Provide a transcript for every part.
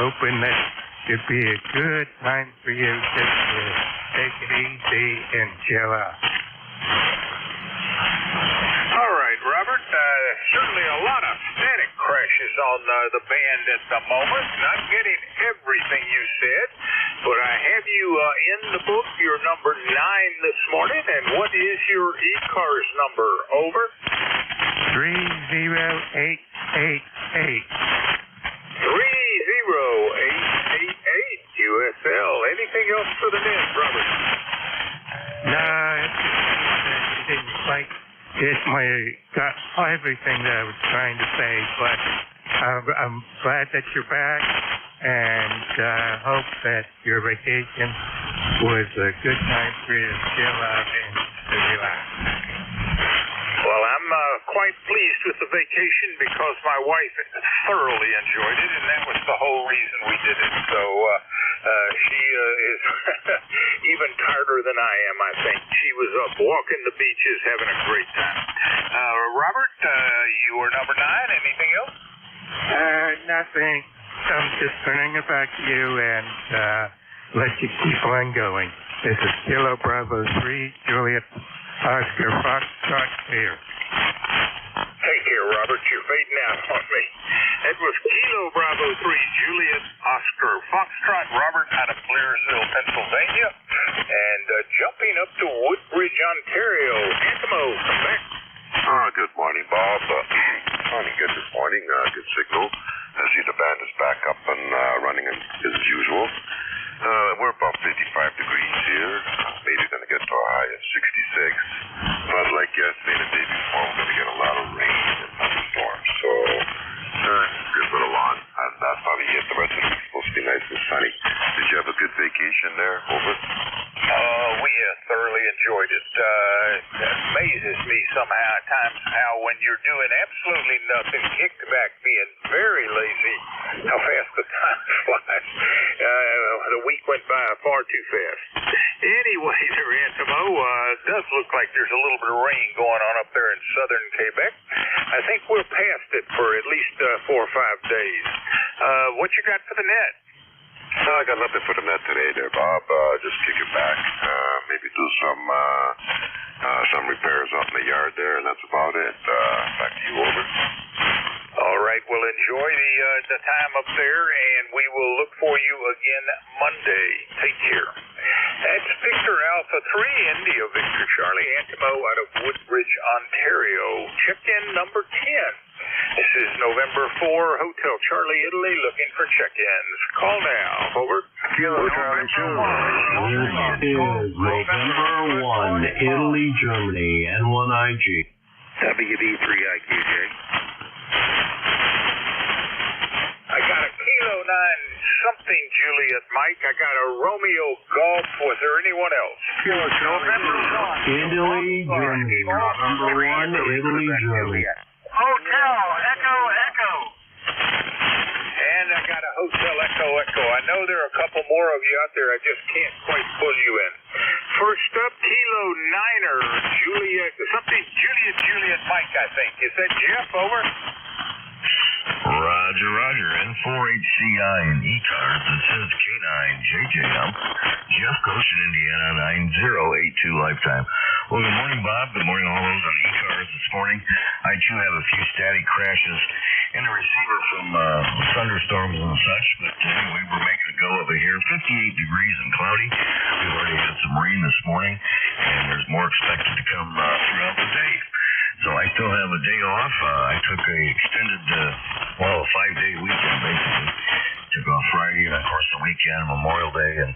hoping that it'd be a good time for you just to take it easy and chill out. All right, Robert. Certainly a lot of static crashes on the band at the moment. Not getting everything you said, but I have you in the book. You're number 9 this morning, and what is your ECARS number? Over. 30888. 30888 USL. Anything else for the men, Robert? No, it didn't quite get got everything that I was trying to say, but I'm glad that you're back, and hope that your vacation was a good time for you to chill out and to relax. Well, I'm quite pleased with the vacation because my wife thoroughly enjoyed it, and that was the whole reason we did it. So she is even tireder than I am, I think. She was up walking the beaches, having a great time. Robert, you were number 9. Anything else? Nothing. I'm just turning it back to you and let you keep on going. This is Kilo Bravo 3, Juliet Oscar Foxtrot here. Take care, Robert. You're fading out on me. That was Kilo Bravo 3, Juliet Oscar Foxtrot. Robert out of Blairsville, Pennsylvania. And jumping up to Woodbridge, Ontario. Antimo, come back. Good morning, Bob. Sounding good this morning. Good signal. I see the band is back up and running as usual. We're about 55 degrees here. Maybe going to get to a high of 66. But like yesterday, the day before, we're going to get a lot of rain and thunderstorms. So, good for the lawn. And that's probably it. The rest of the week's supposed to be nice and sunny. Did you have a good vacation there? Over? We thoroughly enjoyed it. It amazes me somehow at times how when you're doing absolutely nothing, kicked back, being very lazy, how fast the time flies. The week went by far too fast. Anyway, there, Antimo, does look like there's a little bit of rain going on up there in southern Quebec. I think we're past it for at least 4 or 5 days. What you got for the net? I got nothing for the net today there, Bob. Just kick it back. Maybe do some repairs up in the yard there, and that's about it. Back to you, over. All right, well, enjoy the time up there, and we will look for you again Monday. Take care. That's Victor Alpha 3, India Victor Charlie Antimo out of Woodbridge, Ontario. Check-in number 10. This is November 4, Hotel Charlie, Italy, looking for check-ins. Call now. Over. Kilo Charlie 2. This is November 1, Italy, Germany, N1IG. WD3IQJ. I got a Kilo 9 something, Juliet Mike. I got a Romeo Golf. Was there anyone else? Kilo Charlie 2. Italy, Germany. November 1, Italy, Germany. Hotel Echo Echo. And I got a Hotel Echo Echo. I know there are a couple more of you out there. I just can't quite pull you in. First up, Kilo 9er, Juliet Mike, I think. Is that Jeff? Over. Roger. N4HCI and ECARS. This is K9JJM. Jeff Goshen, Indiana, 9082 lifetime. Well, good morning, Bob. Good morning, all those on ECARS this morning. I, too, have a few static crashes in the receiver from thunderstorms and such. But anyway, we're making a go of it here. 58 degrees and cloudy. We've already had some rain this morning, and there's more expected to come throughout the day. So I still have a day off. I took a extended, a 5-day weekend, basically. Took off Friday, and, of course, the weekend, Memorial Day, and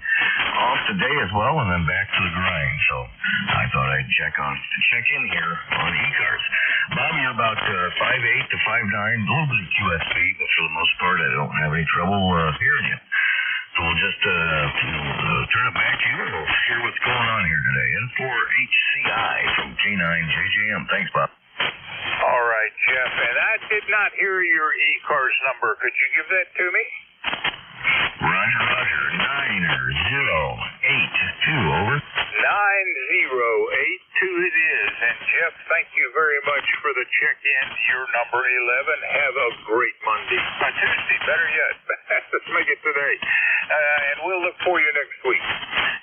off today as well, and then back to the grind. So I thought I'd check in here on ECARS. Bob, you're about 5'8 to 5'9", a little bit of QSP, but for the most part, I don't have any trouble hearing you. So we'll just turn it back to you, and we'll hear what's going on here today. N4HCI from K9JJM. Thanks, Bob. All right, Jeff, and I did not hear your ECARS number. Could you give that to me? Roger. 9082, over. 9082 it is. And Jeff, thank you very much for the check-in. You're number 11. Have a great Monday. Tuesday, better yet. Let's make it Okay. And we'll look for you next week.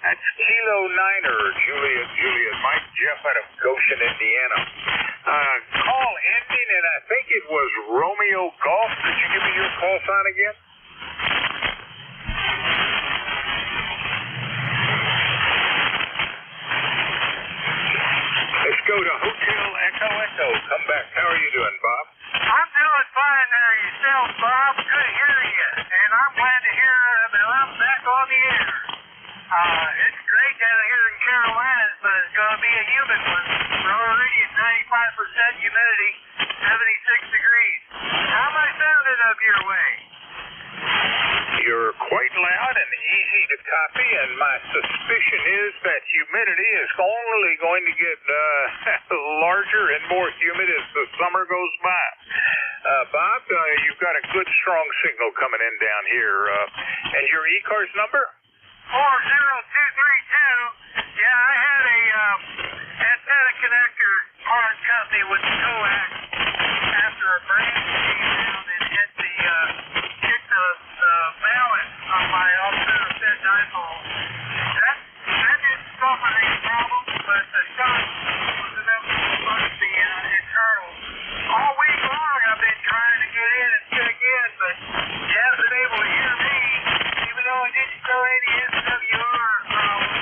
That's Kilo 9er, Juliet Mike Jeff out of Goshen, Indiana. Call ending, and I think it was Romeo Golf. Could you give me your call sign again? Let's go to Hotel Echo. Come back. How are you doing, Bob? I'm doing fine there yourself, Bob. Good to hear you. And I'm glad to hear that I'm back on the air. It's great down here in Carolinas, but it's going to be a humid one. We're already at 95% humidity, 76 degrees. How am I sounding up your way? You're quite loud and easy to copy, and my suspicion is that humidity is only going to get larger and more humid as the summer goes by. Bob, you've got a good, strong signal coming in down here. And your ECARS number? 40232. Yeah, I had a antenna connector part company with the coax after a branch came down and hit the kicked the balance on my offset set dipole. That didn't suffer any problems, but the shock was enough to bust the internals. All week long I've been trying to get in and check in, but you haven't been able to hear me, even though I didn't show any SWR problem.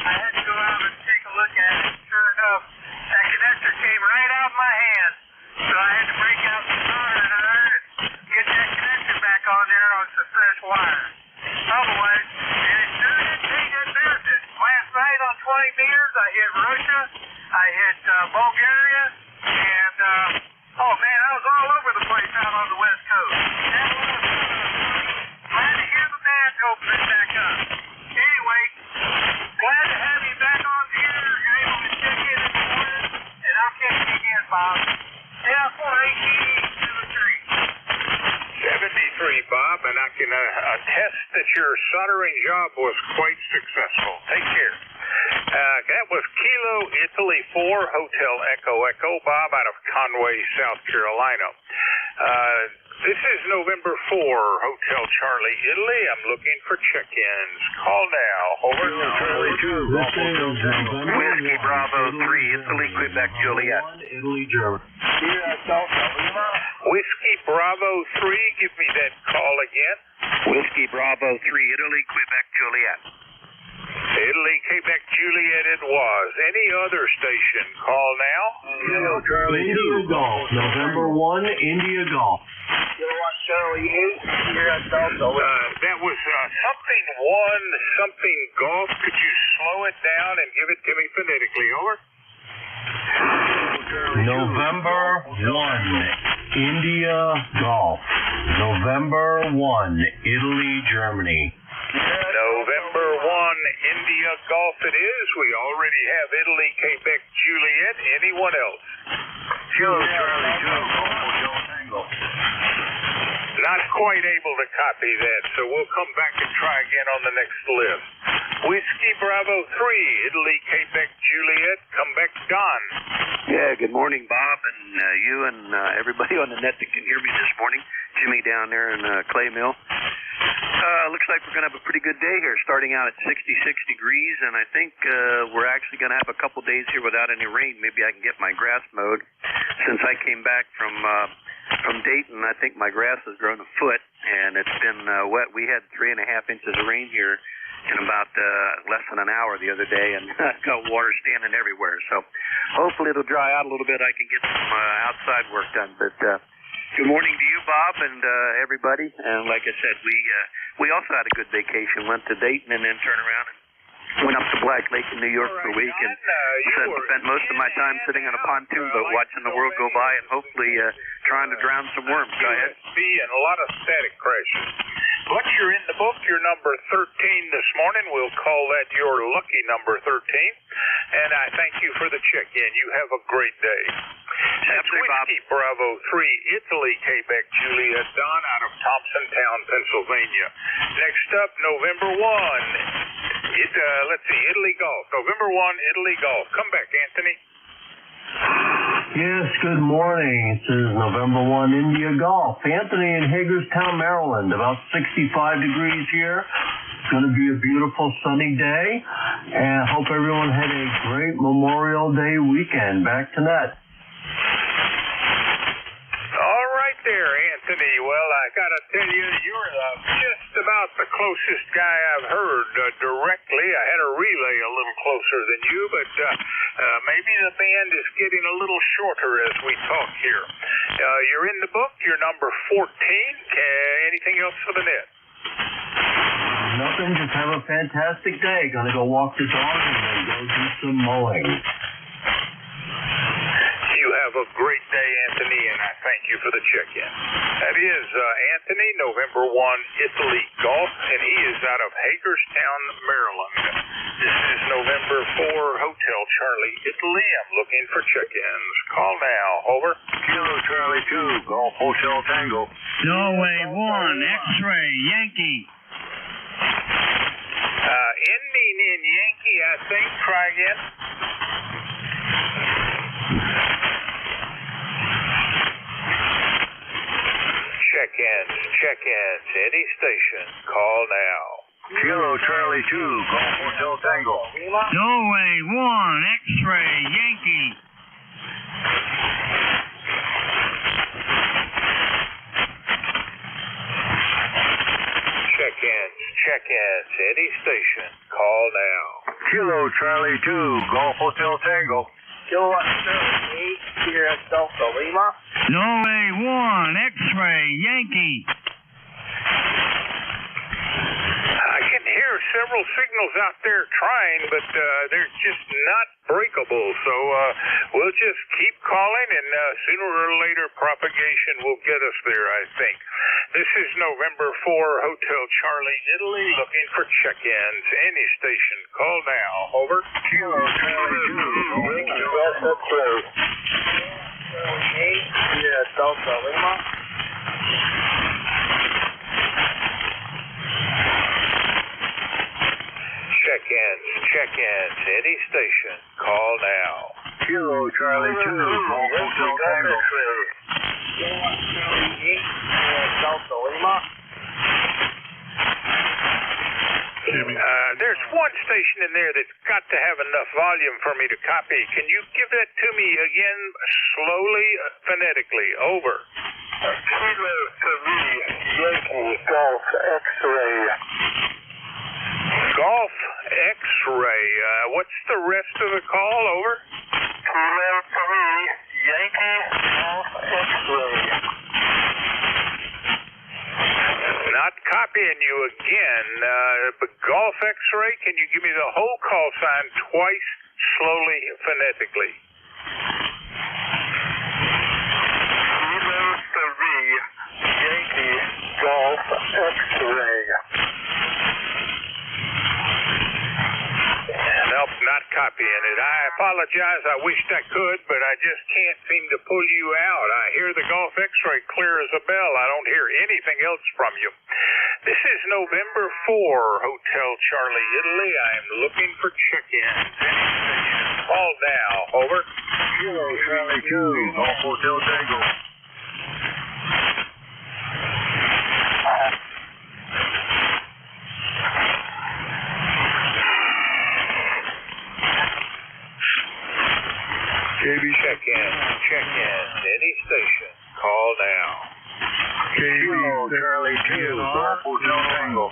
I had to go out and take a look at it. Sure enough, that connector came right out of my hand. So I had to break out the solder and get that connector back on there on some fresh wire. Otherwise, and it sure didn't pay good business. Last night on 20 meters, I hit Russia, I hit Bulgaria, and oh man, I was all over the place out on the West Coast. That was glad to hear the band opening back up. Anyway, glad to have you back on here. You're able to check in the morning, and I'll catch you again, Bob. Yeah, 488-73. 73, Bob, and I can attest that your soldering job was quite successful. Take care. That was Kilo Italy 4, Hotel Echo, Bob, out of Conway, South Carolina. This is November 4, Hotel Charlie, Italy. I'm looking for check-ins. Call now. Over. Charlie 2, this is November Whiskey Bravo 3, Italy, Quebec, Juliet. Italy, Germany. Whiskey Bravo 3, give me that call again. Whiskey Bravo 3, Italy, Quebec, Juliet. Italy, Quebec, Juliet it was. Any other station, call now. Charlie India Golf, November 1, India Golf. Charlie 8, here at Delta. That was something golf. Could you slow it down and give it to me phonetically? Over. November 1, India Golf. November 1, Italy, Germany. November 1, India Golf it is. We already have Italy, Quebec, Juliet. Anyone else? Not quite able to copy that, so we'll come back and try again on the next list. Whiskey Bravo 3, Italy, Quebec, Juliet. Come back, Don. Yeah, good morning, Bob, and you and everybody on the net that can hear me this morning. Jimmy down there in Clay Mill. Looks like we're going to have a pretty good day here, starting out at 66 degrees, and I think we're actually going to have a couple days here without any rain. Maybe I can get my grass mowed. Since I came back from Dayton, I think my grass has grown a foot, and it's been wet. We had 3.5 inches of rain here in about less than an hour the other day, and got water standing everywhere. So hopefully it'll dry out a little bit. I can get some outside work done. But good morning to you, Bob, and everybody. And like I said, we also had a good vacation. Went to Dayton and then turned around and went up to Black Lake in New York for a week, and spent most of my time sitting on a pontoon boat watching the world go by and hopefully trying to drown some worms. Go ahead. And a lot of static crashes. But you're in the book. You're number 13 this morning. We'll call that your lucky number 13. And I thank you for the check-in. You have a great day. That's Whiskey Bravo 3, Italy, Quebec, Juliet, Don out of Thompsontown, Pennsylvania. Next up, November 1. Let's see, Italy Golf. November 1, Italy Golf. Come back, Anthony. Yes, good morning. This is November 1 India Golf. Anthony in Hagerstown, Maryland. About 65 degrees here. It's going to be a beautiful sunny day. And I hope everyone had a great Memorial Day weekend. Back to net. All right there, Anthony. Well, I got to tell you, you're just about the closest guy I've heard directly. I had a relay a little closer than you, but maybe the band is getting a little shorter as we talk here. You're in the book. You're number 14. Anything else for the net? Nothing. Just have a fantastic day. Gonna go walk the dog and then go do some mowing. You have a great day, Anthony, and I thank you for the check-in. That is Anthony, November 1, Italy Golf, and he is out of Hagerstown, Maryland. This is November 4, Hotel Charlie, Italy. I'm looking for check-ins. Call now. Over. Kilo Charlie 2, Golf Hotel Tango. Norway 1, X-ray, Yankee. Ending in Yankee, I think. Try again. Check-ins, any station. Call now. Kilo Charlie 2, Golf Hotel Tango. Norway 1, X-ray, Yankee. Check-ins, any station. Call now. Kilo Charlie 2, Golf Hotel Tango. Kilowatt Charlie 8, Sierra Delta Lima. Norway 1, X-ray, Yankee. I can hear several signals out there trying, but they're just not breakable. So we'll just keep calling, and sooner or later propagation will get us there, I think. This is November 4, Hotel Charlie, Italy, looking for check-ins. Any station. Call now. Over. Kilo Charlie 2, Golf Hotel Tango. 8, Sierra Delta Lima. Check-ins, any station. Call now. Kilo Charlie 2, Golf Hotel Tango. Kilowatt Charlie 8, Sierra Delta Lima. There's one station in there that's got to have enough volume for me to copy. Can you give that to me again, slowly, phonetically? Over. Kilo to me, Yankee Golf X-ray. Golf X-ray. What's the rest of the call? Over. Kilo to me, Yankee Golf X-ray. Not copying you again, but Golf X-ray, can you give me the whole call sign twice, slowly, phonetically? Kilo to me, Yankee Golf X-ray. Nope, not copying it. I apologize. I wished I could, but I just can't seem to pull you out. I hear the Golf X-ray clear as a bell. I don't hear anything else from you. This is November 4, Hotel Charlie, Italy. I'm looking for check-ins. Call now. Over. Kilo Charlie 2, Golf Hotel Tango. Check-ins, any station. Call now. Kilo Charlie 2, Golf Hotel Tango.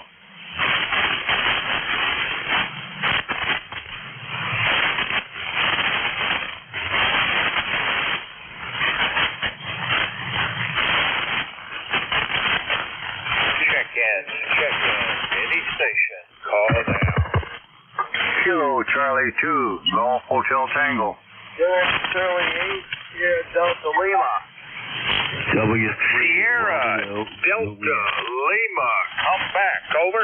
Check-ins, any station. Call now. Kilo Charlie 2, Golf Hotel Tango. Charlie 8, Sierra Delta Lima. Sierra Delta Lima. Come back. Over.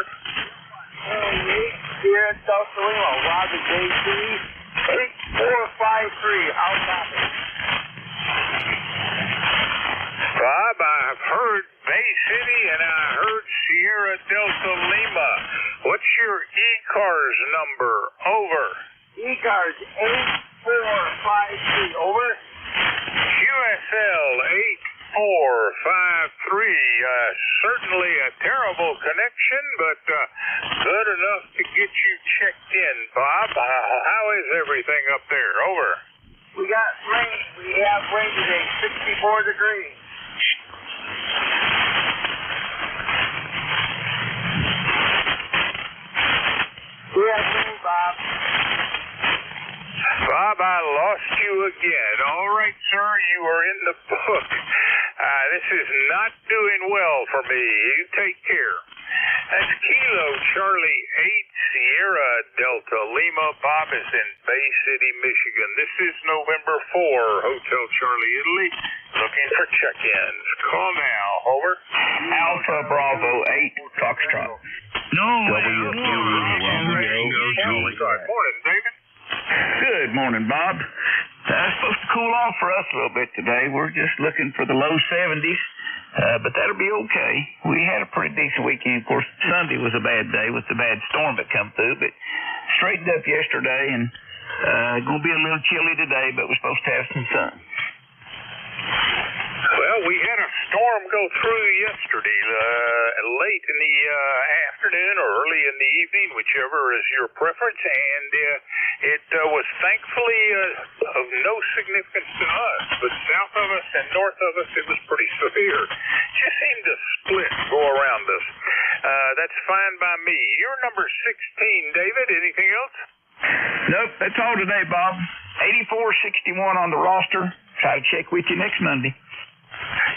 Charlie 8, Sierra Delta Lima. Robin JC 8453. Out copy. Bob, I've heard Bay City and I heard Sierra Delta Lima. What's your ECARS number? Over. ECARS 8453. Over. good enough to get you checked in, Bob. How is everything up there? Over. We got rain. We have rain today, 64 degrees. We have rain, Bob. Bob, I lost you again. All right, sir, you are in the book. This is not doing well for me. You take care. That's Kilo Charlie 8 Sierra Delta Lima. Bob is in Bay City, Michigan. This is November 4, Hotel Charlie, Italy. Looking for check-ins. Call now. Over. Alpha Bravo 8 Foxtrot. Norway 1 Morning, David. Good morning, Bob. It's supposed to cool off for us a little bit today. We're just looking for the low 70s, but that'll be okay. We had a pretty decent weekend. Of course, Sunday was a bad day with the bad storm that come through, but straightened up yesterday, and going to be a little chilly today, but we're supposed to have some sun. Well, we had a storm go through yesterday, late in the afternoon or early in the evening, whichever is your preference, and it was thankfully of no significance to us, but south of us and north of us, it was pretty severe. Just seemed to split, go around us. That's fine by me. You're number 16, David. Anything else? Nope, that's all today, Bob. 8461 on the roster. Try to check with you next Monday.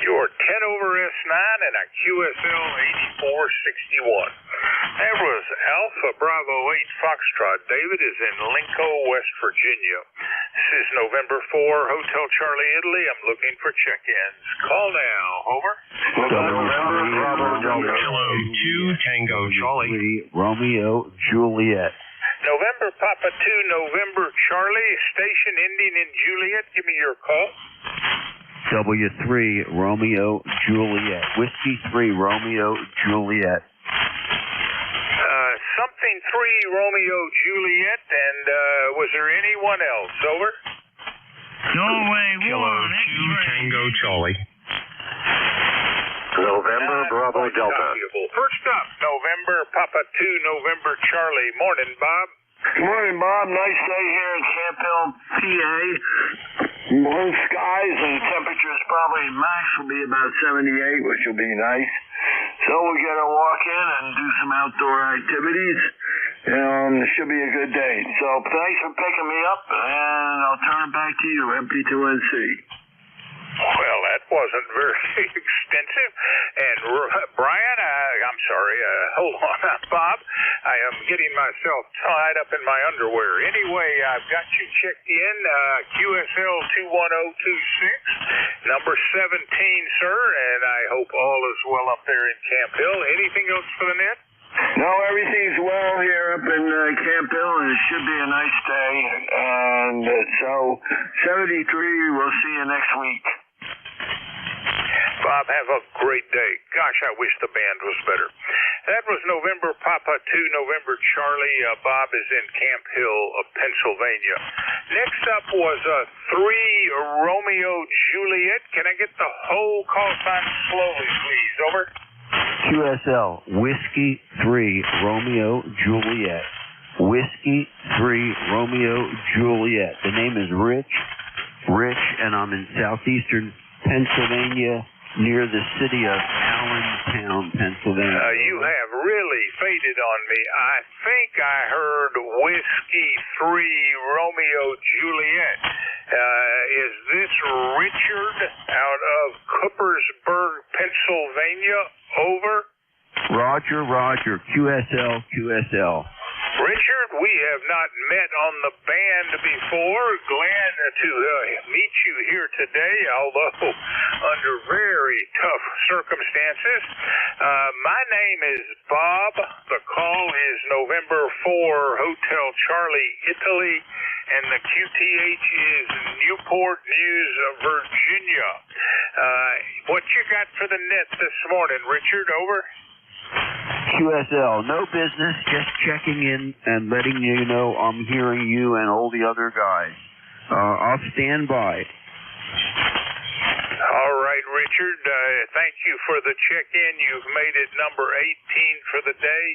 You're 10 over S9 and a QSL 8461. That was Alpha Bravo 8 Foxtrot. David is in Linco, West Virginia. This is November 4, Hotel Charlie, Italy. I'm looking for check-ins. Call now. Over. November Bravo Delta. Kilo 2 Tango Charlie. Romeo Juliet. November Papa 2, November Charlie, station ending in Juliet. Give me your call. W3 Romeo Juliet. Whiskey 3 Romeo Juliet. Something 3 Romeo Juliet, and was there anyone else? Over. Norway 1 Kilo 2 X-ray. Tango Charlie. November Bravo Delta. First up, November Papa 2, November Charlie. Morning, Bob. Good morning, Bob. Nice day here in Camp Hill, PA. Blue skies and the temperatures probably max will be about 78, which will be nice. So we're going to walk in and do some outdoor activities. It should be a good day. So thanks for picking me up, and I'll turn it back to you, MP2NC. Well, that wasn't very extensive. And Brian, I'm sorry, hold on, Bob. I am getting myself tied up in my underwear. Anyway, I've got you checked in, QSL 21026, number 17, sir, and I hope all is well up there in Camp Hill. Anything else for the net? No, everything's well here up in Camp Hill, and it should be a nice day. And so 73, we'll see you next week. Bob, have a great day. Gosh, I wish the band was better. That was November Papa 2, November Charlie. Bob is in Camp Hill, Pennsylvania. Next up was 3 Romeo Juliet. Can I get the whole call sign slowly, please? Over. QSL, Whiskey 3 Romeo Juliet. Whiskey 3 Romeo Juliet. The name is Rich, and I'm in southeastern Pennsylvania, near the city of Allentown, Pennsylvania. You have really faded on me. I think I heard Whiskey 3 Romeo Juliet. Is this Richard out of Coopersburg, Pennsylvania? Over. Roger. QSL. Richard, we have not met on the band before. Glad to meet you here today, although under very tough circumstances. My name is Bob. The call is November 4, Hotel Charlie, Italy, and the QTH is Newport News, Virginia. What you got for the net this morning, Richard? Over. QSL, no business, just checking in and letting you know I'm hearing you and all the other guys. I'll stand by. All right, Richard. Thank you for the check-in. You've made it number 18 for the day.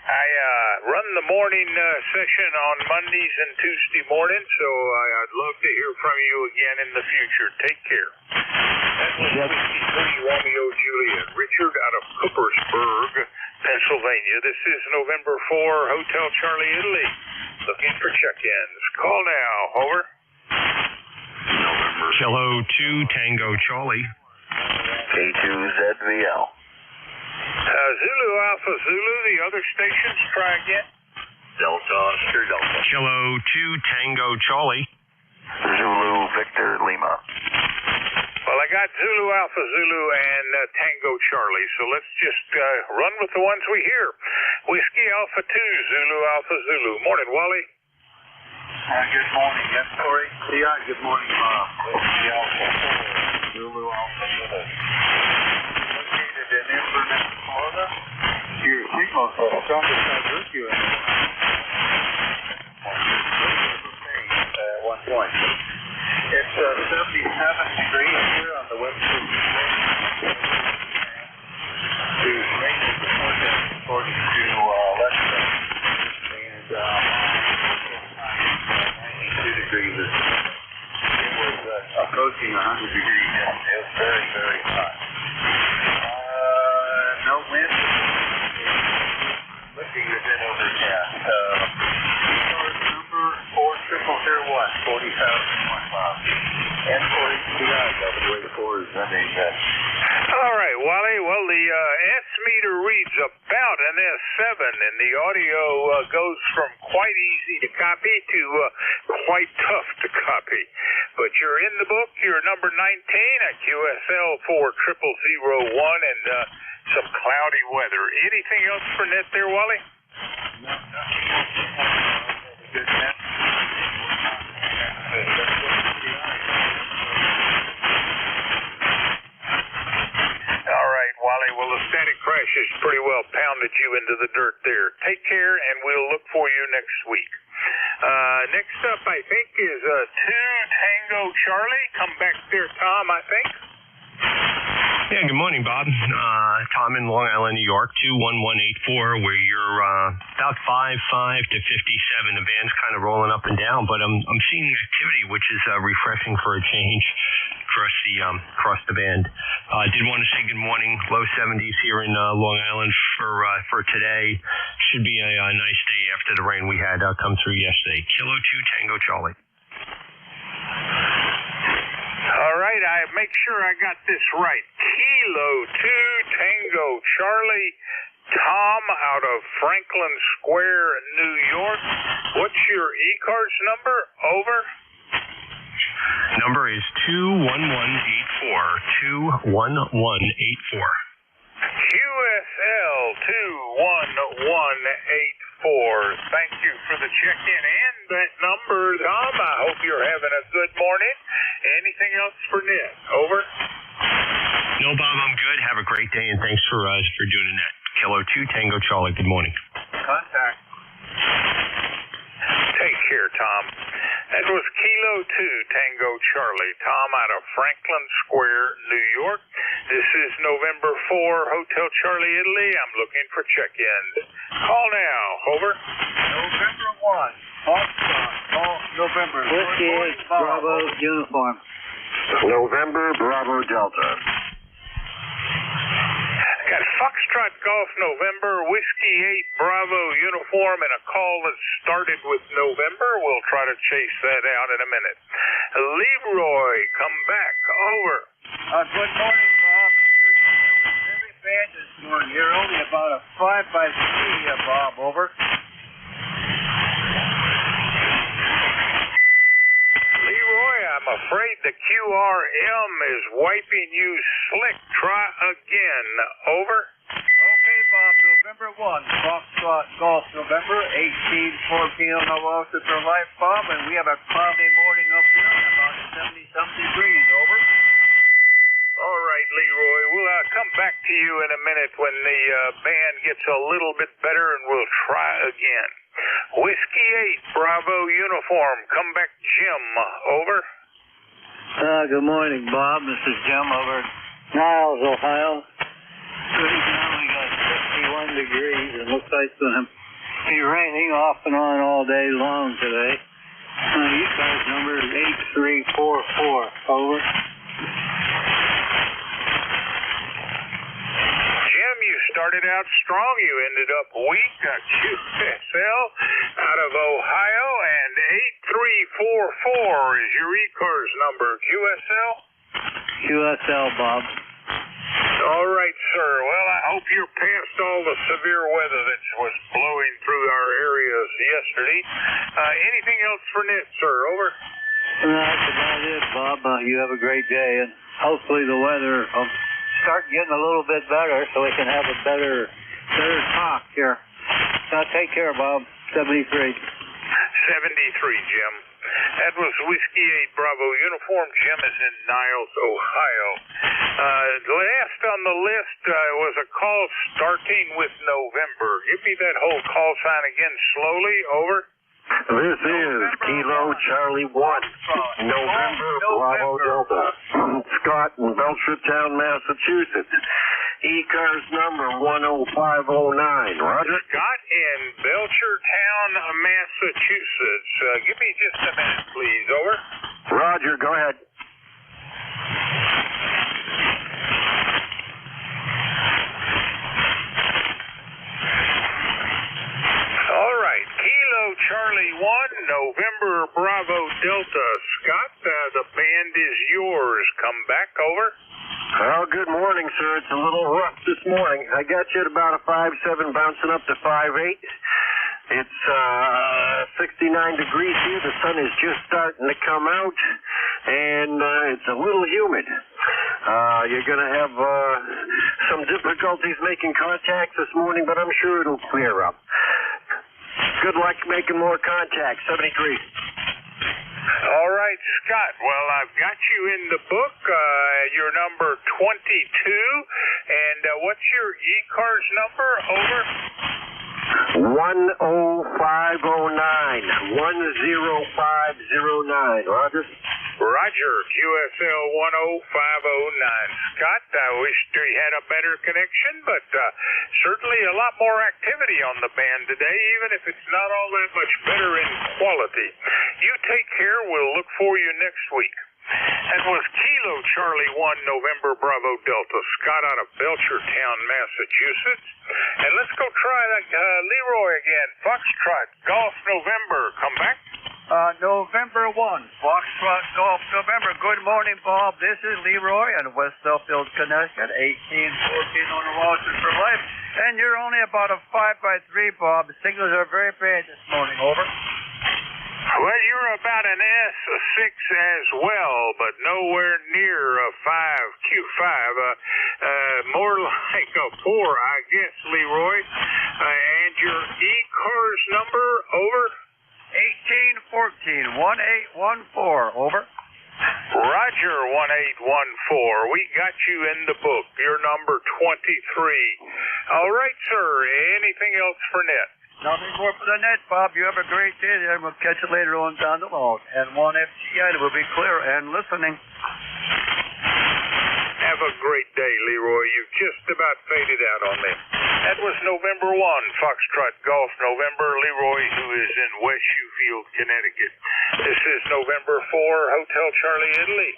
I run the morning session on Mondays and Tuesday mornings, so I'd love to hear from you again in the future. Take care. That was Whiskey 3 Romeo Juliet. Richard out of Coopersburg, Pennsylvania. This is November 4, Hotel Charlie, Italy. Looking for check-ins. Call now. Over. Kilo 2 Tango Charlie. K2ZVL. Zulu Alpha Zulu, the other stations, try again. Delta Oscar Delta. Kilo 2 Tango Charlie. Zulu Victor Lima. Well, I got Zulu Alpha Zulu and Tango Charlie, so let's just run with the ones we hear. Whiskey Alpha 2, Zulu Alpha Zulu. Morning, Wally. Good morning. Yes, Corey. Yeah, good morning, Bob. Whiskey Alpha 4, Zulu Alpha Zulu. Located in Inverness, Florida. Your signal's the strongest I've heard you in one point. It's 77 degrees here on the west coast. The rain is forecast according to Alexa, and 92 degrees. It was approaching 100 degrees. It was very, very hot. No wind. Looking a bit overcast. ECARS number 40001, 40,001 miles. And 40 WA4 is unnamed. All right, Wally. Well, the S meter reads about an S7, and the audio goes from quite easy to copy to quite tough to copy. But you're in the book. You're number 19 at QSL 40001, and some cloudy weather. Anything else for net there, Wally? No, good net. All right, Wally. Well, the static crash has pretty well pounded you into the dirt there. Take care, and we'll look for you next week. Next up, I think, is 2 Tango Charlie. Come back there, Tom, I think. Yeah, good morning, Bob. Tom in Long Island, New York, 21184, where you're about 55 to 57. The band's kind of rolling up and down, but I'm seeing activity, which is refreshing for a change across the band. Did want to say good morning. Low 70s here in Long Island for today. Should be a nice day after the rain we had come through yesterday. Kilo 2 Tango Charlie. All right, I make sure I got this right. Kilo 2 Tango Charlie, Tom out of Franklin Square, New York. What's your ECARS number? Over. Number is 21184. 21184. QSL 21184. Thank you for the check-in and that number, Tom. I hope you're having a good morning. Anything else for Ned? Over. No, Bob, I'm good. Have a great day, and thanks for doing that. Kilo 2 Tango Charlie. Good morning. Contact. Take care, Tom. That was Kilo 2 Tango Charlie. Tom out of Franklin Square, New York. This is November 4, Hotel Charlie, Italy. I'm looking for check-ins. Call now. Over. November 1. Foxtrot. Call November. Whiskey 8 Bravo uniform. November Bravo Delta. Got Foxtrot Golf November, Whiskey 8 Bravo uniform, and a call that started with November. We'll try to chase that out in a minute. Leroy, come back. Over. Good morning, Bob. You're very bad this morning. You're only about a 5x3, Bob. Over. Leroy, I'm afraid the QRM is wiping you slick. Try again. Over. Okay, Bob. November 1. Foxtrot Golf November. 18:4 p.m. No officer for life, Bob. And we have a cloudy morning up here and about 70-some degrees. Over. All right, Leroy. We'll come back to you in a minute when the band gets a little bit better, and we'll try again. Whiskey 8 Bravo uniform. Come back, Jim. Over. Good morning, Bob. This is Jim over at Niles, Ohio. Right now we got 61 degrees and looks it's going to be raining off and on all day long today. ECARS number is 8344. Over. Jim, you started out strong. You ended up weak. QSL out of Ohio, and 8344 is your ECARS number. QSL? QSL, Bob. All right, sir. Well, I hope you're past all the severe weather that was blowing through our areas yesterday. Anything else for Ned, sir? Over. That's about it, Bob. You have a great day, and hopefully the weather will start getting a little bit better so we can have a better talk here. Take care, Bob. 73. 73, Jim. That was Whiskey 8 Bravo Uniform. Jim is in Niles, Ohio. Last on the list was a call starting with November. Give me that whole call sign again slowly. Over. This is Kilo Charlie 1, November Bravo Delta. Scott in Belchertown, Massachusetts. ECARS number 10509. Roger. Scott in Belchertown, Massachusetts. Give me just a minute, please. Over. Roger, go ahead. All right. Kilo Charlie 1, November Bravo Delta. Scott, the band is yours. Come back. Over. Well, good morning, sir. It's a little rough this morning. I got you at about a 5.7, bouncing up to 5.8. It's 69 degrees here. The sun is just starting to come out, and it's a little humid. You're going to have some difficulties making contacts this morning, but I'm sure it'll clear up. Good luck making more contacts. 73. All right, Scott. Well, I've got you in the book. You're number 22. And what's your ECARS number? Over. 10509. 10509. Roger. Roger. QSL 10509. Scott, I wish we had a better connection, but certainly a lot more activity on the band today, even if it's not all that much better in quality. You take care. We'll look for you next week. That was Kilo Charlie 1, November Bravo Delta. Scott out of Belchertown, Massachusetts. And let's go try that Leroy again. Foxtrot, Golf November. Come back. November 1, Foxtrot Golf November. Good morning, Bob. This is Leroy in West Suffield, Connecticut, 1814 on the Washington for life. And you're only about a 5x3, Bob. The signals are very bad this morning. Over. Well, you're about an S6 as well, but nowhere near a 5, Q5. More like a 4, I guess, Leroy. And your ECARS number, over? 1814, 1814, over. Roger, 1814. We got you in the book. You're number 23. All right, sir. Anything else for Net? Nothing more for the net, Bob. You have a great day there, and we'll catch you later on down the road. And 1FGI will be clear and listening. Have a great day, Leroy. You've just about faded out on me. That was November 1, Foxtrot Golf November. Leroy, who is in West Sheffield, Connecticut. This is November 4, Hotel Charlie, Italy.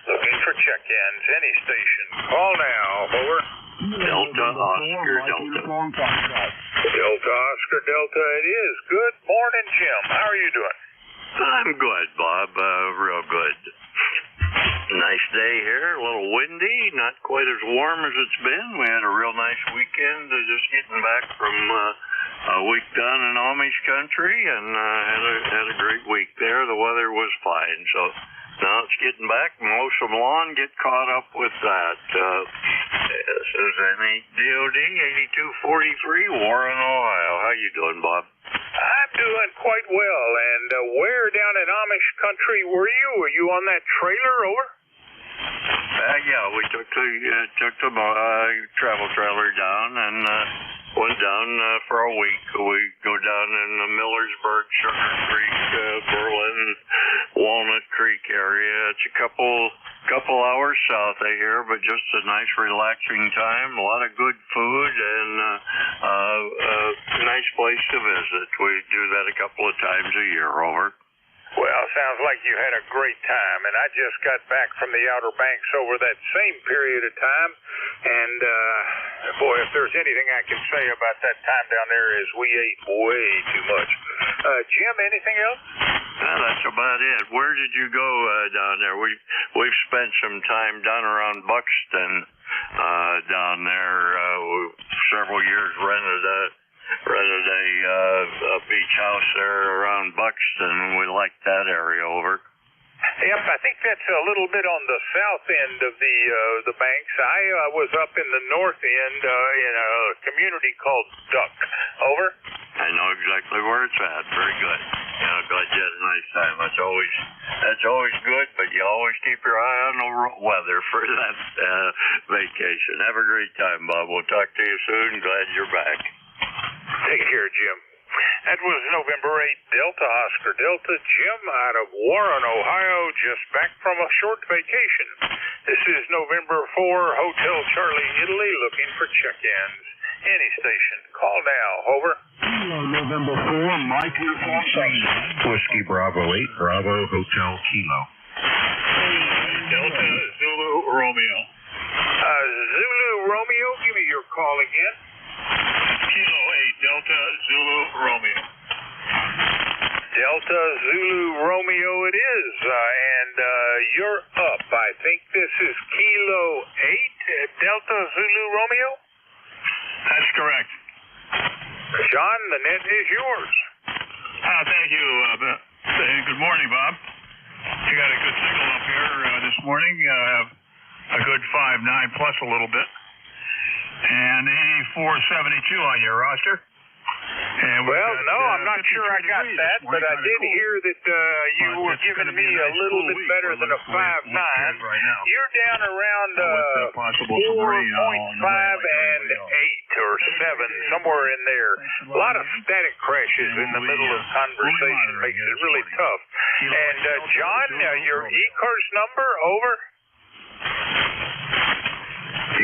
Looking for check-ins. Any station. Call now. Over. Delta Oscar Delta. Delta Oscar Delta it is. Good morning, Jim. How are you doing? I'm good, Bob. Real good. Nice day here. A little windy. Not quite as warm as it's been. We had a real nice weekend. Just getting back from a week down in Amish country, and had a great week there. The weather was fine. So now it's getting back. Mow some lawn. Get caught up with that. This is DOD 8243, Warren, Ohio. How you doing, Bob? I'm doing quite well. And where down in Amish country were you? Were you on that trailer? Over. Yeah, we took the travel trailer down and went down for a week. We go down in the Millersburg, Sugar Creek, Berlin, Walnut Creek area. It's a couple hours south of here, but just a nice relaxing time. A lot of good food and a nice place to visit. We do that a couple of times a year. Over. Well, sounds like you had a great time, and I just got back from the Outer Banks over that same period of time, and boy, if there's anything I can say about that time down there is we ate way too much. Jim, anything else? That's about it. Where did you go down there? We've spent some time down around Buxton down there. Several years rented a beach house there around Buxton. We like that area. Over. Yep, I think that's a little bit on the south end of the banks. I was up in the north end in a community called Duck. Over. I know exactly where it's at. Very good. Yeah, glad you had a nice time. That's always good, but you always keep your eye on the weather for that vacation. Have a great time, Bob. We'll talk to you soon. Glad you're back. Take care, Jim. That was November 8th, Delta Oscar Delta, Jim out of Warren, Ohio, just back from a short vacation. This is November 4, Hotel Charlie, Italy, looking for check-ins. Any station. Call now. Over. November 4, Mike Uniform Whiskey Bravo 8, Bravo Hotel Kilo. Delta Zulu Romeo. Zulu Romeo, give me your call again. Kilo 8, Delta Zulu Romeo. Delta Zulu Romeo it is, and you're up. I think this is Kilo 8, Delta Zulu Romeo? That's correct. John, the net is yours. Thank you. Good morning, Bob. You got a good signal up here this morning. Have a good 5.9 plus a little bit. And 8472 on your roster. And well, no, I'm not sure I got that, but I did hear that you were giving me a little bit better than a 5.9. You're down around 4.5 and 8 or 7, somewhere in there. A lot of static crashes in the middle of conversation makes it really tough. And John, your ECARS number, over?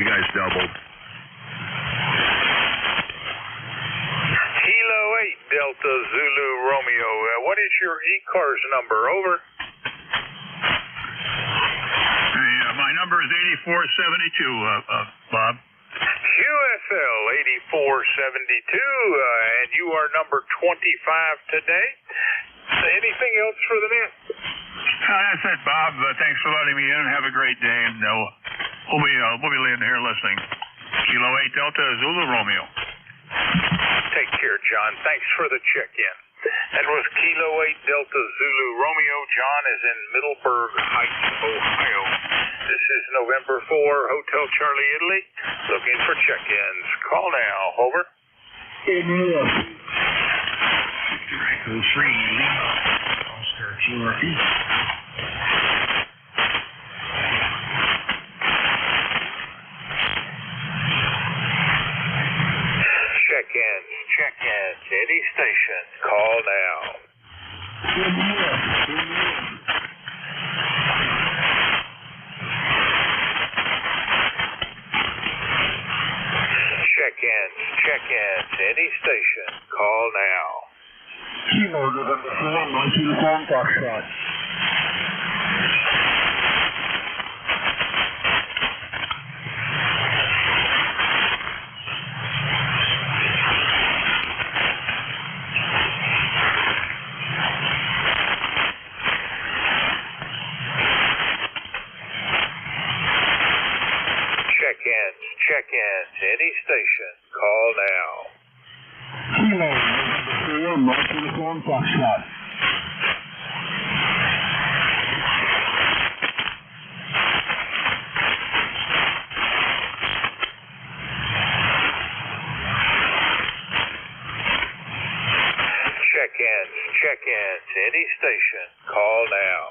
You guys doubled. Kilo 8, Delta Zulu Romeo. What is your ECARS number? Over. My number is 8472, Bob. QSL 8472, and you are number 25 today. Anything else for the net? That's it, Bob. Thanks for letting me in. Have a great day, and we'll be in here listening. Kilo 8, Delta Zulu Romeo. Take care, John. Thanks for the check-in. That was Kilo 8 Delta Zulu Romeo. John is in Middleburg Heights, Ohio. This is November 4, Hotel Charlie, Italy. Looking for check-ins. Call now. Over. Echo 3, Lima. Oscar Kilo 8. Check-ins, any station, call now. Check-ins, any station, call now. Kilo November 4, Mike Uniform Foxtrot. Check-ins, any station, call now. Kilo November 4, Mike Uniform Foxtrot. Check-ins, any station, call now.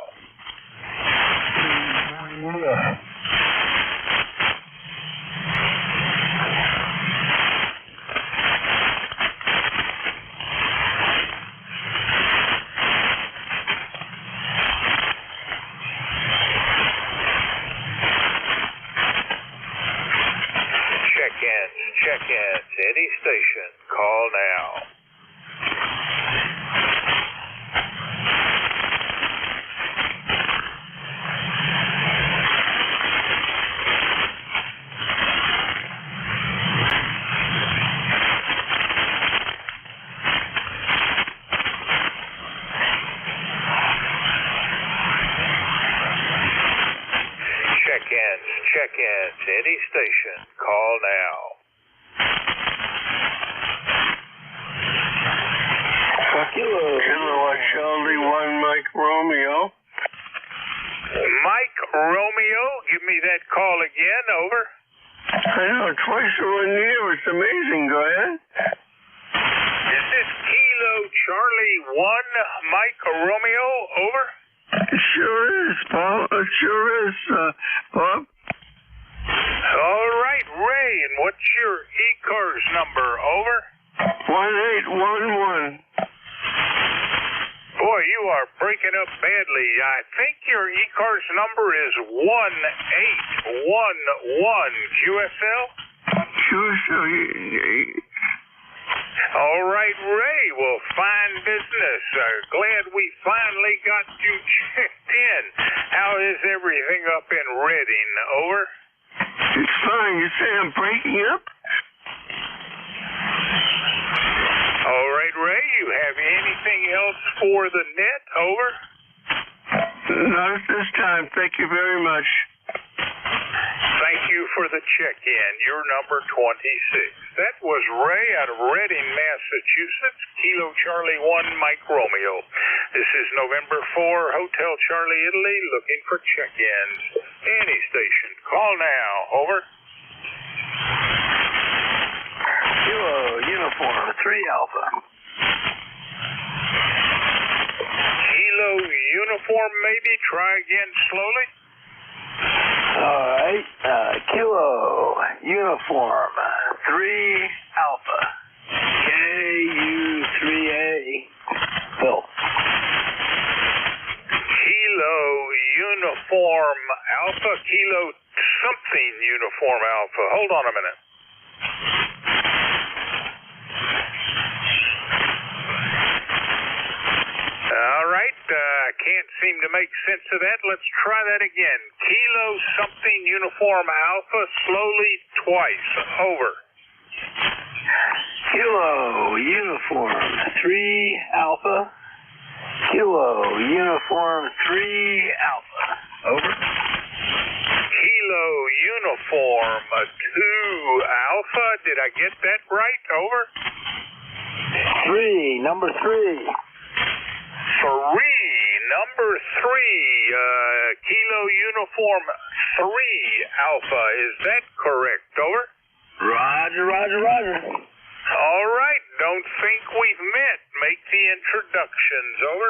Mike Romeo. Mike Romeo, give me that call again. Over. I know, twice in 1 year. It's amazing. Go ahead. Is this Kilo Charlie 1 Mike Romeo? Over. It sure is, Bob. It sure is, Bob. All right, Ray, and what's your ECARS number? Over. 1811. Boy, you are breaking up badly. I think your ECARS number is 1811 QSL. All right, Ray. Well, fine business. Glad we finally got you checked in. How is everything up in Redding? Over. It's fine. You say I'm breaking up? All right, Ray. You have anything else for the net? Over. Not at this time. Thank you very much. Thank you for the check-in. You're number 26. That was Ray out of Reading, Massachusetts. Kilo Charlie 1 Mike Romeo. This is November 4, Hotel Charlie, Italy, looking for check-ins. Any station. Call now. Over. Kilo Uniform 3 Alpha. Kilo Uniform, maybe. Try again slowly. All right. Kilo Uniform 3 Alpha. KU3A. Bill. Kilo Uniform Alpha. Kilo something Uniform Alpha. Hold on a minute. All right. Can't seem to make sense of that. Let's try that again. Kilo something Uniform Alpha. Slowly twice. Over. Kilo Uniform 3 Alpha. Kilo Uniform 3 Alpha. Over. Kilo Uniform 2 Alpha. Did I get that right? Over. 3. Number 3. 3. Number 3. Kilo Uniform 3 Alpha. Is that correct? Over. Roger, roger, roger. All right. Don't think we've met. Make the introductions. Over.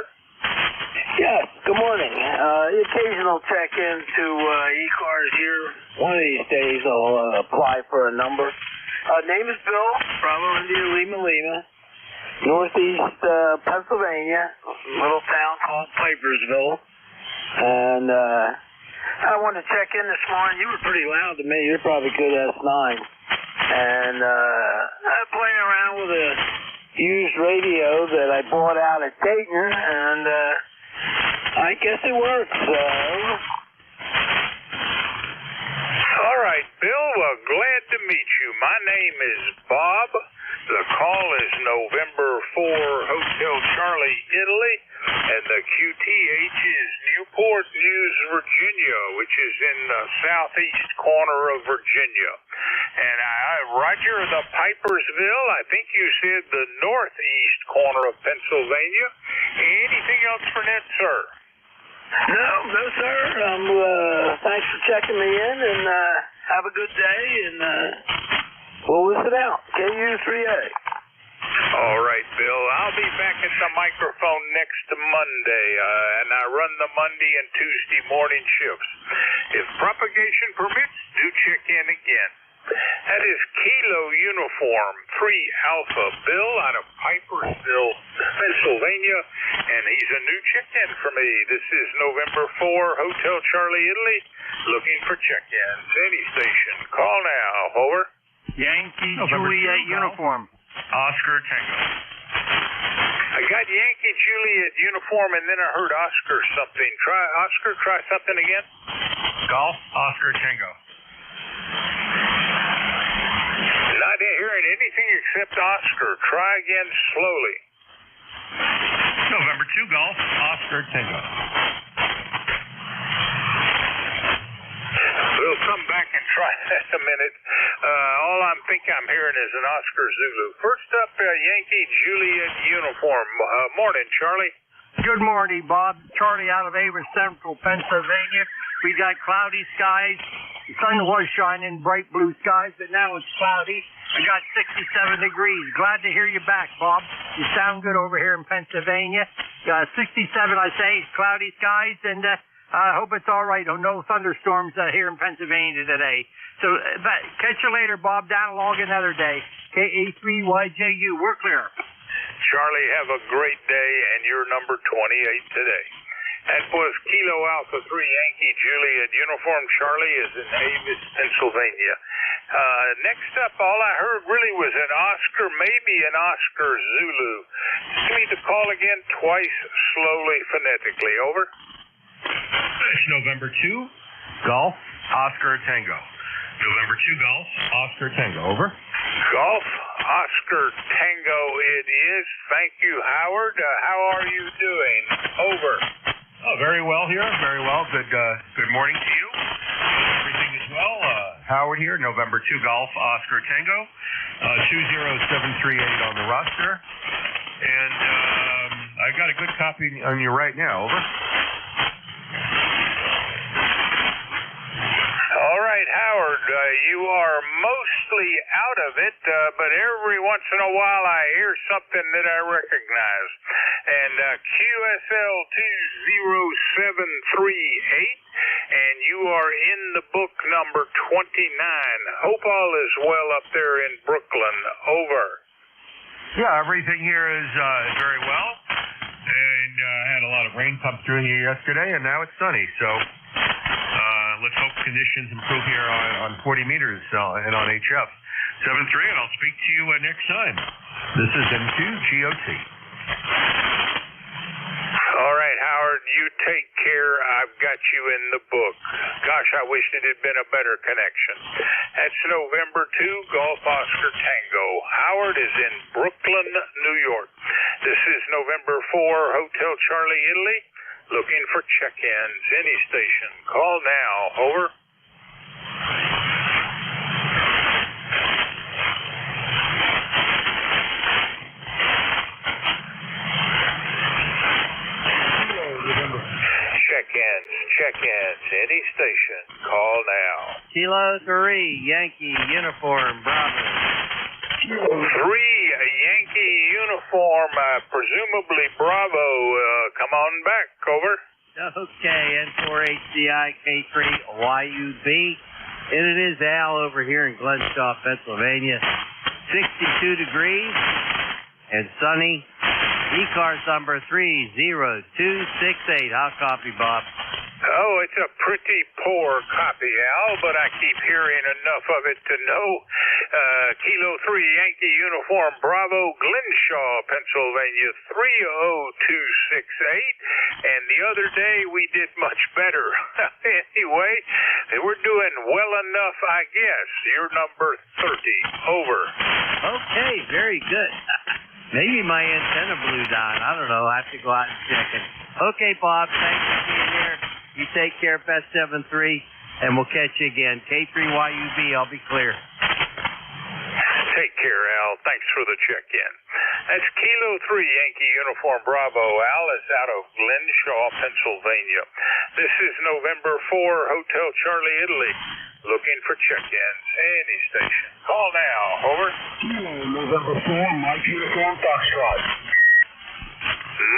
Yes, good morning. The occasional check-in to ECARS here. One of these days I'll apply for a number. Name is Bill, Bravo India Lima Lima, Northeast Pennsylvania, little town called Pipersville. And I wanted to check in this morning. You were pretty loud to me. You're probably good S9. And I'm playing around with a used radio that I bought out at Dayton, and I guess it works. All right, Bill. Well, glad to meet you. My name is Bob. The call is November 4, Hotel Charlie, Italy, and the QTH is Newport News, Virginia, which is in the southeast corner of Virginia. And Roger, the Pipersville, I think you said the northeast corner of Pennsylvania. Anything else for Ned, sir? No, sir. Thanks for checking me in, and have a good day, and we'll listen out. KU3A. All right, Bill. I'll be back at the microphone next Monday, and I run the Monday and Tuesday morning shifts. If propagation permits, do check in again. That is Kilo Uniform 3 Alpha Bill out of Pipersville, Pennsylvania, and he's a new check-in for me. This is November 4, Hotel Charlie, Italy, looking for check-ins. Any station. Call now. Over. Yankee Juliet Uniform. Oscar Tango. I got Yankee Juliet Uniform, and then I heard Oscar something. Try something again. Golf Oscar Tango. Not hearing anything except Oscar. Try again slowly. November 2 Golf Oscar Tango. We'll come back and try that in a minute. All I'm hearing is an Oscar Zulu. First up, Yankee Juliet Uniform. Morning, Charlie. Good morning, Bob. Charlie out of Avon Central, Pennsylvania. We got cloudy skies. The sun was shining, bright blue skies, but now it's cloudy. I got 67 degrees. Glad to hear you back, Bob. You sound good over here in Pennsylvania. 67, I say, cloudy skies, and I hope it's all right. No thunderstorms here in Pennsylvania today. So catch you later, Bob. Down along another day. KA3YJU. We're clear. Charlie, have a great day, and you're number 28 today. That was Kilo Alpha 3 Yankee Juliet uniform. Charlie is in Avis, Pennsylvania. Next up, all I heard really was an Oscar, maybe an Oscar Zulu. Give me the call again twice, slowly, phonetically. Over. It's November 2, Golf, Oscar Tango. November 2, Golf, Oscar Tango. Over. Golf, Oscar Tango it is. Thank you, Howard. How are you doing? Over. Oh, very well here. Very well. Good morning to you. Everything is well. Howard here, November 2, Golf, Oscar Tango. 20738 on the roster. And I've got a good copy on you right now. Over. All right, Howard, you are mostly out of it, but every once in a while I hear something that I recognize. And QSL 20738, and you are in the book number 29. Hope all is well up there in Brooklyn. Over. Yeah, everything here is very well. And I had a lot of rain come through here yesterday, and now it's sunny. So let's hope conditions improve here on 40 meters and on HF. 7-3, and I'll speak to you next time. This is M2 GOT. All right, Howard, you take care. I've got you in the book. Gosh, I wish it had been a better connection. That's November 2, Golf Oscar Tango. Howard is in Brooklyn, New York. This is November 4, Hotel Charlie, Italy. Looking for check-ins. Any station. Call now. Over. Check-ins. Any station. Call now. Kilo 3, Yankee uniform, Bravo. 3 Yankee uniform, presumably Bravo. Come on back. Over. Okay, N4HCI K3YUB. And it is Al over here in Glenshaw, Pennsylvania. 62 degrees and sunny. ECARS number 30268. How copy, Bob? Oh, it's a pretty poor copy, Al, but I keep hearing enough of it to know. Kilo 3 Yankee uniform, Bravo, Glenshaw, Pennsylvania, 30268. And the other day we did much better. Anyway, we're doing well enough, I guess. You're number 30. Over. Okay, very good. Maybe my antenna blew down. I don't know. I have to go out and check it. Okay, Bob. Thanks for being here. You take care, Best 7-3, and we'll catch you again. K3YUB, I'll be clear. Take care, Al. Thanks for the check-in. That's Kilo 3 Yankee uniform, Bravo. Al is out of Glenshaw, Pennsylvania. This is November 4, Hotel Charlie, Italy. Looking for check-ins. Any station. Call now. Over. November 4, Mike uniform, Foxtrot.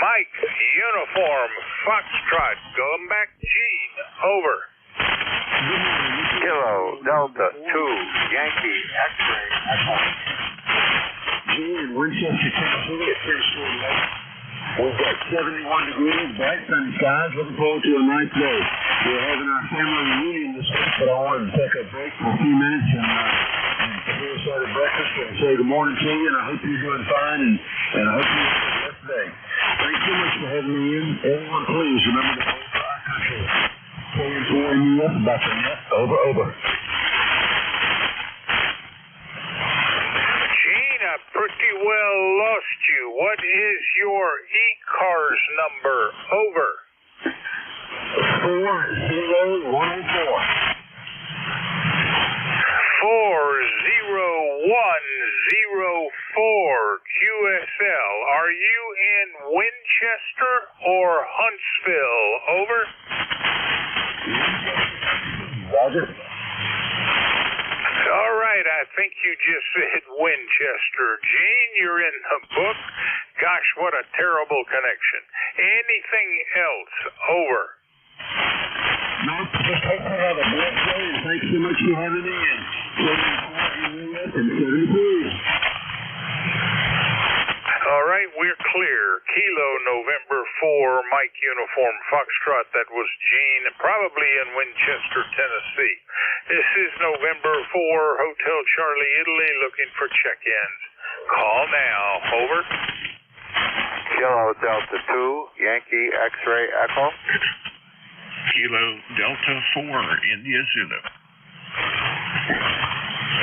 Mike uniform, Foxtrot. Going back, Gene. Over. Kilo Delta 2 Yankee X-ray. Gene, Winchester, Tennessee. It's pretty short late. We've got 71 degrees, bright sunny skies. Looking forward to a nice day. We're having our family reunion this week, but I wanted to take a break for a few minutes and prepare a side of breakfast and say good morning to you, and I hope you're doing fine, and I hope you have a blessed day. Thanks so much for having me in. Everyone, please remember to vote for our country. K4 you up about the net. Over. Gene, I pretty well lost you. What is your ECARS number? Over. 40104. 40104 QSL. Are Are you in Winchester or Huntsville? Over. Roger. All right, I think you just said Winchester. Gene, you're in the book. Gosh, what a terrible connection. Anything else? Over. No, just hope you have a blessed day, and thanks so much for having me in. 73. All right, we're clear. Kilo November 4, Mike Uniform Foxtrot. That was Gene, probably in Winchester, Tennessee. This is November 4, Hotel Charlie, Italy, looking for check-ins. Call now. Over. Kilo Delta 2, Yankee X-ray Echo. Kilo Delta 4, India Zulu.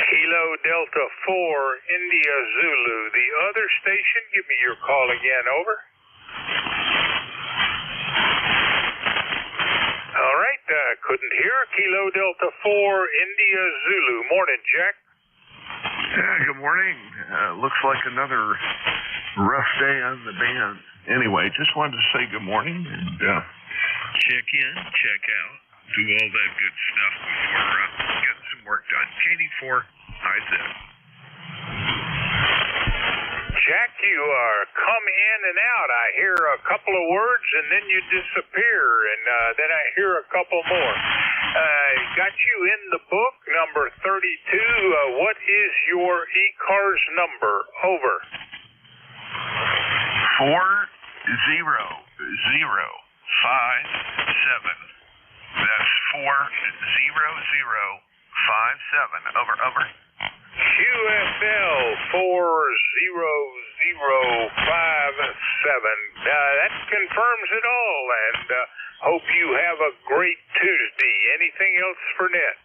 Kilo Delta 4, India Zulu. The other station, give me your call again. Over. All right, couldn't hear. Kilo Delta 4, India Zulu. Morning, Jack. Yeah, good morning. Looks like another rough day on the band. Anyway, just wanted to say good morning and Check in, check out, do all that good stuff before getting some work done. Katie 4, IZ. Jack, you come in and out. I hear a couple of words and then you disappear, and then I hear a couple more. Got you in the book, number 32. What is your ECARS number? Over. 4005 7. That's 40057. Over. QFL 40057. That confirms it all, and hope you have a great Tuesday. Anything else for Ned?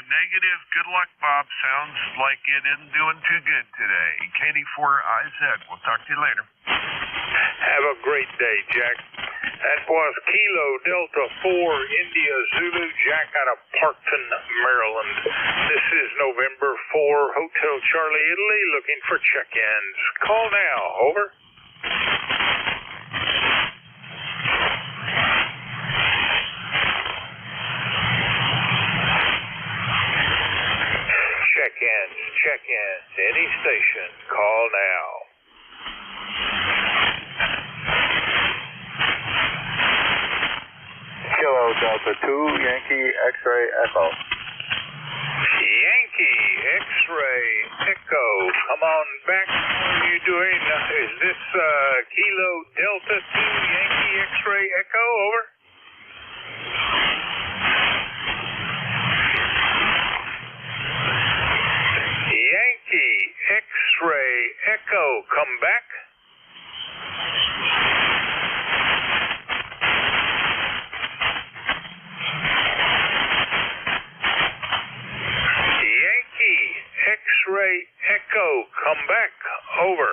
Negative. Good luck, Bob. Sounds like it isn't doing too good today. Katie 4, IZ. We'll talk to you later. Have a great day, Jack. That was Kilo Delta 4, India Zulu, Jack out of Parkton, Maryland. This is November 4, Hotel Charlie, Italy, looking for check-ins. Call now. Over. Check-ins, any station. Call now. Kilo Delta 2, Yankee X-ray Echo. Yankee X-ray Echo. Come on back. How are you doing? Is this Kilo Delta 2, Yankee X-ray Echo? Over. Yankee X-ray Echo. Come back. X-ray Echo, come back. Over.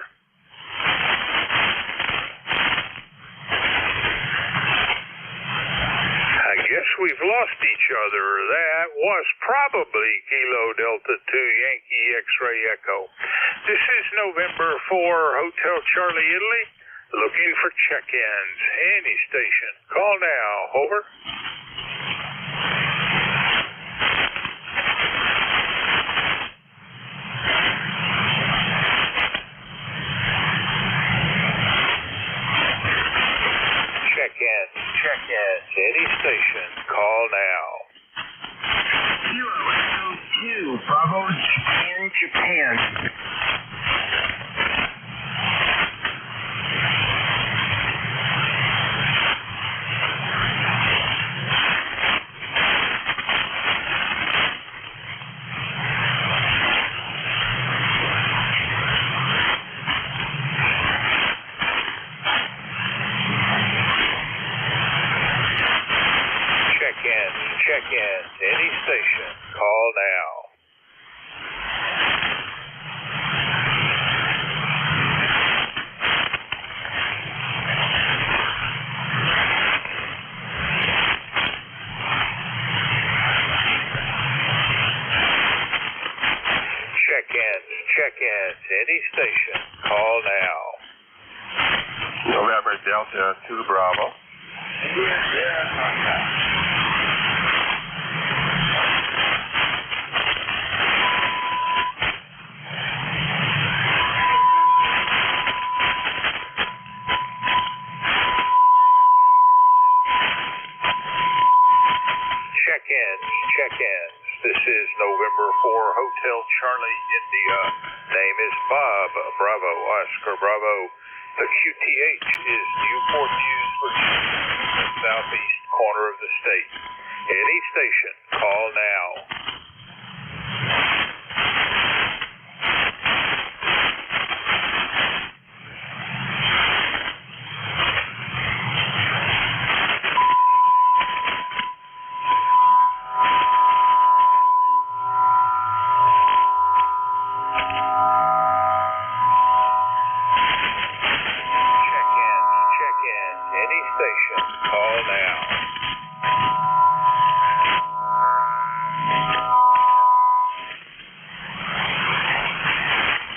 I guess we've lost each other. That was probably Kilo Delta 2 Yankee X-ray Echo. This is November 4, Hotel Charlie, Italy, looking for check-ins. Any station. Call now. Over. Check-ins, any station. Call now. Kilo 2, Bravo, Japan. Check-ins, any station. Call now. Check-ins, any station. Call now. Delta 2 Bravo. Check-ins. This is November 4, Hotel Charlie, India. Name is Bob, Bravo, Oscar, Bravo. The QTH is Newport News, Virginia, southeast corner of the state. Any station, call now.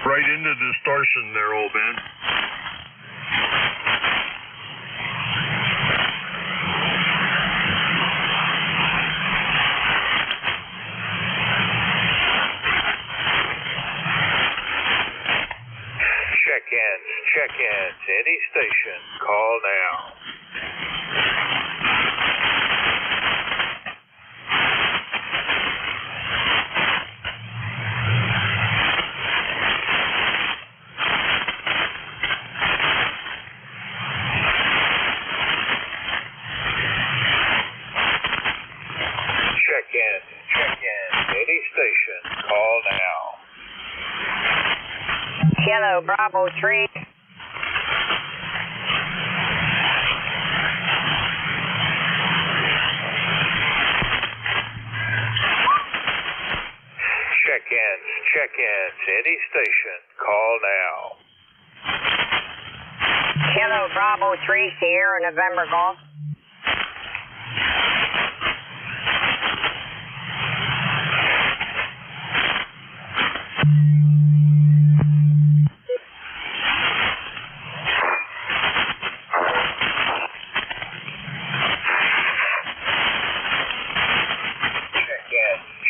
Right into distortion there, old man. Check-ins. Any station, call now. Check-ins. Any station, call now. Kilo Bravo 3. Check-ins. Any station, call now. Kilo Bravo 3, Sierra November Golf.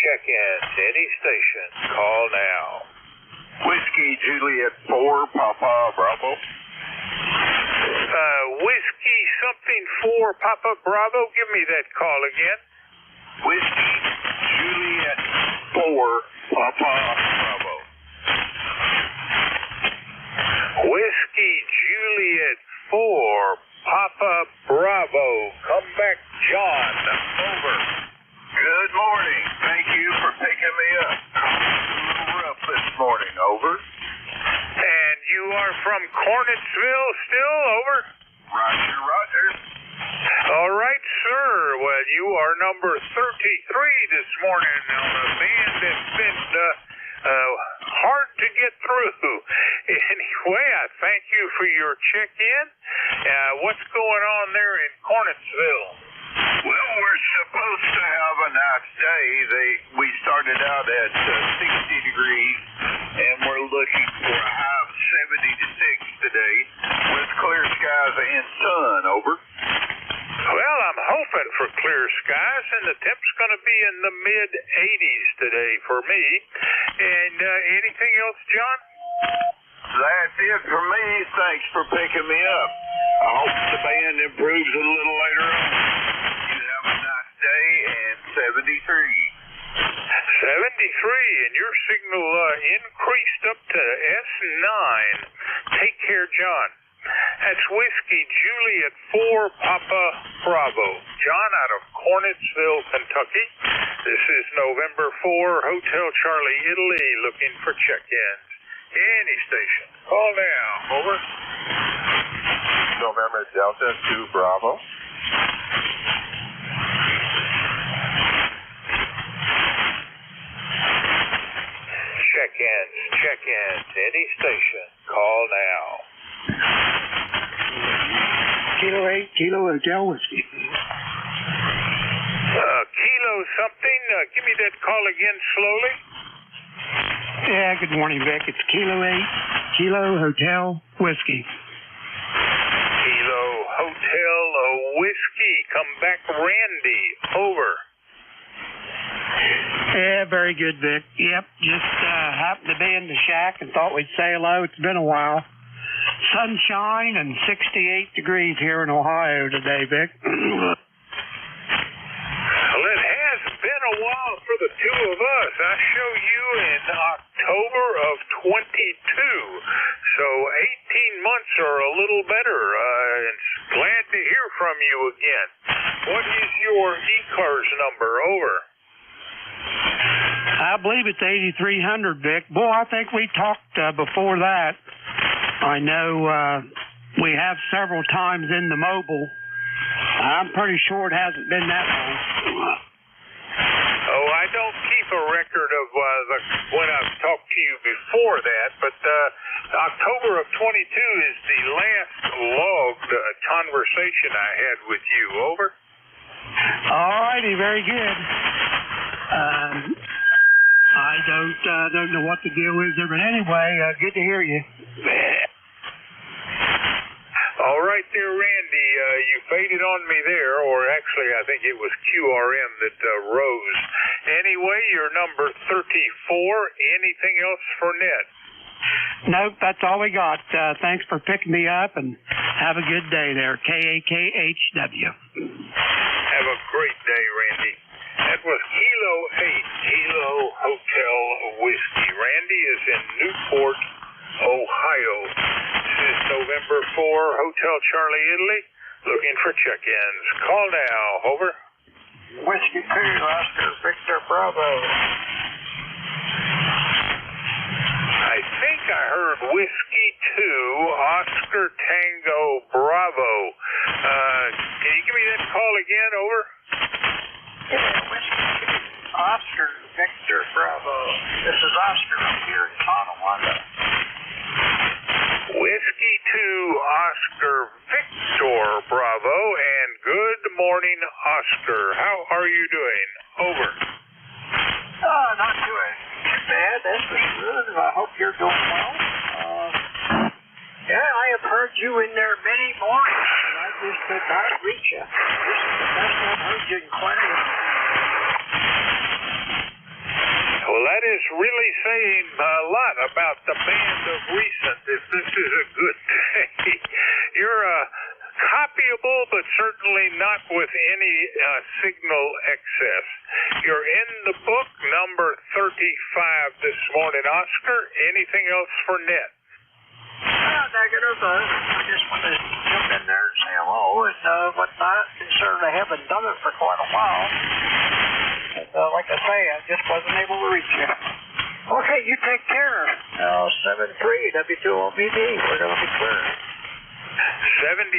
Check-ins. Any station, call now. Whiskey Juliet 4, Papa Bravo. Whiskey something 4, Papa Bravo. Give me that call again. Whiskey Juliet 4, Papa Bravo. Whiskey Juliet 4, Papa Bravo. Come back, John. Over. Good morning. Thank you for picking me up. A little rough this morning. Over. And you are from Cornetsville still? Over. Roger. All right, sir. Well, you are number 33 this morning on a band that's been hard to get through. Anyway, I thank you for your check-in. What's going on there in Cornetsville? Well, we're supposed to have a nice day. We started out at 60 degrees, and we're looking for a high of 76 today with clear skies and sun. Over. Well, I'm hoping for clear skies, and the temp's going to be in the mid-80s today for me. And anything else, John? That's it for me. Thanks for picking me up. I hope the band improves a little later on. You have a nice day, and 73. 73, and your signal increased up to S9. Take care, John. That's Whiskey Juliet 4, Papa Bravo. John out of Cornetsville, Kentucky. This is November 4, Hotel Charlie, Italy, looking for check-ins. Any station. Call now. Over. November Delta 2 Bravo. Check-ins. Any station. Call now. Kilo 8, Kilo Hotel Whiskey. Kilo something. Give me that call again slowly. Yeah, good morning, Vic. It's Kilo 8, Kilo Hotel Whiskey. Kilo Whiskey. Come back, Randy. Over. Yeah, very good, Vic. Yep, just happened to be in the shack and thought we'd say hello. It's been a while. Sunshine and 68 degrees here in Ohio today, Vic. Well, it has been a while for the two of us. I show you in October of 22. So 18 months or a little better. Glad to hear from you again. What is your ECARS number? Over. I believe it's 8,300, Vic. Boy, I think we talked before that. I know we have several times in the mobile. I'm pretty sure it hasn't been that long. Oh, I don't keep a record of when I've talked to you before that, but October of 22 is the last logged conversation I had with you. Over. All righty, very good. I don't know what the deal is there, but anyway, good to hear you. All right there, Randy. You faded on me there, or actually I think it was QRM that rose. Anyway, you're number 34. Anything else for Ned? Nope, that's all we got. Thanks for picking me up, and have a good day there. KAKHW. Have a great day, Randy. That was Kilo 8, Kilo Hotel Whiskey. Randy is in Newport, Ohio. This is November 4, Hotel Charlie, Italy. Looking for check-ins. Call now. Over. Whiskey 2, Oscar Victor Bravo. I think I heard Whiskey 2, Oscar Tango Bravo. Can you give me that call again? Over. Whiskey 2, Oscar Victor Bravo. This is Oscar up here in Tonawanda. Whiskey 2, Oscar Victor Bravo, and good morning, Oscar. How are you doing? Over. Not doing too bad. That's for good. I hope you're doing well. Yeah, I have heard you in there many mornings, and I just could not reach you. This is the best I've heard you in quite a while. Well, that is really saying a lot about the band of recent, if this is a good day. You're copyable, but certainly not with any signal excess. You're in the book, number 35 this morning, Oscar. Anything else for Ned? Negative. I just want to jump in there and say hello and whatnot. Concerned I haven't done it for quite a while. And, like I say, I just wasn't able to reach you. Okay, you take care. 7-3, W2OBD. We're going to be clear. 73,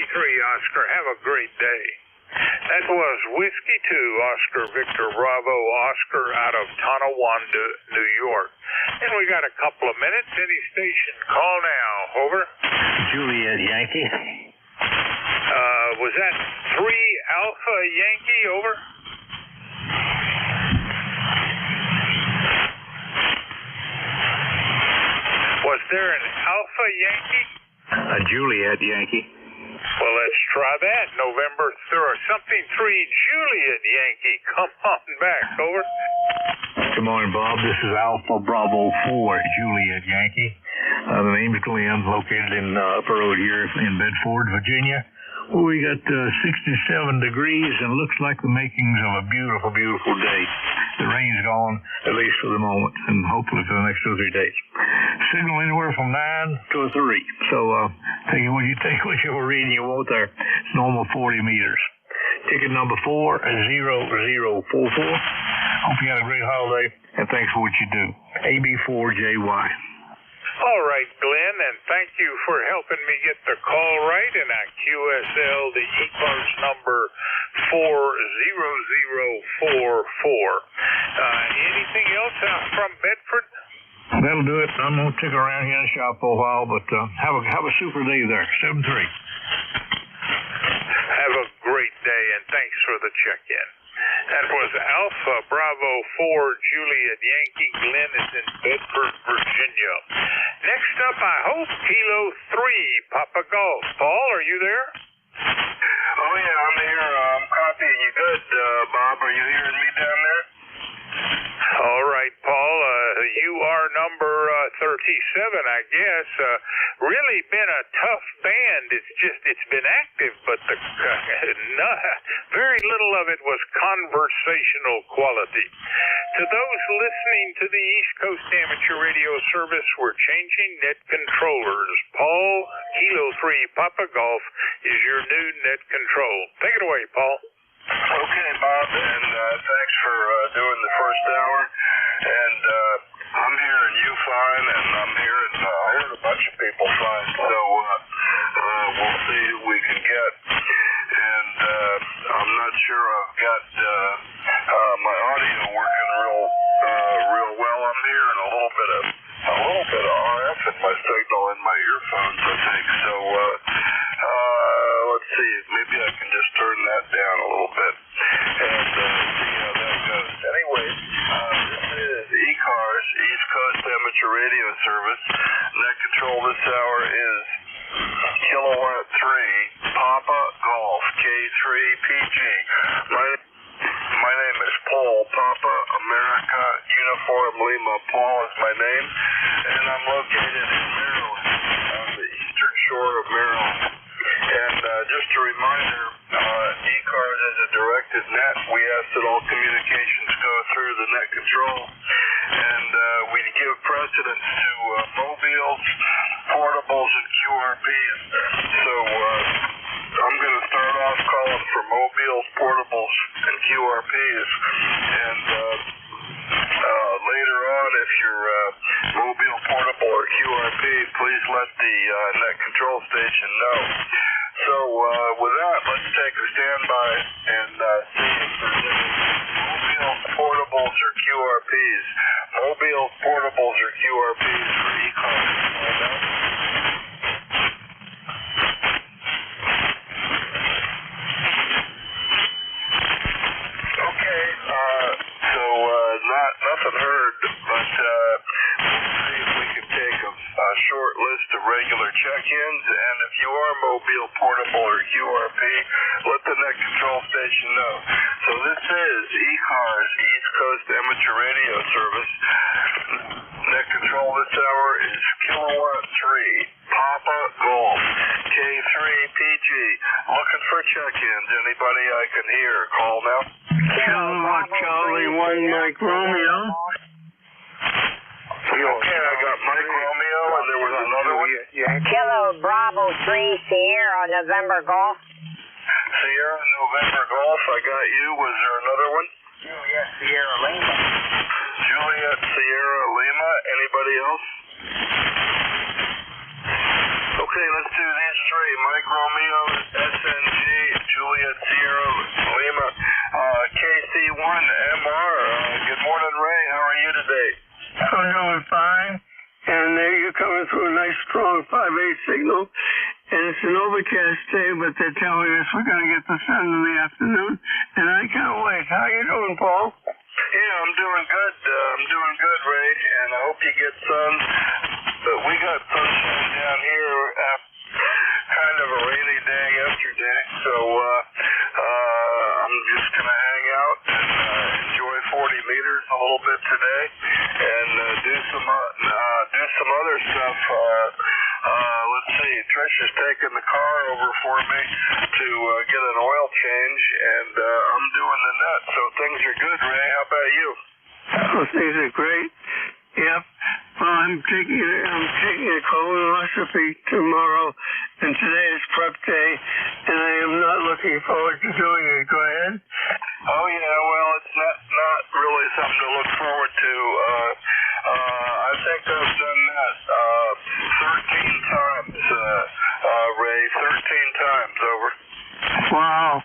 Oscar. Have a great day. That was Whiskey 2, Oscar Victor Bravo, Oscar out of Tonawanda, New York. And we got a couple of minutes. Any station, call now. Over. Juliet Yankee. Was that 3 Alpha Yankee? Over. Was there an Alpha Yankee? A Juliet Yankee. Well, let's try that. November 3rd. Something 3 Juliet Yankee. Come on back. Over. Good morning, Bob. This is Alpha Bravo 4 Juliet Yankee. The name's Glenn, located in Upper Road here in Bedford, Virginia. Well, we got 67 degrees and looks like the makings of a beautiful, beautiful day. The rain's gone, at least for the moment, and hopefully for the next 2 or 3 days. Signal anywhere from 9 to a 3. So take whichever reading you want there. It's normal 40 meters. Ticket number 40044. Hope you had a great holiday, and thanks for what you do. AB4JY. All right, Glenn, and thank you for helping me get the call right, and I QSL the ECARS number 40044. Anything else out from Bedford? That'll do it. I'm going to stick around here in the shop for a while, but have a super day there. 7-3. Have a great day, and thanks for the check-in. That was Alpha Bravo 4 Juliet Yankee. Glenn is in Bedford, Virginia. Next up, I hope, Kilo 3 Papa Golf. Paul, are you there? Oh, yeah, I'm here. I guess. Really been a tough band. It's been active, but very little of it was conversational quality. To those listening to the East Coast Amateur Radio Service, we're changing net controllers. Paul, Kilo 3 Papa Golf is your new net control. Take it away, Paul. Okay, Bob, and thanks for doing the first hour. And I'm hearing you fine, and I heard a bunch of people fine. So we'll see who we can get. And I'm not sure I've got my audio working real well. I'm hearing a little bit of RF in my signal in my earphones, I think. So let's see, maybe I can just turn that down a little bit and see how that goes. Anyway, this is ECARS, East Coast Amateur Radio Service. Net control this hour is Kilowatt 3 Papa Golf K3PG. My name is Paul, Papa America Uniform Lima. Paul is my name, and I'm located in Maryland, on the eastern shore of Maryland. And just a reminder, ECARS is a directed net. We ask that all communications go through the net control, and we give precedence to mobiles, portables, and QRPs. So I'm going to start off calling for mobiles, portables, and QRPs, and later on, if you're mobile, portable, or QRP, please let the net control station know. So with that, let's take a standby and see if there's any mobiles, portables, or QRPs. Mobiles, portables, or QRPs for ECARS. Nothing heard, but we'll see if we can take a short list of regular check-ins, and if you are mobile, portable, or QRP, let the net control station know. So this is ECARS, East Coast Amateur Radio Service. Net control this hour is Kilowatt 3 Papa Golf K3PG. Looking for check-ins. Anybody I can hear, call now. Kilowatt Charlie 1 Mike Romeo. Okay, I got Mike Romeo, and there was another one. Kilo Bravo 3 Sierra November Golf. Sierra November Golf, I got you. Was there another one? Juliet Sierra Lima. Juliet Sierra Lima. Anybody else? Okay, let's do these three. Mike Romeo, SNG, Juliet Sierra Lima, KC1MR. Good morning, Ray. How are you today? I'm doing fine. And there you're coming through a nice strong 5/8 signal. And it's an overcast day, but they're telling us we're going to get the sun in the afternoon. And I can't wait. How you doing, Paul? Yeah, I'm doing good. Ray. And I hope you get sun. But we got sunshine down here after kind of a rainy day yesterday. So I'm just going to hang out and enjoy 40 meters a little bit today and do some other stuff. Let's see, Trish is taking the car over for me to get an oil change, and I'm doing the net. So things are good, Ray. How about you? Oh, things are great. Yep. Well, I'm taking a colonoscopy tomorrow, and today is prep day, and I am not looking forward to doing it. Go ahead. Oh yeah, well, it's not really something to look forward to. I think I've done that 13 times, Ray. 13 times over. Wow.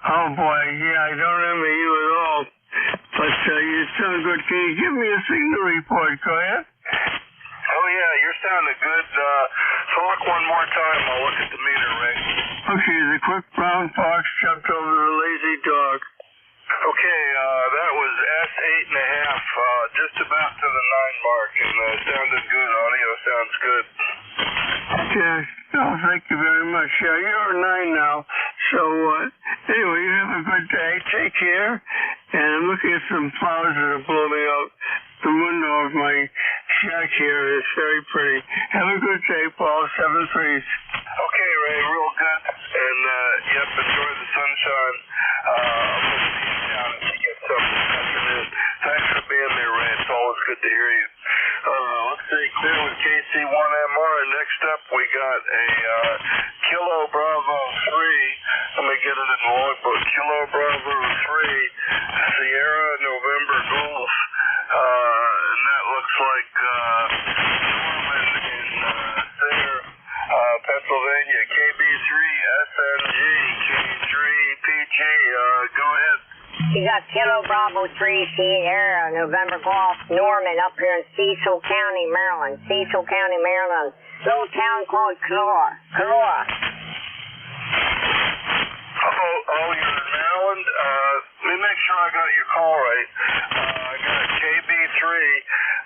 Oh boy, yeah, I don't envy you at all. But you sound good. Can you give me a signal report, go ahead? Oh, yeah, you're sounding good. Talk one more time. I'll look at the meter, Ray. Okay, the quick brown fox jumped over the lazy dog. Okay, that was S8.5, just about to the 9 mark, and sounded good. Audio sounds good. Yeah, oh, thank you very much. Yeah, you're 9 now. So, anyway, you have a good day. Take care. And I'm looking at some flowers that are blooming out the window of my shack here. It's very pretty. Have a good day, Paul. 7 3s. Okay, Ray, real good. And, yep, enjoy the sunshine. I'll see you down if you get something this afternoon. Thanks for being there, Ray. It's always good to hear you. Let's see, clear with KC1MR. Next up, we got a Kilo Bravo 3. Let me get it in the logbook. Kilo Bravo 3, Sierra November Golf. And that looks like Norman in Sayre, Pennsylvania. KB3 SNG K3PG. Go ahead. You got Kilo Bravo 3 Sierra November Golf Norman up here in Cecil County, Maryland. Cecil County, Maryland. Little town called Calora. Oh, you're in Maryland? Let me make sure I got your call right. I got KB3,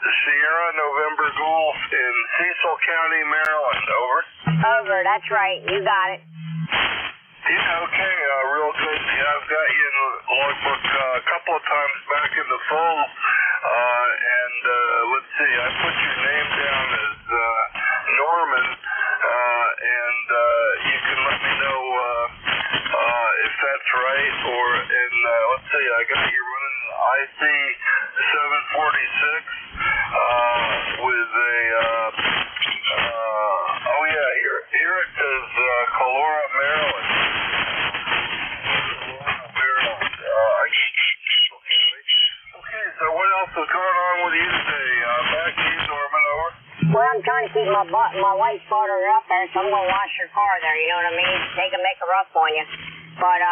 the Sierra November Golf in Cecil County, Maryland. Over? Over, that's right. You got it. Yeah, okay, real good. Yeah, I've got you in the logbook a couple of times back in the fall. And let's see, I put your name down as Norman, and you can let me know if that's right, or in, let's see, I got you running IC 746 with a, oh yeah, here it says Calora, Maryland. Okay, so what else is going on with you today? Back to you, Norman, over. Well, I'm trying to keep my wife started up there, so I'm going to wash her car there, you know what I mean? Make her up on you. But,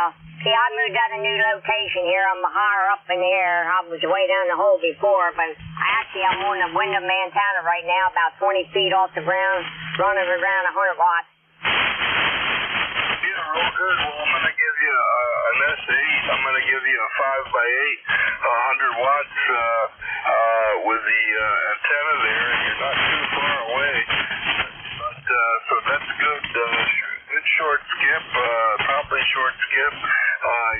see, I moved out a new location here. I'm higher up in the air. I was way down the hole before, but I'm on the Wyndham Montana right now, about 20 feet off the ground, running around 100 watts. Yeah, real good. Well, I'm going to give you an S8. I'm going to give you a 5x8, 100 watts with the antenna there, and you're not too far away. But, so that's good. Good short skip, probably short skip.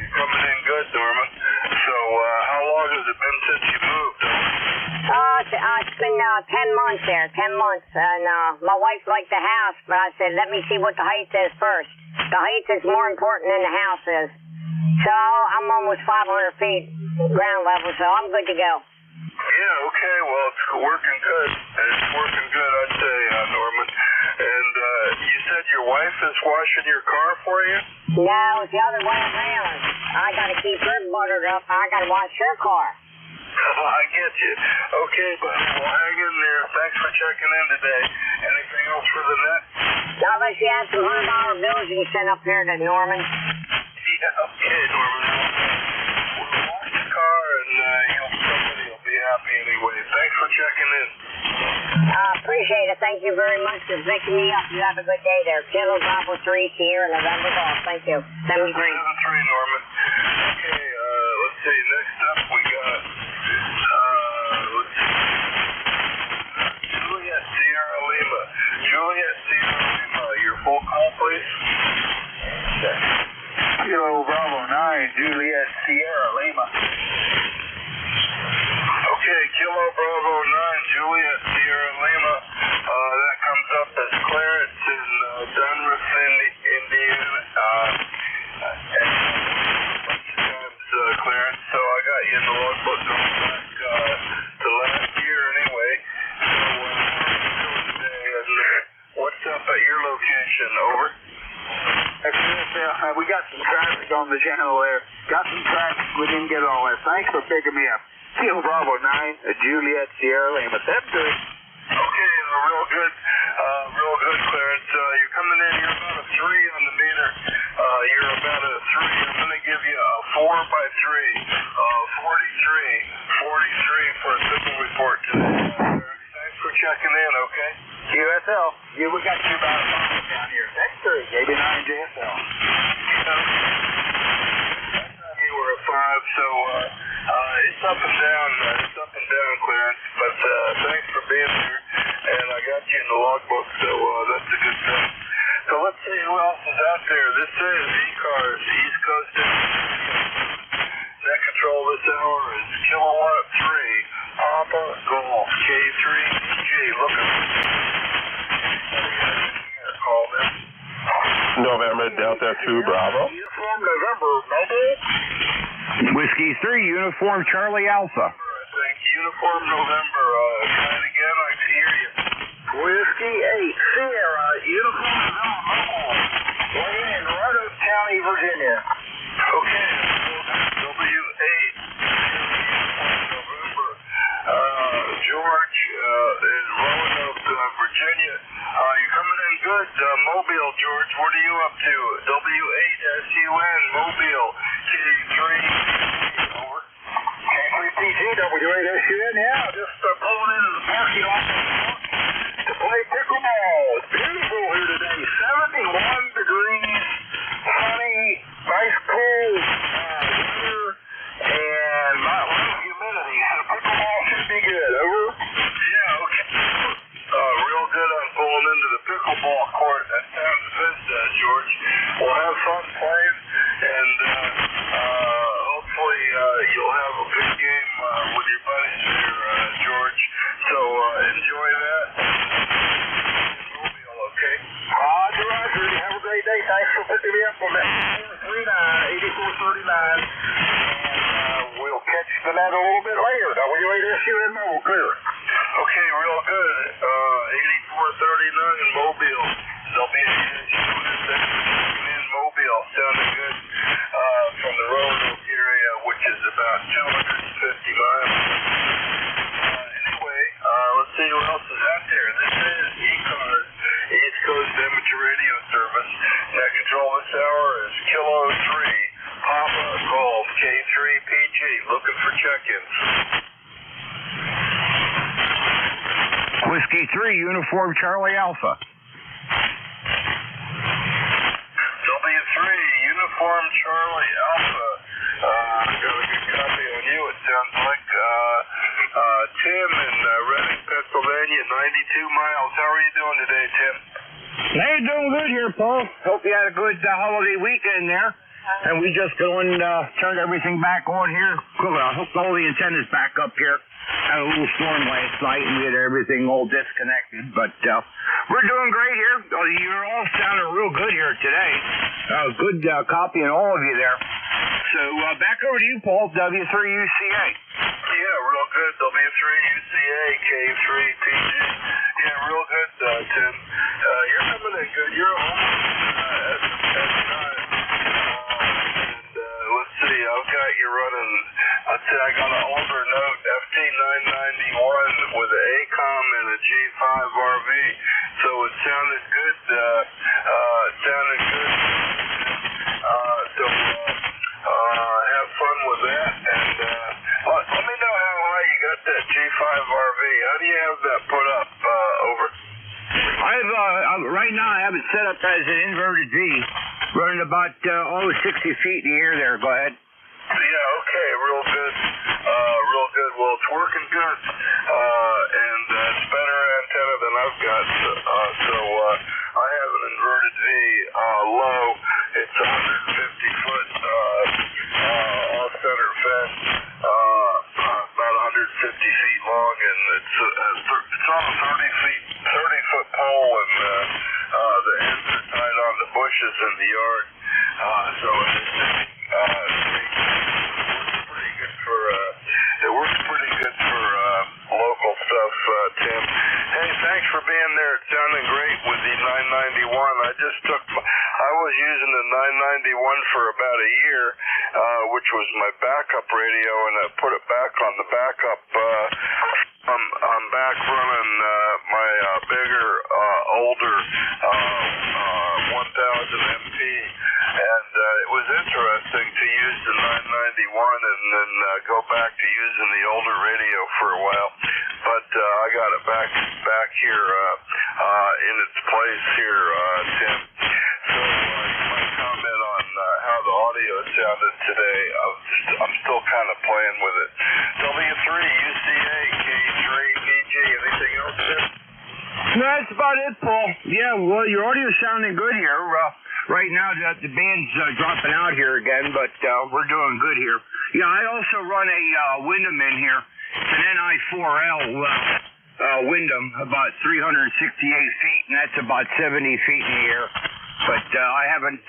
You're coming in good, Norman. So, how long has it been since you moved? It's been 10 months there, 10 months. And my wife liked the house, but I said, let me see what the height is first. The height is more important than the house is. So I'm almost 500 feet ground level, so I'm good to go. Yeah, okay, well, it's working good. It's working good, I'd say, Norman. And you said your wife is washing your car for you? No, it's the other way around. I got to keep her buttered up. I got to wash her car. Oh, I get you. Okay, buddy, well, hang in there. Thanks for checking in today. Anything else for the net? Now, unless you have some $100 bills you can send up here to Norman. Yeah, okay, Norman. We'll wash the car, and somebody will be happy anyway. Thanks for checking in. Appreciate it. Thank you very much for picking me up. You have a good day there. Kilo Bravo 3 Sierra November Golf. Thank you. 73. 73, Norman. Okay, let's see. Next up, we got, let's see. Juliet Sierra Lima. Juliet Sierra Lima, your full call, please. Kilo Bravo 9, Juliet Sierra Lima. Okay, Kilo Bravo 9, Juliet Sierra Lima. That comes up as Clarence in Dunruff, Indiana. And a bunch of times Clarence, so I got you in the logbook going back to last year anyway. So, today, what's up at your location? Over. We got some traffic on the channel there. Got some traffic. We didn't get all that. Thanks for picking me up. Kilo Bravo 9, Juliet Sierra Lima. That's good. Okay, real good, Clarence. You're coming in. You're about a 3 on the meter. You're about a 3. I'm going to give you a 4x3, 43 for a simple report today. Thanks for checking in. Okay. QSL. Yeah, we got you about a 5 down here. That's 3. AB9 JSL. You were a 5, so it's up and down. Clarence. But thanks for being here, and I got you in the logbook, so that's a good thing. So let's see who else is out there. This is ECARS, East Coast. Net control this hour is Kilowatt 3, Papa Golf, K3. looking call them. November Delta 2 Bravo. Uniform November, Mobile. Whiskey 3 Uniform Charlie Alpha. Thank you. Uniform November. Try it again. I can hear you. Whiskey 8 Sierra. Uniform November, Mobile. Wayne in Roanoke County, Virginia. Okay. W8. November. George in Roanoke, Virginia. You're coming in good. Mobile, George. What are you up to? W8SUN, Mobile. K3. Over. K3PG, W8SUN. Yeah, just pulling into the parking lot to play pickleball. It's beautiful here today. 71 degrees. Sunny. Nice cool weather. And not a little humidity. So pickleball should be good. Over. Yeah, okay. Real good on pulling into the pickleball court. That sounds good, George. We'll have fun playing, and hopefully you'll have a good game with your buddies there, George. So enjoy that. Okay. Roger, Roger. Have a great day. Thanks for picking me up on that 8439. And we'll catch the net a little bit later. W8SUN Mobile, clear. Okay, real good. 8439 in Mobile. W8SUN in Mobile. Sounding good from the Roanoke area, which is about 250 miles. Anyway, let's see who else is out there. This is ECARS, East Coast Amateur Radio Service. Net control this hour is Kilo 3. Papa Golf K3PG. Looking for check-ins. Whiskey 3 Uniform Charlie Alpha. W3 Uniform Charlie Alpha. Got a good copy on you. It sounds like Tim in Reading, Pennsylvania, 92 miles. How are you doing today, Tim? Hey, doing good here, Paul. Hope you had a good holiday weekend there. And we just turned everything back on here. Cool. I hope all the antennas back up here. Had a little storm last night, and we had everything all disconnected. But we're doing great here. You're all sounding real good here today. Good copy on all of you there. So back over to you, Paul, W3UCA. Yeah, real good. W3UCA, K3PG. Yeah, real good, Tim. You're coming in good. You're almost at time. Let's see, I've got you running. I'd say I got an older note, FT991 with an ACOM and a G5 RV. So it sounded good. Have fun with that. And let me know how high you got that G5 RV. How do you have that put up? Over. Right now I have it set up as an inverted V, running about 60 feet in the air there. Go ahead. Yeah, okay, real good. Real good. Well, it's working good. And it's better antenna than I've got. So I have an inverted V low. It's 150 foot off center fence, about 150 feet long, and it's on a 30-foot pole, and the ends are tied on the bushes in the yard. So it works pretty good for local stuff, Tim. Hey, thanks for being there. It's sounding great with the 991. I was using the 991 for about a year, which was my backup radio, and I put it back on the backup. I'm back running my bigger, older 1000 MP, and it was interesting to use the 991 and then go back to using the older radio for a while. But I got it back here in its place here, Tim. So you might comment on how the audio sounded today. I'm still kind of playing with it. W3, UCA, K3, PG. Anything else, Tim? No, that's about it, Paul. Yeah, well, your audio's sounding good here. Right now, the band's dropping out here again, but we're doing good here. Yeah, I also run a Wyndham in here. It's an NI4L Wyndham, about 368 feet, and that's about 70 feet in the air. But I haven't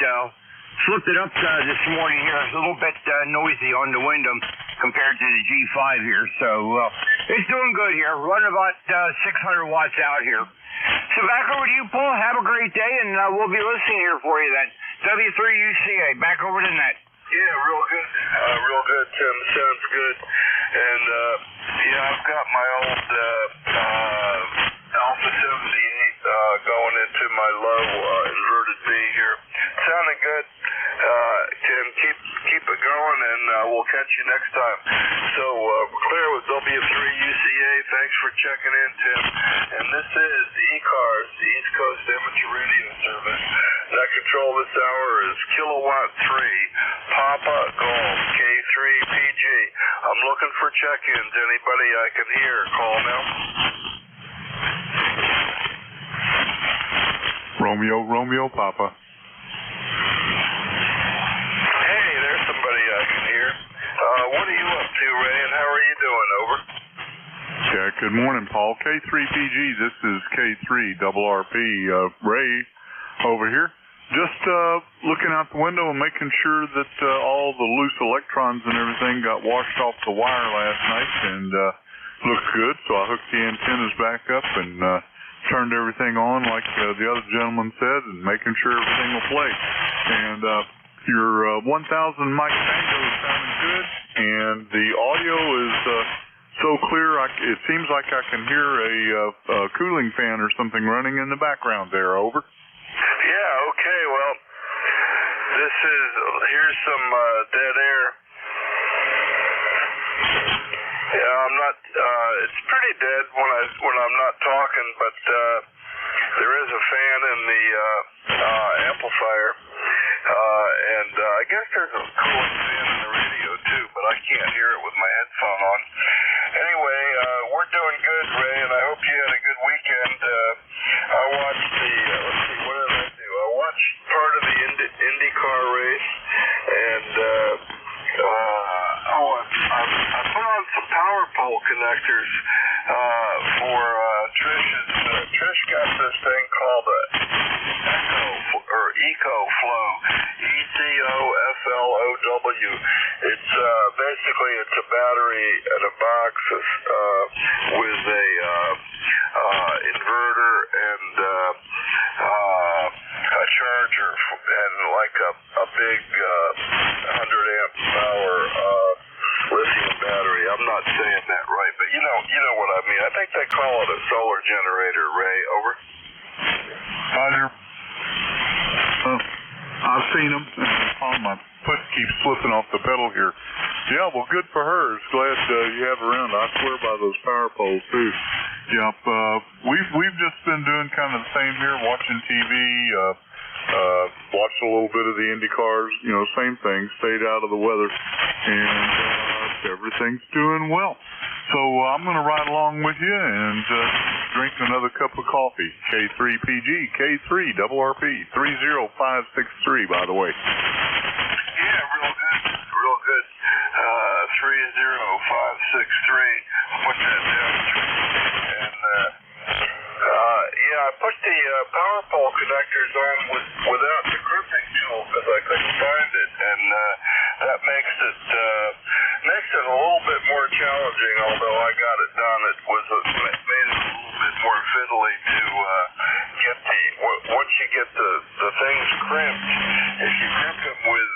flipped it up this morning here. It's a little bit noisy on the Wyndham compared to the G5 here. So it's doing good here. Running about 600 watts out here. So back over to you, Paul. Have a great day, and we'll be listening here for you then. W3UCA, back over to net. Yeah, real good, Tim. Sounds good. And, I've got my old Alpha 78 going into my low inverted V here. Sounding good. Tim, keep it going, and we'll catch you next time. So, clear with W3UCA. Thanks for checking in, Tim. And this is the ECARS, the East Coast Amateur Radio Service. That control this hour is Kilowatt 3, Papa Golf, K3PG. I'm looking for check-ins. Anybody I can hear, call now. Romeo, Papa. Hey, there's somebody I can hear. What are you up to, Ray, and how are you doing? Over. Yeah, good morning, Paul. K3PG, this is K3RRP. Ray over here. Just looking out the window and making sure that all the loose electrons and everything got washed off the wire last night, and looks good. So I hooked the antennas back up and turned everything on like the other gentleman said, and making sure everything will play. And your 1000 mic tango is sounding good, and the audio is so clear. It seems like I can hear a cooling fan or something running in the background there. Over. Yeah, okay, well, here's some dead air. Yeah, I'm not, it's pretty dead when I'm not talking, but there is a fan in the amplifier, and I guess there's a cooling fan in the radio too, but I can't hear it with my headphone on. Anyway, we're doing good, Ray, and I hope you had a good weekend. I watched let's see, what did I do? I watched part of the IndyCar race, and I put on some power pole connectors for Trish got this thing called EcoFlow, ECOFLOW. It's basically it's a battery in a box with a inverter and a charger and like a big 100 amp hour lithium battery. I'm not saying that right, but you know what I mean. I think they call it a solar generator, Ray. Over. I've seen them, and my foot keeps slipping off the pedal here. Yeah, well, good for her. It's glad you have her around. I swear by those power poles too. Yep. We've just been doing kind of the same here, watching TV. Watched a little bit of the IndyCars. Same thing. Stayed out of the weather, and everything's doing well. So I'm going to ride along with you and drink another cup of coffee. K3PG, K3RRP, 30563, by the way. Yeah, real good. 30563. I'll put that down. And I put the power pole connectors on without the crimping tool because I couldn't find it, and that makes it a little bit more challenging. Although I got it done, it made it a little bit more fiddly to get once you get the things crimped. If you crimp them with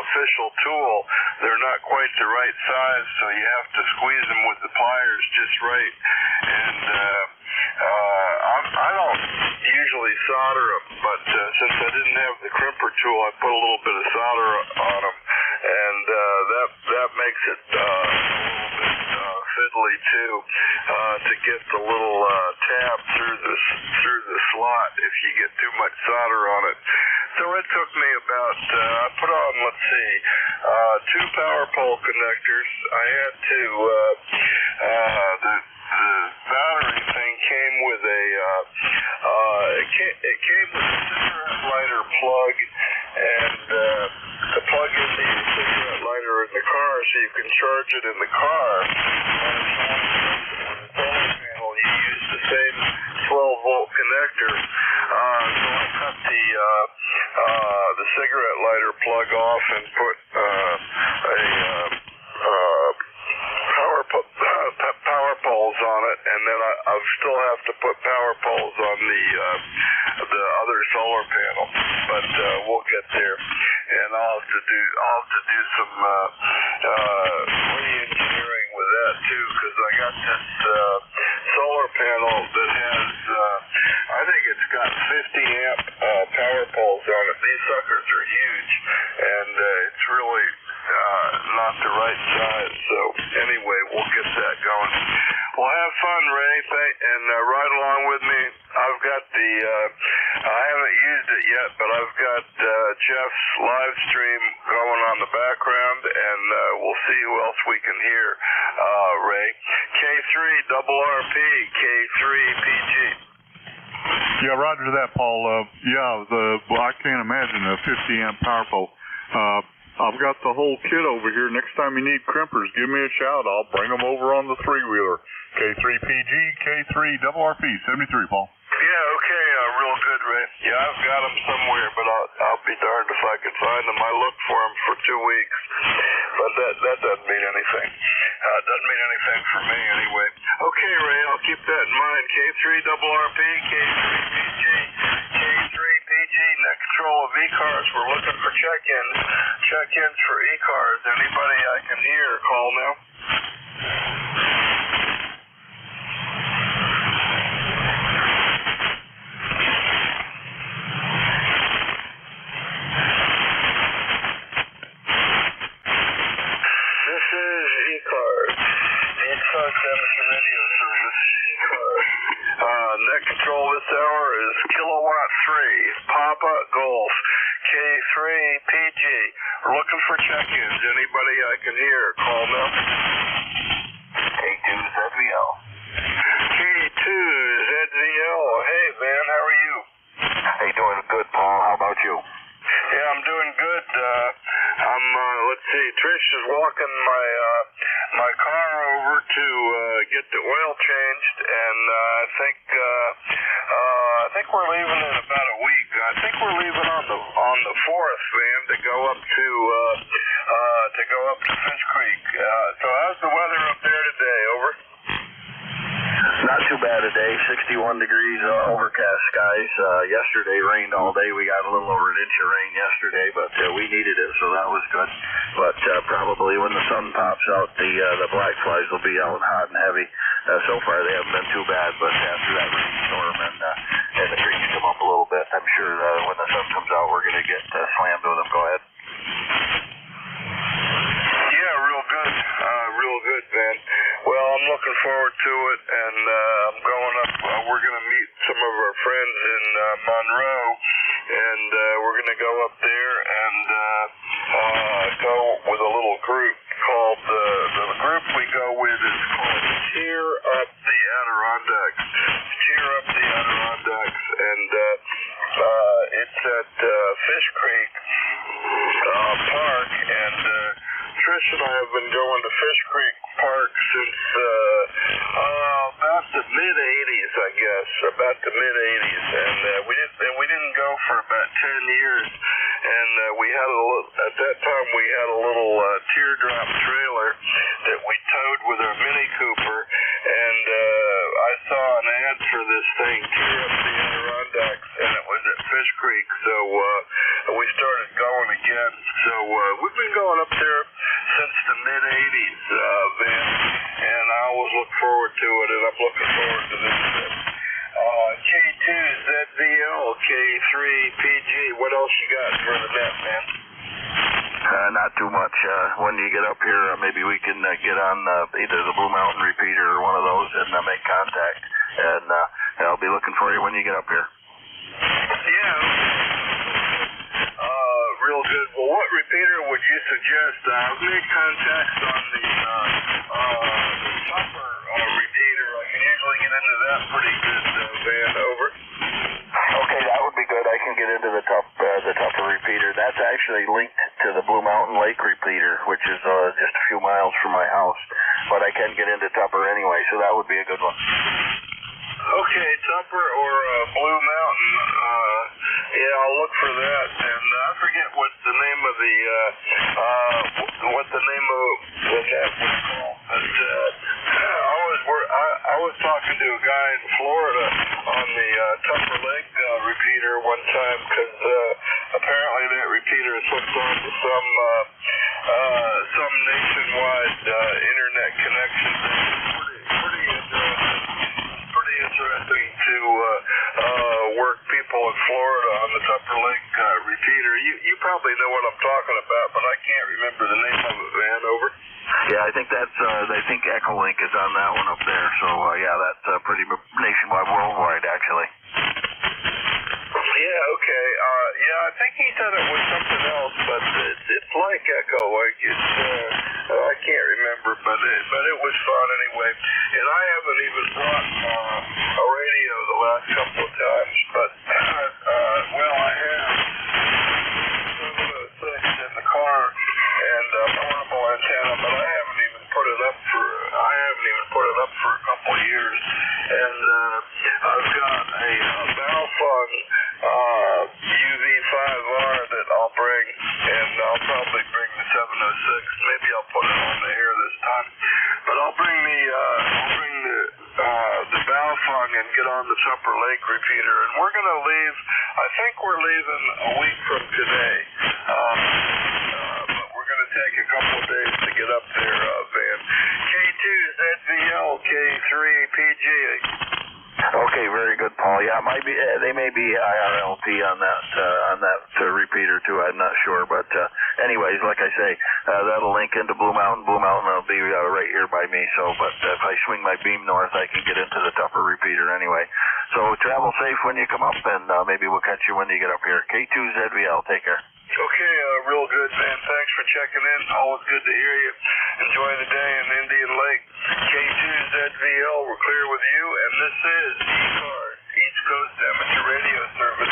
official tool, they're not quite the right size, so you have to squeeze them with the pliers just right. And I don't usually solder them, but since I didn't have the crimper tool, I put a little bit of solder on them, and that makes it a little bit fiddly too, to get the little tab through the slot if you get too much solder on it. So it took me about, I put on, let's see, 2 power pole connectors. I had to, the battery thing came with it came with a cigarette lighter plug, and to plug in the cigarette lighter in the car so you can charge it in the car. Solar panel, you use the same 12-volt connector. So I cut the cigarette lighter plug off and put power poles on it, and then I still have to put power poles on the other solar panel, but we'll get there. And I'll have to do some re-engineering with that too, because I got this solar panel that has I think it's got 50 amp power poles on it. These suckers are huge, and it's really not the right size. So anyway, we'll get that going. Well, have fun, Ray, and ride along with me. I've got I haven't used it yet, but I've got Jeff's live stream going on the background, and we'll see who else we can hear. Ray, K3RRP, K3PG. Yeah, roger that, Paul. Well, I can't imagine a 50 amp power pole. I've got the whole kit over here. Next time you need crimpers, give me a shout. I'll bring them over on the three-wheeler. K3PG, K3RRP, 73, Paul. Yeah, okay, real good, Ray. Yeah, I've got them somewhere, but I'll be darned if I can find them. I looked for them for 2 weeks, but that doesn't mean anything. Doesn't mean anything for me anyway. Okay, Ray, I'll keep that in mind. K3RRP, K3PG, K3PG, net control of ECARS. We're looking for check-ins for ECARS. Anybody I can hear, call now. This is ECARS. ECARS radio service. Net control this hour is kilowatt 3, Papa Golf, K3PG. We're looking for check-ins. Anybody I can hear, call now. K2ZVL. K2ZVL. Hey, man, how are you? Hey, doing good, Paul. How about you? Yeah, I'm doing good. Let's see, Trish is walking my car over to get the oil changed, and I think we're leaving in about a week. I think we're leaving on the 4th, man, to go up to Fish Creek. So how's the weather up there today? Over. Not too bad today, 61 degrees, overcast skies. Yesterday rained all day. We got a little over an inch of rain yesterday, but we needed it, so that was good. But probably when the sun pops out, the black flies will be out hot and heavy. So far they haven't been too bad, but after that rainstorm and the creeks come up a little bit, I'm sure when the sun comes out we're going to get slammed with them. Go ahead. Yeah, real good, man. Well, I'm looking forward to it, and I'm going up. We're going to meet some of our friends in Monroe, and we're going to go up there and go with a little group called, the group we go with is called Cheer Up the Adirondacks. Cheer Up the Adirondacks, and it's at Fish Creek Park, and Trish and I have been going to Fish Creek Park since about the mid-'80s, I guess, about the mid-'80s, and we didn't go for about 10 years, and at that time we had a little teardrop trailer that we towed with our Mini Cooper, and I saw an ad for this thing, Cheer Up the Adirondacks, and it was at Fish Creek, so we started going again. So we've been going up there since the mid-'80s, man, and I always look forward to it, and I'm looking forward to this trip. K2ZVL, K3PG, what else you got for the net, man? Not too much. When you get up here, maybe we can get on either the Blue Mountain repeater or one of those and make contact, and I'll be looking for you when you get up here. Yeah. Real good. Well, what repeater would you suggest? I've made contacts on the Tupper repeater. I can usually get into that pretty good, Van. Over. Okay, that would be good. I can get into the Tupper repeater. That's actually linked to to the Blue Mountain Lake repeater, which is just a few miles from my house. But I can get into Tupper anyway, so that would be a good one. Okay, Tupper or Blue Mountain. Yeah, I'll look for that. And I forget what the name of the that was called. But I was talking to a guy in Florida on the Tupper Lake repeater one time because apparently that repeater is hooked on to some nationwide internet connection. Pretty interesting to work people in Florida on the Tupper Lake repeater. You probably know what I'm talking about, but I can't remember the name of it, man. Over. Yeah, I think I think Echolink is on that one up there. So yeah, that's pretty nationwide, worldwide actually. Yeah, okay. Yeah, I think he said it was something else, but it's like Echolink. I can't remember, but it was fun anyway. And I haven't even brought a radio the last couple of times, but well, I have in the car and a portable antenna, but I haven't even put it up for a couple of years. And I've got a Balfung UV5R that I'll bring, and I'll probably bring the 706. Maybe I'll put it on the air this time, but I'll bring the Balfung and get on the Tupper Lake repeater. And we're gonna leave. I think we're leaving a week from today. But we're gonna take a couple of days to get up there, Van. K2ZVL K3PG. Okay, very good, Paul. Yeah, they may be IRLP on that repeater too. I'm not sure, but anyways, like I say, that'll link into Blue Mountain. Blue Mountain will be right here by me. So, but if I swing my beam north, I can get into the Tupper repeater anyway. So travel safe when you come up, and maybe we'll catch you when you get up here. K2ZVL, take care. Okay, real good, man. Thanks for checking in. Always good to hear you. Enjoy the day in Indian Lake. K2ZVL, we're clear with you, and this is ECARS, East Coast Amateur Radio Service.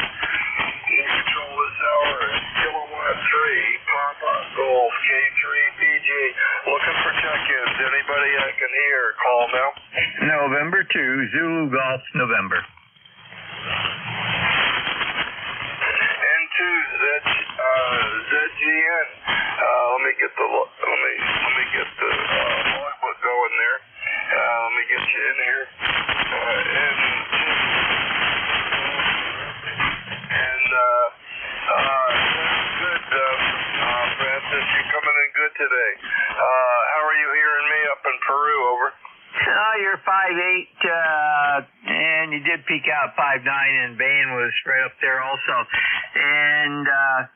In control this hour is Kilowatt 3, Papa Golf K3PG. Looking for check-ins. Anybody I can hear, call now. November 2, Zulu Golf, November. ZGN. Let me get the logbook going there. Let me get you in here. Good, Francis. You're coming in good today. How are you hearing me up in Peru? Over. You're 5'8", and you did peak out 5'9", and Bain was right up there also. And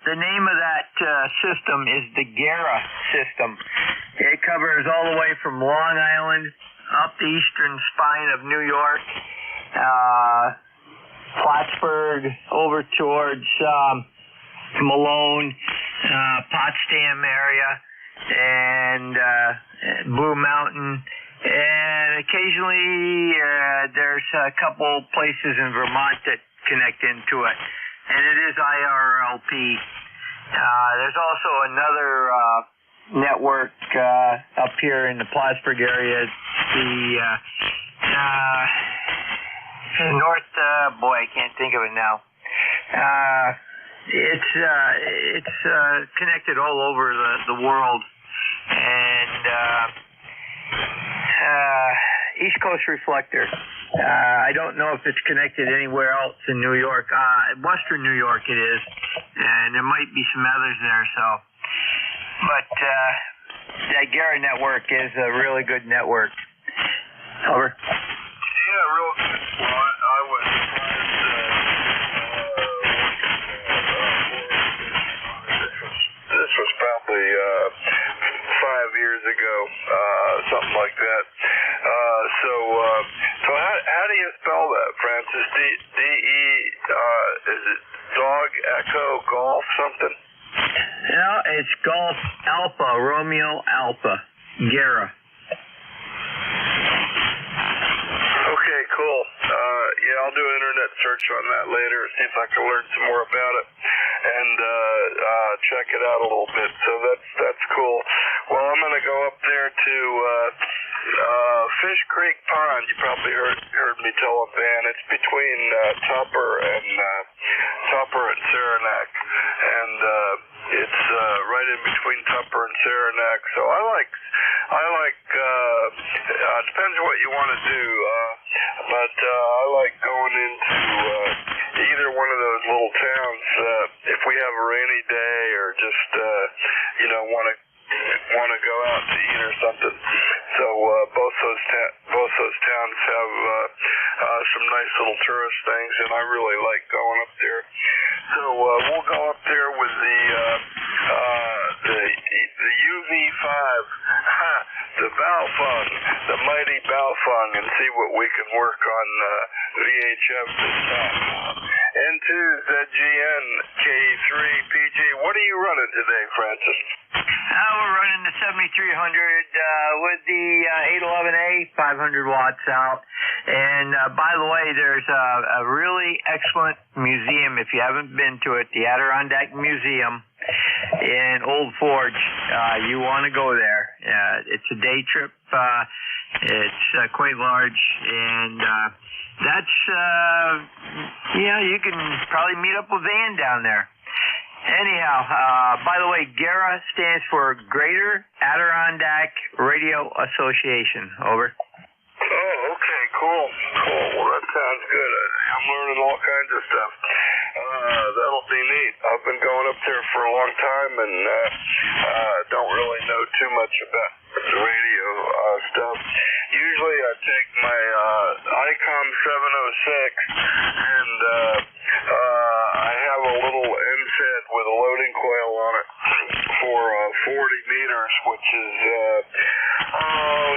the name of that system is the GERA system. It covers all the way from Long Island up the eastern spine of New York, Plattsburgh, over towards Malone, Potsdam area, and Blue Mountain. And occasionally there's a couple places in Vermont that connect into it. And it is IRLP. There's also another network up here in the Plattsburgh area. The North, boy, I can't think of it now. It's connected all over the world. And East Coast Reflector. I don't know if it's connected anywhere else in New York. Western New York it is, and there might be some others there. So, but that GERA network is a really good network. Over. Yeah, real good. Well, I was surprised. This was probably 5 years ago, something like that. So how do you spell that, Francis? D-E, is it Dog, Echo, Golf, something? No, it's Golf Alpha, Romeo Alpha, GERA. Okay, cool. Yeah, I'll do an internet search on that later and see if I can learn some more about it. and check it out a little bit. So that's cool. Well, I'm going to go up there to Fish Creek Pond. You probably heard me tell a Van. It's between Tupper and Saranac, and it's right in between Tupper and Saranac. So I like depends what you want to do, but I like going into either one of those little towns if we have a rainy day or just want to go out to eat or something. So both those towns have some nice little tourist things, and I really like going up there. So we'll go up there with the UV5, the Baofeng, the mighty Baofeng, and see what we can work on VHF this time. N2 ZGN K3PG. What are you running today, Francis? We're running the 7300 with the 811A, 500 watts out. And by the way, there's a really excellent museum, if you haven't been to it, the Adirondack Museum in Old Forge. You want to go there. It's a day trip. It's quite large, and that's, you can probably meet up with Van down there. Anyhow, by the way, GARA stands for Greater Adirondack Radio Association. Over. Oh, okay, cool. Well, that sounds good. I'm learning all kinds of stuff. That'll be neat. I've been going up there for a long time and don't really know too much about the radio stuff. Usually I take my ICOM 706 and I have a little MFED with a loading coil on it for 40 meters, which is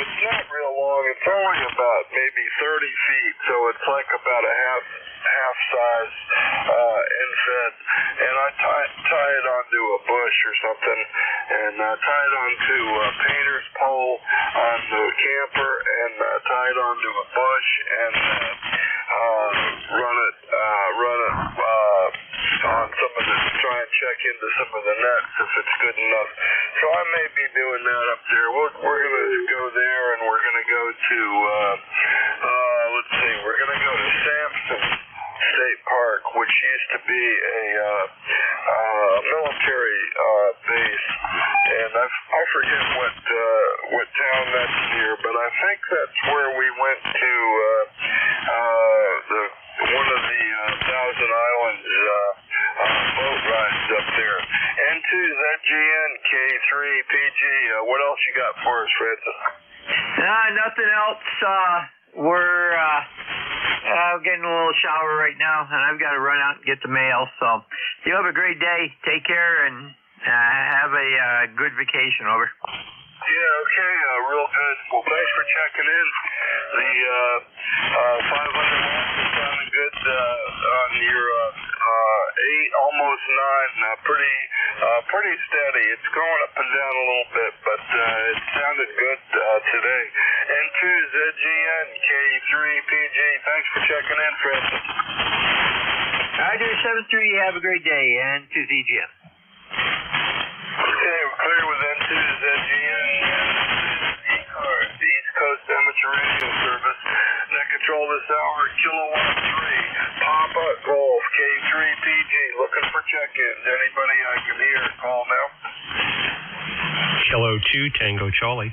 it's not real long. It's only about maybe 30 feet, so it's like about a half size MFED, and I tie it onto a bush or something, and tie it onto a painter's pole on the camper, and tie it onto a bush, and run it on some of the, try and check into some of the nets if it's good enough. So I may be doing that up there. We're going to go there, and we're going to go to let's see, we're going to go to Sampson State Park, which used to be a military base, and I forget what town that's near, but I think that's where we went to one of the Thousand Islands boat rides up there. N2 ZGN K3PG. What else you got for us, Francis? Nothing else. We're getting a little shower right now, and I've got to run out and get the mail. So you have a great day. Take care and have a good vacation. Over. Yeah, okay, real good. Well, thanks for checking in. The 500 watts is sounding good on your 8, almost 9. Pretty steady. It's going up and down a little bit, but it sounded good today. N2 ZGN K3PG. Thanks for checking in, Francis. Roger, 73. Have a great day. N2 ZGN. Okay, we're clear with N2 ZGN. ECARS, the East Coast Amateur Radio Service. Net control this hour, Kilowatt 3, Papa Golf, K3PG. Looking for check-ins. Anybody I can hear, call now. Kilo 2, Tango Charlie.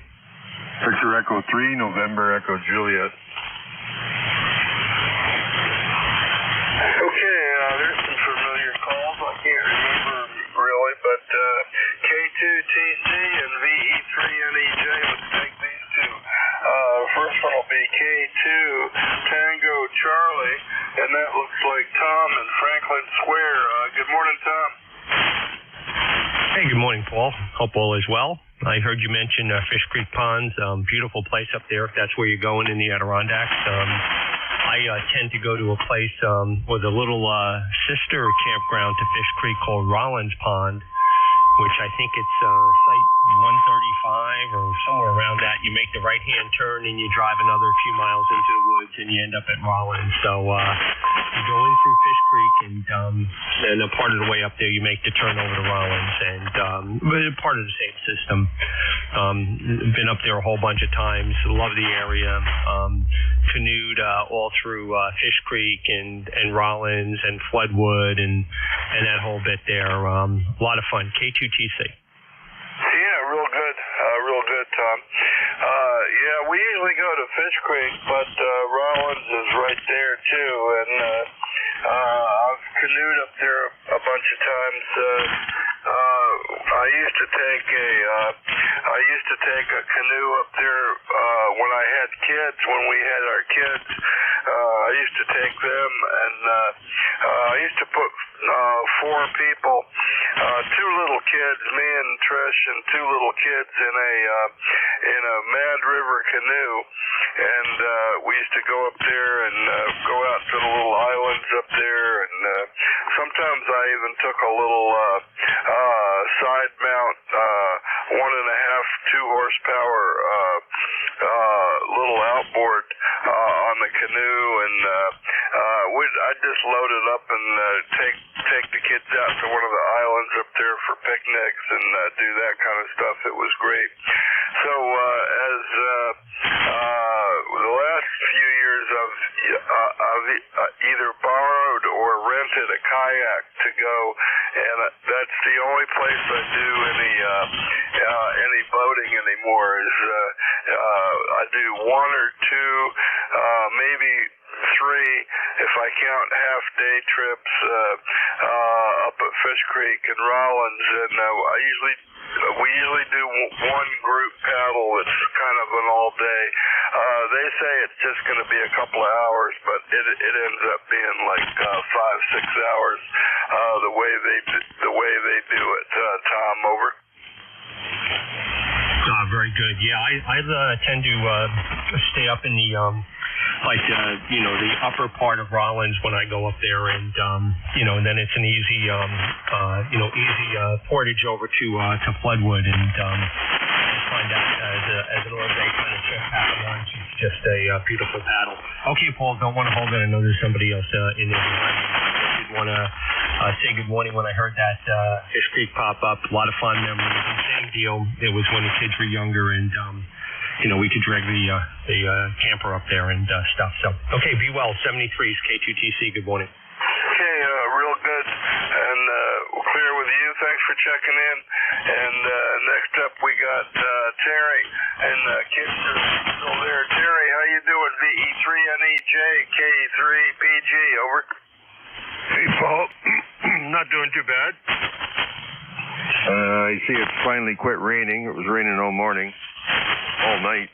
Victor Echo 3, November Echo Juliet. Okay, there's some familiar calls. I can't remember really, but K2TC and VE3NEJ. Let's take these two. First one will be K2 Tango Charlie, and that looks like Tom in Franklin Square. Good morning, Tom. Hey, good morning, Paul. Hope all is well. I heard you mention Fish Creek Ponds. Beautiful place up there if that's where you're going in the Adirondacks. I tend to go to a place with a little sister campground to Fish Creek called Rollins Pond. which I think it's site 135 or somewhere around that. You make the right-hand turn and you drive another few miles into the woods and you end up at Rollins. So you go in through Fish Creek and a part of the way up there you make the turn over to Rollins, and part of the same system. Been up there a whole bunch of times. Love the area. Canoed all through Fish Creek and Rollins and Floodwood and that whole bit there. A lot of fun. K2TC. Yeah, real good, Tom. Yeah, we usually go to Fish Creek, but Rollins is right there too, and I've canoed up there a bunch of times. I used to take a canoe up there when I had kids. When we had our kids, I used to take them, and I used to put 4 people, 2 little kids, me and Trish, and 2 little kids in a Mad River canoe, and we used to go up there and go out to the little islands up there, and sometimes I even took a little side mount 1.5, 2 horsepower little outboard on the canoe, and I just load it up and take the kids out to one of the islands up there for picnics and do that kind of stuff. It was great. So as the last few years I've either borrowed or rented a kayak to go, and that's the only place I do any boating anymore. Is I do 1 or 2, maybe 3 if I count half-day trips up at Fish Creek and Rollins, and we usually do 1 group paddle that's kind of an all-day. They say it's just going to be a couple of hours, but it ends up being like 5-6 hours the way they do it. Tom, over. Very good. Yeah, I tend to stay up in the the upper part of Rollins when I go up there, and and then it's an easy portage over to Floodwood, and I find that as an all-day kind of trip after lunch, it's just a beautiful paddle. Okay, Paul, don't want to hold it. I know there's somebody else in there behind me. I did want to say good morning when I heard that Fish Creek pop up. A lot of fond memories. Same deal. It was when the kids were younger, and we could drag the camper up there and stuff. So, okay, be well. 73 is K2TC. Good morning. Okay, real good, and clear with you. Thanks for checking in. And next up, we got Terry and Kitster still there. Terry, how you doing? VE3NEJ K3PG. Over. Hey, Paul. Not doing too bad. I see it's finally quit raining. It was raining all morning, all night,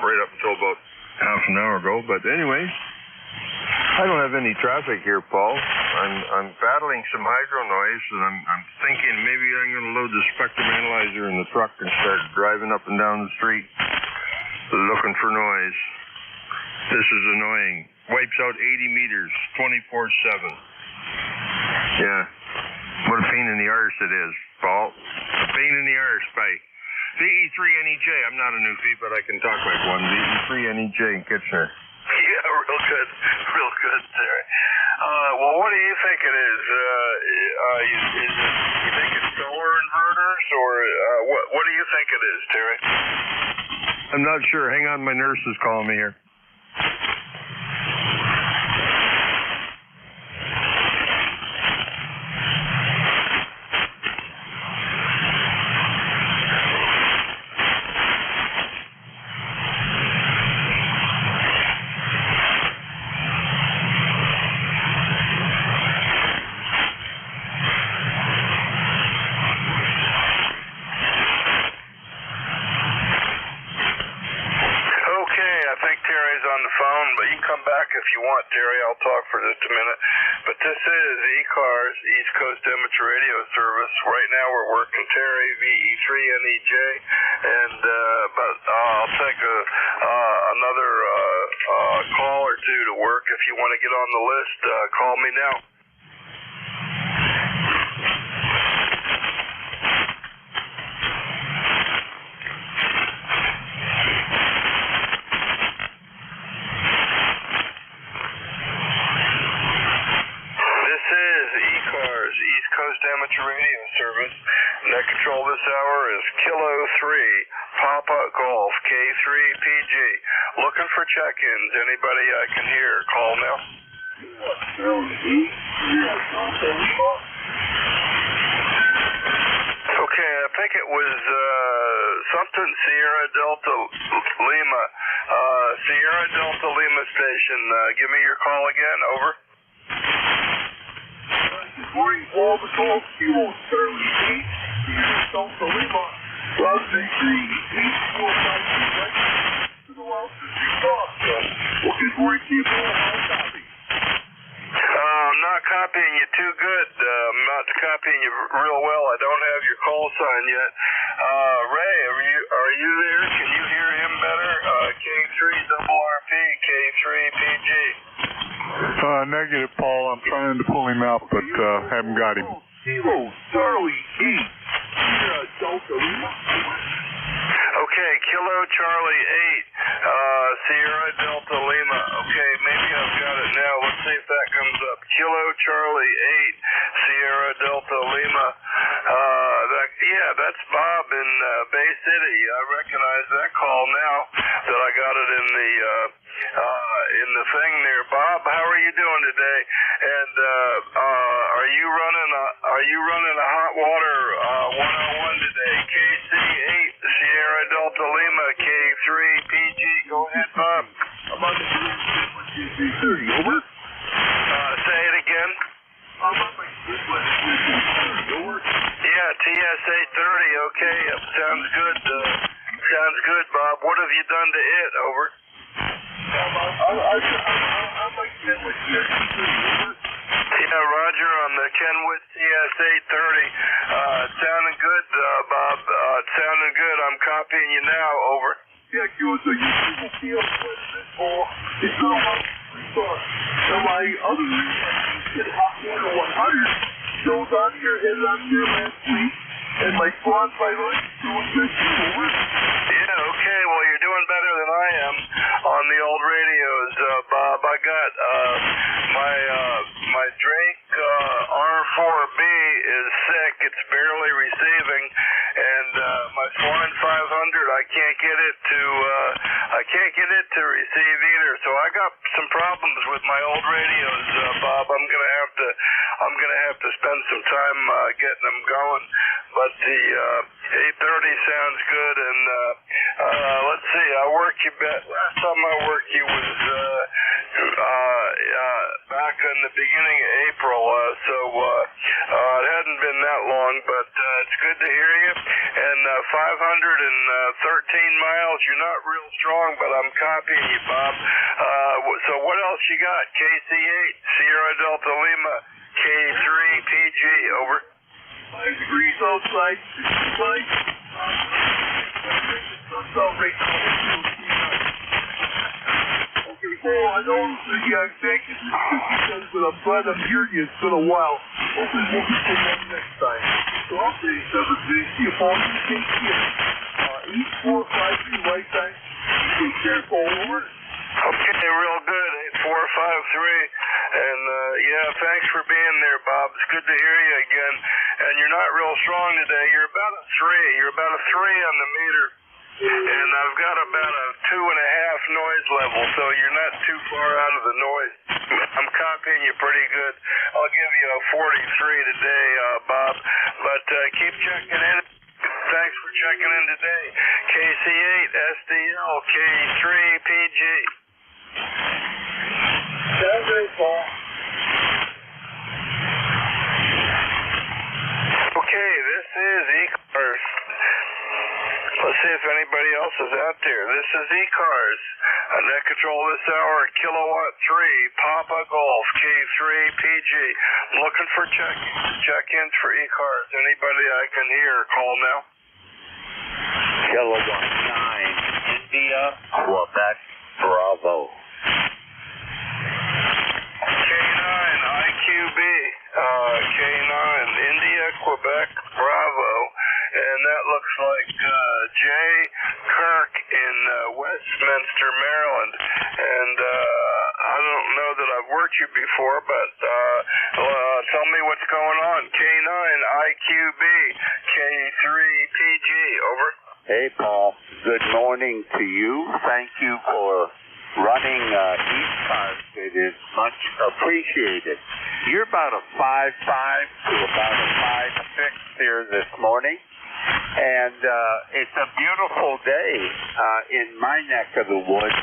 right up until about half an hour ago. But anyway, I don't have any traffic here, Paul. I'm battling some hydro noise, and I'm thinking maybe I'm going to load the spectrum analyzer in the truck and start driving up and down the street looking for noise. This is annoying. Wipes out 80 meters, 24/7. Yeah. What a pain in the arse it is, Paul. A pain in the arse. By VE3NEJ. I'm not a newfie, but I can talk like one. VE3NEJ in Kitchener. Yeah, real good, Terry. Well, what do you think it is? You think it's solar inverters, or what do you think it is, Terry? I'm not sure. Hang on, my nurse is calling me here. If you want, Terry, I'll talk for just a minute. But this is ECARS, East Coast Amateur Radio Service. Right now we're working Terry, VE3NEJ, and but I'll take another call or two to work. If you want to get on the list, call me now. amateur radio service. Net control this hour is Kilo 3, Papa Golf, K3PG. Looking for check-ins. Anybody I can hear, call now. Okay, I think it was something Sierra Delta Lima. Sierra Delta Lima station. Give me your call again. Over. Good morning, Paul. The call Kilo 38, Sierra Delta Lima. Route 83, 845 to the Los Angeles. Looking for you, people. I'll copy. I'm not copying you too good. I'm not copying you real well. I don't have your call sign yet. Ray, are you there? Can you hear him better? K3RRP, K3PG. Negative, Paul. I'm trying to pull him out, but haven't got him. Kilo Charlie 8, Sierra Delta Lima. Okay, Kilo Charlie 8, Sierra Delta Lima. Okay, maybe I've got it now. Let's see if that comes up. Kilo Charlie 8, Sierra Delta Lima. That's Bob in Bay City. I recognize that call now that I got it in the thing there. Bob, how are you doing today? And are you running a hot water 101 today? KC8 Sierra Delta Lima, K3PG. Go ahead, Bob. I'm on the KC30. Over. Say it again. I'm on my KC30. Over. Yeah, TS830. Okay, sounds good. Sounds good, Bob. What have you done to it? Over. I'm like Kenwood TS830. Yeah, Roger on the Kenwood TS830. Sounding good, Bob. Sounding good. I'm copying you now. Over. Yeah, Kilo, so you people feel this ball. It's not a lot of response. Now, my other hot water 100 shows on here, headed on here last week, and my Swan 500 is doing good too. Over. Yeah, okay. Well, you're doing better than I am on the old radios, Bob. I got my Drake R4B is sick. It's barely receiving, and my Swan 500 I can't get it to receive either. So I got some problems with my old radios, Bob. I'm gonna have to spend some time getting them going. But the 830 sounds good, and let's see. Last time I worked you was back in the beginning of April, so it hadn't been that long, but it's good to hear you. And 513 miles, you're not real strong, but I'm copying you, Bob. So what else you got? KC8, Sierra Delta Lima, K3PG, over. 5 degrees outside, 65. Sun's out right now. Okay, Paul, I know the exact because but I'm glad I'm hearing you. It's been a while. Hopefully we'll be seeing you next time. So I'll say 760 Paul. You take care. 8453 right time. Take care, Paul. Over. Okay, real good. 8453. And thanks for being there, Bob. It's good to hear you again. And you're not real strong today. You're about a 3. You're about a 3 on the meter. And I've got about a 2.5 noise level, so you're not too far out of the noise. I'm copying you pretty good. I'll give you a 43 today, Bob. But keep checking in. Thanks for checking in today. KC8 SDL K3PG. Sounds great, Paul. Okay, this is ECARS. Let's see if anybody else is out there. This is ECARS. Net control this hour, Kilowatt 3, Papa Golf, K3PG. I'm looking for check-ins for ECARS. Anybody I can hear, call now. Kilowatt 9, India, Quebec, Bravo. K9, IQB, K9, India, Quebec, Bravo. And that looks like Jay Kirk in Westminster, Maryland. And I don't know that I've worked you before, but tell me what's going on. K9 IQB K3PG, over. Hey, Paul. Good morning to you. Thank you for running ECARS. It is much appreciated. You're about a 5.5 to about a 5.6 here this morning. And it's a beautiful day in my neck of the woods.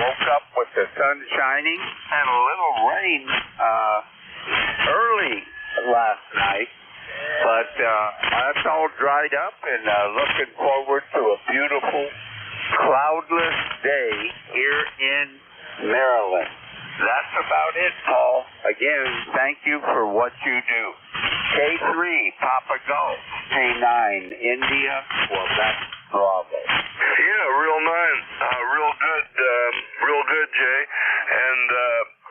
Woke up with the sun shining and a little rain early last night. But that's all dried up and looking forward to a beautiful, cloudless day here in Maryland. That's about it, Paul. Again, thank you for what you do. K3, Papa Golf, K9, India, Quebec, Bravo. Yeah, real good, Jay. And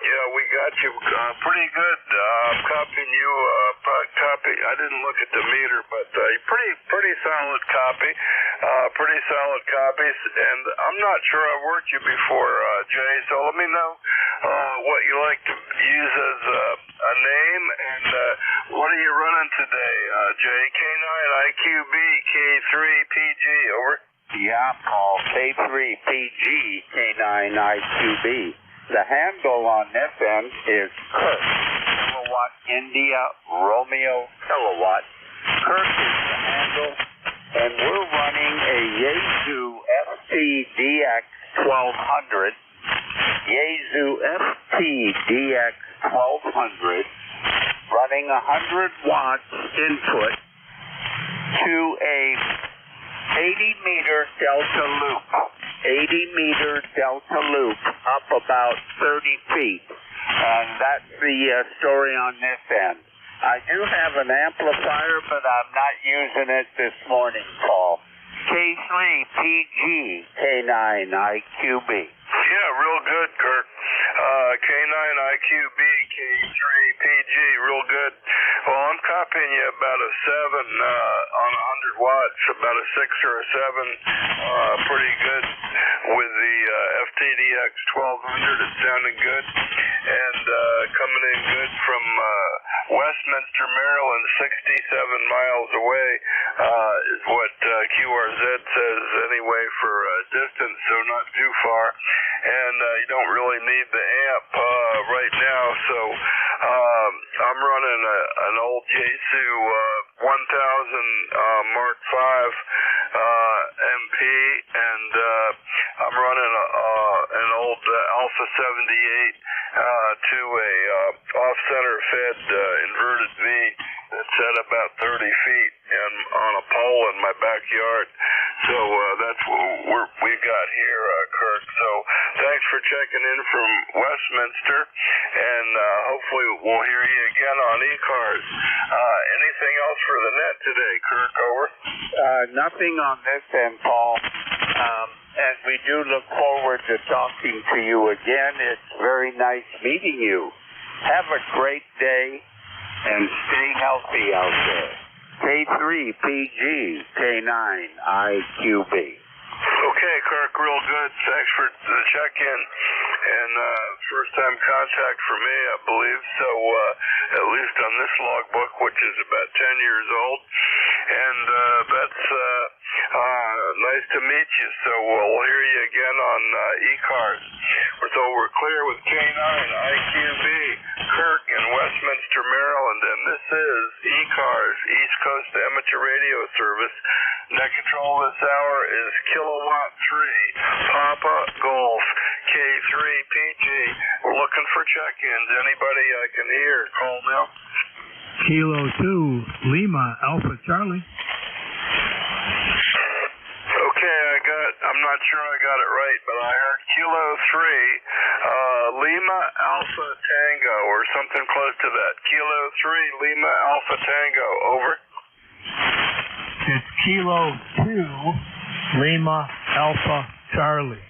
yeah, we got you pretty good. I'm copying you. I didn't look at the meter, but pretty solid copy. Pretty solid copies. And I'm not sure I've worked you before, Jay. So let me know what you like to use as a name, and what are you running today, Jay? K9 IQB K3PG, over. Yeah, Paul. K3PG K9 IQB. The handle on this end is Kirk, Kilowatt India Romeo Kilowatt. Kirk is the handle, and we're running a Yaesu FTDX 1200. Yaesu FTDX 1200, running 100 watts input to a 80-meter delta loop. 80-meter delta loop up about 30 feet. And that's the story on this end. I do have an amplifier, but I'm not using it this morning, Paul. K3PG K9 IQB. Yeah, real good, Kirk. K9 IQB K3PG, real good. Well, I'm copying you about a 7 on 100 watts, about a 6 or a 7. Pretty good with the FTDX 1200. It's sounding good. And coming in good from Westminster, Maryland, 67 miles away, is what QRZ says anyway for distance, so not too far. And you don't really need the amp right now, so I'm running an old Yaesu 1000 Mark V MP, and I'm running an old Alpha 78 to a off-center fed inverted V that's at about 30 feet and on a pole in my backyard. So that's what we got here, Kirk. So thanks for checking in from Westminster, and hopefully we'll hear you again on ECARS. Anything else for the net today, Kirk, over? Nothing on this end, Paul. And we do look forward to talking to you again. It's very nice meeting you. Have a great day and stay healthy out there. K3PG K9 IQB. Okay, Kirk, real good. Thanks for the check-in. And first time contact for me, I believe. So at least on this logbook, which is about 10 years old. And that's nice to meet you. So we'll hear you again on ECARS. So we're clear with K9 IQB, Kirk in Westminster, Maryland. And this is ECARS, East Coast Amateur Radio Service. Net control this hour is Kilowatt 3, Papa Golf, K3PG. We're looking for check-ins. Anybody I can hear, call now. Kilo 2, Lima, Alpha Charlie. Okay, I'm not sure I got it right, but I heard Kilo 3, Lima Alpha Tango, or something close to that. Kilo 3, Lima Alpha Tango, over. It's Kilo 2, Lima Alpha Charlie.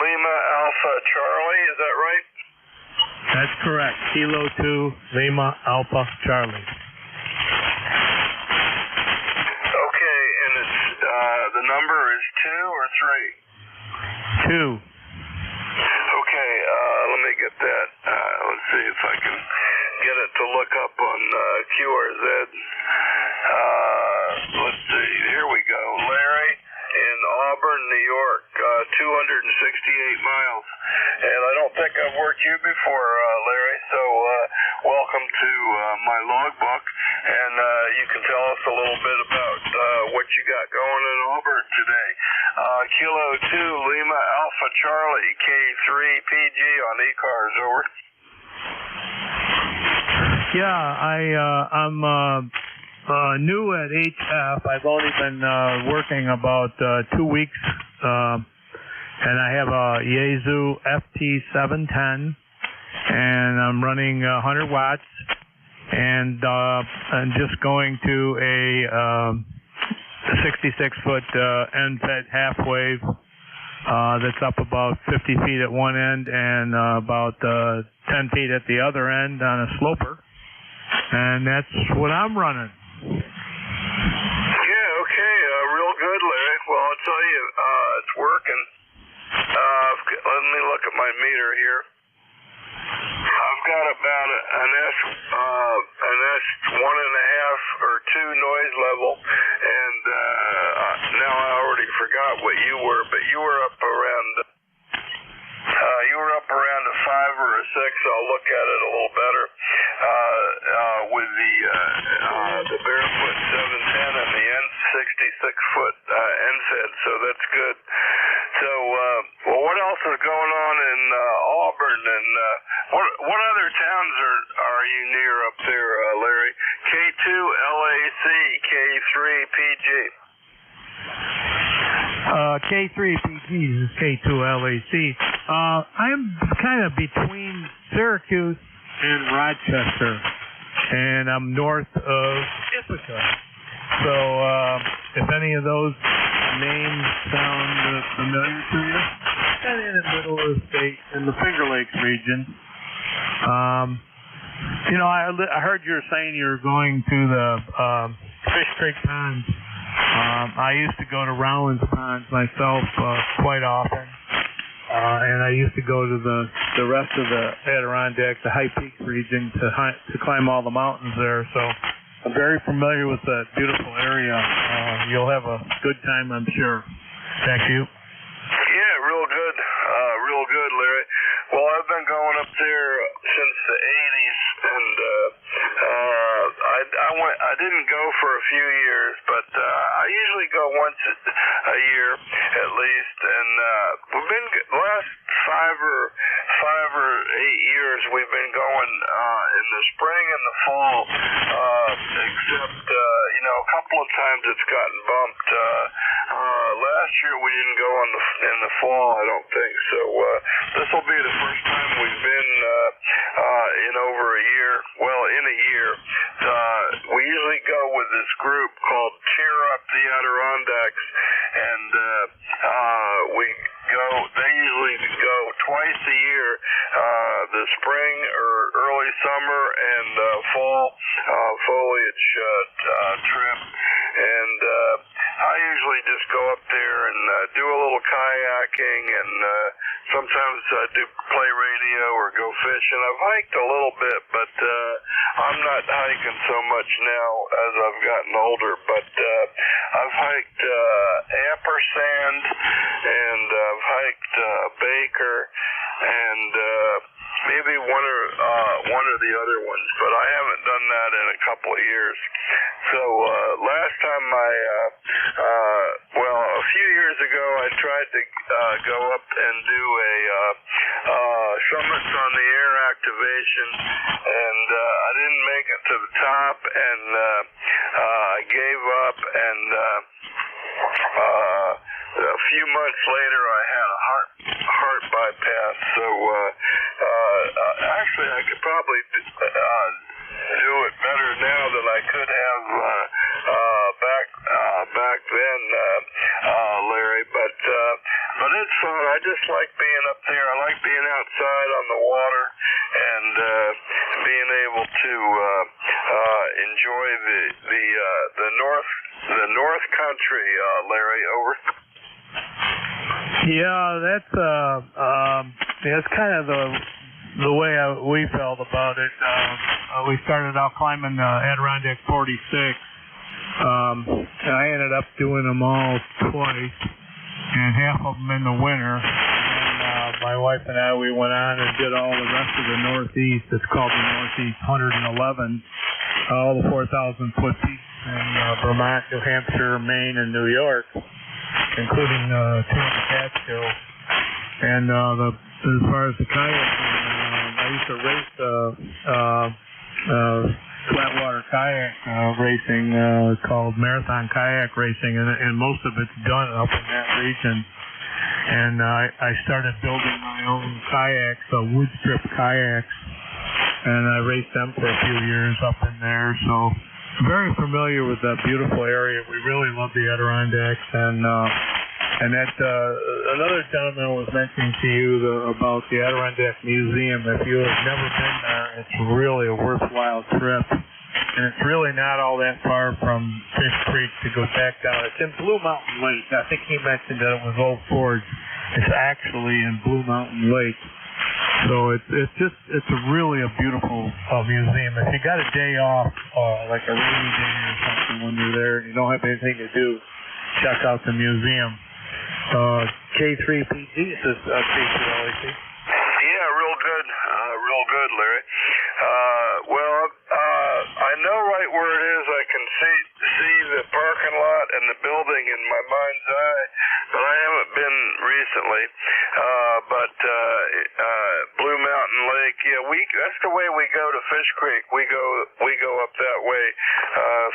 Lima Alpha Charlie, is that right? That's correct. Kilo 2, Lima Alpha Charlie. Okay, and it's the number is 2 or 3? 2. Okay, let me get that. Let's see if I can get it to look up on QRZ. Let's see. Here we go. Larry in Auburn, New York, 268 miles. And I don't think I've worked you before, Larry, so welcome to my logbook. And you can tell us a little bit about what you got going in Auburn today. Kilo 2, Lima Alpha Charlie, K3 PG on ECARS, over. Yeah, I'm new at HF. I've only been working about 2 weeks, and I have a Yaesu FT710, and I'm running 100 watts, and I'm just going to a 66-foot end-fed half wave that's up about 50 feet at one end and about 10 feet at the other end on a sloper. And that's what I'm running. Yeah, okay, real good, Larry. Well, I'll tell you, it's working. Let me look at my meter here. I've got about an S 1.5 or 2 noise level, and now I already forgot what you were, but you were up around a 5 or a 6. I'll look at it a little better with the barefoot 710 and the N66-foot NFED, so that's good. So, well, what else is going on in Auburn, and what other towns are you near up there, Larry? K2 LAC, K3 PG. K3 PG is K2 LAC. I'm kind of between Syracuse and Rochester, and I'm north of Ithaca. So, if any of those names sound familiar to you, and in the middle of the state, in the Finger Lakes region. You know, I heard you were saying you were going to the Fish Creek Ponds. I used to go to Rollins Ponds myself quite often, and I used to go to the rest of the Adirondack, the High Peaks region, to climb all the mountains there. So I'm very familiar with that beautiful area. You'll have a good time, I'm sure. Thank you. Yeah, real good, Larry. Well, I've been going up there since the 80s, and I didn't go for a few years, but I usually go once a year at least, and we've been last 5 or 8 years we've been going in the spring and the fall, except a couple of times it's gotten bumped. Last year we didn't go in the fall, I don't think. So this will be the first time we've been in over a year. Well, in a year. We usually go with this group called Cheer Up the Adirondacks, and they usually go twice a year, the spring or early summer and fall foliage trip. And I usually just go up there and do a little kayaking, and sometimes do play radio or go fishing. I've hiked a little bit, but I'm not hiking so much now as I've gotten older. But I've hiked Ampersand, and I've hiked Baker, and maybe one or the other ones, but I haven't done that in a couple of years. So last time a few years ago, I tried to go up and do a summits on the air activation, and I didn't make it to the top, and I gave up, and a few months later, I had a heart bypass. So actually, I could probably do it better now than I could have back then, Larry. But it's fun. I just like being up there. I like being outside on the water and being able to enjoy the North Country, Larry. Over. Yeah, that's kind of the the way we felt about it, we started out climbing Adirondack 46. And I ended up doing them all twice, and half of them in the winter. And my wife and I, we went on and did all the rest of the Northeast. It's called the Northeast 111, all the 4,000-foot peaks in Vermont, New Hampshire, Maine, and New York, including two in the Catskills. And as far as the kayaking, I used to race flatwater kayak racing called marathon kayak racing, and most of it's done up in that region. And I started building my own kayaks, wood strip kayaks, and I raced them for a few years up in there. So very familiar with that beautiful area. We really love the Adirondacks, and that another gentleman was mentioning to you about the Adirondack Museum. If you have never been there, it's really a worthwhile trip. And it's really not all that far from Fish Creek to go back down. It's in Blue Mountain Lake. I think he mentioned that it was Old Forge. It's actually in Blue Mountain Lake. So it's really a beautiful museum. If you got a day off, like a rainy day or something when you're there and you don't have anything to do, check out the museum. K3PG says K3LAC. Yeah, real good, Larry. I know right where it is. I can see the parking lot and the building in my mind's eye, but I haven't been recently. Blue Mountain Lake, yeah, that's the way we go to Fish Creek. We go up that way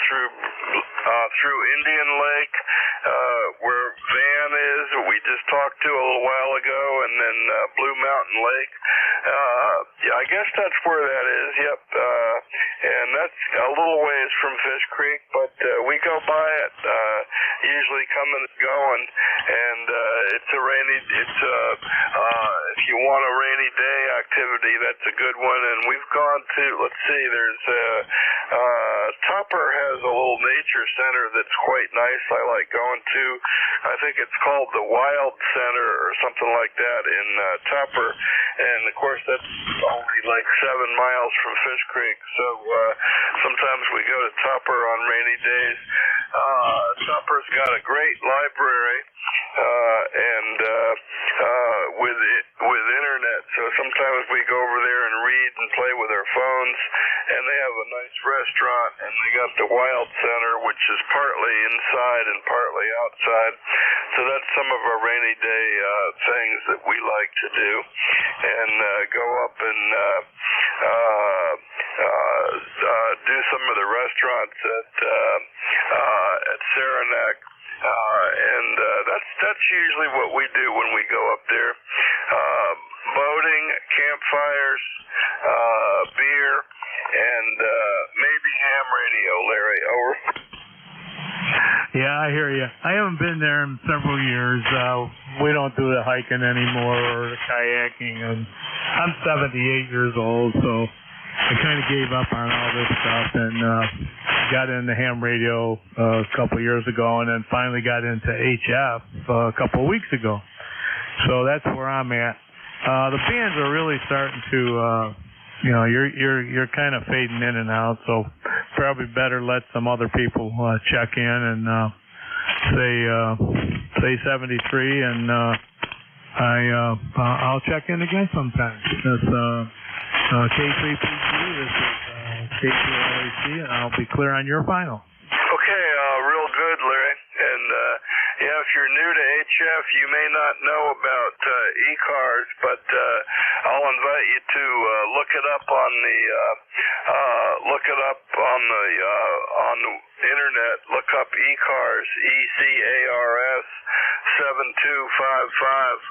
through Indian Lake, where Van is, we just talked to a little while ago, and then Blue Mountain Lake. I guess that's where that is. Yep. And that's a little ways from Fish Creek, but we go by it usually coming and going, and if you want a rainy day activity, that's a good one. And we've gone to, let's see, there's Tupper has a little nature center that's quite nice. I like going to. I think it's called the Wild Center or something like that in Tupper, and of course that's only like 7 miles from Fish Creek. So sometimes we go to Tupper on rainy days. Tupper's got a great library and with internet, so sometimes we go over there and read and play with our phones. And they have a nice restaurant, and they got the Wild Center, which is partly inside and partly outside. So that's some of our rainy day things that we like to do, and go up and do some of the restaurants at Saranac. And that's usually what we do when we go up there. Boating, campfires, beer, and maybe ham radio, Larry. Over. Yeah, I hear you. I haven't been there in several years. We don't do the hiking anymore or the kayaking, and I'm 78 years old, so I kind of gave up on all this stuff and got into ham radio a couple years ago, and then finally got into HF a couple of weeks ago. So that's where I'm at. The bands are really starting to, you're kind of fading in and out, so probably better let some other people check in and say 73, and I'll check in again sometime. That's K3PG. This is K3LAC, and I'll be clear on your final. Okay, real good, Larry. And yeah, if you're new to HF, you may not know about ECARS, but I'll invite you to look it up on the internet. Look up ECARS, ECARS 7255,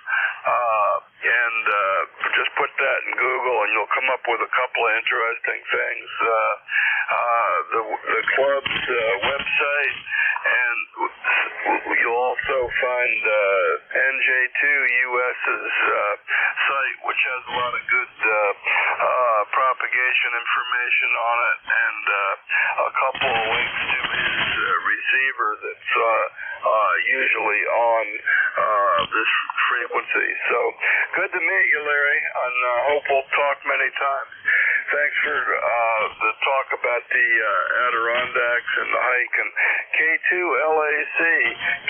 and just put that in Google, and you'll come up with a couple of interesting things. The club's website, and you'll also find NJ2US's site, which has a lot of good propagation information on it, and a couple of links to his receiver that's usually on this frequency. So good to meet you, Larry, and hope we'll talk many times. Thanks for the talk about the Adirondacks and the hike. And K2LAC,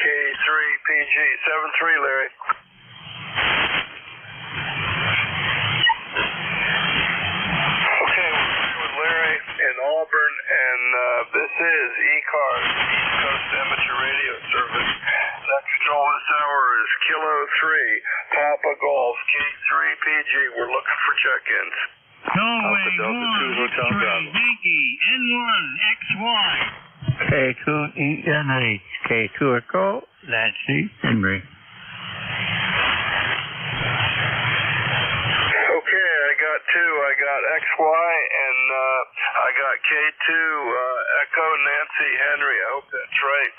K3PG, 7-3, Larry. Okay, we're here with Larry in Auburn, and this is ECARS, East Coast Amateur Radio Service. Next control this hour is Kilo 3, Papa Golf, K3PG. We're looking for check-ins. Norway 1, X-ray, Yankee, N1, XY. K2ENH, K2 Echo, Nancy, Henry. Okay, I got two. I got XY and I got K2 Echo Nancy Henry. I hope that's right.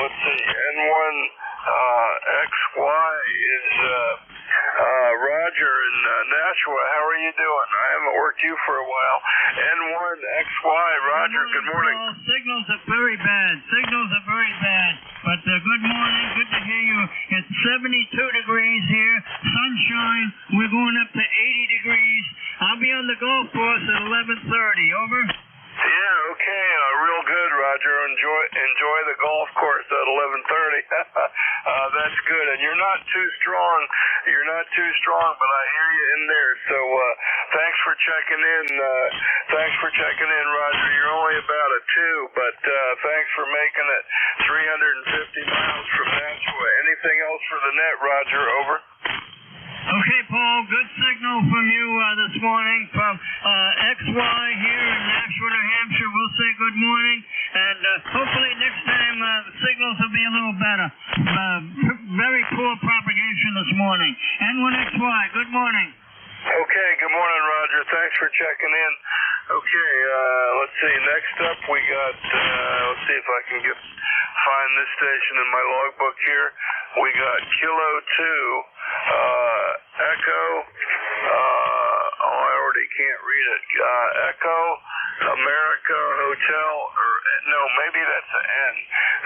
Let's see. N1 XY is Roger in Nashua. How are you doing? I haven't worked you for a while. N1 XY, Roger. Good morning. Signals are very bad. But good morning. Good to hear you. It's 72 degrees here. Sunshine. We're going up to 80 degrees. I'll be on the golf course at 11:30. Over. Yeah, okay, real good, Roger. Enjoy the golf course at 11:30. That's good, and you're not too strong. But I hear you in there. So thanks for checking in. Roger. You're only about a 2, but thanks for making it 350 miles from Nashua. Anything else for the net, Roger? Over. Okay, Paul, good signal from you this morning from XY here in Nashua, New Hampshire. We'll say good morning, and hopefully next time the signals will be a little better. Very poor propagation this morning. N1XY, good morning. Okay, good morning, Roger. Thanks for checking in. Okay, let's see. Next up, we got, let's see if I can find this station in my logbook here. We got Kilo 2, Echo, I already can't read it. Echo, America, Hotel, or no, maybe that's an N.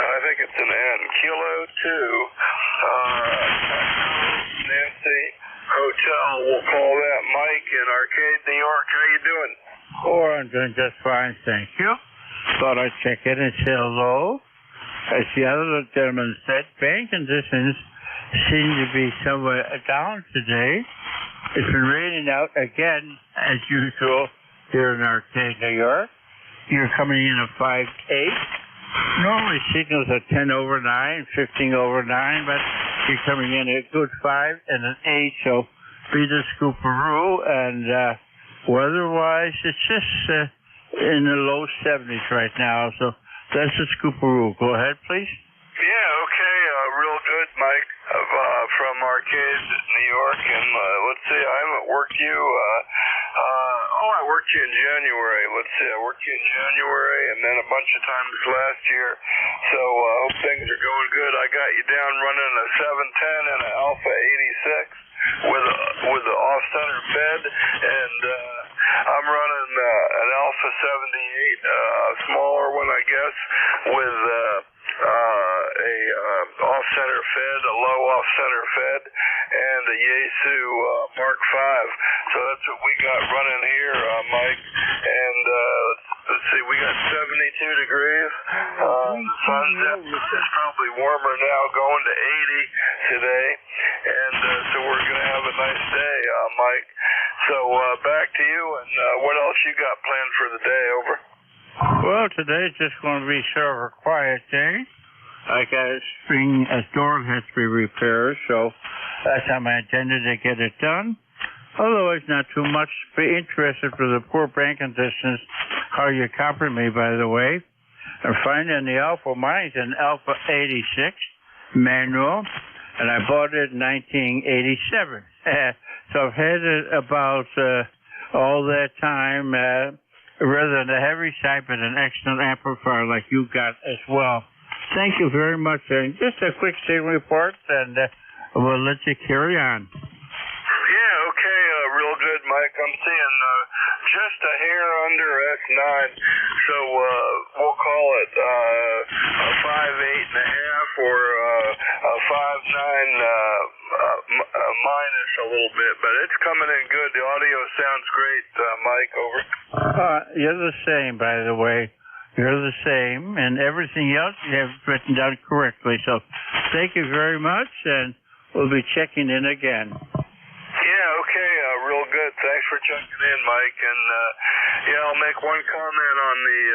I think it's an N. Kilo 2, Echo, Nancy, Hotel. We'll call that Mike in Arcade, New York. How you doing? Oh, I'm doing just fine, thank you. Thought I'd check in and say hello. As the other gentleman said, bank conditions seem to be somewhat down today. It's been raining out again, as usual, here in Arcade, New York. You're coming in at 5-8. Normally signals are 10 over 9, 15 over 9, but you're coming in at a good 5 and an 8, so be the Scooperoo, and weather-wise, it's just in the low 70s right now, so that's the Scooperoo. Go ahead, please. Yeah, okay, real good, Mike, from Arcade, New York, and let's see, I haven't worked you, I worked you in January. Let's see, I worked you in January and then a bunch of times last year, so hope things are going good. I got you down running a 710 and an Alpha 86 with the off-center fed, and I'm running an Alpha 78, smaller one, I guess, with a off-center fed, a low off-center fed, and a Yaesu Mark V. So that's what we got running here, Mike. And let's see, we got 72 degrees. The sun's up. It's probably warmer now, going to 80 today. And so we're going to have a nice day, Mike. So back to you, and what else you got planned for the day? Over. Well, today's just going to be sort of a quiet day. I got a door has to be repaired, so that's on my agenda to get it done. Otherwise, not too much. Be interested for the poor bank conditions. How you copied me, by the way. I'm finding the Alpha. Mine's an Alpha 86 manual, and I bought it in 1987. So I've had it about all that time, rather than the heavy side, but an excellent amplifier like you got as well. Thank you very much. And just a quick signal report, and we'll let you carry on. Yeah, okay, real good, Mike. I'm seeing just a hair under S9, so we'll call it a 5.8 and a half. for 5.9 minus a little bit, but it's coming in good. The audio sounds great, Mike. Over. You're the same, by the way. You're the same, and everything else you have written down correctly. So thank you very much, and we'll be checking in again. Yeah, okay, real good. Thanks for checking in, Mike. And yeah, I'll make one comment on the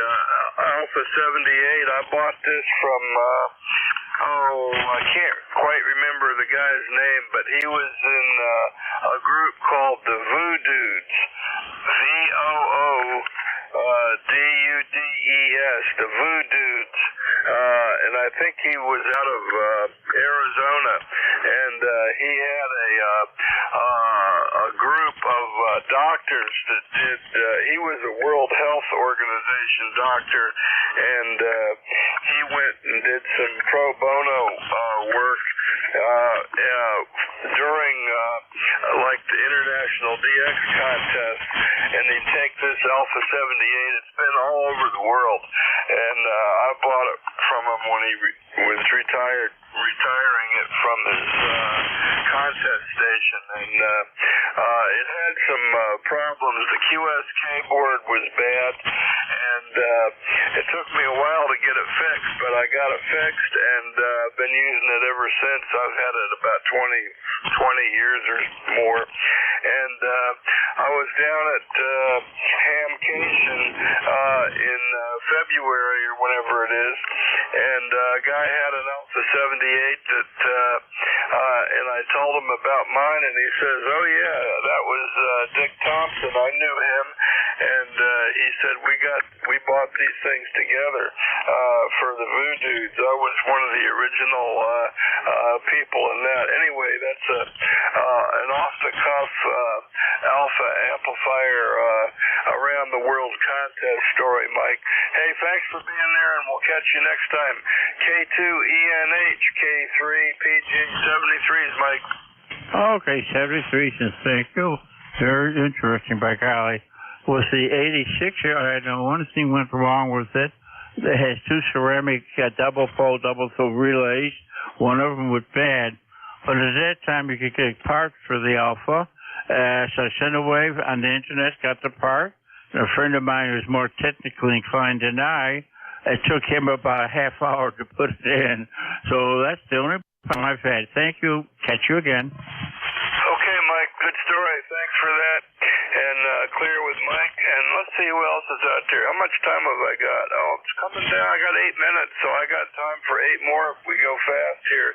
Alpha 78. I bought this from, I can't quite remember the guy's name, but he was in a group called the Voodoods. VOODUDES, the Voodoods. And I think he was out of Arizona, and he had a group of doctors that did, he was a World Health Organization doctor, and he went and did some pro bono work during like the International DX contest, and they take this Alpha 78. It's been all over the world, and I bought it from him when he was retiring it from his contest station, and it had some problems. The QSK board was bad, and it took me a while to get it fixed, but I got it fixed, and been using it ever since. I've had it about 20 years or more, and I was down at Hamcation in February or whenever it is, and a guy had an Alpha 78 that, and I told him about mine, and he says, oh yeah, that was Dick Thompson. I knew him, and he said, we bought these things together for the Voodoods. I was one of the original people in that. Anyway, that's an off-the-cuff Alpha amplifier around the world contest story, Mike. Hey, thanks for being there, and we'll catch you next time. K2ENH, K3PG 73s, Mike. Okay, 73 cents. Thank you. Very interesting, by golly. With the 86, I know one thing went wrong with it. It has two ceramic double-pole, double-throw relays. One of them was bad. But at that time, you could get parts for the Alpha. So I sent away on the internet, got the part. And a friend of mine who's more technically inclined than I, it took him about a half hour to put it in. So that's the only problem I've had. Thank you. Catch you again. Okay, Mike. Good story. Thanks for that. And clear with Mike. And let's see who else is out there. How much time have I got? Oh, it's coming down. I got 8 minutes, so I got time for 8 more if we go fast here.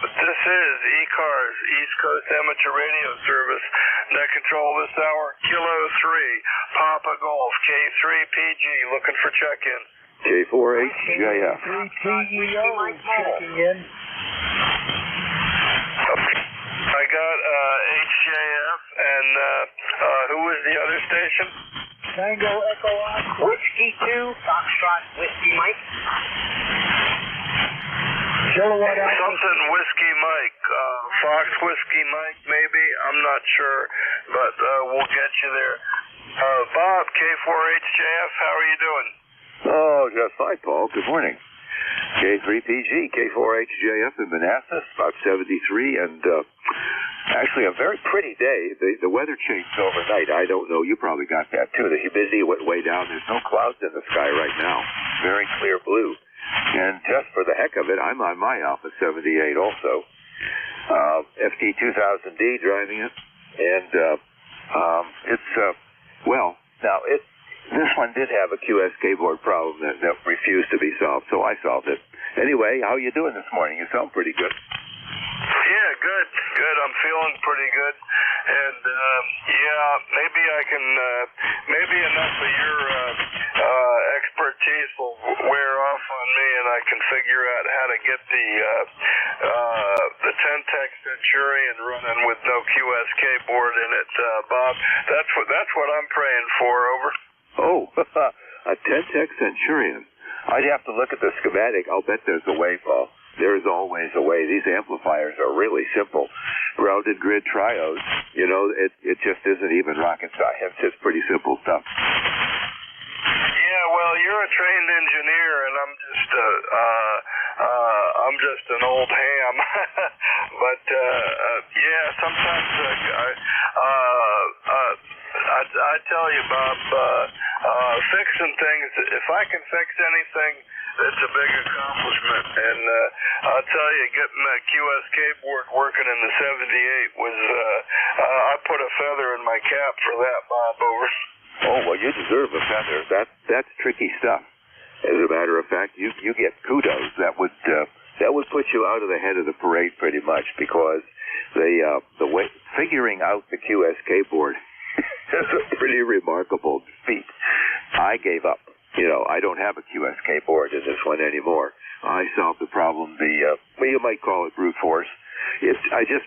But this is ECARS, East Coast Amateur Radio Service. Net control this hour, Kilo 3, Papa Golf, K3PG, looking for check-in. K4HJF. CEO checking in. I got HJF, and who was the other station? Tango Echo Whiskey 2, Foxtrot Whiskey Mike. Kilowatt Alpha. Something Whiskey Mike, Fox Whiskey Mike maybe, I'm not sure, but we'll get you there. Bob, K4HJF, how are you doing? Oh, just fine, Paul. Good morning. K3PG, K4HJF in Manassas, about 73, and actually a very pretty day. The weather changed overnight. I don't know, you probably got that too. The humidity went way down. There's no clouds in the sky right now. Very clear blue. And just for the heck of it, I'm on my Alpha 78 also. FT2000D driving it, and it's, well, now this one did have a QSK board problem that refused to be solved, so I solved it. Anyway, how are you doing this morning? You sound pretty good. Yeah, good. I'm feeling pretty good. And, yeah, maybe I can, maybe enough of your expertise will wear off on me, and I can figure out how to get the Tentex Centurion running with no QSK board in it, Bob. That's what I'm praying for, over. Oh, a Tentex Centurion. I'd have to look at the schematic. I'll bet there's a way, Paul. There's always a way. These amplifiers are really simple. Rounded grid triodes, you know, it just isn't even rocket science. It's pretty simple stuff. Yeah, well, you're a trained engineer, and I'm just I'm just an old ham. But yeah, sometimes I tell you, Bob, fixing things, if I can fix anything, it's a big accomplishment. And I'll tell you, getting that QSK board working in the 78 was, I put a feather in my cap for that, Bob, over. Oh, well, you deserve a feather. That's tricky stuff. As a matter of fact, you get kudos. That would put you out of the head of the parade pretty much, because the way figuring out the QSK board is a pretty remarkable feat. I gave up. I don't have a QSK board in this one anymore. I solved the problem. Well, you might call it brute force. I just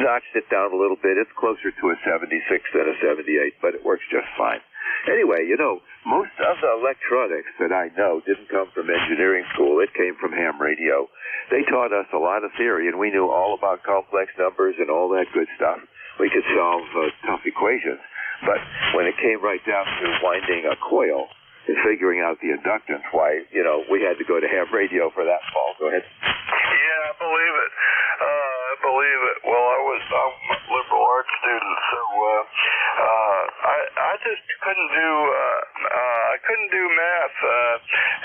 notched it down a little bit. It's closer to a 76 than a 78, but it works just fine. Anyway, most of the electronics that I know didn't come from engineering school. It came from ham radio. They taught us a lot of theory, and we knew all about complex numbers and all that good stuff. We could solve tough equations. But when it came right down to winding a coil and figuring out the inductance, why, we had to go to ham radio for that, Paul. Go ahead. Yeah, I believe it. Well, I'm a liberal arts student, so I just couldn't do math,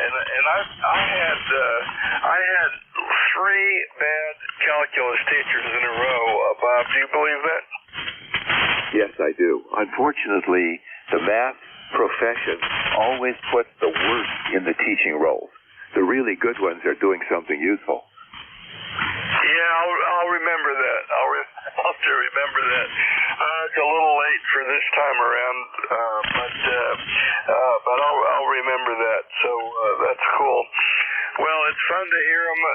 and I had 3 bad calculus teachers in a row. Bob, do you believe that? Yes, I do. Unfortunately, the math profession always puts the worst in the teaching roles. The really good ones are doing something useful. Yeah, I'll remember that. I'll have to remember that. It's a little late for this time around, but I'll remember that. So that's cool. Well, it's fun to hear them.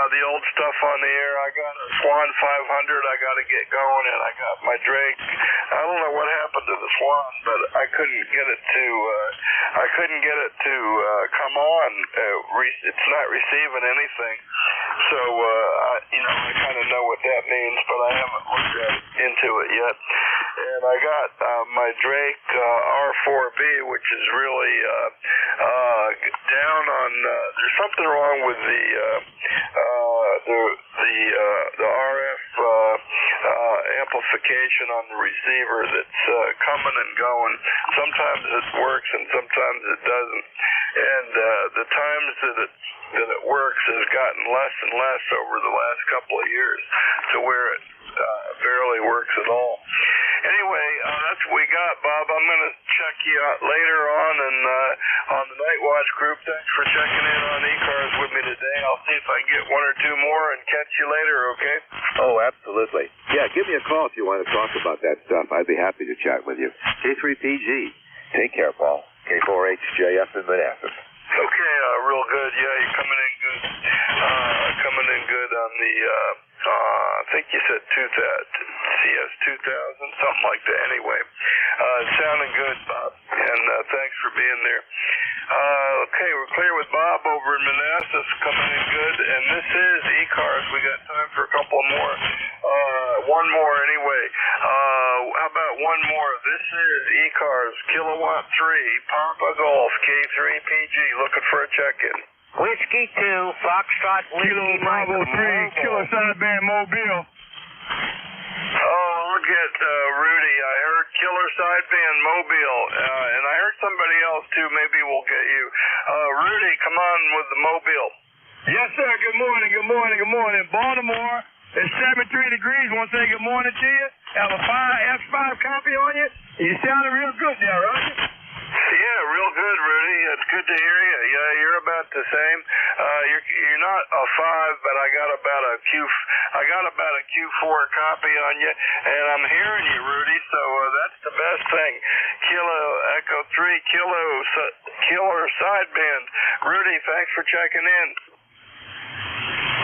The old stuff on the air. I got a Swan 500. I got to get going, and I got my Drake. I don't know what happened to the Swan, but I couldn't get it to come on. It's not receiving anything. So I kind of know what that means, but I haven't looked into it yet. And I got my Drake R4B, which is really down on. There's something wrong with the RF amplification on the receiver that's coming and going. Sometimes it works and sometimes it doesn't. And the times that it works has gotten less and less over the last couple of years, to where it barely works at all. Anyway, that's what we got, Bob. I'm going to check you out later on and on the Night Watch group. Thanks for checking in on ECARS with me today. I'll see if I can get 1 or 2 more and catch you later, okay? Oh, absolutely. Yeah, give me a call if you want to talk about that stuff. I'd be happy to chat with you. K3PG. Take care, Paul. K4HJF in Manassas. Okay, real good. Yeah, you're coming in good. Coming in good on the, I think you said CS 2000, something like that. Anyway, sounding good, Bob, and thanks for being there. Okay, we're clear with Bob over in Manassas, coming in good, and this is ECARS. We got time for a couple more. One more anyway. How about one more? This is ECARS, Kilowatt 3, Papa Golf, K3PG, looking for a check-in. Whiskey 2, Foxtrot, Whiskey Kilo Bravo 3, Kilo Sideband Mobile. Oh, look at Rudy. I heard Killer Sideband Mobile, and I heard somebody else too. Maybe we'll get you. Rudy, come on with the Mobile. Yes, sir. Good morning. Baltimore, it's 73 degrees. Want to say good morning to you. Have a S5 copy on you. You sounding real good there, Roger. Yeah, real good, Rudy. It's good to hear you. Yeah, you're about the same. You're not a 5, but I got about a Q4 copy on you, and I'm hearing you, Rudy. So that's the best thing. Kilo Echo 3, Killer Sideband. Rudy, thanks for checking in.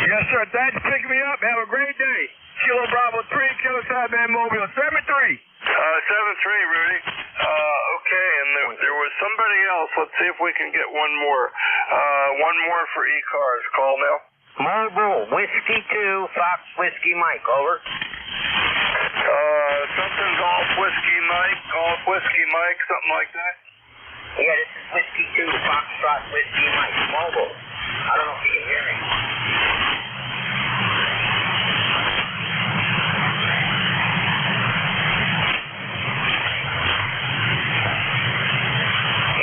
Yes, sir. Thanks for picking me up. Have a great day. Kilo Bravo 3, Kilo Sideband Mobile 73. 73, Rudy. Okay, and there was somebody else. Let's see if we can get one more. One more for ECARS. Call now. Mobile, Whiskey 2, Fox Whiskey Mike, over. Something Golf Whiskey Mike, something like that. Yeah, this is Whiskey 2, Foxtrot Whiskey Mike, Mobile. I don't know if you can hear me.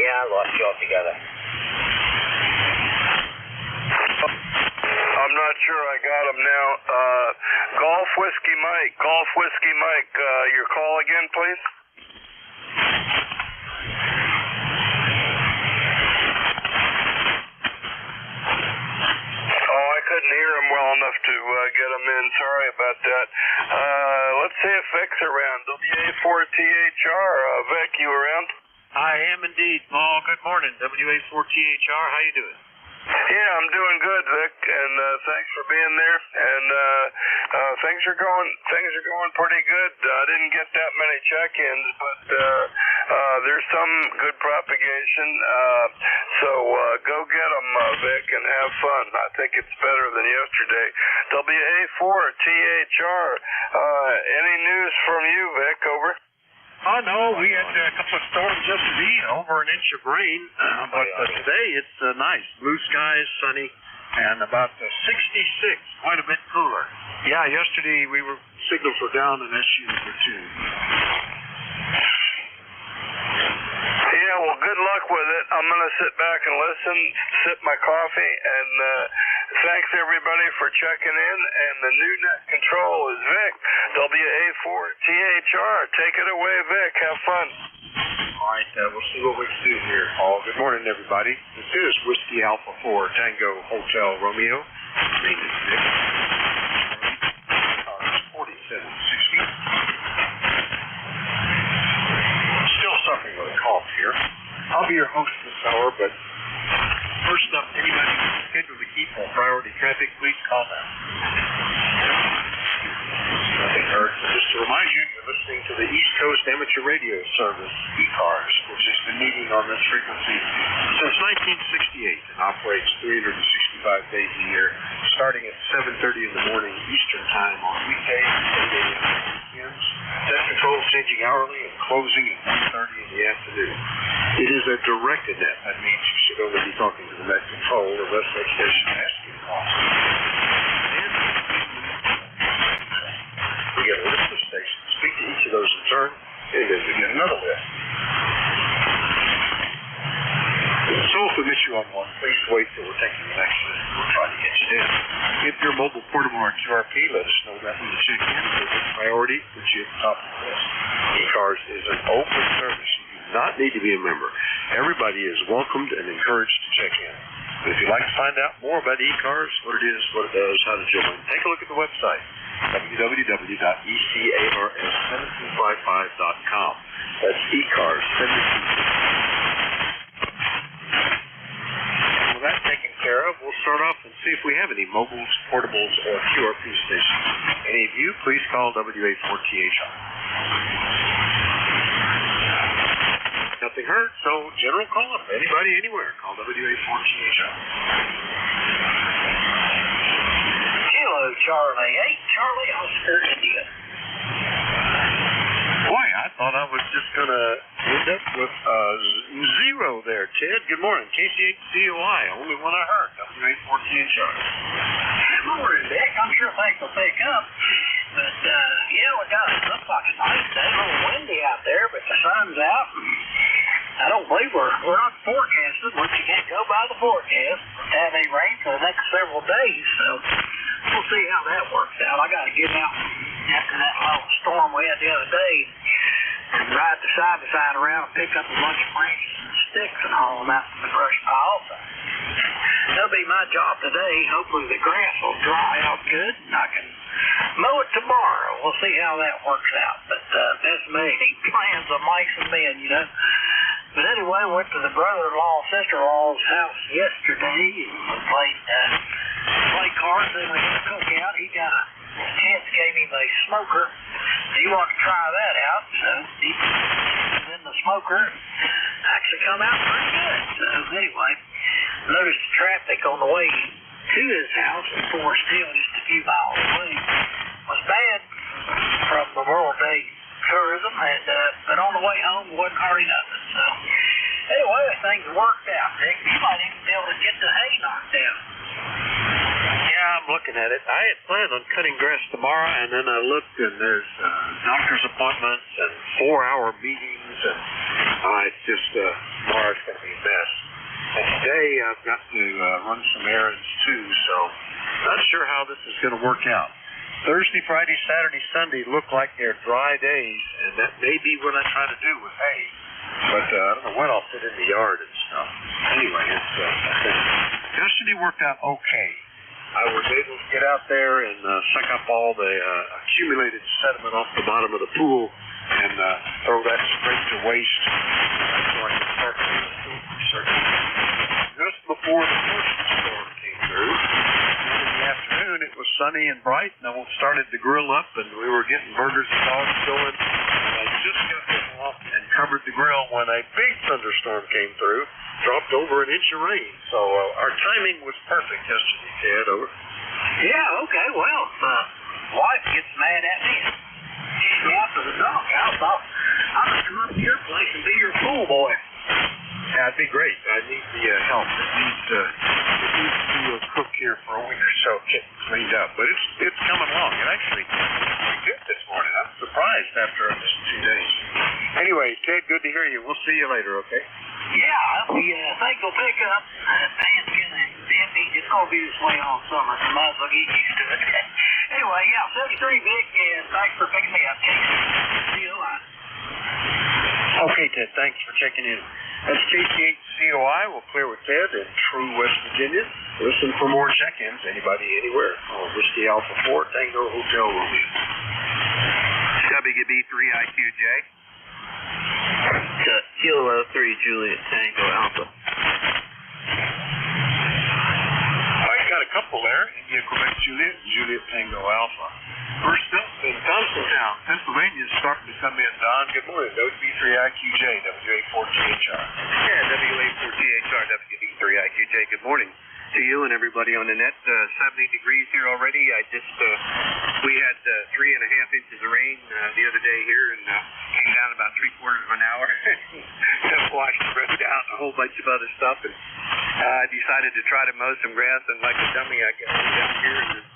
Yeah, I lost you altogether. I'm not sure I got him now. Golf Whiskey Mike, your call again, please. Oh, I couldn't hear him well enough to get him in. Sorry about that. Let's see if Vic's around. WA4THR. Vic, you around? I am indeed, Paul. Good morning, WA4THR. How you doing? Yeah, I'm doing good, Vic, and thanks for being there. And things are going pretty good. I didn't get that many check-ins, but there's some good propagation. So go get them, Vic, and have fun. I think it's better than yesterday. WA4THR. Any news from you, Vic? Over. Oh, no, we had a couple of storms yesterday, over an inch of rain, but today it's nice. Blue skies, sunny, and about 66, quite a bit cooler. Yeah, yesterday signals were down in SU2. Yeah, well, good luck with it. I'm going to sit back and listen, sip my coffee, and thanks everybody for checking in. And the new net control is Vic, WA4THR. Take it away, Vic. Have fun. All right, we'll see what we can do here, Paul. Good morning, everybody. This is Whiskey Alpha 4 Tango Hotel Romeo. Name is Vic. 4760. Still suffering with a cough here. I'll be your host this hour, but first up, anybody scheduled to keep on priority traffic, please call now. Nothing heard. Just to remind you, you're listening to the East Coast Amateur Radio Service, ECARS, which has been meeting on this frequency since 1968 and operates 365 days a year, starting at 7:30 in the morning Eastern Time on weekdays, 8 a.m. weekends. Set control changing hourly and closing at 1:30 in the afternoon. It is a directed net. That means you should only be talking to the net control or rest that station asking calls. We get a list of stations. Speak to each of those in turn, and then we get another list. So if we miss you on one, please wait till we're taking the next list. We'll try to get you in. If you're mobile, portable, or QRP, let us know that when you check in. We'll get priority, put you at the top of the list. ECARS is an open service. You do not need to be a member. Everybody is welcomed and encouraged to check in. But if you'd like to find out more about ECARS, what it is, what it does, how to join, take a look at the website, www.ecars1755.com. That's ECARS 1755. With that taken care of, we'll start off and see if we have any mobiles, portables, or QRP stations. Any of you, please call WA4THR. Nothing heard, so general call-up. Anybody, anywhere, call WA4THR. Kilo Charlie 8, Charlie Oscar India. Boy, I thought I was just going to end up with zero there, Ted. Good morning. KC8COI, only one I heard. WA4THR. Good morning, Dick. I'm sure things will pick up. But, yeah, we got it. Looks like a nice day. A little windy out there, but the sun's out. I don't believe we're not forecasted, but you can't go by the forecast. To have any rain for the next several days, so we'll see how that works out. I got to get out after that little storm we had the other day and ride the side-by-side around and pick up a bunch of branches and sticks and haul them out from the brush pile. So that'll be my job today. Hopefully the grass will dry out good and I can mow it tomorrow. We'll see how that works out. But that's me. Plans of mice and men, you know. But anyway, went to the brother-in-law, sister-in-law's house yesterday and played cards. Then we had a cookout. Chance gave him a smoker. He wanted to try that out, so he put it in the smoker. Actually come out pretty good. So anyway, noticed the traffic on the way to his house in Forest Hill, just a few miles away, was bad from Memorial Day tourism, but on the way home wasn't hardly nothing. So Anyway, things worked out, Dick. You might even be able to get the hay knocked down. Yeah, I'm looking at it. I had planned on cutting grass tomorrow, and then I looked, and there's doctor's appointments and 4-hour meetings, and it's just tomorrow's going to be a mess. And today I've got to run some errands too, so not sure how this is going to work out. Thursday, Friday, Saturday, Sunday look like they're dry days, and that may be what I try to do with hay. But I don't know when I'll fit in the yard and stuff. Anyway, yesterday worked out okay. I was able to get out there and suck up all the accumulated sediment off the bottom of the pool and throw that straight to waste. So I can start just before the first storm came through. In the afternoon, it was sunny and bright, and I started to grill up, and we were getting burgers and dogs going. I just got them off and covered the grill when a big thunderstorm came through, dropped over an inch of rain. So our timing was perfect yesterday, Ted. Over. Yeah, okay, well, wife gets mad at me and chased me out to the doghouse. I'll just come up to your place and be your pool boy. Yeah, it'd be great. I need the help. It needs to cook here for a week or so, get cleaned up. But it's coming along. It actually pretty good this morning. I'm surprised after just 2 days. Anyway, Ted, good to hear you. We'll see you later, okay? Yeah, things will pick up. Dan's getting it's going to be this way all summer, so might as well get used to it. Anyway, yeah, 73 Vic, and thanks for picking me up, Casey. See you later. Okay, Ted, thanks for checking in. That's KC8COI. We'll clear with Ted in true West Virginia. Listen for more check-ins. Anybody, anywhere. Whiskey Alpha 4, Tango Hotel Romeo. WB3IQJ. Kilo 3 Juliet Tango Alpha. I got a couple there. India Quebec Juliet, Juliet Tango Alpha. First up in Thompsontown, Pennsylvania is starting to come in. Don, good morning. WB3IQJ, WA4THR. Yeah, WA4THR, WB3IQJ. Good morning to you and everybody on the net. 70 degrees here already. We had 3.5 inches of rain the other day here, and came down about 3/4 of an hour. Just washed the rest out and a whole bunch of other stuff, and I decided to try to mow some grass, and like a dummy, I got down here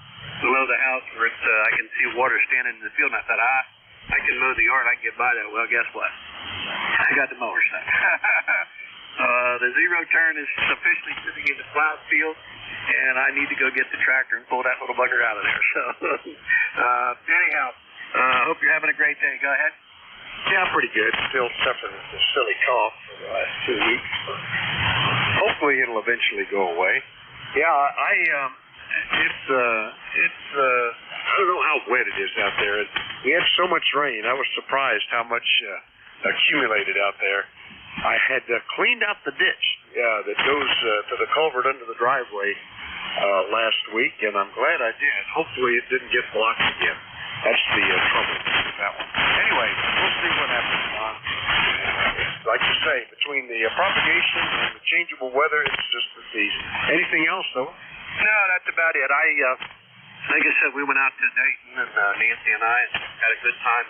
below the house where I can see water standing in the field, and I thought, I can mow the yard, I can get by that. Well, guess what? I got the mower stuck. The zero turn is officially sitting in the plowed field, and I need to go get the tractor and pull that little bugger out of there. So, anyhow, hope you're having a great day. Go ahead. Yeah, pretty good. Still suffering with this silly cough for the last 2 weeks. But hopefully it'll eventually go away. Yeah, I don't know how wet it is out there. We had so much rain. I was surprised how much accumulated out there. I had cleaned out the ditch that goes to the culvert under the driveway last week, and I'm glad I did. Hopefully it didn't get blocked again. That's the trouble with that one. Anyway, we'll see what happens, Don. Like you say, between the propagation and the changeable weather, it's just the season. Anything else, though? No, that's about it. Like I said, we went out to Dayton, and Nancy and I had a good time.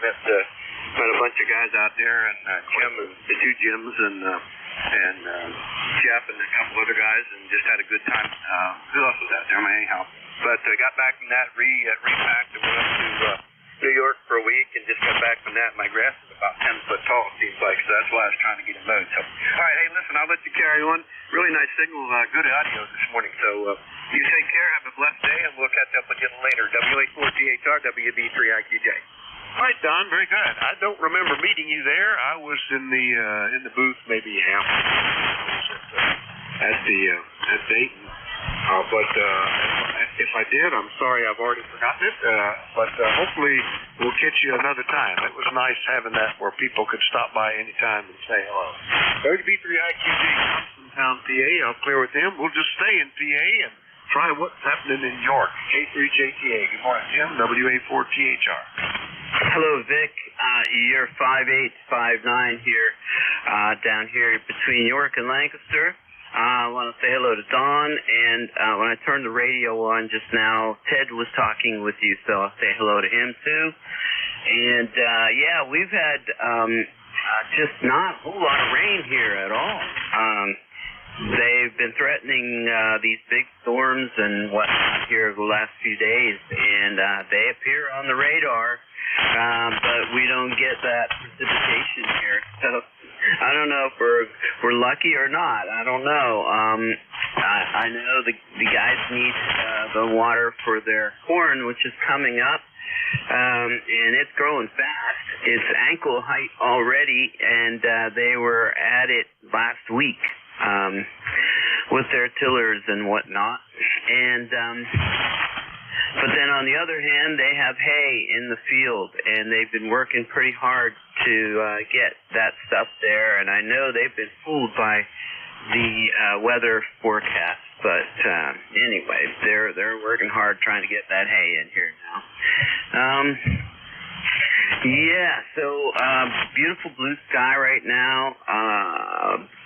Met a bunch of guys out there, and Jim, the two Jims, and Jeff, and a couple other guys, and just had a good time. Who else was out there? Anyhow, but got back from that, repacked, and went up to New York for a week, and just got back from that. My grass is about 10 foot tall, it seems like, so that's why I was trying to get it mowed. So, all right, hey, listen, I'll let you carry on. Really nice signal, good audio this morning. So, you take care, have a blessed day, and we'll catch up with you later. WA4THR, WB3IQJ. All right, Don, very good. I don't remember meeting you there. I was in the booth maybe half. At Dayton. But if I did, I'm sorry, I've already forgotten it. But hopefully we'll catch you another time. It was nice having that where people could stop by anytime and say hello. WB3IQJ, Thompsontown, PA. I'll clear with them. We'll just stay in PA and try what's happening in York. K3JTA. Good morning, Jim. WA4THR. Hello, Vic. Year 5859 here, down here between York and Lancaster. I want to say hello to Don, and when I turned the radio on just now, Ted was talking with you, so I'll say hello to him too. And yeah, we've had just not a whole lot of rain here at all. They've been threatening these big storms and whatnot here the last few days, and they appear on the radar, but we don't get that precipitation here. So I don't know if we're lucky or not. I don't know. I know the guys need the water for their corn, which is coming up, and it's growing fast. It's ankle height already, and they were at it last week. With their tillers and whatnot, and but then on the other hand, they have hay in the field, and they've been working pretty hard to get that stuff there. And I know they've been fooled by the weather forecast, but anyway, they're working hard trying to get that hay in here now. Yeah, so beautiful blue sky right now,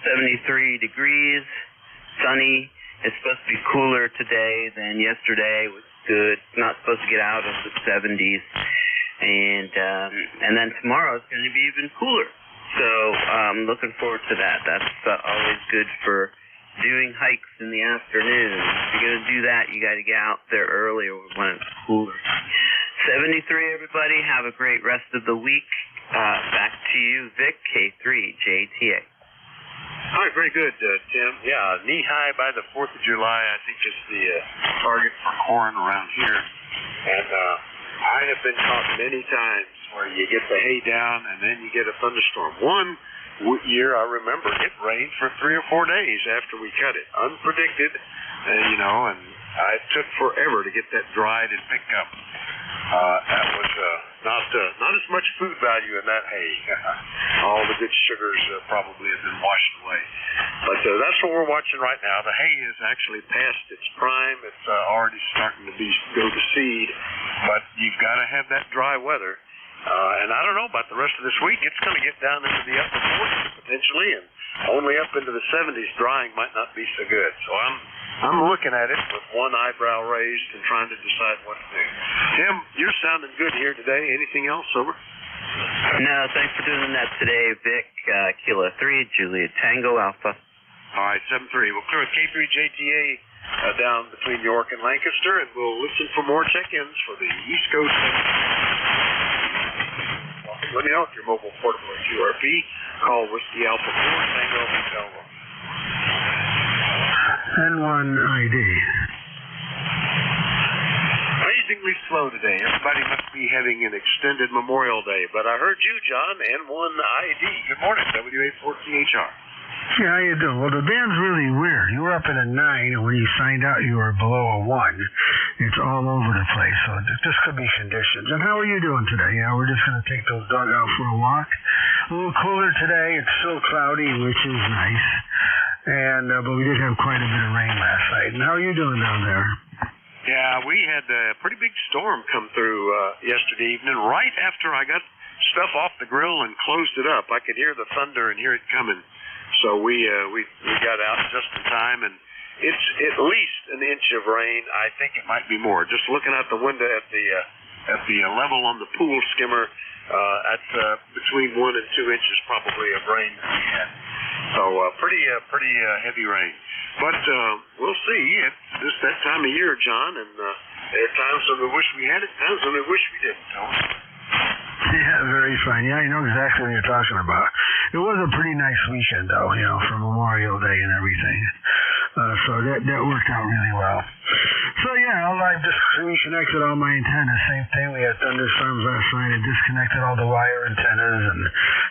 73 degrees, sunny. It's supposed to be cooler today than yesterday, which is good. It's not supposed to get out of the 70s. And then tomorrow it's going to be even cooler. So I'm looking forward to that. That's always good for doing hikes in the afternoon. If you're going to do that, you got to get out there earlier when it's cooler. 73, everybody. Have a great rest of the week. Back to you, Vic, K3JTA. All right, very good, Tim. Yeah, knee-high by the 4th of July, I think, is the target for corn around here. And I have been caught many times where you get the hay down and then you get a thunderstorm. One year, I remember, it rained for 3 or 4 days after we cut it. Unpredicted, and it took forever to get that dried and picked up. That was not as much food value in that hay. All the good sugars probably have been washed away. But that's what we're watching right now. The hay is actually past its prime. It's already starting to go to seed. But you've got to have that dry weather. And I don't know about the rest of this week. It's going to get down into the upper 40s potentially, and only up into the 70s. Drying might not be so good. So I'm looking at it with one eyebrow raised and trying to decide what to do. Tim, you're sounding good here today. Anything else, over? No, thanks for doing that today, Vic. Kilo 3, Juliet Tango Alpha. All right, 7-3. We'll clear with K3JTA down between York and Lancaster, and we'll listen for more check-ins for the East Coast. Let me know if you're mobile portable at QRP. Call Whiskey Alpha 4 Tango Hotel. N1 ID. Amazingly slow today. Everybody must be having an extended Memorial Day. But I heard you, John, N1 ID. Good morning, W814HR. Yeah, how you doing? Well, the band's really weird. You were up at a 9, and when you signed out, you were below a 1. It's all over the place, so this could be conditions. And how are you doing today? Yeah, we're just going to take those dog out for a walk. A little cooler today. It's still cloudy, which is nice. And but we did have quite a bit of rain last night. And how are you doing down there? Yeah, we had a pretty big storm come through yesterday evening. Right after I got stuff off the grill and closed it up, I could hear the thunder and hear it coming. So we got out just in time, and it's at least an inch of rain. I think it might be more. Just looking out the window at the level on the pool skimmer, at between 1 and 2 inches probably of rain that we had. So pretty heavy rain. But we'll see. It's just that time of year, John, and there are times when we wish we had it, times when we wish we didn't. Yeah, very fine. Yeah, I know exactly what you're talking about. It was a pretty nice weekend, though, for Memorial Day and everything. So that worked out really well. So, yeah, I just reconnected all my antennas. Same thing. We had thunderstorms last night. I disconnected all the wire antennas and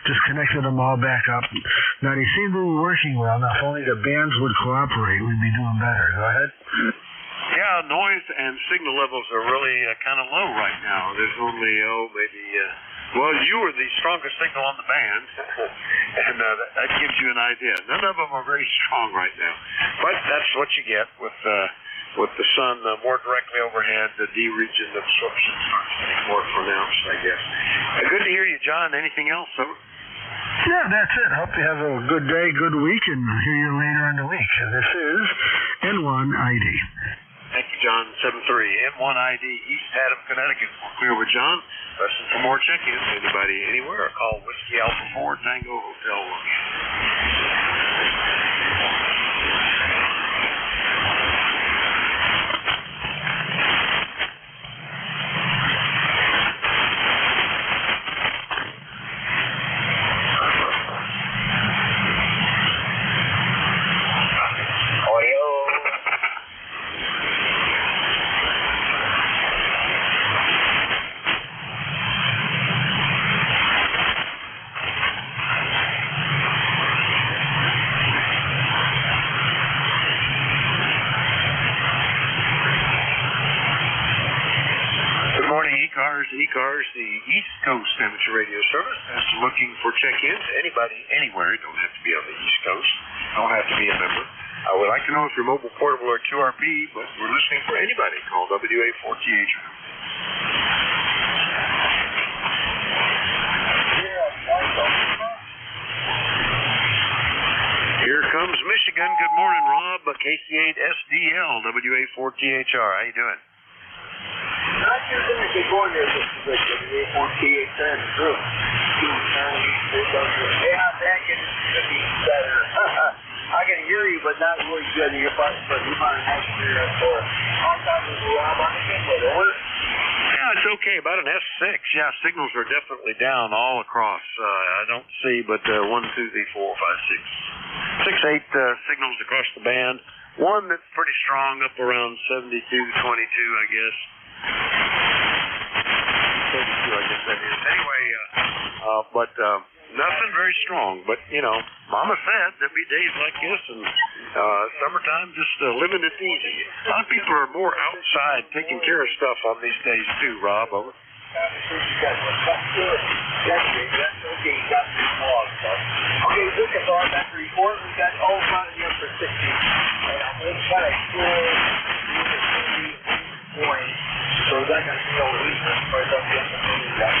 just connected them all back up. Now, they seem to be working well. Now, if only the bands would cooperate, we'd be doing better. Go ahead. Yeah, noise and signal levels are really kind of low right now. There's only, maybe, you were the strongest signal on the band, and that gives you an idea. None of them are very strong right now. But that's what you get with the sun more directly overhead. The D region absorption starts to be more pronounced, I guess. Good to hear you, John. Anything else? Yeah, that's it. Hope you have a good day, good week, and hear you later in the week. This is N1 ID. Thank you. John 73, M1ID, East Haddam, Connecticut. We're clear with John. Listen for more check-ins. Anybody anywhere, call Whiskey Alpha 4 Tango Hotel 1. ECARS, the East Coast Amateur Radio Service, is looking for check-ins. Anybody, anywhere, don't have to be on the East Coast, don't have to be a member. I would like to know if you're mobile, portable, or QRP, but we're listening for anybody. Call WA4TH. Here comes Michigan. Good morning, Rob. KC8SDL, WA4THR. How you doing? Not sure going to get going there this week. WA4TH turns through. Yeah, that can be better. I can hear you, but not really good. Your button, but you might have to hear us for all time with Rob on the keyboard. Over. Yeah, it's okay. About an S6. Yeah, signals are definitely down all across. I don't see, but 1, 2, 3, 4, 5, 6. 6, 8 signals across the band. One that's pretty strong up around 72, 22, I guess. 72, I guess that is. Anyway, but nothing very strong. But, you know, Mama said there'll be days like this, and summertime, just living it easy. A lot of people are more outside taking care of stuff on these days, too, Rob. Over. Okay, look at all that report. We got all running here for 60. And I'm going to try to clear point. So that got no reason for them to do that.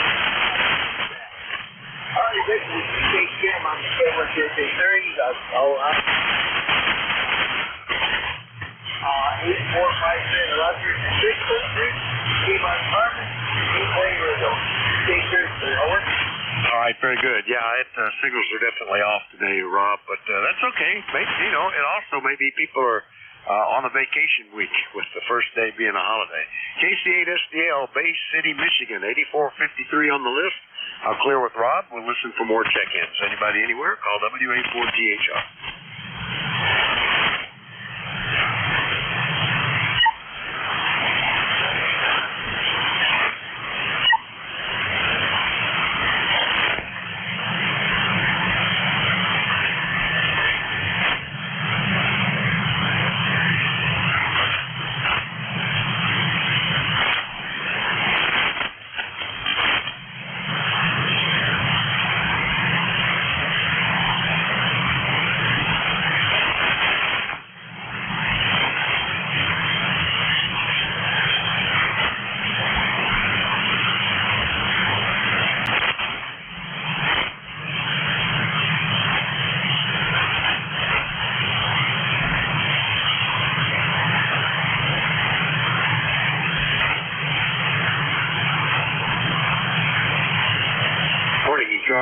All right, basically, we take him on the camera here. 30. Oh, 8, 4, 5, 10, 11, 6, 2, came on Harvard. All right, very good. Yeah, signals are definitely off today, Rob, but that's okay. Maybe, you know, and also maybe people are on a vacation week with the first day being a holiday. KC8SDL, Bay City, Michigan, 8453 on the list. I'll clear with Rob. We'll listen for more check-ins. Anybody anywhere? Call WA4THR.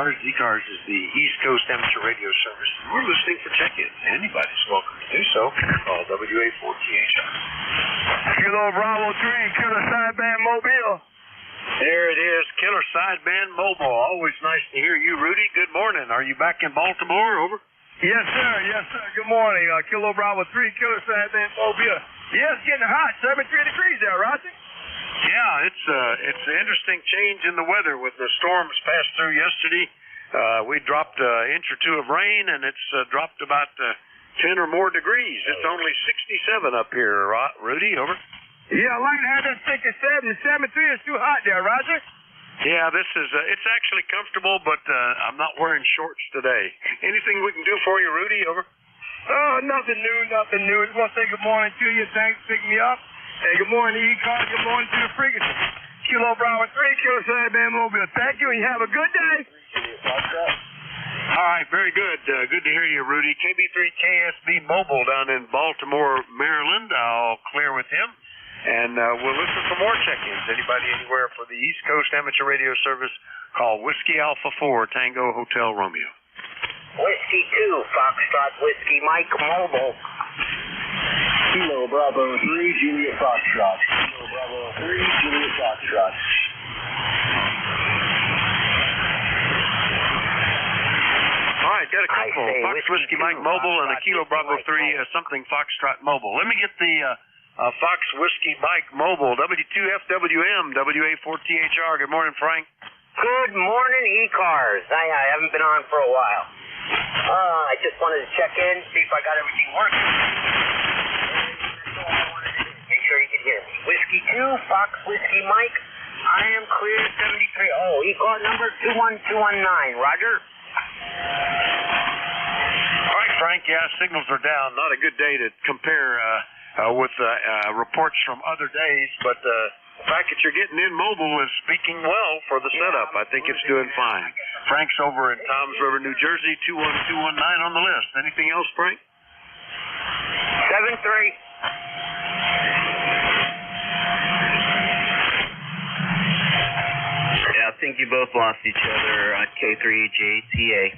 ECARS is the East Coast Amateur Radio Service. We're listening for check-ins. Anybody's welcome to do so. Call WA4THR. Kilo Bravo 3, Killer Sideband Mobile. There it is, Killer Sideband Mobile. Always nice to hear you, Rudy. Good morning. Are you back in Baltimore? Over. Yes, sir. Yes, sir. Good morning. Kilo Bravo 3, Killer Sideband Mobile. Yeah, it's getting hot. 73 degrees there, Roger. Yeah, it's an interesting change in the weather with the storms passed through yesterday. We dropped an inch or two of rain, and it's dropped about 10 or more degrees. It's only 67 up here, Rudy. Over. Yeah, I like to have that 67. 73 is too hot there, Roger. Yeah, this is it's actually comfortable, but I'm not wearing shorts today. Anything we can do for you, Rudy? Over. Oh, nothing new. Just want to say good morning to you. Thanks for picking me up. Hey, good morning to ECARS. Good morning to the frequency. Kilo Bravo 3, Killer Sideband Mobile. Thank you, and you have a good day. All right, very good. Good to hear you, Rudy. KB3KSB Mobile down in Baltimore, Maryland. I'll clear with him. And we'll listen for more check-ins. Anybody anywhere for the East Coast Amateur Radio Service, call Whiskey Alpha 4 Tango Hotel Romeo. Whiskey 2, Foxtrot Whiskey Mike Mobile. Kilo Bravo 3, Juliet Foxtrot. Kilo Bravo 3, Juliet Foxtrot. All right, got a couple. Fox Whiskey Mike Mobile and a Kilo Bravo 3 something Foxtrot Mobile. Let me get the Fox Whiskey Mike Mobile, W2FWM, WA4THR. Good morning, Frank. Good morning, ECARS. I haven't been on for a while. I just wanted to check in, see if I got everything working. Make sure you can hear me. Whiskey 2, Fox Whiskey Mike. I am clear 73. Oh, ECAR number 21219. Roger. All right, Frank. Yeah, signals are down. Not a good day to compare with reports from other days, but the fact that you're getting in mobile is speaking well for the setup. I think it's doing fine. Frank's over in Toms River, New Jersey, 21219 on the list. Anything else, Frank? 73. Yeah, I think you both lost each other on K3JTA.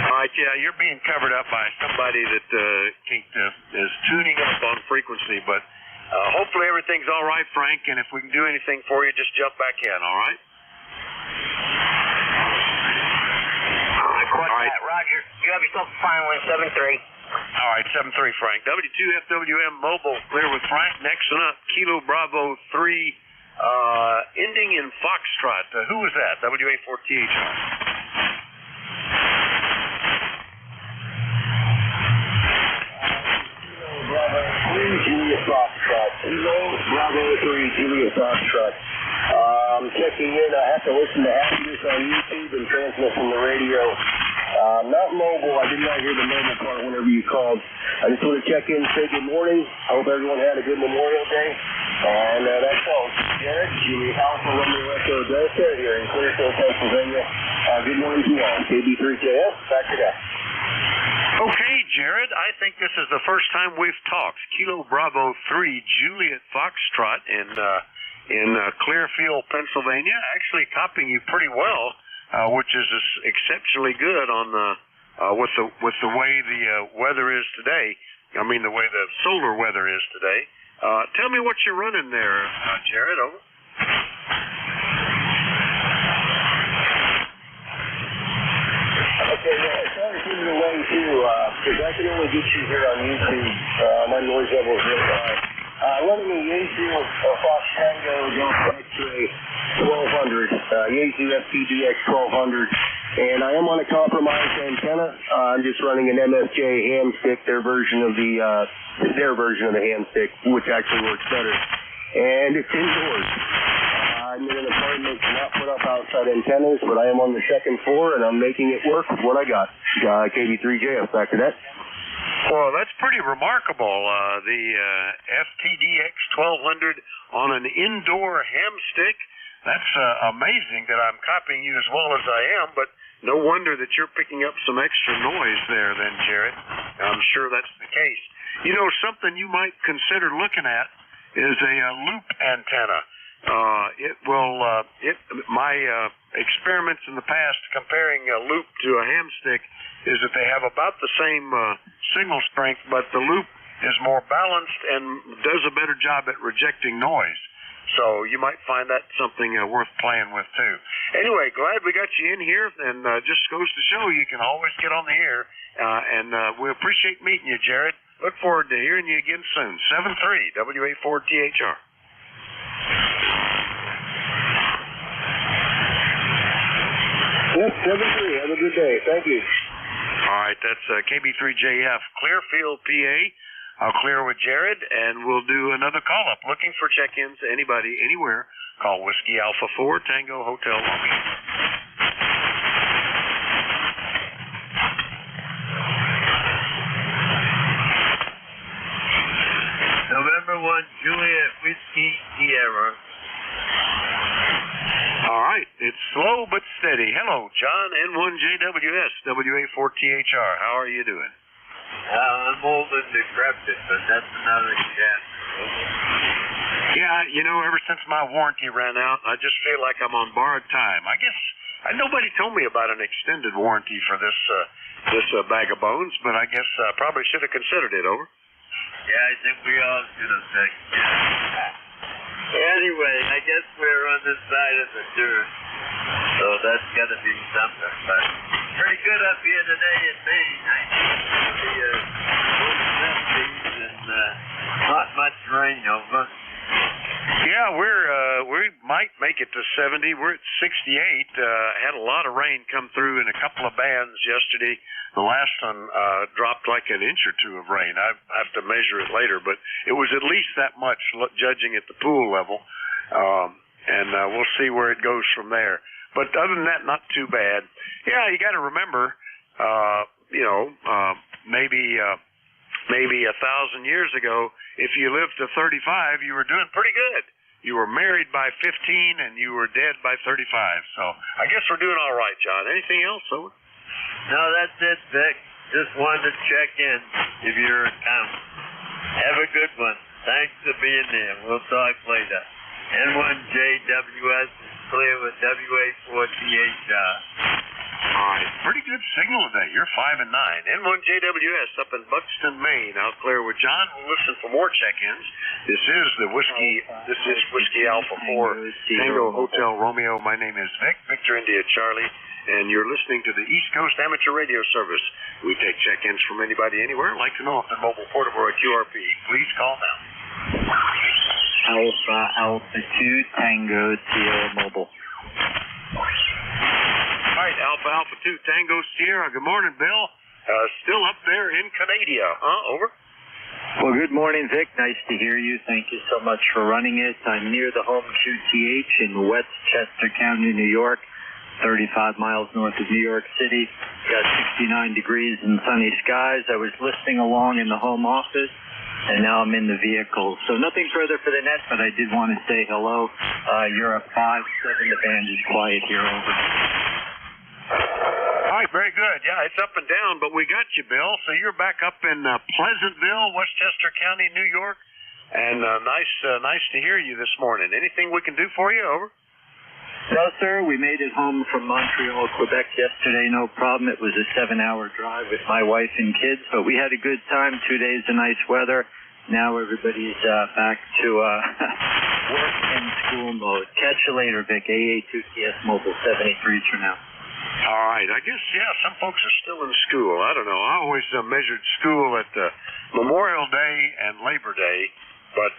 All right, yeah, you're being covered up by somebody that is tuning up on frequency, but hopefully everything's all right, Frank, and if we can do anything for you, just jump back in, all right? All right. Roger. You have yourself a fine one, 73. All right, 73, Frank. W2FWM Mobile, clear with Frank. Next one up, Kilo Bravo 3, ending in Foxtrot. Who was that? WA4THR. Bravo 3, Juliet Foxtrot. Kilo Bravo 3, Juliet Foxtrot. I'm checking in. I have to listen to half of this on YouTube and transmit from the radio. Not mobile. I did not hear the mobile part whenever you called. I just want to check in and say good morning. I hope everyone had a good Memorial Day. And that's all. Jared, Julie Alpha Romeo Echo Delta here in Clearfield, Pennsylvania. Good morning to you all. KB3JF, back to that. Okay, Jared, I think this is the first time we've talked. Kilo Bravo 3, Juliet Foxtrot in Clearfield, Pennsylvania. Actually copying you pretty well, which is exceptionally good on with the way the weather is today. I mean, the way the solar weather is today. Tell me what you're running there, Jared. Over. Okay, yeah, sorry to give it away too, because I can only get you here on YouTube. My noise level is really high. Running a Yaesu Fox Tango Delta X-Ray 1200, Yaesu FPDX 1200, and I am on a compromised antenna. I'm just running an MFJ ham stick, their version of the ham stick, which actually works better. And it's indoors. I'm in an apartment not put up outside antennas, but I am on the second floor, and I'm making it work with what I got. KB3JF, back to that. Well, that's pretty remarkable. The FTDX 1200 on an indoor ham stick. That's amazing that I'm copying you as well as I am, but no wonder that you're picking up some extra noise there then, Jared. I'm sure that's the case. You know, something you might consider looking at is a loop antenna. My experiments in the past comparing a loop to a ham stick is that they have about the same signal strength, but the loop is more balanced and does a better job at rejecting noise. So you might find that something worth playing with too. Anyway, glad we got you in here, and just goes to show you can always get on the air, and we appreciate meeting you, Jared. Look forward to hearing you again soon. 7-3, WA4THR. Yep, 7-3. Have a good day. Thank you. All right, that's KB3JF, Clearfield, PA. I'll clear with Jared, and we'll do another call-up. Looking for check-ins, anybody, anywhere, call Whiskey Alpha 4, Tango Hotel Romeo. November 1, Juliet Whiskey Sierra. All right, it's slow but steady. Hello, John, N1JWS, WA4THR. How are you doing? I'm old and decrepit, but that's another chapter. Yeah, you know, ever since my warranty ran out, I just feel like I'm on borrowed time. I guess nobody told me about an extended warranty for this bag of bones, but I guess I probably should have considered it. Over. Yeah, I think we all should have taken it. Anyway, I guess we're on this side of the dirt, so that's got to be something. But pretty good up here today in Maine. I think the 70s and not much rain over. Yeah, we might make it to 70. We're at 68. Had a lot of rain come through in a couple of bands yesterday. The last one dropped like an inch or two of rain. I have to measure it later, but it was at least that much, judging at the pool level. And we'll see where it goes from there. But other than that, not too bad. Yeah, you got to remember, maybe 1,000 years ago, if you lived to 35, you were doing pretty good. You were married by 15 and you were dead by 35. So I guess we're doing all right, John. Anything else, over? No, that's it, Vic. Just wanted to check in if you're in town. Have a good one. Thanks for being there. We'll talk later. N1JWS is clear with WA4THR. All right. Pretty good signal today. You're 5 and 9. N1JWS up in Buxton, Maine. Out clear with John. We'll listen for more check-ins. This is Whiskey Alpha 4 Tango Hotel Romeo. My name is Vic, Victor India Charlie, and you're listening to the East Coast Amateur Radio Service. We take check-ins from anybody anywhere. I'd like to know if they're mobile, portable, or QRP. Please call now. Alpha 2 Tango Sierra Mobile. All right, Alpha 2 Tango Sierra. Good morning, Bill. Still up there in Canada, huh? Over. Well, good morning, Vic. Nice to hear you. Thank you so much for running it. I'm near the home QTH in Westchester County, New York, 35 miles north of New York City. Got 69 degrees and sunny skies. I was listening along in the home office, and now I'm in the vehicle. So nothing further for the net, but I did want to say hello. You're a 5-7. The band is quiet here. Over. All right, very good. Yeah, it's up and down, but we got you, Bill. So you're back up in Pleasantville, Westchester County, New York, and nice to hear you this morning. Anything we can do for you? Over. No, sir. We made it home from Montreal, Quebec yesterday. No problem. It was a 7-hour drive with my wife and kids, but we had a good time. 2 days of nice weather. Now everybody's back to work and school mode. Catch you later, Vic. AA2TS Mobile 73 for now. All right. I guess, yeah, some folks are still in school. I don't know. I always measured school at Memorial Day and Labor Day, but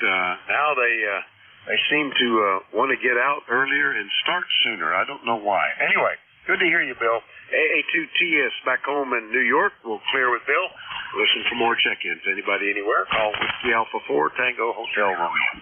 now they seem to want to get out earlier and start sooner. I don't know why. Anyway, good to hear you, Bill. AA2TS back home in New York. We'll clear with Bill. Listen for more check-ins. Anybody anywhere? Call Whiskey Alpha 4 Tango Hotel Romeo.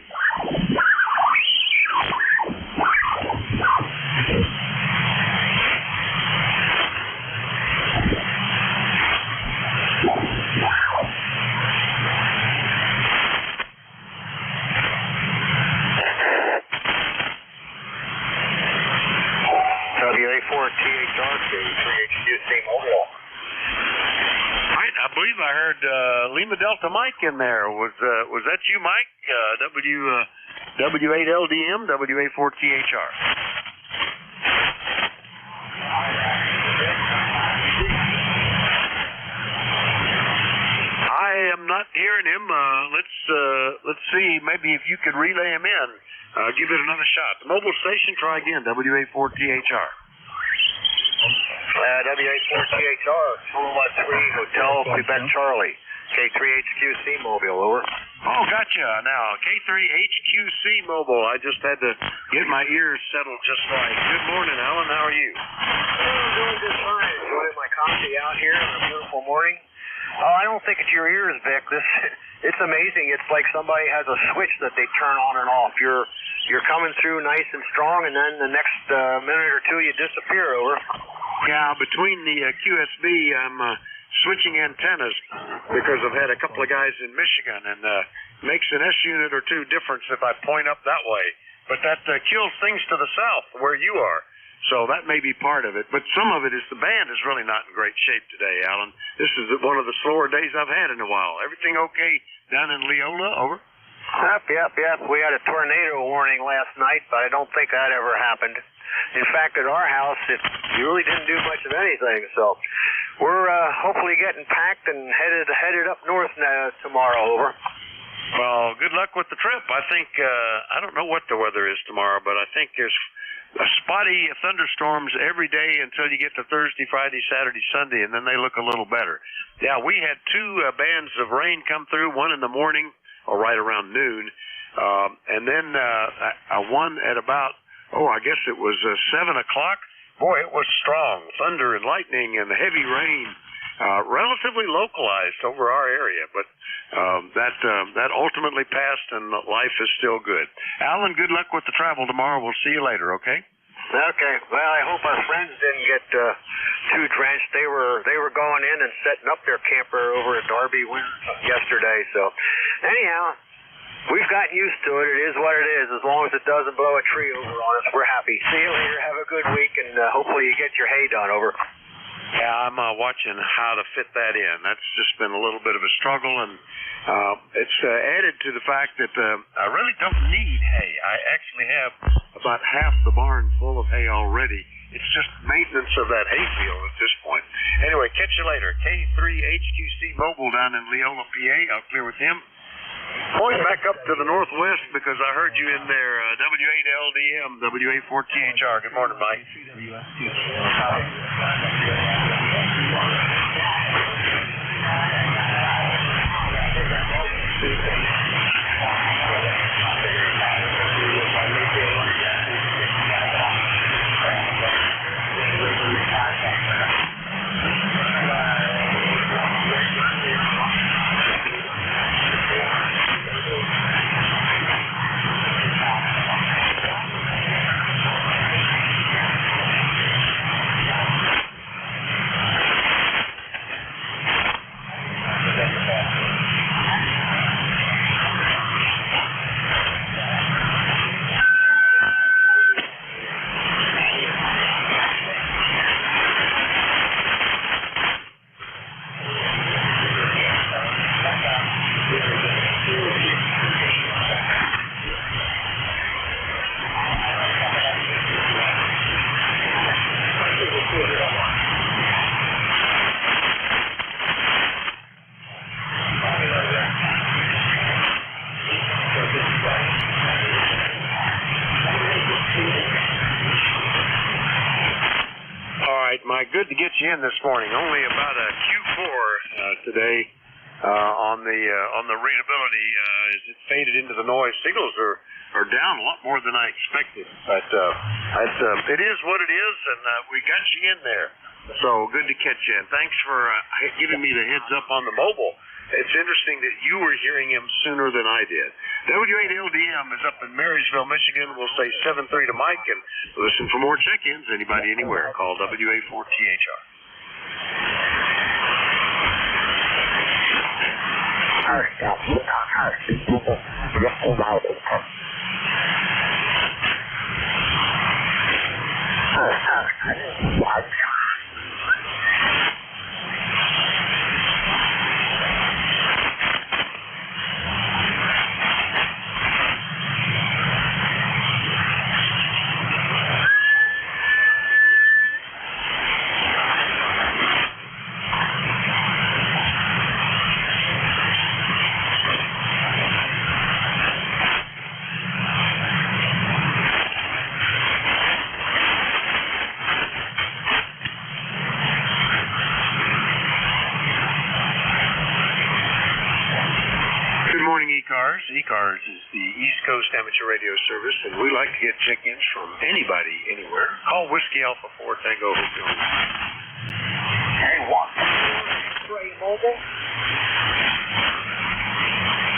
WA4THR to 3HQC Mobile. All right, I believe I heard Lima Delta Mike in there. Was that you, Mike? W8LDM, WA4THR. I am not hearing him. Let's see. Maybe if you could relay him in. Give it another shot. The mobile station, try again. WA4THR. WA4THR, 413 Hotel Quebec Charlie. K3HQC Mobile, over. Oh, gotcha. Now, K3HQC Mobile. I just had to get my ears settled just right. Good morning, Alan. How are you? I'm doing just fine. Enjoying my coffee out here on a beautiful morning. Oh, I don't think it's your ears, Vic. It's amazing. It's like somebody has a switch that they turn on and off. You're coming through nice and strong, and then the next minute or two you disappear. Over. Yeah, between the QSB, I'm switching antennas because I've had a couple of guys in Michigan, and makes an S unit or two difference if I point up that way. But that kills things to the south where you are. So that may be part of it. But some of it is the band is really not in great shape today, Alan. This is one of the slower days I've had in a while. Everything okay down in Leola? Over? Yep. We had a tornado warning last night, but I don't think that ever happened. In fact, at our house, you really didn't do much of anything. So we're hopefully getting packed and headed up north tomorrow. Over. Well, good luck with the trip. I think, I don't know what the weather is tomorrow, but I think there's spotty thunderstorms every day until you get to Thursday, Friday, Saturday, Sunday, and then they look a little better. Yeah, we had two bands of rain come through, one in the morning, or right around noon, and then one at about, I guess it was 7 o'clock. Boy, it was strong. Thunder and lightning and heavy rain. Relatively localized over our area, but that ultimately passed, and life is still good. Alan, good luck with the travel tomorrow. We'll see you later, okay? Okay. Well, I hope our friends didn't get too drenched. They were going in and setting up their camper over at Darby yesterday. So, anyhow, we've gotten used to it. It is what it is. As long as it doesn't blow a tree over on us, we're happy. See you later. Have a good week, and hopefully you get your hay done. Over. Yeah, I'm watching how to fit that in. That's just been a little bit of a struggle, and it's added to the fact that I really don't need hay. I actually have about half the barn full of hay already. It's just maintenance of that hay field at this point. Anyway, catch you later. K3HQC Mobile down in Leola, PA. I'll clear with him. Point back up to the northwest because I heard you in there. W8LDM, WA4THR. Good morning, Mike. Good to get you in this morning. Only about a Q4 today on the readability. As it faded into the noise, signals are down a lot more than I expected. But it is what it is, and we got you in there. So good to catch you. And thanks for giving me the heads up on the mobile. It's interesting that you were hearing him sooner than I did. W8LDM is up in Marysville, Michigan. We'll say 7-3 to Mike, and listen for more check-ins. Anybody, anywhere, call WA4THR. ECARS. ECARS is the East Coast Amateur Radio Service, and we like to get check-ins from anybody, anywhere. Call Whiskey Alpha 4 Tango Hotel. Hey, what? X-Ray Mobile.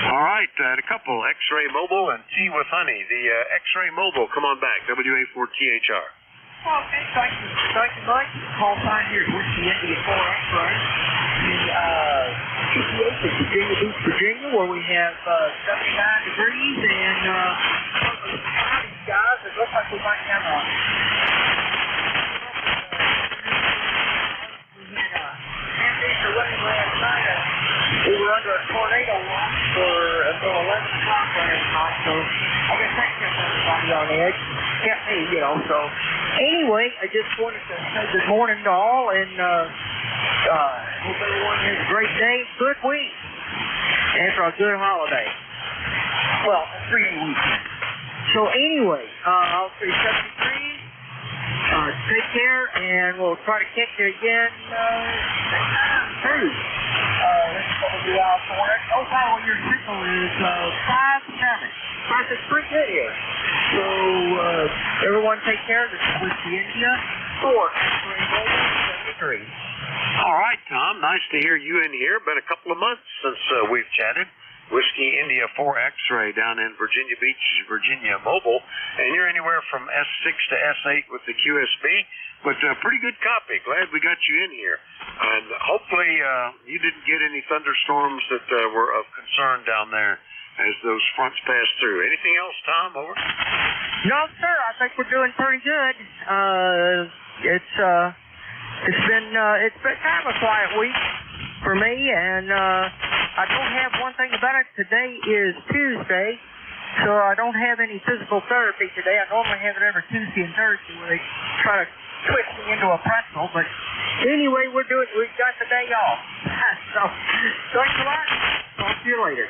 All right, a couple, X-Ray Mobile and Tea with Honey. The X-Ray Mobile, come on back, WA4THR. Okay, thank you, Mike. Call sign here is Whiskey India 4 X-Ray. PPH is Virginia Beach, Virginia, where we have 79 degrees and cloudy skies. It looks like we might have a So anyway, I just wanted to say good morning to all, and hope everyone has a great day, good week, and for a good holiday. Well, a 3-day weekend. So anyway, I'll say 73. Take care, and we'll try to catch you again Thursday. Oh, wow, your signal is 5-7. It's pretty good here. So, everyone take care. This is Whiskey India 4 X-ray 73. All right, Tom. Nice to hear you in here. Been a couple of months since we've chatted. Whiskey India 4 X-ray down in Virginia Beach, Virginia Mobile. And you're anywhere from S6 to S8 with the QSB. But pretty good copy. Glad we got you in here. And hopefully you didn't get any thunderstorms that were of concern down there as those fronts pass through. Anything else, Tom? Over? No, sir. I think we're doing pretty good. It's been kind of a quiet week for me, and I don't have one thing about it. Today is Tuesday, so I don't have any physical therapy today. I normally have it every Tuesday and Thursday where they try to twist me into a pretzel, but anyway, we've got the day off. So, thanks a lot. Talk to you later.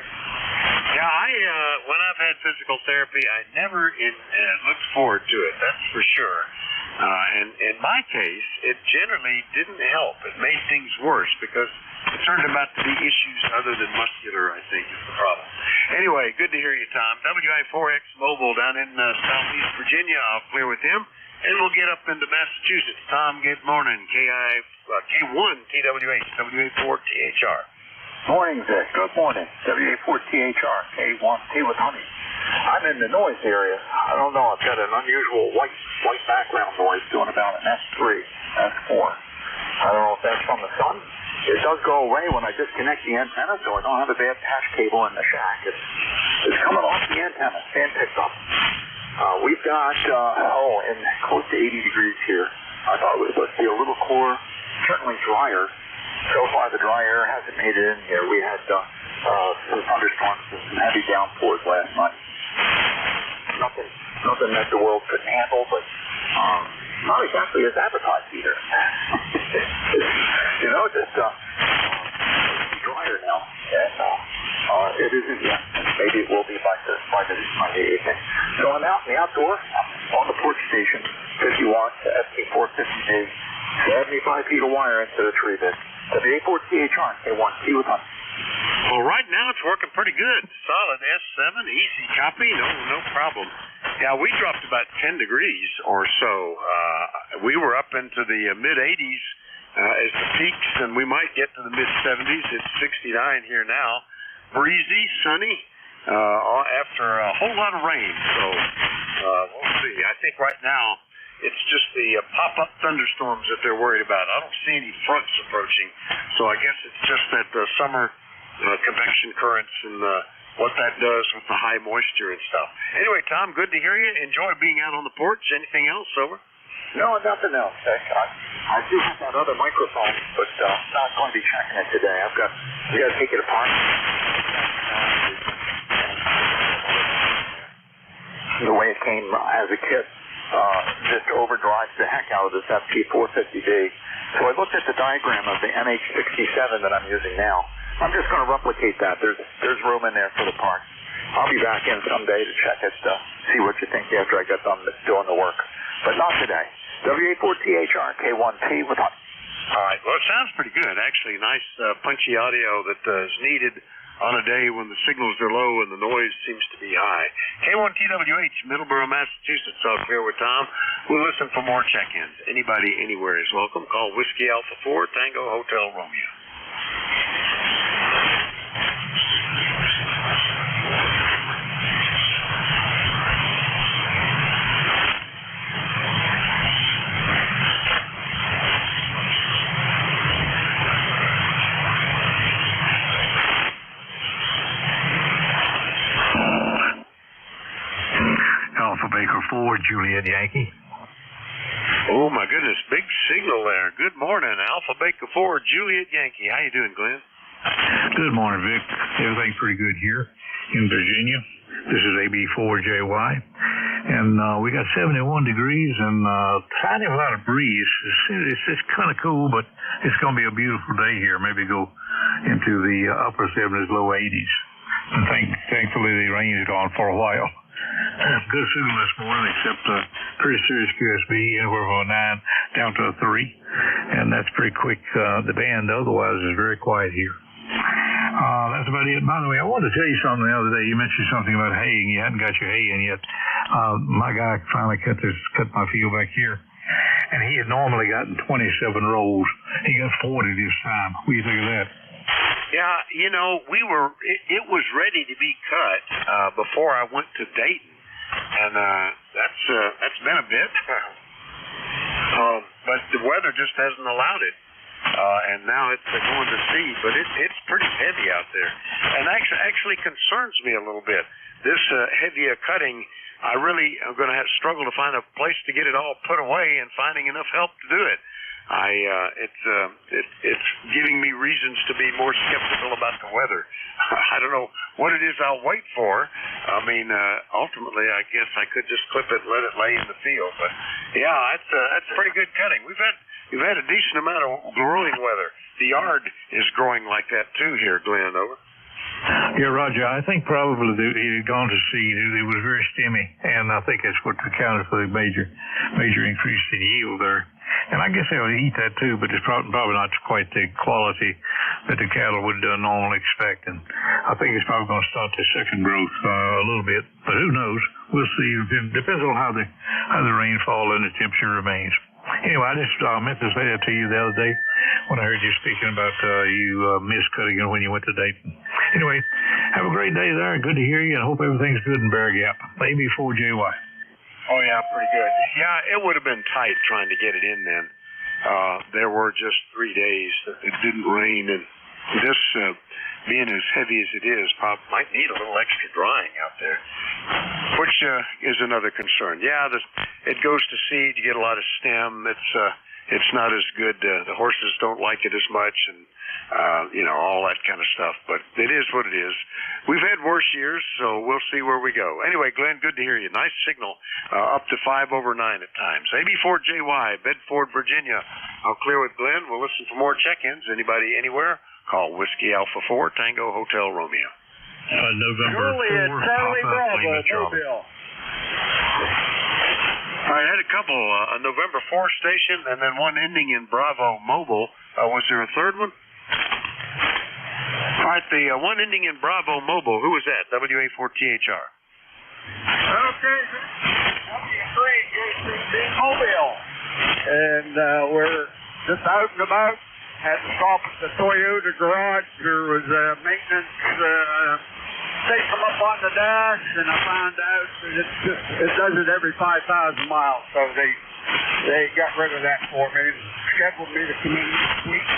Yeah, when I've had physical therapy, I never looked forward to it, that's for sure. And in my case, it generally didn't help. It made things worse because it turned out to be issues other than muscular, I think, is the problem. Anyway, good to hear you, Tom. WI4X Mobile down in Southeast Virginia. I'll clear with him. And we'll get up into Massachusetts. Tom, good morning. K1 TWH, WA4THR. Morning, Vic. Good morning. WA4THR, K1T with honey. I'm in the noise area. I don't know. I've got an unusual white background noise doing about an S3, S4. I don't know if that's from the sun. It does go away when I disconnect the antenna, so I don't have a bad patch cable in the shack. It's coming off the antenna. Fan picked up. We've got, in close to 80 degrees here. I thought it was supposed to be a little cooler, certainly drier. So far, the dry air hasn't made it in here. We had some thunderstorms and some heavy downpours last night. Nothing that the world couldn't handle, but not exactly as advertised either. Just drier now. And it isn't yet. Maybe it will be by the evening. So I'm out in the outdoor. I'm on the porch station, 50 watts, ST450D, 75 feet of wire into the tree bit. WA4THR, K1T with honey. Well, right now it's working pretty good. Solid S7, easy copy, no problem. Yeah, we dropped about 10 degrees or so. We were up into the mid-80s as the peaks, and we might get to the mid-70s. It's 69 here now. Breezy, sunny, after a whole lot of rain. So we'll see. I think right now it's just the pop-up thunderstorms that they're worried about. I don't see any fronts approaching, so I guess it's just that summer convection currents and what that does with the high moisture and stuff. Anyway, Tom, good to hear you. Enjoy being out on the porch. Anything else, over? No, nothing else, Vic. I do have that other microphone, but not going to be checking it today. We got to take it apart. The way it came as a kit just overdrives the heck out of this FT450D. So I looked at the diagram of the MH67 that I'm using now. I'm just going to replicate that. There's room in there for the parts. I'll be back in someday to check it, see what you think after I get done doing the work. But not today. WA4THR, K1T with honey. All right. Well, it sounds pretty good, actually. Nice, punchy audio that is needed on a day when the signals are low and the noise seems to be high. K1TWH, Middleborough, Massachusetts. I'll clear with Tom. We'll listen for more check-ins. Anybody anywhere is welcome. Call Whiskey Alpha 4, Tango Hotel Romeo. Alpha Baker 4, Juliet Yankee. Oh, my goodness. Big signal there. Good morning. Alpha Baker 4, Juliet Yankee. How you doing, Glenn? Good morning, Vic. Everything's pretty good here in Virginia. This is AB4JY. And we got 71 degrees and tiny amount of breeze. It's kind of cool, but it's going to be a beautiful day here. Maybe go into the upper 70s, low 80s. And thankfully the rain is gone for a while. Good signal this morning, except pretty serious QSB, anywhere from a 9 down to a 3. And that's pretty quick. The band otherwise is very quiet here. That's about it. By the way, I wanted to tell you something the other day. You mentioned something about haying. You hadn't got your hay in yet. My guy finally cut my field back here. And he had normally gotten 27 rolls. He got 40 this time. What do you think of that? Yeah, you know, it was ready to be cut before I went to Dayton, and that's been a bit. But the weather just hasn't allowed it, and now it's going to seed. But it's pretty heavy out there, and actually concerns me a little bit. This heavier cutting, I really am going to have to struggle to find a place to get it all put away, and finding enough help to do it. It's giving me reasons to be more skeptical about the weather. I don't know what it is I'll wait for. I mean, ultimately, I guess I could just clip it and let it lay in the field. But yeah, that's pretty good cutting. We've had a decent amount of growing weather. The yard is growing like that too here, Glenn. Over. Yeah, Roger, I think probably he had gone to seed. It was very stemmy, and I think that's what accounted for the major increase in yield there. And I guess they would eat that too, but it's probably not quite the quality that the cattle would normally expect. And I think it's probably going to start the second growth a little bit, but who knows? We'll see. It depends on how the rainfall and the temperature remains. Anyway, I just meant to say that to you the other day when I heard you speaking about you missed cutting it when you went to Dayton. Anyway, have a great day there. Good to hear you, and I hope everything's good in Bear Gap. AB4JY. Oh, yeah, pretty good. Yeah, it would have been tight trying to get it in then. There were just 3 days that it didn't rain, and this being as heavy as it is, might need a little extra drying out there, which is another concern. Yeah, it goes to seed. You get a lot of stem. It's not as good. The horses don't like it as much, and all that kind of stuff. But it is what it is. We've had worse years, so we'll see where we go. Anyway, Glenn, good to hear you. Nice signal, up to 5 over 9 at times. AB4JY, Bedford, Virginia. I'll clear with Glenn. We'll listen for more check-ins. Anybody anywhere? Call Whiskey Alpha 4, Tango Hotel Romeo. November 4, Charlie Bravo, Mobile. I had a couple, a November 4 station, and then one ending in Bravo Mobile. Was there a third one? All right, the one ending in Bravo Mobile. Who was that? WA4THR. Okay, W3JCB Mobile. And we're just out and about. Had to stop at the Toyota garage. There was a maintenance they come up on the dash, and I found out that it does it every 5,000 miles. So they got rid of that for me. Scheduled me to come in this week,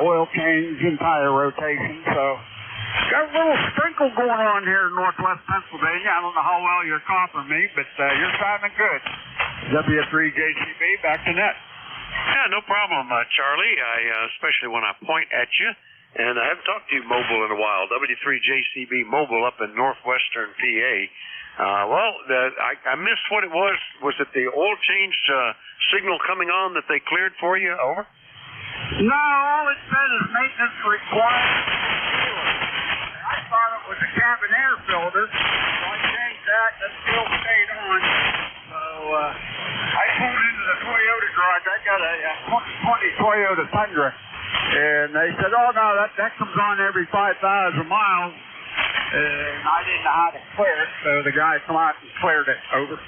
oil change and tire rotation. So got a little sprinkle going on here in northwest Pennsylvania. I don't know how well you're copying me, but you're sounding good. W3JCB, back to net. Yeah, no problem, Charlie. Especially when I point at you. And I haven't talked to you mobile in a while. W3JCB Mobile up in northwestern PA. I missed what it was. Was it the oil change signal coming on that they cleared for you? Over? No, all it said is maintenance required. I thought it was a cabin air filter, so I changed that, and it still stayed on. So I pulled into the Toyota garage. I got a 2020 Toyota Tundra, and they said, "Oh no, that comes on every 5,000 miles." And I didn't know how to clear it, so the guy come out and cleared it. Over.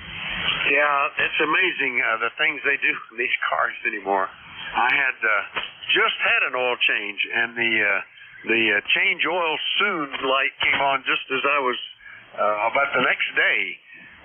Yeah, it's amazing the things they do in these cars anymore. I had just had an oil change, and the change oil soon light came on just as I was about the next day,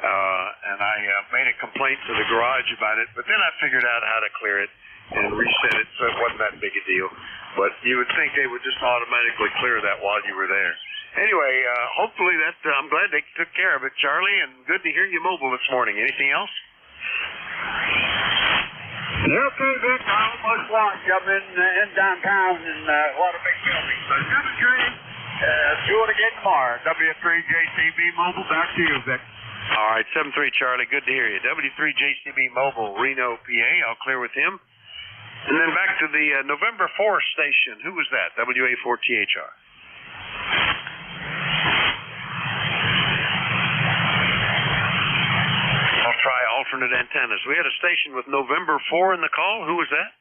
and I made a complaint to the garage about it. But then I figured out how to clear it and reset it, so it wasn't that big a deal. But you would think they would just automatically clear that while you were there. Anyway, hopefully I'm glad they took care of it, Charlie, and good to hear you mobile this morning. Anything else? Okay, Vic, I almost lost you. I'm in downtown in a lot of big buildings. So, do it again tomorrow. W3JCB Mobile, back to you, Vic. All right, 7-3 Charlie, good to hear you. W3JCB Mobile, Reno, PA. I'll clear with him. And then back to the November 4 station. Who was that? WA4THR. I'll try alternate antennas. We had a station with November 4 in the call. Who was that?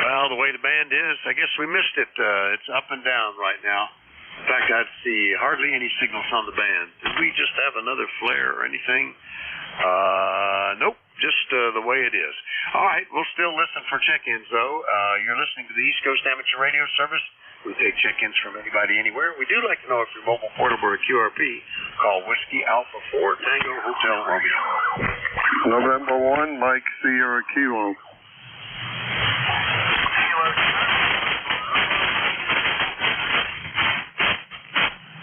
Well, the way the band is, I guess we missed it. It's up and down right now. In fact, I see hardly any signals on the band. Did we just have another flare or anything? Nope, just the way it is. All right, we'll still listen for check-ins, though. You're listening to the East Coast Amateur Radio Service. We take check-ins from anybody anywhere. We do like to know if you're mobile, portable, or QRP. Call Whiskey Alpha 4 Tango Hotel Romeo. November 1, Mike Sierra Kilo.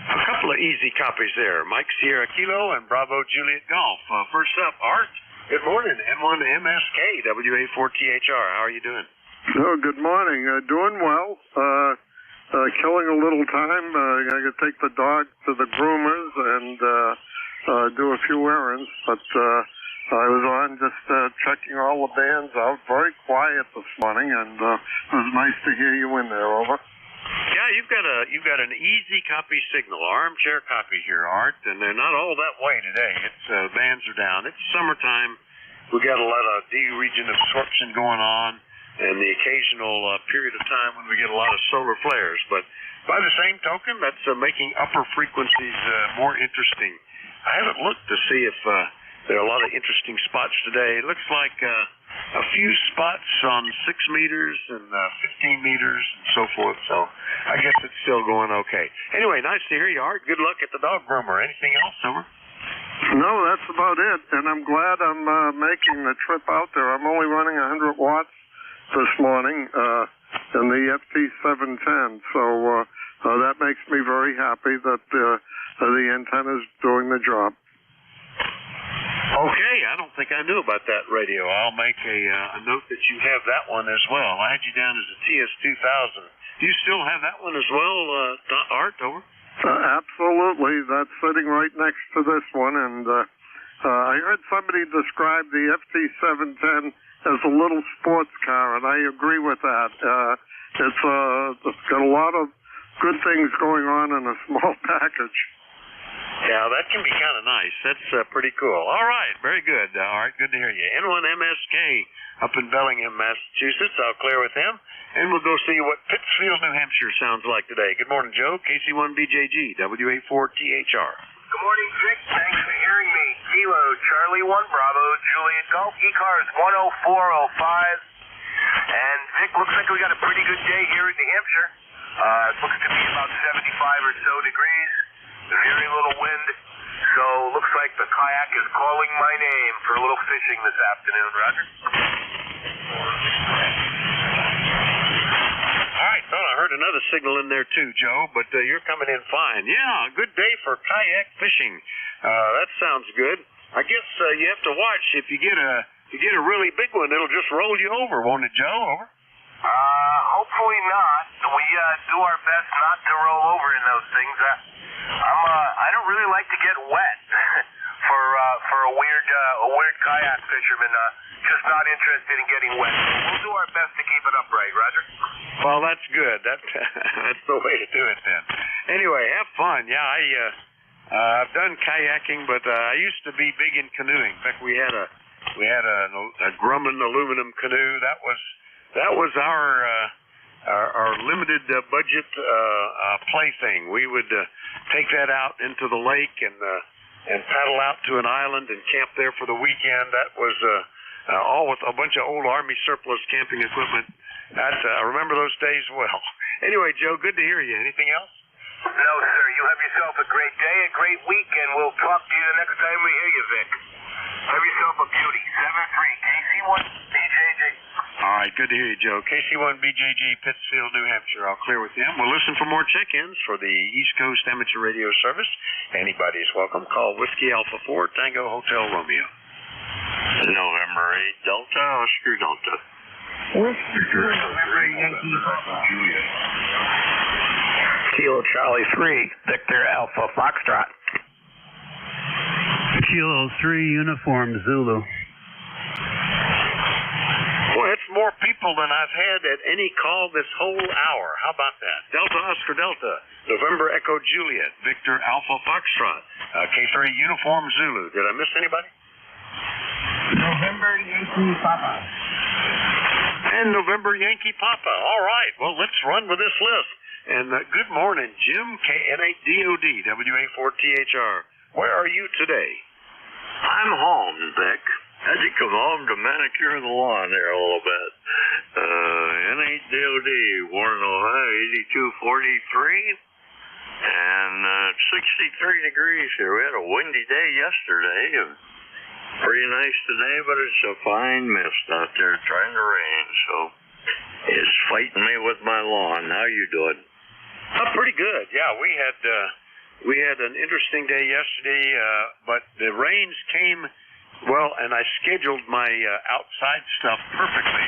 A couple of easy copies there. Mike Sierra Kilo and Bravo Juliet Golf. First up, Art. Good morning. N1MSK, WA4THR. How are you doing? Oh, good morning. Doing well. Killing a little time. I got to take the dog to the groomers and do a few errands. But I was on just checking all the bands out. Very quiet this morning, and it was nice to hear you in there. Over. Yeah, you've got an easy copy signal, armchair copy here, Art, and they're not all that way today. It's bands are down. It's summertime. We got a lot of D-region absorption going on, and the occasional period of time when we get a lot of solar flares. But by the same token, that's making upper frequencies more interesting. I haven't looked to see if there are a lot of interesting spots today. It looks like a few spots on 6 meters and 15 meters and so forth. So I guess it's still going okay. Anyway, nice to hear you, Art. Good luck at the dog groomer. Anything else, Over? No, that's about it. And I'm glad I'm making the trip out there. I'm only running 100 watts this morning in the FT710. So that makes me very happy that the antenna's doing the job. Okay, I don't think I knew about that radio. I'll make a note that you have that one as well. I had you down as a TS2000. Do you still have that one as well, Art? Over? Absolutely. That's sitting right next to this one. And I heard somebody describe the FT710 as a little sports car, and I agree with that. It's got a lot of good things going on in a small package. Yeah, that can be kind of nice. That's pretty cool. All right, very good. All right, good to hear you. N1MSK up in Bellingham, Massachusetts. I'll clear with him, and we'll go see what Pittsfield, New Hampshire sounds like today. Good morning, Joe. KC1BJG, WA4THR. Good morning, Vic. Thanks for hearing me. Kilo, Charlie 1, Bravo, Juliet Golf, ECARS 10405. And Vic, looks like we got a pretty good day here in New Hampshire. It looks to be about 75 or so degrees. Very little wind, so looks like the kayak is calling my name for a little fishing this afternoon. Roger. All right, well, I heard another signal in there too, Joe, but you're coming in fine. Yeah, a good day for kayak fishing. That sounds good. I guess you have to watch. If you get a really big one, it'll just roll you over, won't it, Joe? Over. Hopefully not. We do our best not to roll over in those things. I don't really like to get wet for a weird kayak fisherman. Just not interested in getting wet. We'll do our best to keep it upright, Roger. Well, that's good. That's the way to do it then. Anyway, have fun. Yeah, I've done kayaking, but I used to be big in canoeing. In fact, we had a Grumman aluminum canoe. That was our limited budget plaything. We would take that out into the lake and paddle out to an island and camp there for the weekend. That was all with a bunch of old Army surplus camping equipment. I remember those days well. Anyway, Joe, good to hear you. Anything else? No, sir. You have yourself a great day, a great week, and we'll talk to you the next time we hear you, Vic. Have yourself a beauty. 7-3, KC1BJG. All right, good to hear you, Joe. KC1BJG, Pittsfield, New Hampshire. I'll clear with him. We'll listen for more check-ins for the East Coast Amateur Radio Service. Anybody's welcome. Call Whiskey Alpha 4 Tango Hotel Romeo. November 8, Delta, Oscar Delta. Victor, Yankee, Juliet. Kilo Charlie 3, Victor Alpha Foxtrot. Kilo 3, Uniform Zulu. Boy, it's more people than I've had at any call this whole hour. How about that? Delta Oscar Delta, November Echo Juliet, Victor Alpha Foxtrot, K3 Uniform Zulu. Did I miss anybody? November Yankee Papa. And November Yankee Papa. All right. Well, let's run with this list. And good morning, Jim, KN8DOD, WA4THR. Where are you today? I'm home, Vic. Had to come home to manicure the lawn there a little bit. N8DOD, Warren, Ohio, 8243. And 63 degrees here. We had a windy day yesterday. Pretty nice today, but it's a fine mist out there trying to rain. So it's fighting me with my lawn. How you doing? Pretty good. Yeah, we had an interesting day yesterday, but the rains came. Well, and I scheduled my outside stuff perfectly,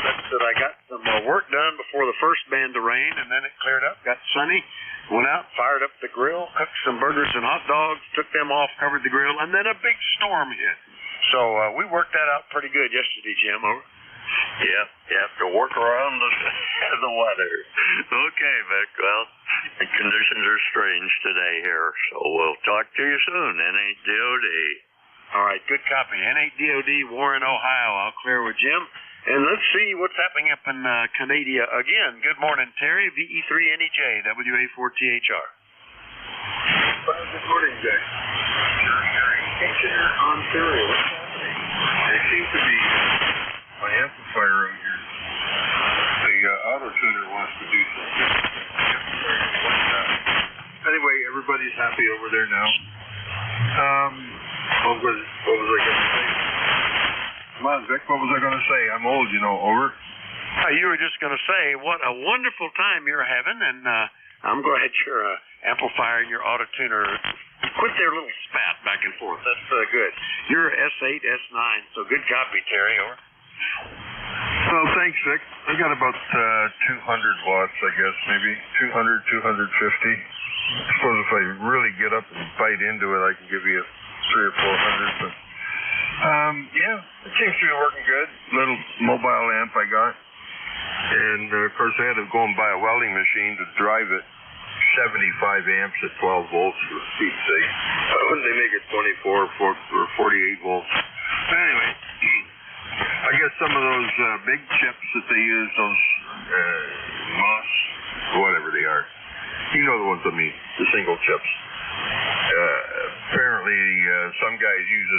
such that I got some work done before the first band of rain, and then it cleared up, got sunny, went out, fired up the grill, cooked some burgers and hot dogs, took them off, covered the grill, and then a big storm hit. So we worked that out pretty good yesterday, Jim. Over. Yep, you have to work around the weather. Okay, Vic, well, the conditions are strange today here, so we'll talk to you soon, N8DOD. All right, good copy. N8DOD, Warren, Ohio. I'll clear with Jim. And let's see what's happening up in Canada again. Good morning, Terry, VE3NEJ, WA4THR. Good morning, Jack. Kitchener, Ontario. What's happening? There seems to be my amplifier out here. The auto tuner wants to do something. Anyway, everybody's happy over there now. What was I going to say? Come on, Vic, what was I going to say? I'm old, you know, over. You were just going to say what a wonderful time you're having, and I'm glad your amplifier and your auto tuner quit their little spat back and forth. That's good. You're S8, S9, so good copy, Terry, over. Well, thanks, Vic. I got about 200 watts, I guess, maybe 200, 250. I suppose if I really get up and bite into it, I can give you 300 or 400. But yeah, it seems to be working good. Little mobile amp I got, and of course I had to go and buy a welding machine to drive it. 75 amps at 12 volts for Pete's sake. Why wouldn't they make it 24 or 48 volts? But anyway, I guess some of those big chips that they use, those MOS, whatever they are. You know the ones I mean, the single chips. Apparently, some guys use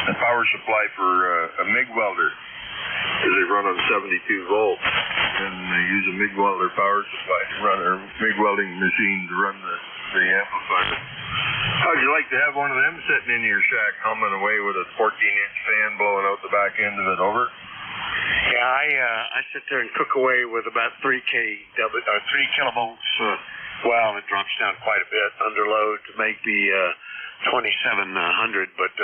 a power supply for a MIG welder, because they run on 72 volts, and they use a MIG welder power supply to run, or MIG welding machine to run the amplifier. How'd you like to have one of them sitting in your shack humming away with a 14-inch fan blowing out the back end of it, over? Yeah, I sit there and cook away with about 3 kilovolts. Well, it drops down quite a bit under load to make the 2700, but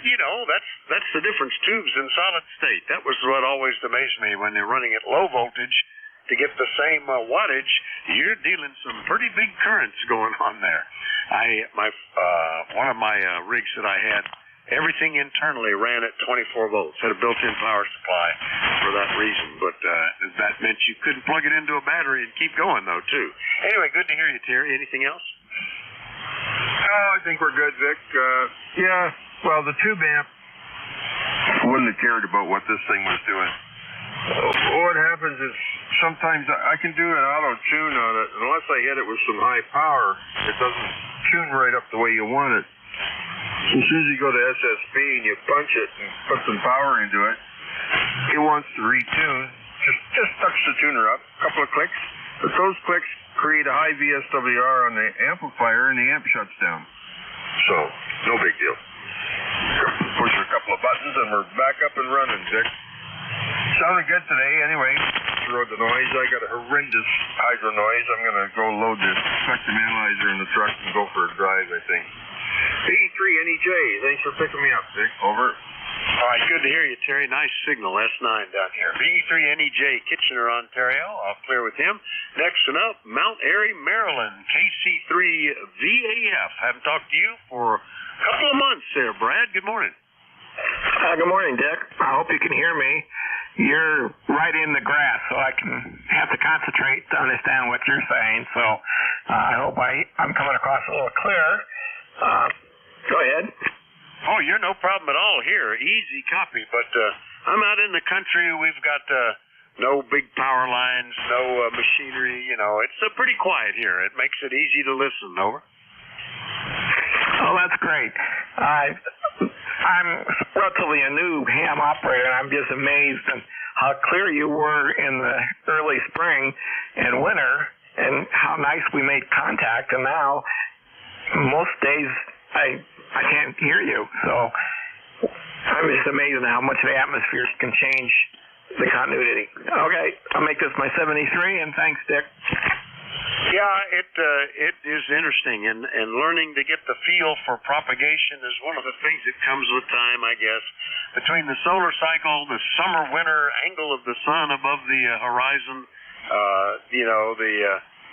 you know, that's the difference. Tubes in solid state. That was what always amazed me when they're running at low voltage. To get the same wattage, you're dealing some pretty big currents going on there. One of my rigs that I had, everything internally ran at 24 volts. Had a built-in power supply for that reason, but that meant you couldn't plug it into a battery and keep going, though, too. Anyway, good to hear you, Terry. Anything else? Oh, I think we're good, Vic. Yeah, well, the tube amp wouldn't have cared about what this thing was doing. What happens is sometimes I can do an auto tune on it. Unless I hit it with some high power, it doesn't tune right up the way you want it. As soon as you go to SSB and you punch it and put some power into it, it wants to retune. Just touch the tuner up, a couple of clicks. But those clicks create a high VSWR on the amplifier and the amp shuts down. So, no big deal. Push a couple of buttons and we're back up and running, Vic. Sounded good today, anyway. Through the noise, I got a horrendous hydro noise. I'm going to go load the spectrum analyzer in the truck and go for a drive, I think. VE3NEJ, thanks for picking me up, Vic. Over. All right, good Good to hear you, Terry. Nice signal, S9 down here. VE3NEJ, Kitchener, Ontario. I'll clear with him. Next one up, Mount Airy, Maryland, KC3VAF. Haven't talked to you for a couple of months there, Brad. Good morning. Good morning, Dick. I hope you can hear me. You're right in the grass, so I can have to concentrate to understand what you're saying. So I hope I'm coming across a little clear. Go ahead. Oh, you're no problem at all here. Easy copy, but I'm out in the country. We've got no big power lines, no machinery. You know, it's pretty quiet here. It makes it easy to listen. Over. Oh, that's great. I'm relatively a new ham operator, and I'm just amazed at how clear you were in the early spring and winter, and how nice we made contact. And now, most days, I can't hear you, so I'm just amazed at how much the atmosphere can change the continuity. Okay, I'll make this my 73, and thanks, Dick. Yeah, it is interesting, and learning to get the feel for propagation is one of the things that comes with time, I guess. Between the solar cycle, the summer-winter angle of the sun above the horizon,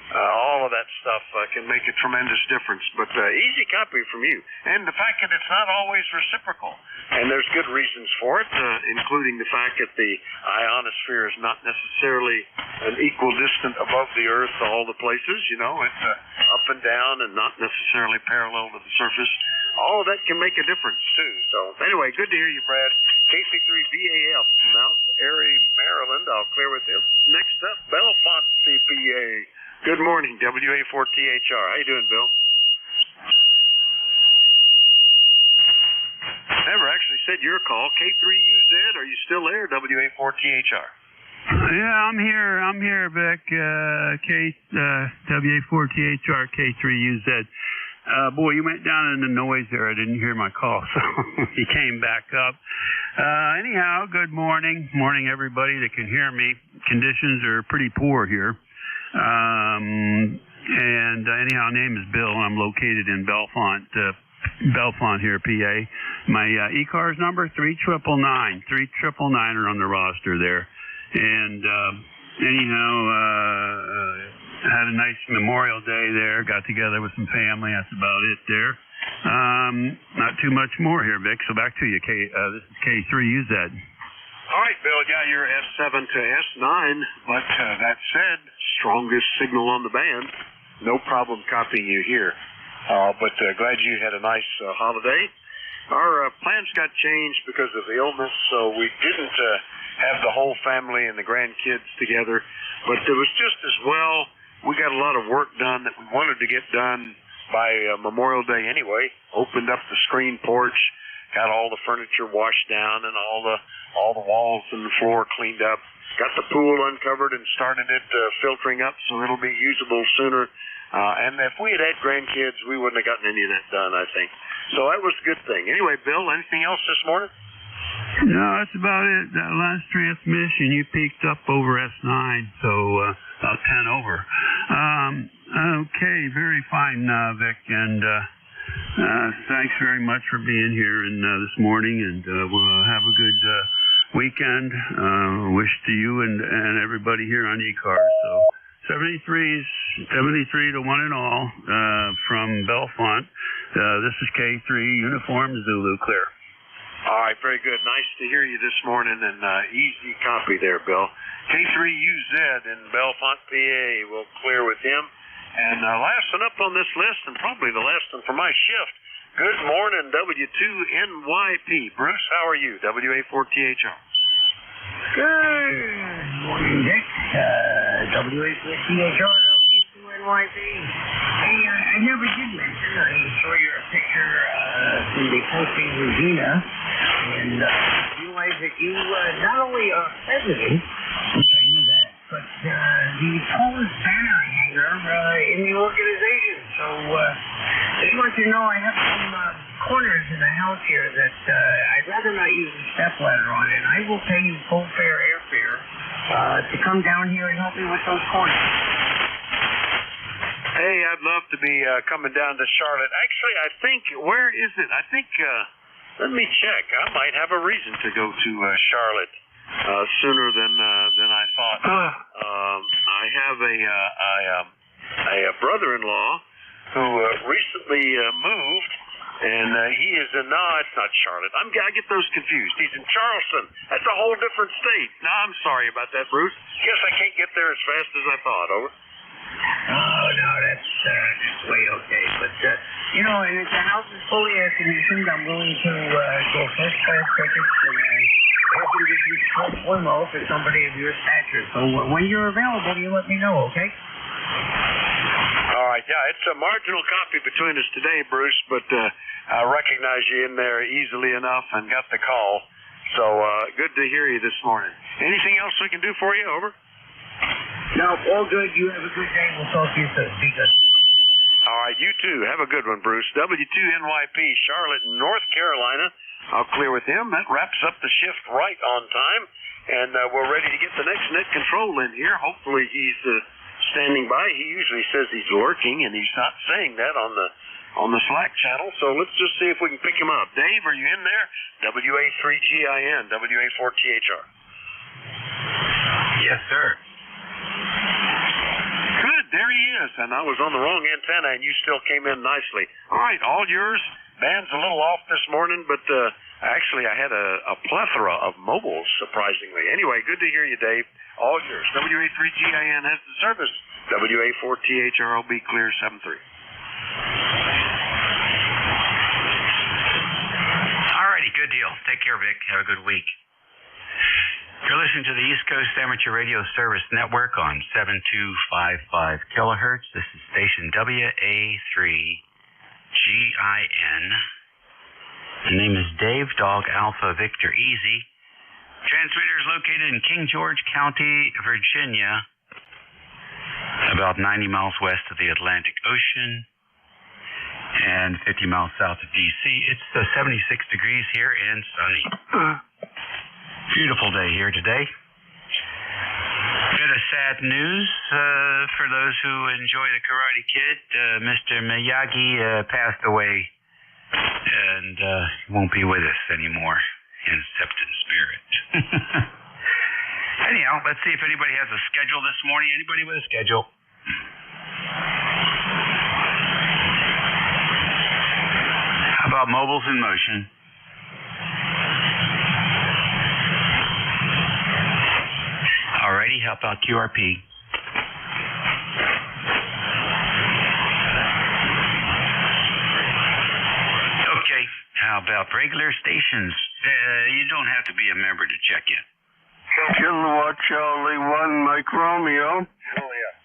all of that stuff can make a tremendous difference. But easy copy from you. And the fact that it's not always reciprocal. And there's good reasons for it, including the fact that the ionosphere is not necessarily an equal distance above the Earth to all the places. You know, it's up and down and not necessarily parallel to the surface. All of that can make a difference, too. So anyway, good to hear you, Brad. KC3VAF, Mount Airy, Maryland. I'll clear with him. Next up, Bellefonte, PA. Good morning, WA4THR. How you doing, Bill? Never actually said your call. K3UZ, are you still there, WA4THR? Yeah, I'm here, Vic. WA4THR, K3UZ. Boy, you went down in the noise there. I didn't hear my call, so you came back up. Anyhow, good morning. Morning, everybody that can hear me. Conditions are pretty poor here. Anyhow, name is Bill, and I'm located in Bellefonte here, PA. My ECARS number, 3999. 3999 are on the roster there. And had a nice Memorial Day there, got together with some family. That's about it there. Not too much more here, Vic, so back to you. This is K3UZ. All right, Bill, yeah, you're S7 to S9, but that said, strongest signal on the band. No problem copying you here. But glad you had a nice holiday. Our plans got changed because of illness, so we didn't have the whole family and the grandkids together. But it was just as well. We got a lot of work done that we wanted to get done by Memorial Day anyway. Opened up the screen porch, got all the furniture washed down and all the walls and the floor cleaned up. Got the pool uncovered and started it filtering up so it'll be usable sooner. And if we had grandkids, we wouldn't have gotten any of that done, I think. So that was a good thing. Anyway, Bill, anything else this morning? No, that's about it. That last transmission, you peaked up over S9, so about 10 over. Okay, very fine, Vic, and thanks very much for being here this morning, and we'll have a good weekend. Wish to you and everybody here on ECARS. So 73 to one and all from Bellefonte. This is K3 Uniform Zulu Clear. All right, very good. Nice to hear you this morning, and easy copy there, Bill. K3UZ in Bellefonte, PA. We'll clear with him. And last one up on this list, and probably the last one for my shift. Good morning, W2NYP. Bruce, how are you? WA4THR. Good morning, Dick. WA4THR, W2NYP. Hey, I never did mention, I saw your picture Cindy posting Regina, and realize that you not only are president, which I knew that, but the tallest banner hanger in the organization. So I just want you to know I have some corners in the house here that I'd rather not use a step ladder on, and I will pay you full fare airfare to come down here and help me with those corners. Hey, I'd love to be coming down to Charlotte. Actually, I think, where is it? I think let me check. I might have a reason to go to Charlotte sooner than I thought. I have a brother-in-law who recently moved, and he is in, no, it's not Charlotte. I get those confused. He's in Charleston. That's a whole different state. No, I'm sorry about that, Bruce. Guess I can't get there as fast as I thought. Over. Oh, no, that's way okay. But, you know, and if the house is fully air conditioned, I'm willing to go first class tickets and air conditioned split limo for somebody of your stature. So when you're available, you let me know, okay? All right, yeah, it's a marginal copy between us today, Bruce, but I recognize you in there easily enough and got the call. So good to hear you this morning. Anything else we can do for you? Over. No, all good. You have a good day. We'll talk to you soon. Be good. All right, you too. Have a good one, Bruce. W2NYP, Charlotte, North Carolina. I'll clear with him. That wraps up the shift right on time, and we're ready to get the next net control in here. Hopefully he's standing by. He usually says he's lurking, and he's not saying that on the Slack channel. So let's just see if we can pick him up. Dave, are you in there? WA3GIN, WA4THR. Yes, sir. Good, there he is. And I was on the wrong antenna, and you still came in nicely. All right, all yours. Band's a little off this morning, but actually I had a plethora of mobiles, surprisingly. Anyway, good to hear you, Dave. All yours. WA3GIN has the service. WA4THR will be clear 7-3. All righty, good deal. Take care, Vic. Have a good week. You're listening to the East Coast Amateur Radio Service Network on 7255 kilohertz. This is station WA3GIN. The name is Dave Dog Alpha Victor Easy. Transmitter is located in King George County, Virginia, about 90 miles west of the Atlantic Ocean and 50 miles south of D.C. It's 76 degrees here and sunny. Beautiful day here today. Bit of sad news for those who enjoy the Karate Kid. Mr. Miyagi passed away and won't be with us anymore, except in spirit. Anyhow, let's see if anybody has a schedule this morning. Anybody with a schedule? How about mobiles in motion? Alrighty, how about QRP? Okay, how about regular stations? You don't have to be a member to check in. Kilowatt Charlie 1, Mike Romeo. Oh, yeah.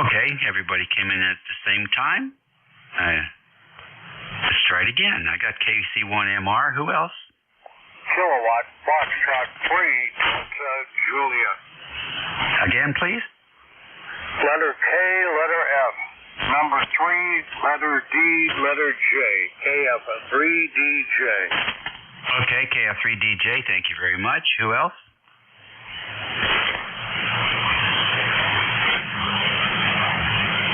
Okay, everybody came in at the same time. Let's try it again. I got KC1MR. Who else? Kilowatt Foxtrot 3, Delta Julia. Again, please. Letter K, letter F. Number 3, letter D, letter J. KF 3DJ. Okay, KF3DJ, thank you very much. Who else?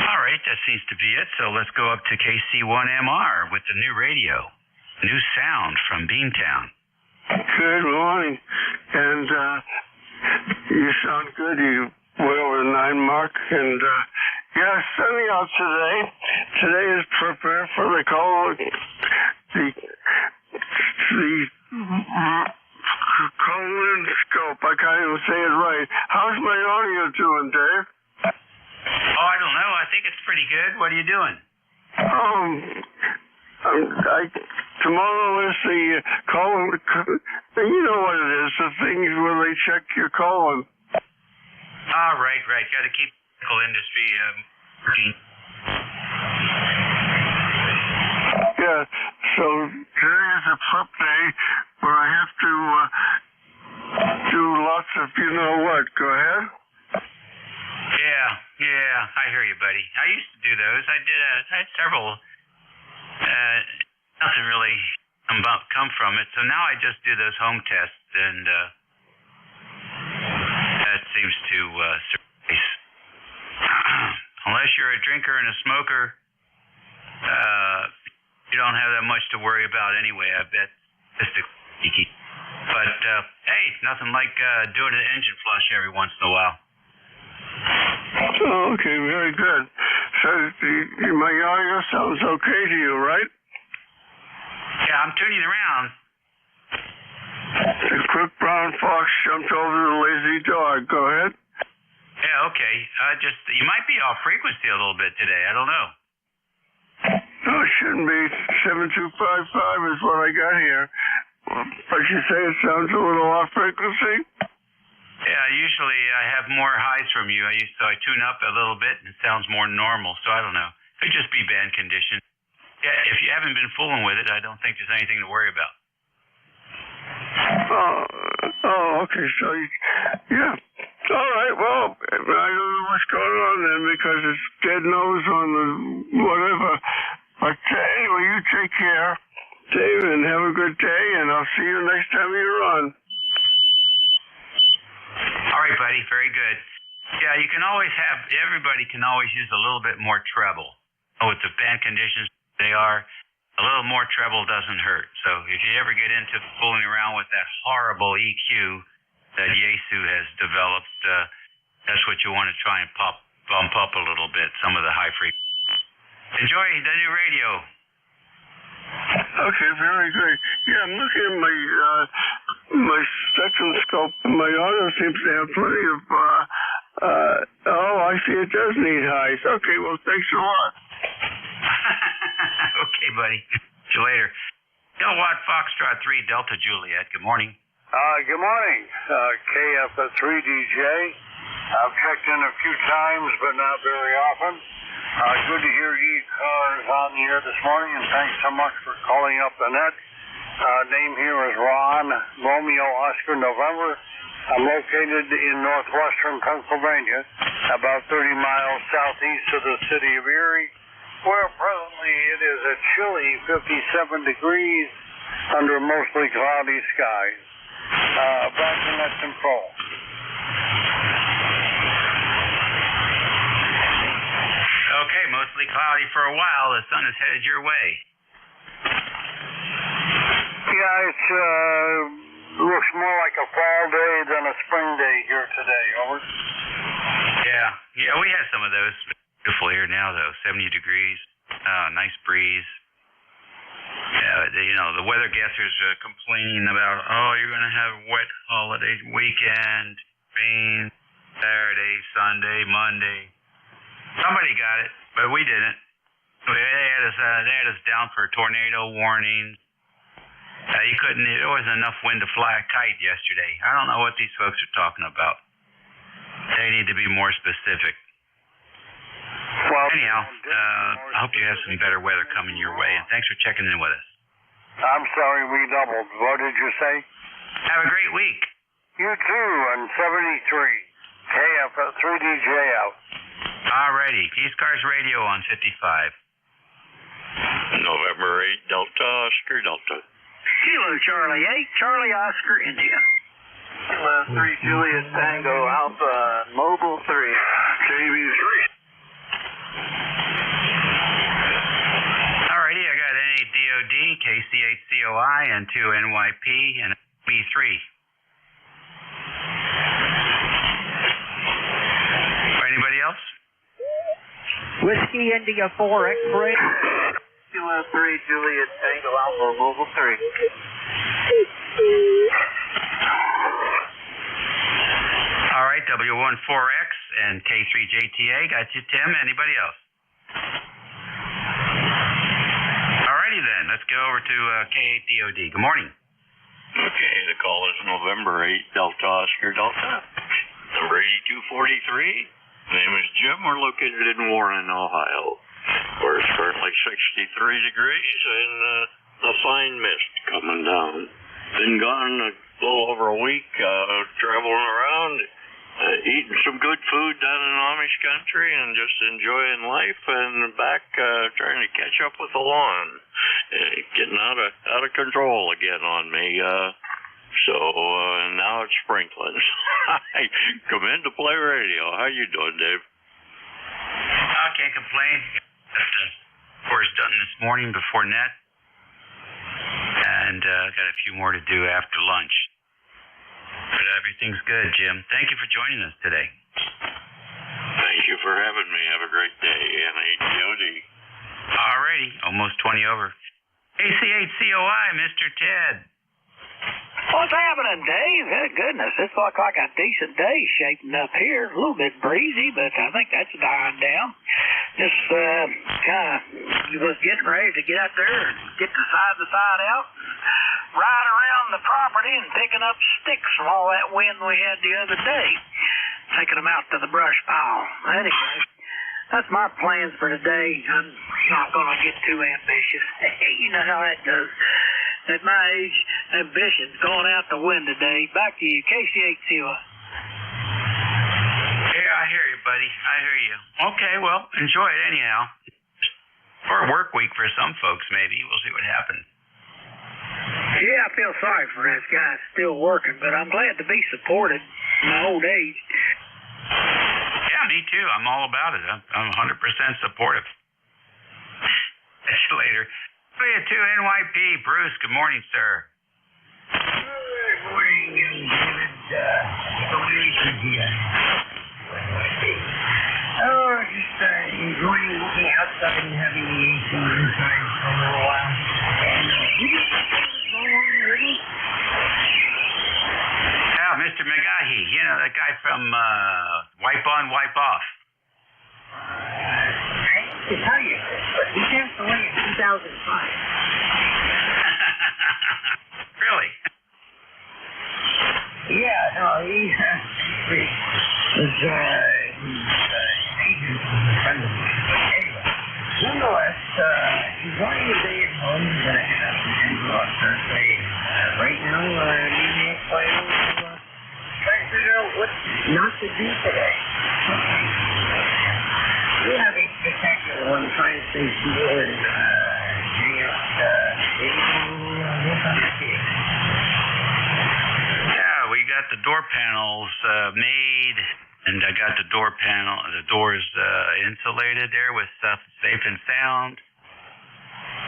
All right, that seems to be it. So let's go up to KC1MR with the new radio. New sound from Beantown. Good morning. And you sound good. You went over the 9 mark. And yeah, sunny out today. Today is prepare for the cold. The colon scope. I can't even say it right. How's my audio doing, Dave? Oh, I don't know. I think it's pretty good. What are you doing? Tomorrow is the colon. You know what it is. The things where they check your colon. Ah, right. Got to keep the medical industry working. Yeah, so today is a prep day where I have to do lots of you know what. Go ahead. Yeah, I hear you, buddy. I used to do those. I had several. Nothing really come from it. So now I just do those home tests, and that seems to suffice. Unless you're a drinker and a smoker, you don't have that much to worry about anyway, I bet. But, hey, nothing like doing an engine flush every once in a while. Oh, okay, very good. So my audio sounds okay to you, right? Yeah, I'm tuning around. The quick brown fox jumped over the lazy dog. Go ahead. Yeah, okay. You might be off frequency a little bit today. I don't know. No, it shouldn't be. 7255 is what I got here. But you say it sounds a little off frequency? Yeah, usually I have more highs from you. So I tune up a little bit and it sounds more normal. So I don't know. Could just be band condition. Yeah, if you haven't been fooling with it, I don't think there's anything to worry about. Okay. So, yeah. All right. Well, I don't know what's going on then because it's dead nose on the whatever. But anyway, you take care, Dave, and have a good day, and I'll see you next time you're on. All right, buddy. Very good. Yeah, everybody can always use a little bit more treble. With the band conditions they are, a little more treble doesn't hurt. So if you ever get into fooling around with that horrible EQ that Yaesu has developed, that's what you want to try and bump up a little bit, some of the high frequency. Enjoy the new radio. Okay, very good. Yeah, I'm looking at my spectrum scope, and my audio seems to have plenty of, I see it does need highs. Okay, well, thanks a lot. Okay, buddy. See you later. Delwatt Foxtrot 3 Delta Juliet. Good morning. Good morning, KF3DJ. I've checked in a few times, but not very often. Good to hear ECARS on the air this morning, and thanks so much for calling up the net. Name here is Ron, Romeo Oscar November. I'm located in northwestern Pennsylvania, about 30 miles southeast of the city of Erie, where presently it is a chilly 57 degrees under mostly cloudy skies. Back to net control. Okay, mostly cloudy for a while. The sun is headed your way. Yeah, it looks more like a fall day than a spring day here today. Over. Yeah, we had some of those. Beautiful here now, though. 70 degrees. Nice breeze. Yeah, the weather guessers are complaining about, you're going to have a wet holiday weekend, rain, Saturday, Sunday, Monday. Somebody got it, but we didn't. They had us down for tornado warnings. There wasn't enough wind to fly a kite yesterday. I don't know what these folks are talking about. They need to be more specific. Well, anyhow, I hope you have some better weather coming your way, and thanks for checking in with us. I'm sorry we doubled. What did you say? Have a great week. You too, on 73. KF3DJ out. Alrighty, ECARS Radio on 55. November 8, Delta, Oscar, Delta. Kilo Charlie 8, Charlie Oscar, India. 3 Juliet Tango Alpha, Mobile 3. KB3. Alrighty, I got any DOD, KC8COI, and 2 NYP, and B3. Anybody else? Whiskey India 4 X-ray. Kilo 3 Juliet Tango Alpha, Mobile 3. Alright, W14X and K3JTA. Got you, Tim. Anybody else? Alrighty then, let's go over to K8DOD. Good morning. Okay, the call is November 8, Delta, Oscar, Delta. Number 8243. Name is Jim. We're located in Warren, Ohio, where it's currently 63 degrees and a fine mist coming down. Been gone a little over a week, traveling around, eating some good food down in Amish country and just enjoying life, and back trying to catch up with the lawn. Getting out of control again on me. So now it's sprinkling. I come in to play radio. How you doing, Dave? I can't complain. 14 chores done this morning before net, and got a few more to do after lunch. But everything's good, Jim. Thank you for joining us today. Thank you for having me. Have a great day. NATOD. Alrighty, almost 20 over. ACHCOI, Mr. Ted. What's happening, Dave? Goodness, it's like a decent day shaping up here. A little bit breezy, but I think that's dying down. Just kind of was getting ready to get out there and get the side out, ride around the property and picking up sticks from all that wind we had the other day, taking them out to the brush pile. Anyway, that's my plans for today. I'm not going to get too ambitious. You know how that goes. At my age, ambition's gone out the window today. Back to you, KCHCO. Yeah, I hear you, buddy. I hear you. Okay, well, enjoy it anyhow. For a work week for some folks, maybe. We'll see what happens. Yeah, I feel sorry for this guy still working, but I'm glad to be supported in my old age. Yeah, me too. I'm all about it. I'm 100% supportive. Catch you later. 2 NYP. Bruce, good morning, sir. Good morning, young David. Just enjoying looking outside and having the AC inside for a little while. And Yeah, Mr. McGahee, you know, that guy from Wipe On, Wipe Off. I hate to tell you this, but he passed away in 2005. Really? Yeah, no, he was agent of a friend of mine. Anyway, nonetheless, enjoying the day at home that I have in Thursday. Right now, me playing trying to figure out what not to do today. We have a spectacular one trying to stay cool and hang out. Yeah, we got the door panels made, and I got the doors insulated there with stuff safe and sound.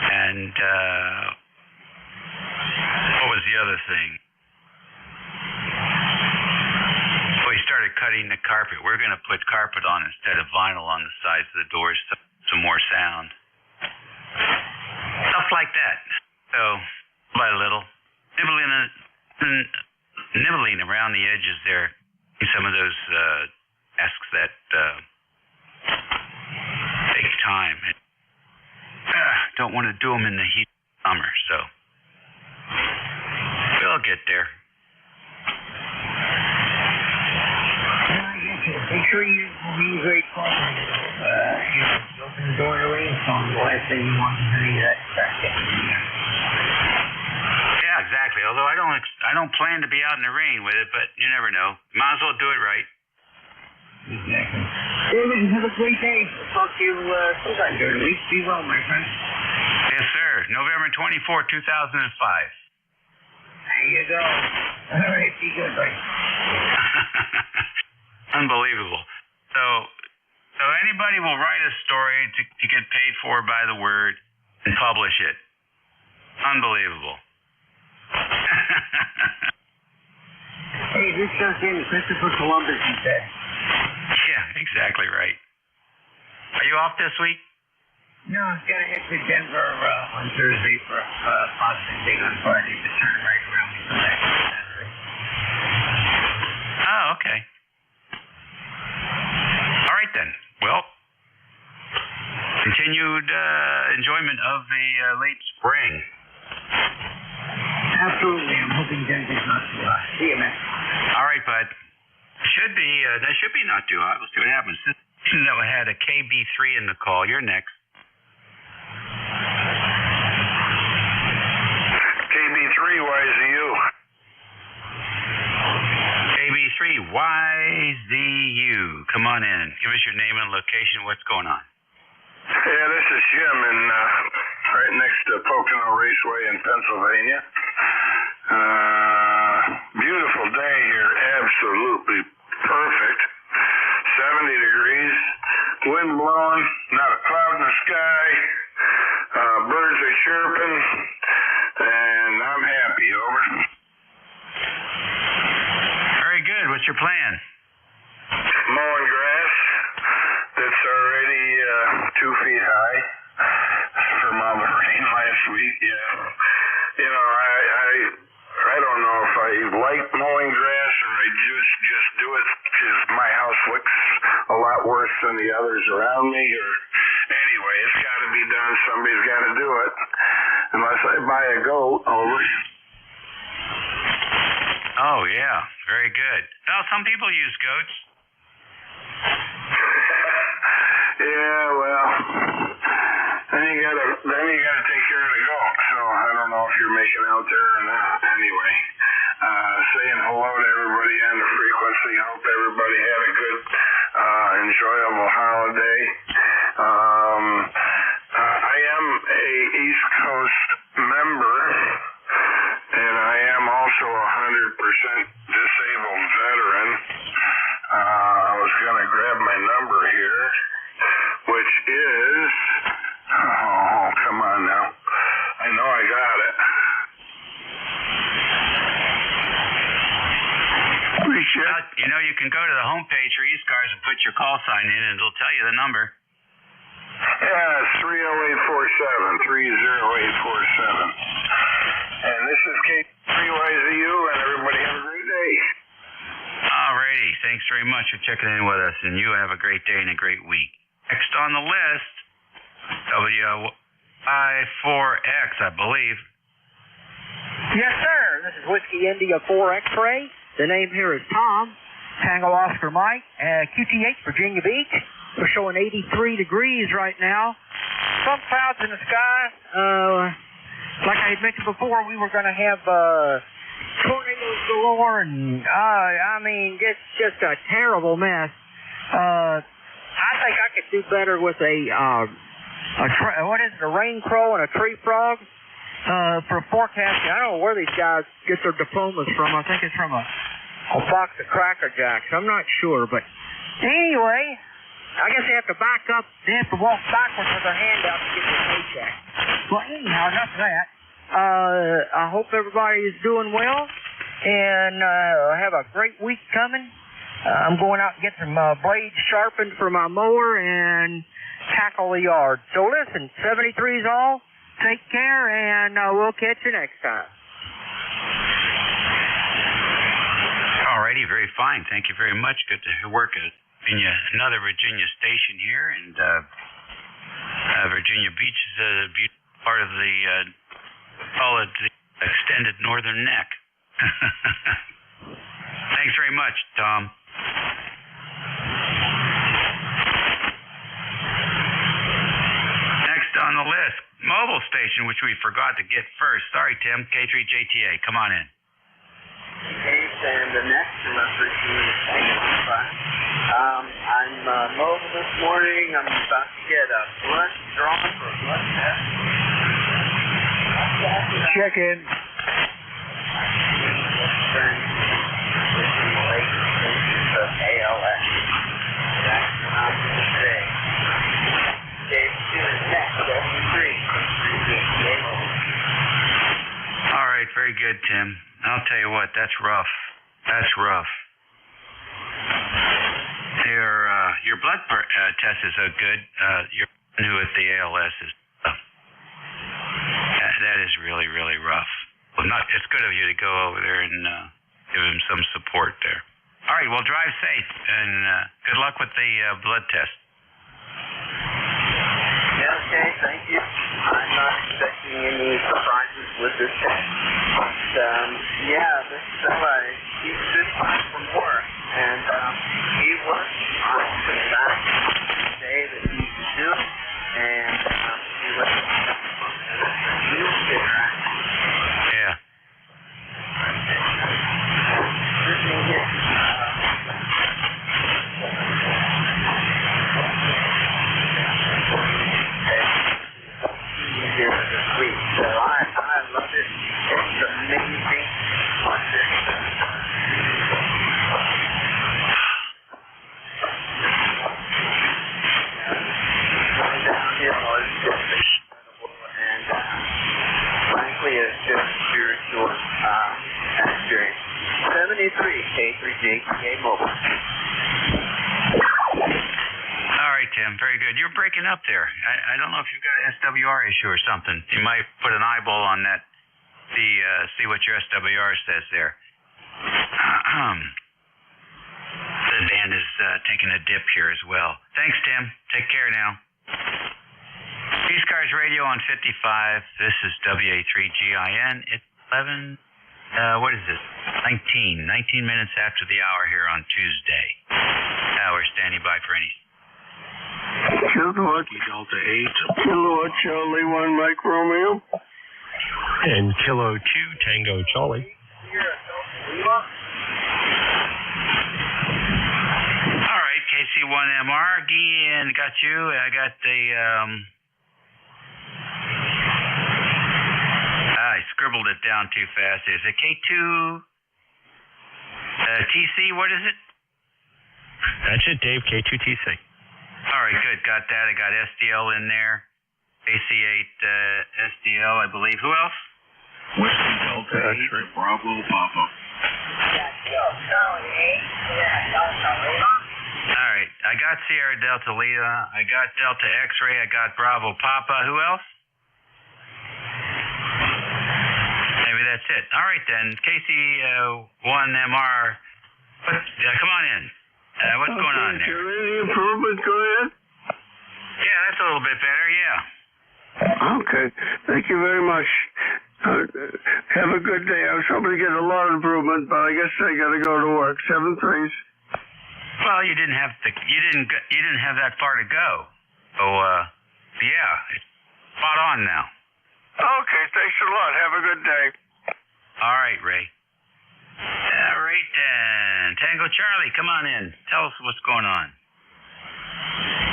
And what was the other thing? We started cutting the carpet. We're going to put carpet on instead of vinyl on the sides of the doors, some more sound. Stuff like that. So, by little, nibbling around the edges there. Some of those tasks that take time. Don't want to do them in the heat of summer, so we'll get there. Make sure you be very cooperative. You open the door to rainstorm. The last thing you want is any of that stuff. Yeah, exactly. Although I don't plan to be out in the rain with it, but you never know. Might as well do it right. Exactly. David, have a great day. Talk to you sometime during the week. Be well, my friend. Yes, sir. November 24, 2005. There you go. All right, be good, buddy. Unbelievable. So anybody will write a story to get paid for by the word and publish it. Unbelievable. Hey, this just in. Christopher Columbus, he said. Yeah, exactly right. Are you off this week? No, I've got to head to Denver on Thursday for a positive thing on Friday to turn right around and come back on Saturday. Oh, okay. All right, then. Well, continued enjoyment of the late spring. Absolutely. I'm hoping Denver's not too hot. See you, man. All right, bud. That should be not too hot. We'll see what happens. That had a KB3 in the call. You're next. KB3, YZU. KB3, YZU. Come on in. Give us your name and location. What's going on? Yeah, this is Jim in right next to Pocono Raceway in Pennsylvania. Beautiful day here. Absolutely perfect. 70 degrees. Wind blowing. Not a cloud in the sky. it because my house looks a lot worse than the others around me. Or anyway, it's got to be done. Somebody's got to do it. Unless I buy a goat, over. Oh, yeah. Very good. Well, some people use goats. Yeah, well, then you gotta take care of the goat. So I don't know if you're making out there or not. Anyway, saying hello to everybody on the frequency. Hope everybody had a good, enjoyable holiday. I am a East Coast member, and I am also a 100% disabled veteran. I was gonna grab my number here, which is, oh, come on now. I know I got it. You know, you can go to the homepage for ECARS and put your call sign in, and it'll tell you the number. Yeah, it's 30847, 30847. And this is K3YZU, and everybody have a great day. Alrighty, thanks very much for checking in with us, and you have a great day and a great week. Next on the list, WI4X, I believe. Yes, sir. This is Whiskey India 4 X-Ray. The name here is Tom. Tango Oscar Mike. QTH, Virginia Beach. We're showing 83 degrees right now. Some clouds in the sky. Like I had mentioned before, we were going to have tornadoes galore, and I mean, it's just a terrible mess. I think I could do better with a rain crow and a tree frog for forecasting. I don't know where these guys get their diplomas from. I think it's from a box of Cracker Jacks. I'm not sure, but anyway, I guess they have to back up. They have to walk backwards with their hand out to get their paycheck. Well, anyhow, enough of that. I hope everybody is doing well, and have a great week coming. I'm going out and get some blades sharpened for my mower and tackle the yard. So listen, 73's all. Take care, and we'll catch you next time. Alrighty, very fine. Thank you very much. Good to work at another Virginia station here, and Virginia Beach is a beautiful part of the, call it the extended northern neck. Thanks very much, Tom. Next on the list, mobile station, which we forgot to get first. Sorry, Tim. K3JTA, come on in. And the next message I'm mobile this morning. I'm about to get a blood drawn for a blood test. Check in. ALS. That's what I'm going to say. Dave, next, 73. All right, very good, Tim. I'll tell you what, that's rough. That's rough. Your blood test is so good. You're new at the ALS is that is really, really rough. Well, it's good of you to go over there and give him some support there. All right, well, drive safe, and good luck with the blood test. Yeah, okay, thank you. I'm not expecting any surprises with this test. But, this fella, he's just back from work, and he worked on the day that he was doing, and he was yeah. So I love it. It's amazing. Going downhill is just incredible, and frankly, it's just spiritual experience. 73 K3JTA Mobile. All right, Tim. Very good. You're breaking up there. I don't know if you've got an SWR issue or something. You might put an eyeball on that. See what your SWR says there. taking a dip here as well. Thanks, Tim. Take care now. ECARS Radio on 55. This is WA3GIN. It's 11, what is this? 19 minutes after the hour here on Tuesday. We're standing by for any. Kilo Delta 8. Kilo Charlie 1 Mike Romeo. And Kilo 2 Tango Charlie. All right, KC1MR, Guillen, got you. I got the, I scribbled it down too fast. Is it K2 TC? What is it? That's it, Dave. K2TC. All right, good. Got that. I got SDL in there. AC8 SDL, I believe. Who else? Whiskey Delta 8, Bravo Papa. All right, I got Sierra Delta Lima. I got Delta X-Ray. I got Bravo Papa. Who else? Maybe that's it. All right, then. KC1MR. Come on in. What's going on there? Any improvement going? Yeah, that's a little bit better, yeah. Okay. Thank you very much. Have a good day. I was hoping to get a lot of improvement, but I guess I got to go to work. 7-3. Well, you didn't have that far to go. So, yeah, it's spot on now. Okay, thanks a lot. Have a good day. All right, Ray. All right, then. Tango Charlie, come on in. Tell us what's going on.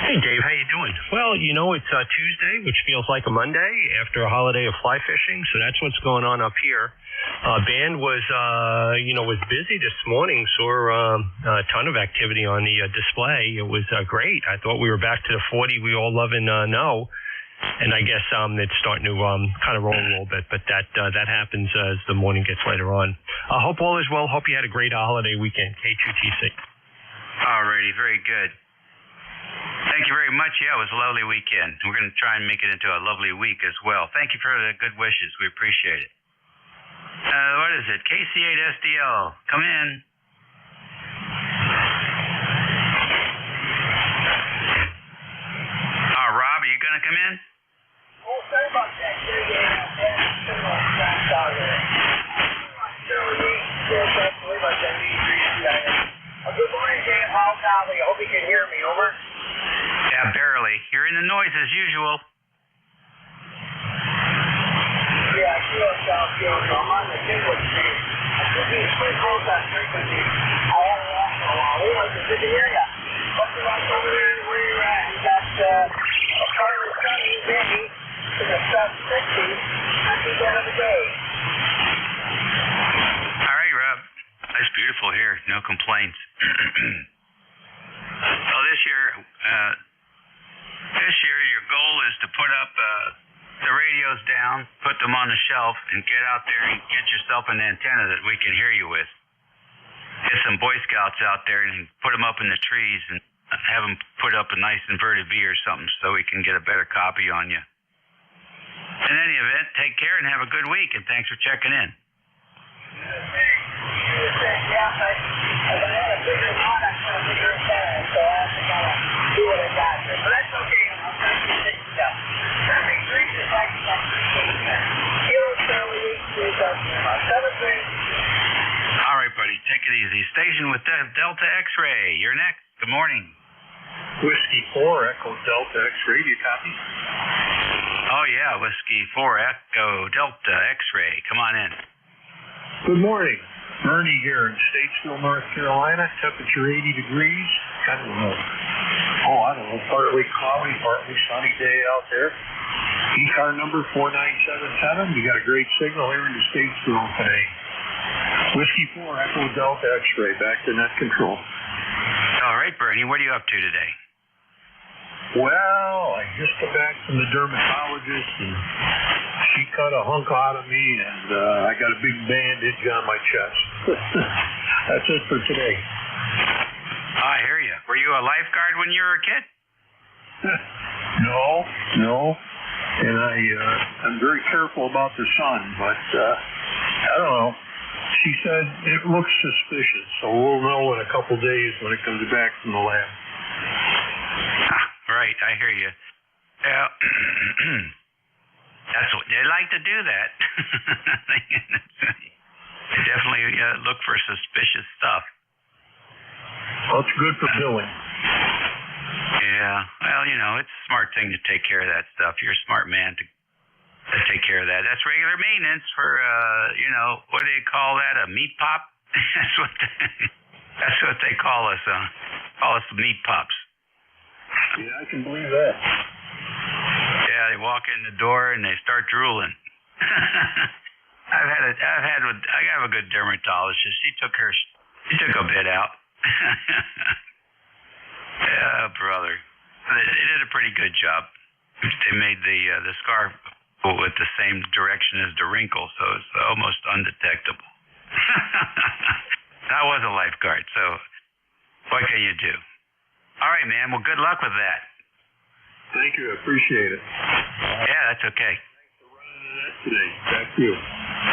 Hey, Dave, how you doing? Well, you know, it's Tuesday, which feels like a Monday after a holiday of fly fishing, so that's what's going on up here. Band was busy this morning, saw a ton of activity on the display. It was great. I thought we were back to the 40 we all love and know, and I guess it's starting to kind of roll a little bit, but that happens as the morning gets later on. I hope all is well. Hope you had a great holiday weekend, K2TC. All righty, very good. Thank you very much. Yeah, it was a lovely weekend. We're going to try and make it into a lovely week as well. Thank you for the good wishes. We appreciate it. What is it? KC8SDL. Come in. Rob, are you going to come in? Oh, sorry about that. Good morning, Dave. How are you? Hope you can hear me. Over. Yeah, barely. You're in the noise as usual. Yeah, I feel I'm on the Kingwood Street. I should be pretty close on frequency. I had it off for a while. We want to good to hear ya. What's the rock over there where you're at? You got a partner sunny, windy, to the sub 60 at the end of the day. All right, Rob. It's beautiful here. No complaints. So this year your goal is to put up the radios down, put them on the shelf, and get out there and get yourself an antenna that we can hear you with. Get some Boy Scouts out there and put them up in the trees and have them put up a nice inverted V or something so we can get a better copy on you. In any event, take care and have a good week, and thanks for checking in. All right, buddy, take it easy. Station with Delta X-Ray. You're next. Good morning. Whiskey 4 Echo Delta X-Ray. Do you copy? Oh, yeah, Whiskey 4 Echo Delta X-Ray. Come on in. Good morning. Bernie here in Statesville, North Carolina. Temperature 80 degrees. Kind of partly cloudy, partly sunny day out there. ECAR number 4977. You got a great signal here in the Statesville today. Whiskey 4 Echo Delta X-Ray. Back to net control. All right, Bernie. What are you up to today? Well, I just got back from the dermatologist, and she cut a hunk out of me, and I got a big bandage on my chest. That's it for today. I hear you. Were you a lifeguard when you were a kid? No. And I'm very careful about the sun, but I don't know. She he said it looks suspicious, so we'll know in a couple days when it comes back from the lab. Right, I hear you. Yeah, that's what they like to do. That they definitely look for suspicious stuff. Well, it's good for billing. Yeah, well, it's a smart thing to take care of that stuff. You're a smart man to take care of that. That's regular maintenance for, what do they call that? A meat pop? That's what they call us. Call us meat pops. Yeah, I can believe that. Yeah, they walk in the door and they start drooling. I have a good dermatologist. She took a bit out. Yeah, brother. They did a pretty good job. They made the scar with the same direction as the wrinkle, so it's almost undetectable. I was a lifeguard, so what can you do? All right, man. Well, good luck with that. Thank you. I appreciate it. Yeah, that's okay. Thanks for running that today. Thank you.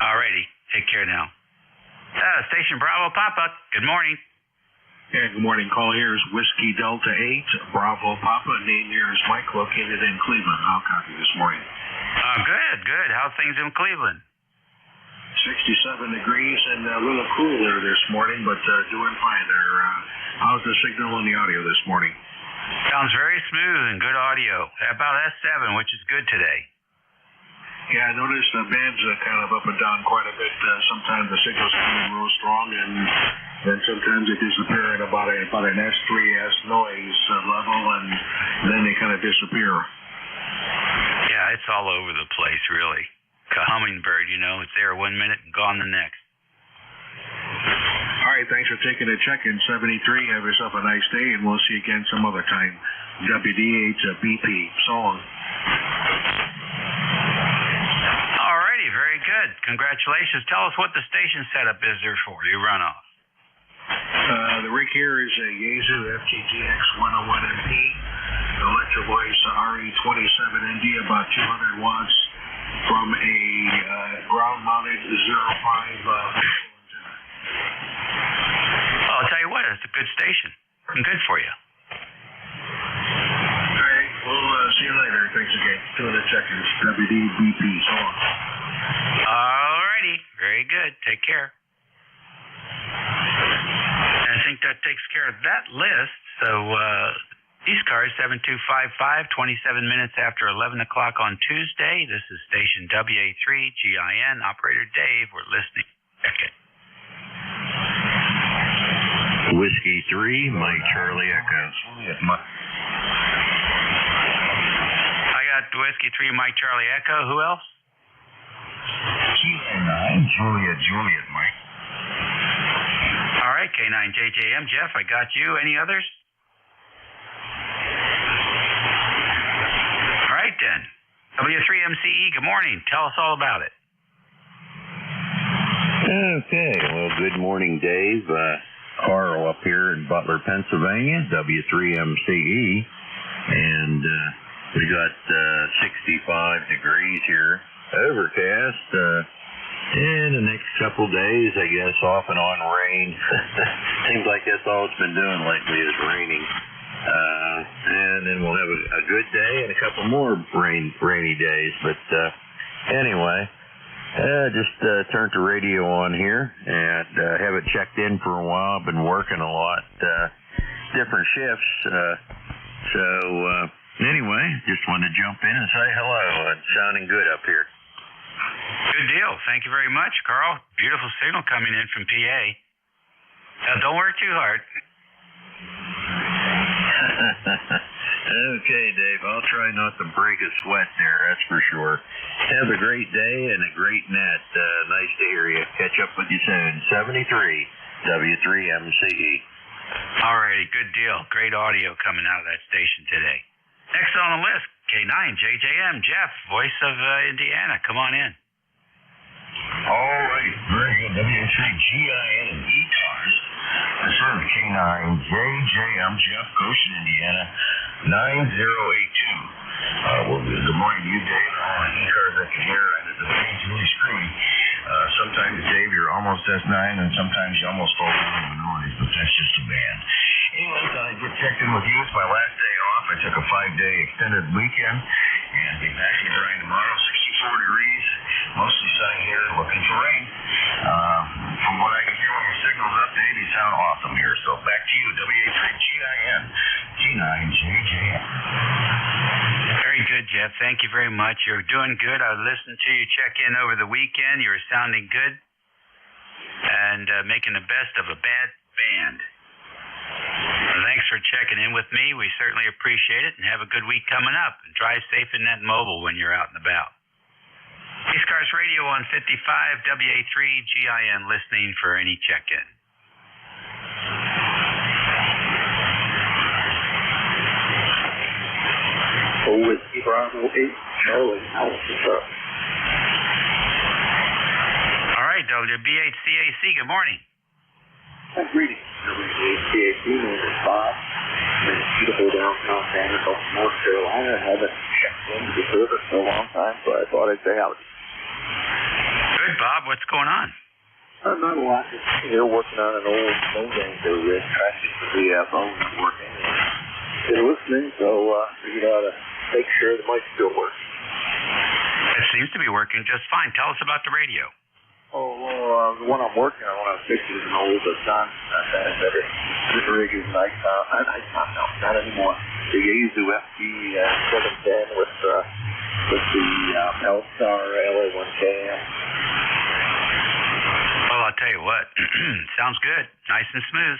All righty. Take care now. Station Bravo Papa. Good morning. Yeah, good morning. Call here is Whiskey Delta 8, Bravo Papa. Name here is Mike, located in Cleveland. I'll copy this morning. Good. How's things in Cleveland? 67 degrees and a little cool there this morning, but doing fine there. How's the signal and the audio this morning? Sounds very smooth and good audio. About S7, which is good today. Yeah, I noticed the band's kind of up and down quite a bit. Sometimes the signals come in real strong, and then sometimes they disappear at about an S3S noise level, and then they kind of disappear. Yeah, it's all over the place, really. Like a hummingbird, it's there 1 minute and gone the next. All right, thanks for taking a check-in. 73, have yourself a nice day, and we'll see you again some other time. WD8 BP. So long. All righty, very good. Congratulations. Tell us what the station setup is there for you run off. The rig here is a Yaesu FTGX 101MP. Electro Voice RE27ND, about 200 watts from a ground-mounted 05 Well, I'll tell you what, it's a good station. And good for you. All right, we'll see you later. Thanks again. Doing the check-ins. WDBP. So long. All righty. Very good. Take care. And I think that takes care of that list. So, ECARS 7255, 27 minutes after 11 o'clock on Tuesday. This is station WA3GIN. Operator Dave, we're listening. Check it. Whiskey 3, Mike Charlie Echo. I got Whiskey 3, Mike Charlie Echo. Who else? K9, Juliet, Mike. All right, K9JJM. Jeff, I got you. Any others? All right, then. W3MCE, good morning. Tell us all about it. Okay, well, good morning, Dave. Carl up here in Butler, Pennsylvania, W3MCE, and we got 65 degrees here, overcast, and the next couple days, I guess, off and on rain. Seems like that's all it's been doing lately is raining, and then we'll have a good day and a couple more rainy days, but anyway. Just turned the radio on here and haven't checked in for a while. Been working a lot, different shifts. So anyway, just wanted to jump in and say hello. It's sounding good up here. Good deal. Thank you very much, Carl. Beautiful signal coming in from PA. Don't work too hard. Okay, Dave, I'll try not to break a sweat there, that's for sure. Have a great day and a great net. Nice to hear you. Catch up with you soon. 73, W3MCE. All righty, good deal. Great audio coming out of that station today. Next on the list, K9JJM, Jeff, voice of Indiana. Come on in. All right, very good. W3GIN and ECARS. Affirm K9JJM, Jeff, Goshen, Indiana, 9082. Well, good morning to you, Dave. ECARS engineer, and the thing's really screwy. Sometimes, Dave, you're almost almost S9, and sometimes you almost fall down in the noise, but that's just a band. Anyway, thought I'd get checked in with you. It's my last day off. I took a 5-day extended weekend, and be back in Bryan tomorrow, 64 degrees, mostly sunny here, looking for rain. From what I can hear when your signal's up, Dave, you sound awesome here. So back to you, WA3GIN, G9JJM. Very good, Jeff. Thank you very much. You're doing good. I listened to you check in over the weekend. You were sounding good and making the best of a bad band. Well, thanks for checking in with me. We certainly appreciate it, and have a good week coming up. And drive safe in that mobile when you're out and about. ECARS Radio on 55 WA3GIN, listening for any check-in. Whiskey Bravo 8, Charlie, Alpha Truck. All right, WB8CAC, good morning. Greetings, WB8CAC, my name is Bob. I'm in beautiful downtown Vanderbilt, North Carolina. I haven't checked into the service in a long time, so I thought I'd say howdy. Good, Bob. What's going on? Not a lot. Just here working on an old phone game there, Rick. Trying to get the phones working. Been listening, so figured out to make sure the mic still works. It seems to be working just fine. Tell us about the radio. Oh, well, the one I'm working on, when I was fixing is an old Sun. That is better. This rig is an Icon. No, not anymore. The Yaesu FD 710 with the L-Star LA1K. Well, I'll tell you what. Sounds good. Nice and smooth.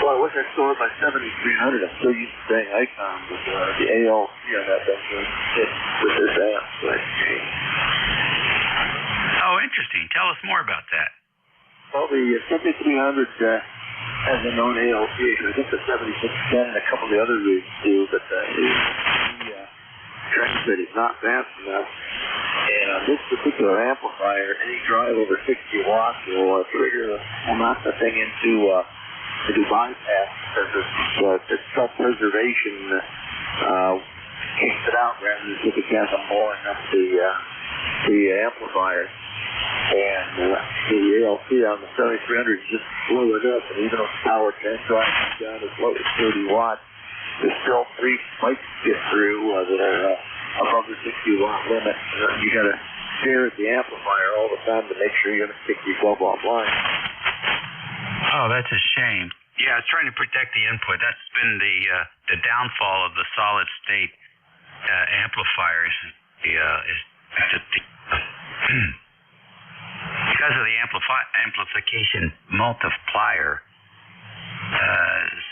Well, I wish I stored my 7300. I'm still used to saying Icon, but the ALC on that thing with this amp. But, oh, interesting. Tell us more about that. Well, the 7300 has a known ALC. I think the 7610 and a couple of the other rigs do, but the transmit is not fast enough. And on this particular amplifier, any drive over 60 watts will trigger, will knock the thing into bypass, because it's self-preservation kicks it out rather than if it can't blowing up the amplifier. And the ALC on the 7300 is just slow it up, and even if power can drive down as low as 30 watts, there's still 3 spikes to get through that are above the 60 watt limit. You got to stare at the amplifier all the time to make sure you're going to kick yourself offline. Oh, that's a shame. Yeah, it's trying to protect the input. That's been the downfall of the solid state amplifiers. Because of the amplification multiplier,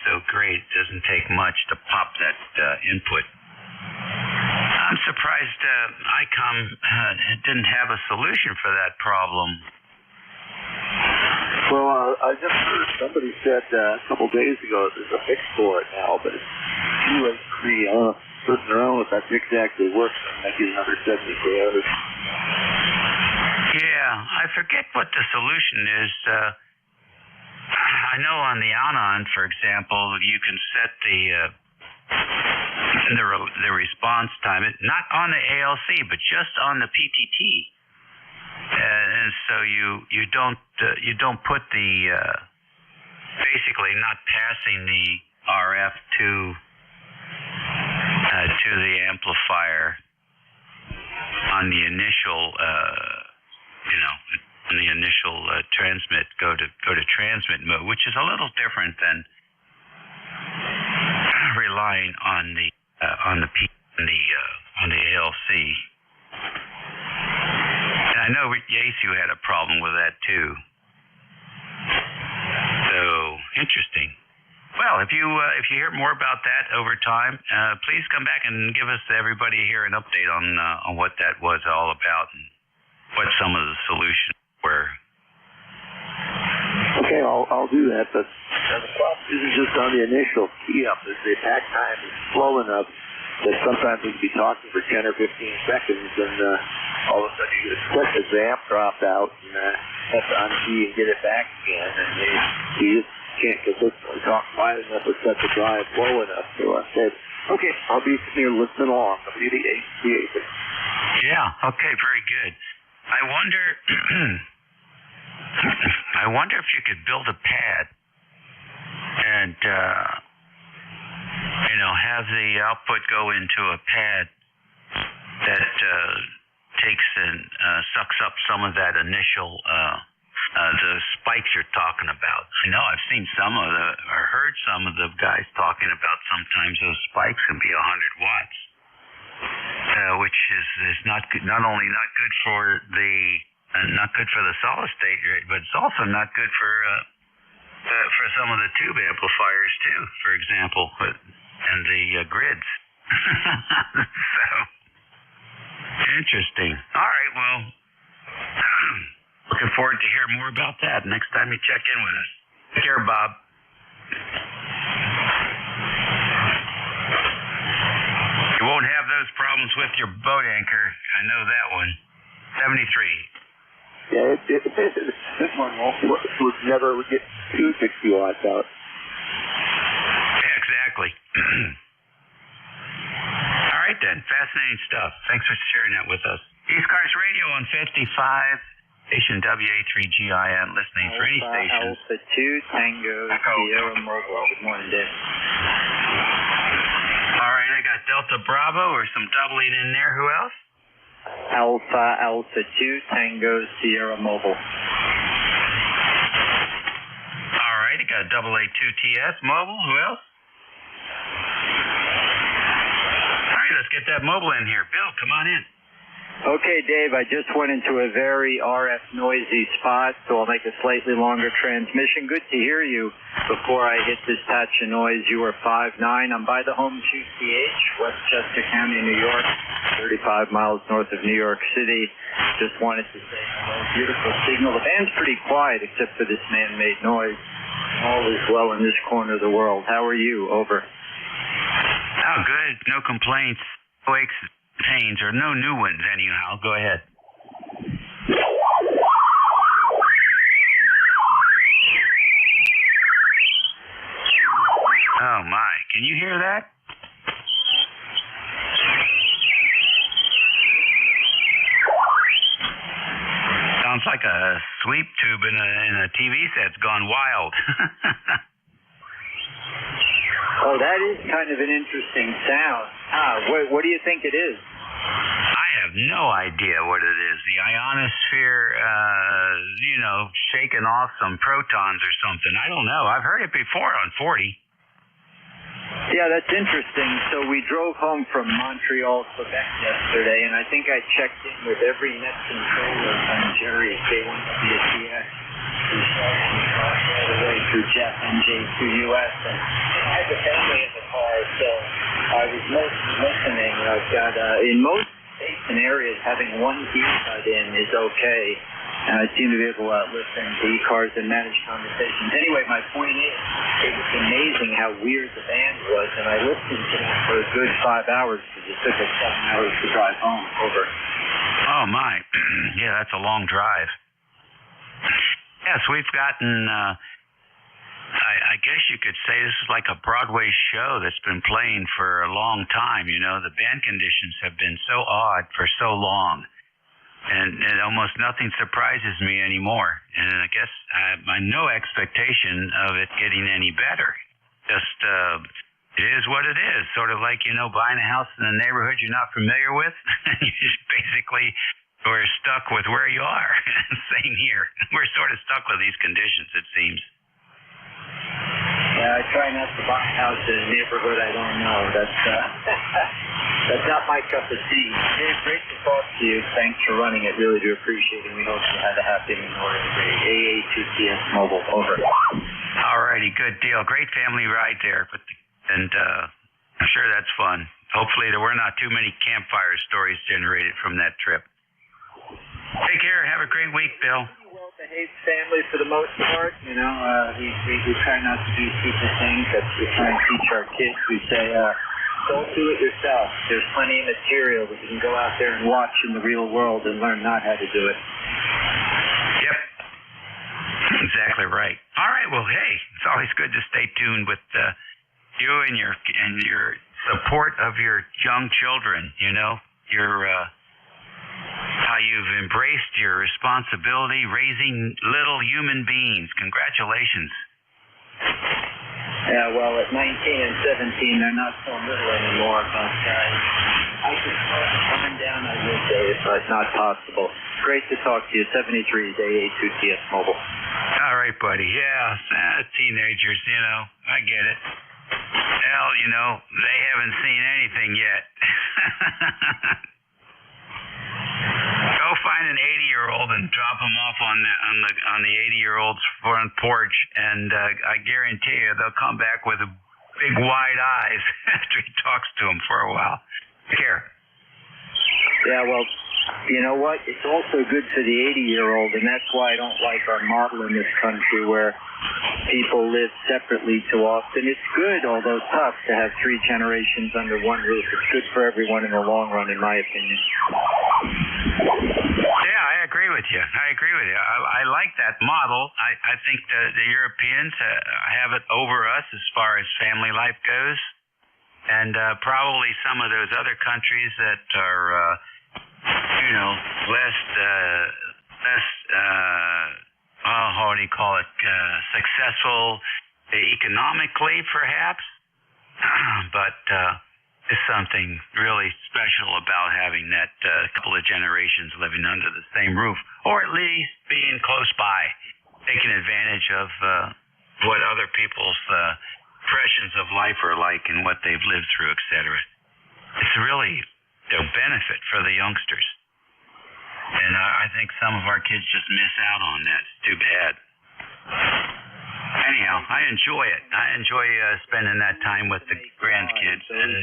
so great, it doesn't take much to pop that input. I'm surprised ICOM didn't have a solution for that problem. Well, I just heard somebody said a couple days ago there's a fix for it now, but it's too late for me. I'm sitting around with that exactly works. I get another 70 hours. Yeah, I forget what the solution is. I know on the Anon, for example, you can set the response time, not on the ALC, but just on the PTT. And so you don't put the basically not passing the RF to the amplifier on the initial transmit go to transmit mode, which is a little different than relying on the ALC. And I know Yaesu had a problem with that too. So interesting. Well, if you hear more about that over time, please come back and give us everybody here an update on what that was all about and what some of the solutions were. Okay, I'll do that, but the problem isn't just on the initial key up. The attack time is slow enough that sometimes we can be talking for 10 or 15 seconds, and all of a sudden you get a click as the amp dropped out, and have to unkey and get it back again, and you just can't consistently talk quiet enough or set the drive low enough. So I said, okay, I'll be here listening along. Yeah, okay, very good. I wonder wonder if you could build a pad and, have the output go into a pad that takes and sucks up some of that initial the spikes you're talking about. I know I've seen or heard some of the guys talking about sometimes those spikes can be 100 watts, which is not only not good for the solid state rate, but it's also not good for some of the tube amplifiers too, for example, and the grids. So interesting. All right, well, looking forward to hear more about that next time you check in with us. Take care, Bob. You won't have those problems with your boat anchor. I know that one. 73. Yeah, this one would never get 260 watts out. Yeah, exactly. All right, then. Fascinating stuff. Thanks for sharing that with us. ECARS Radio on 55, station WA3GIN, listening for any station. Alpha 2, Tango, Sierra Mobile. Good morning, Dave. All right, I got Delta Bravo or some doubling in there. Who else? Alpha 2, Tango, Sierra Mobile. All right, I got AA2TS Mobile. Who else? All right, let's get that mobile in here. Bill, come on in. Okay, Dave, I just went into a very RF noisy spot, so I'll make a slightly longer transmission. Good to hear you. Before I hit this patch of noise, you were 5'9". I'm by the home QCH, Westchester County, New York, 35 miles north of New York City. Just wanted to say hello. Beautiful signal. The band's pretty quiet except for this man-made noise. All is well in this corner of the world. How are you? Over. Oh, good. No complaints. No aches, pains, or no new ones anyhow. Go ahead. Oh, my. Can you hear that? Sounds like a sweep tube in a TV set's gone wild. Oh, that is kind of an interesting sound. What do you think it is? I have no idea what it is. The ionosphere, shaking off some protons or something. I don't know. I've heard it before on 40. Yeah, that's interesting. So we drove home from Montreal, Quebec yesterday, and I think I checked in with every net controller on Jerry's K1WTX. All the way through Jeff and J2US, and I had the family in the car, so I was mostly listening. I've got, in most states and areas, having one gear cut in is okay, and I seem to be able to listen to ECARS and manage conversations. Anyway, my point is, it was amazing how weird the band was, and I listened to it for a good 5 hours, because it took us 7 hours to drive home. Over. Oh, my. Yeah, that's a long drive. Yes, we've gotten, I guess you could say this is like a Broadway show that's been playing for a long time. The band conditions have been so odd for so long. And almost nothing surprises me anymore. And I guess I have no expectation of it getting any better. Just, it is what it is. Sort of like, buying a house in a neighborhood you're not familiar with. You just basically... We're stuck with where you are. Same here. We're sort of stuck with these conditions, it seems. Yeah, I try not to buy a house in a neighborhood I don't know. That's not my cup of tea. Dave, great to talk to you. Thanks for running it. Really do appreciate it. We hope you had a happy Memorial Day. AA2TS Mobile, over. All righty, good deal. Great family ride there. And I'm sure that's fun. Hopefully there were not too many campfire stories generated from that trip. Take care. Have a great week, Bill. Well-behaved family for the most part. We try not to do stupid things that we try and teach our kids. We say, don't do it yourself. There's plenty of material that you can go out there and watch in the real world and learn not how to do it. Yep. Exactly right. All right. Well, hey, it's always good to stay tuned with you and your support of your young children. How you've embraced your responsibility raising little human beings. Congratulations. Yeah, well, at 19 and 17, they're not so little anymore, but I could climb down on this day if it's not possible. Great to talk to you. 73 Day 82 TS Mobile. All right, buddy. Yeah, teenagers, I get it. Hell, they haven't seen anything yet. Go find an 80-year-old and drop him off on the 80-year-old's front porch, and I guarantee you they'll come back with big wide eyes after he talks to them for a while. Take care. Yeah, well, you know what? It's also good for the 80-year-old, and that's why I don't like our model in this country where people live separately too often. It's good, although tough, to have 3 generations under one roof. It's good for everyone in the long run, in my opinion. Yeah, I agree with you. I like that model. I think the Europeans have it over us as far as family life goes. And probably some of those other countries that are, less, how do you call it, successful economically, perhaps. But there's something really special about having that couple of generations living under the same roof, or at least being close by, taking advantage of what other people's impressions of life are like and what they've lived through, etc. It's really a benefit for the youngsters. And I think some of our kids just miss out on that. It's too bad. Anyhow, I enjoy it. I enjoy spending that time with the grandkids. And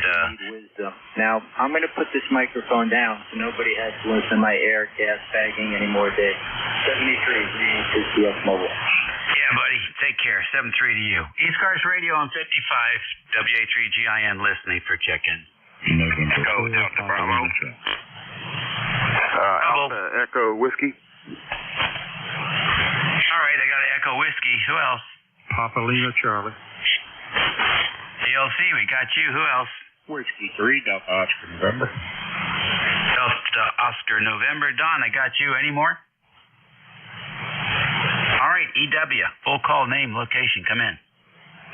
now, I'm going to put this microphone down so nobody has to listen to my air gas bagging anymore, Dave. 73 TS Mobile. Yeah, buddy. Take care. 7-3 to you. ECARS Radio on 55, WA3GIN listening for check-in. Echo Delta Bravo. Alpha Echo Whiskey. All right, I got an Echo Whiskey. Who else? Papa Lima Charlie. DLC, we got you. Who else? Whiskey 3, Delta Oscar November. Delta Oscar November. Don, I got you. Any more? All right, EW. Full call, name, location. Come in.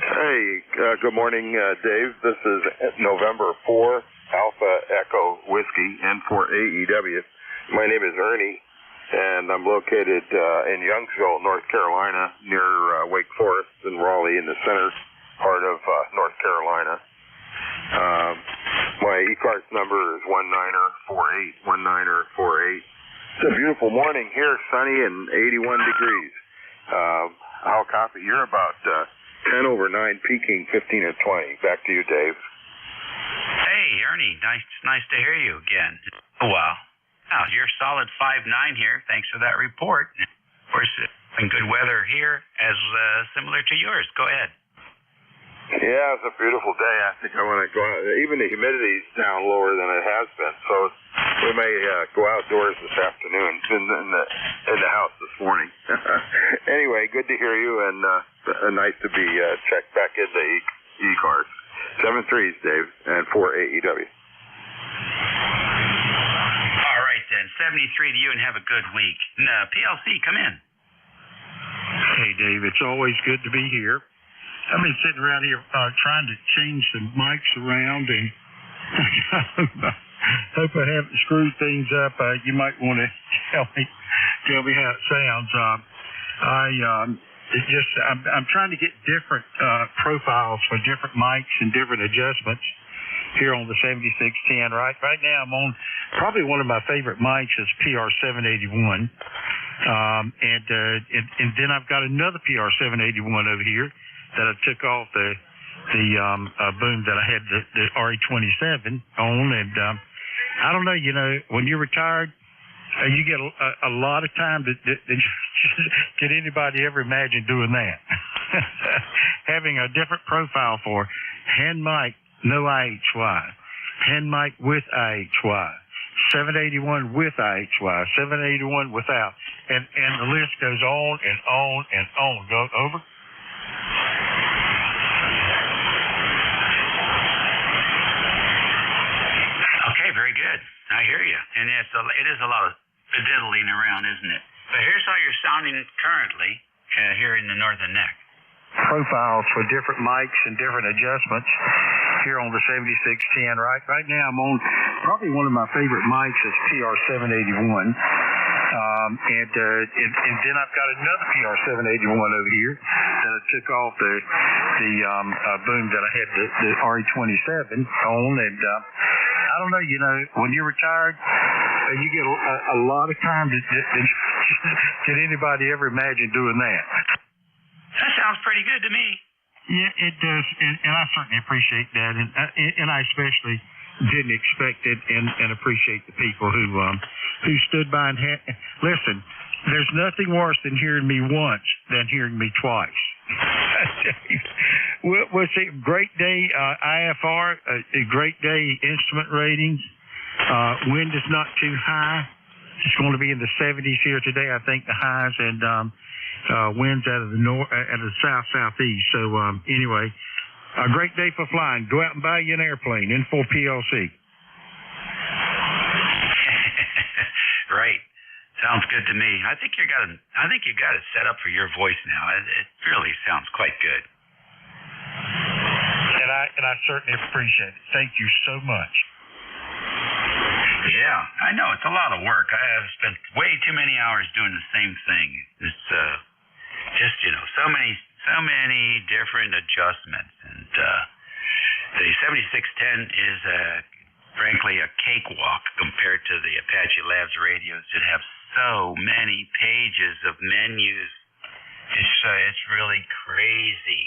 Hey, good morning, Dave. This is November 4, Alpha Echo Whiskey, N4AEW. My name is Ernie, and I'm located in Youngsville, North Carolina, near Wake Forest and Raleigh in the center part of North Carolina. My ECARS number is 1948. It's a beautiful morning here, sunny and 81 degrees. I'll copy. You're about 10 over 9, peaking 15 at 20. Back to you, Dave. Hey, Ernie. Nice to hear you again. Oh, wow. Wow, you're solid 5'9" here. Thanks for that report. Of course, and good weather here, as similar to yours. Go ahead. Yeah, it's a beautiful day. I think I want to go out. Even the humidity's down lower than it has been, so we may go outdoors this afternoon in the house this morning. Anyway, good to hear you, and nice to be checked back into ECARS. 7-3s, Dave, and 4 AEW. All right, then. 73 to you, and have a good week. PLC, come in. Hey, Dave, it's always good to be here. I've been sitting around here trying to change the mics around, and hope I haven't screwed things up. You might want to tell me how it sounds. I'm trying to get different profiles for different mics and different adjustments here on the 7610. Right now, I'm on probably one of my favorite mics is PR781, and then I've got another PR781 over here that I took off the boom that I had the RE27 on, and I don't know, when you're retired, you get a lot of time to did anybody ever imagine doing that? Having a different profile for hand mic, no IHY, hand mic with IHY, 781 with IHY, 781 without, and the list goes on and on and on. Go over. Okay, very good. I hear you. And it is a lot of fiddling around, isn't it? But here's how you're sounding currently here in the Northern Neck. Profiles for different mics and different adjustments here on the 7610. Right now I'm on probably one of my favorite mics is PR781. And then I've got another PR781 over here that I took off the boom that I had the RE27 on, and I don't know, when you're retired, you get a lot of time. Did anybody ever imagine doing that? That sounds pretty good to me. Yeah, it does, and I certainly appreciate that, and I especially didn't expect it, and appreciate the people who stood by and listen. There's nothing worse than hearing me once than hearing me twice. Was it a great day IFR, a great day instrument ratings. Wind is not too high. It's going to be in the 70s here today, I think, the highs, and winds out of the south-southeast. So anyway, a great day for flying. Go out and buy you an airplane, Info PLC. Right. Sounds good to me. I think you got it set up for your voice now. It really sounds quite good. And I certainly appreciate it. Thank you so much. Yeah, I know it's a lot of work. I have spent way too many hours doing the same thing. It's just so many different adjustments, and the 7610 is frankly a cakewalk compared to the Apache Labs radios that have so many pages of menus. It's really crazy,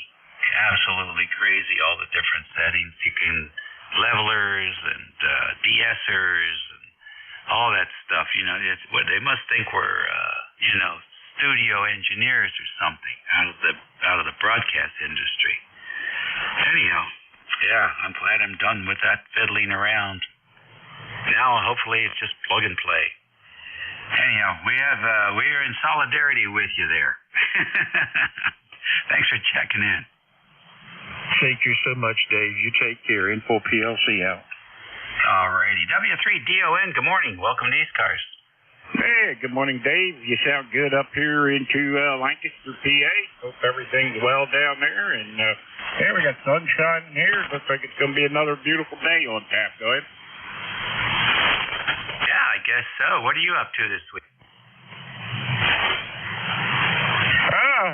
absolutely crazy. All the different settings you can, levelers and de-essers and all that stuff. They must think we're studio engineers or something out of the broadcast industry. Anyhow, yeah, I'm glad I'm done with that fiddling around. Now, hopefully, it's just plug and play. Anyhow, we are in solidarity with you there. Thanks for checking in. Thank you so much, Dave. You take care. Info PLC out. All righty. W3DON, good morning. Welcome to ECARS. Hey, good morning, Dave. You sound good up here into Lancaster, PA. Hope everything's well down there. And we got sunshine here. Looks like it's going to be another beautiful day on tap. Go ahead. Yeah, I guess so. What are you up to this week?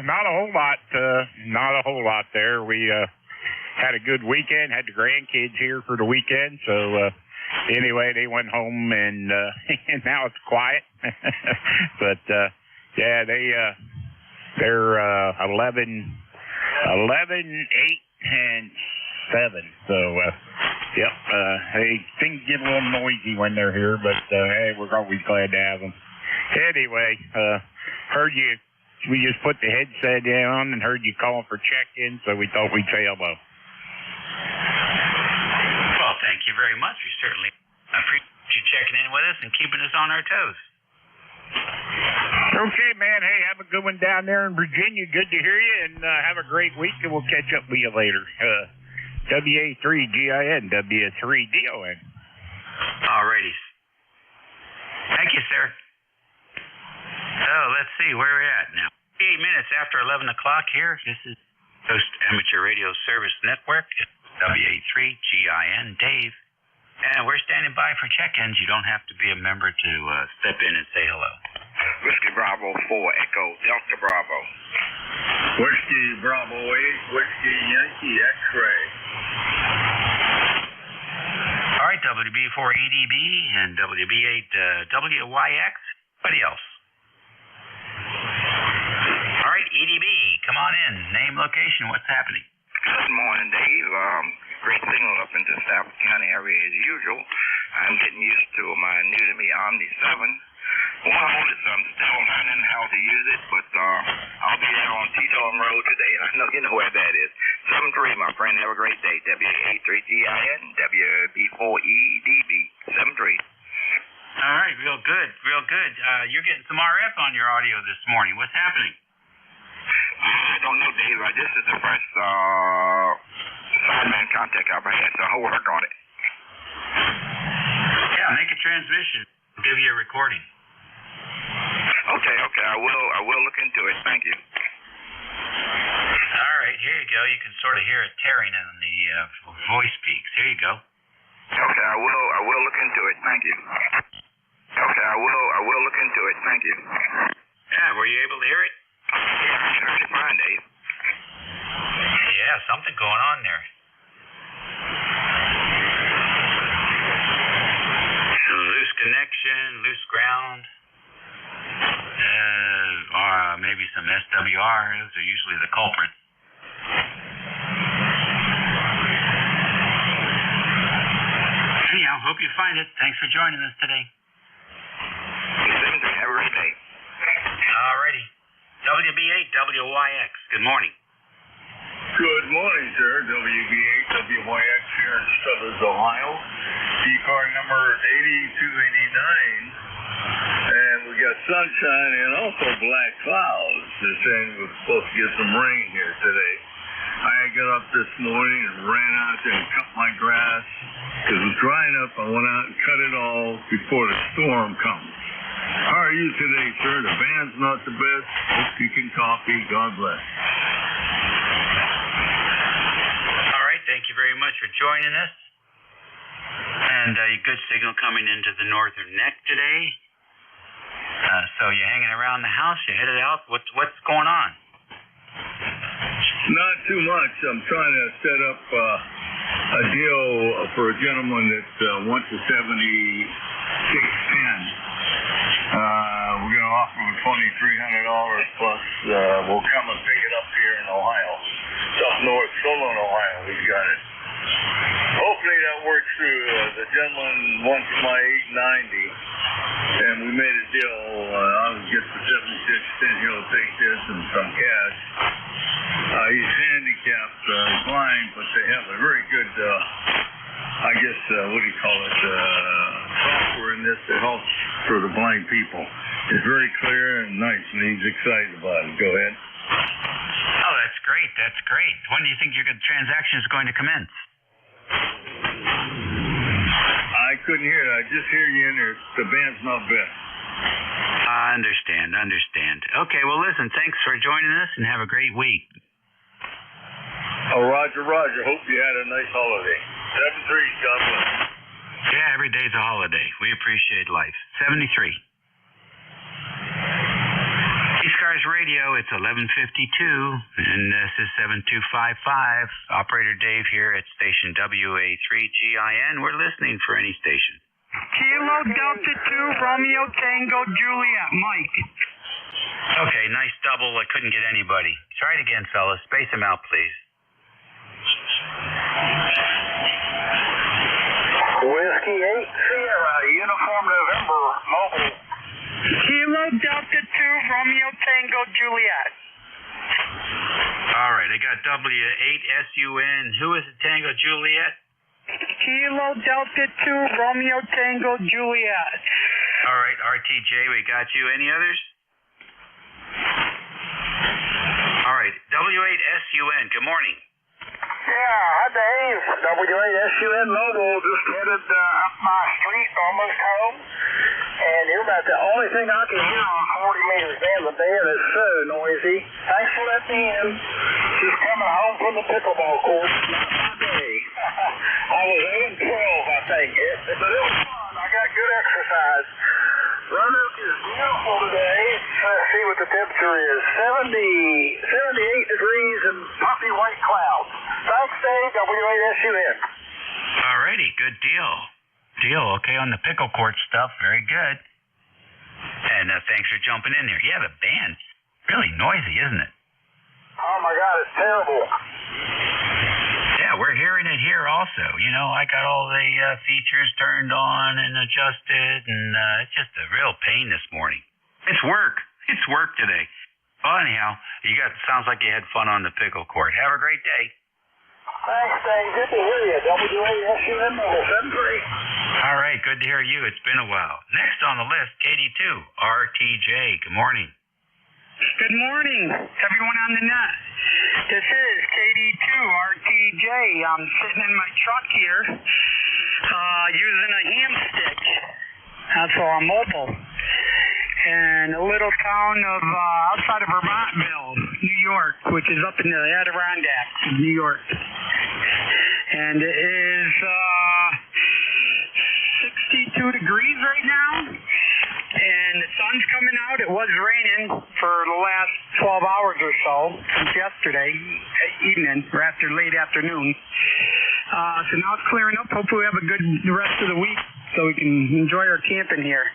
Not a whole lot. Not a whole lot there. We had a good weekend. Had the grandkids here for the weekend. So anyway, they went home, and now it's quiet. But yeah, they're 11, 8, and 7. So yep. Things get a little noisy when they're here, but hey, we're always glad to have them. Anyway, heard you. We just put the headset down and heard you calling for check-in, so we thought we'd say hello. Well, thank you very much. We certainly appreciate you checking in with us and keeping us on our toes. Okay, man. Hey, have a good one down there in Virginia. Good to hear you, and have a great week, and we'll catch up with you later. WA3GIN, W3DON. All righty. Thank you, sir. So let's see where we're at now. 8 minutes after 11 o'clock here. This is Coast Amateur Radio Service Network, WA3GIN, Dave. And we're standing by for check-ins. You don't have to be a member to step in and say hello. Whiskey Bravo 4, Echo Delta Bravo. Whiskey Bravo 8, Whiskey Yankee X-Ray. All right, WB4EDB and WB8WYX. Anybody else? All right, EDB, come on in. Name, location, what's happening? Good morning, Dave. Great signal up in the Stafford County area as usual. I'm getting used to my new-to-me Omni 7. One oldest, I'm still learning how to use it, but I'll be there on Teton Road today, and I know you know where that is. 7-3, my friend. Have a great day. WA3GIN, WB4EDB, 7-3. All right, real good, real good. You're getting some RF on your audio this morning. What's happening? I don't know, Dave. This is the first sideman contact I've had, so I'll work on it. Yeah, make a transmission. I'll give you a recording. Okay. I will look into it. Thank you. All right, here you go. You can sort of hear it tearing in the voice peaks. Here you go. Okay, I will look into it. Thank you. Okay, I will look into it. Thank you. Yeah, were you able to hear it? Yeah, I heard it fine, Dave. Yeah, something going on there. Loose connection, loose ground. Or maybe some SWR. Those are usually the culprits. Anyhow, hope you find it. Thanks for joining us today. Have a great day. Alrighty. WB8 WYX. Good morning. Good morning, sir. WB8 WYX here in Stubbs, Ohio. ECAR number 8289. And we got sunshine and also black clouds. They're saying we're supposed to get some rain here today. I got up this morning and ran out there and cut my grass because it was drying up. I went out and cut it all before the storm comes. How are you today, sir? The band's not the best. Hope you can copy. God bless. All right. Thank you very much for joining us. And a good signal coming into the northern neck today. So you're hanging around the house, you headed out. What's going on? Not too much. I'm trying to set up a deal for a gentleman that wants a 7610. We're going to offer him $2,300 plus. We'll come and pick it up here in Ohio. It's up north, Solon, Ohio. We've got it. Hopefully that works through. The gentleman wants my 890, and we made a deal. I'll get the 7610. He'll take this and some cash. He's handicapped, blind, but they have a very good, I guess, what do you call it, software in this that helps for the blind people. It's very clear and nice, and he's excited about it. Go ahead. Oh, that's great. That's great. When do you think your transaction is going to commence? I couldn't hear it. I just hear you in there. The band's not best. I understand. Okay, well, listen, thanks for joining us, and have a great week. Oh, Roger. Hope you had a nice holiday. 7-3, God bless. Yeah, every day's a holiday. We appreciate life. 73. ECARS Radio, it's 11:52, and this is 7255. Operator Dave here at station WA3GIN. We're listening for any station. Kilo Delta 2, Romeo Tango Juliet, Mike. Okay, nice double. I couldn't get anybody. Try it again, fellas. Space them out, please. Whiskey 8 Sierra, Uniform November, Mobile. Kilo Delta 2, Romeo Tango Juliet. All right, I got W8SUN. Who is it, Tango Juliet? Kilo Delta 2, Romeo Tango Juliet. All right, RTJ, we got you. Any others? All right, W8SUN, good morning. Yeah, hi Dave. W8SUN Mobile, just headed up my street, almost home. And you're about the only thing I can hear on 40 meters down the bed. It's so noisy. Thanks for letting me in. Just coming home from the pickleball course. Not my day. I was 8-12, I think. But it was fun. I got good exercise. Roanoke is beautiful today. Let's see what the temperature is. 78 degrees and puffy white clouds. Thanks, Dave. W8SUN. All righty, good deal. Okay, on the pickle court stuff, very good. And thanks for jumping in there. Yeah, the band's really noisy, isn't it? Oh my God, it's terrible. Yeah, we're hearing it here also. You know, I got all the features turned on and adjusted, and it's just a real pain this morning. It's work today. Well, anyhow, sounds like you had fun on the pickle court. Have a great day. Thanks, Dave. Good to hear you. W8SUN Mobile 73. All right, good to hear you. It's been a while. Next on the list, KD2, RTJ. Good morning. Good morning, everyone on the net. This is KD2 RTJ. I'm sitting in my truck here using a ham stick. That's all I'm mobile. in a little town of outside of Vermontville, New York, which is up in the Adirondacks of New York. And it is 62 degrees right now, and the sun's coming out. It was raining for the last 12 hours or so since yesterday evening or late afternoon. So now it's clearing up. Hopefully we have a good rest of the week so we can enjoy our camping here.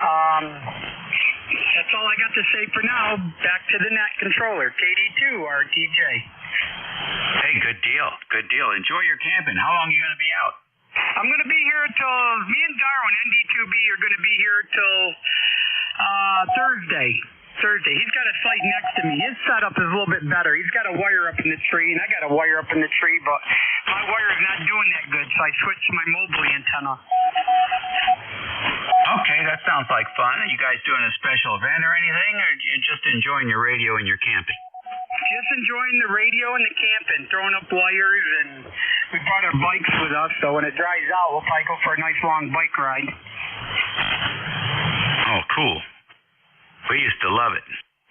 That's all I got to say for now. Back to the net controller, KD2 RTJ. Hey, good deal. Good deal. Enjoy your camping. How long are you going to be out? I'm going to be here till, me and Darwin, ND2B, are going to be here till Thursday. He's got a site next to me. His setup is a little bit better. He's got a wire up in the tree, and I got a wire up in the tree, but my wire is not doing that good, so I switched to my mobile antenna. Okay, that sounds like fun. Are you guys doing a special event or anything, or just enjoying your radio and your camping? Just enjoying the radio and the camping, throwing up wires, and we brought our bikes with us, so when it dries out, we'll probably go for a nice long bike ride. Oh, cool. We used to love it.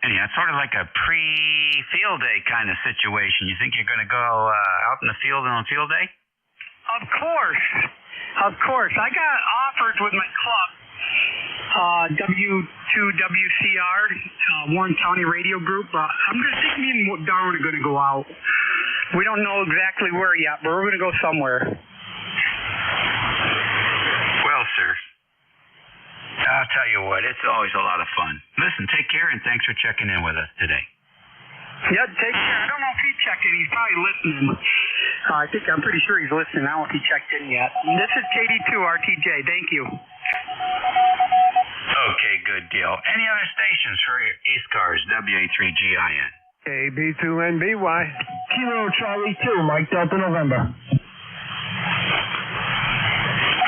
Anyhow, it's sort of like a pre-field day kind of situation. You think you're going to go out in the field on field day? Of course. I got offers with my club, W2WCR, Warren County Radio Group. I'm going to think me and Darwin are going to go out. We don't know exactly where yet, but we're going to go somewhere. Well, sir, I'll tell you what, it's always a lot of fun. Listen, take care, and thanks for checking in with us today. Yeah, take care. I don't know if he checked in. He's probably listening. I'm pretty sure he's listening. I don't know if he checked in yet. This is KD2 RTJ. Thank you. Okay, good deal. Any other stations for ECARS, WA3GIN? KB2NBY. Kilo Charlie 2, Mike Delta November.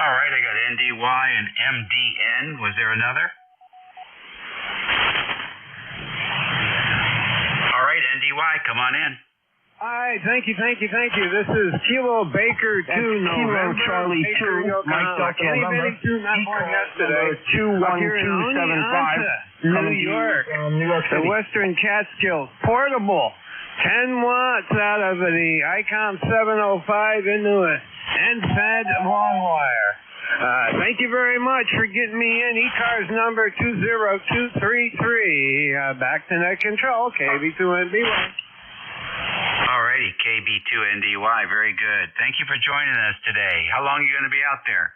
All right, I got NDY and MDN. Was there another? All right, NDY, come on in. Hi, thank you. This is Kilo Baker 2 November. Kilo Charlie 2, Mike Delta November. Yesterday, 21275. New York. New York City. The Western Catskills. Portable. 10 watts out of the ICOM 705 into an end-fed long wire. Thank you very much for getting me in. ECARS number 20233. Back to net control, KB2NBY. Alrighty, KB2NDY. Very good. Thank you for joining us today. How long are you going to be out there?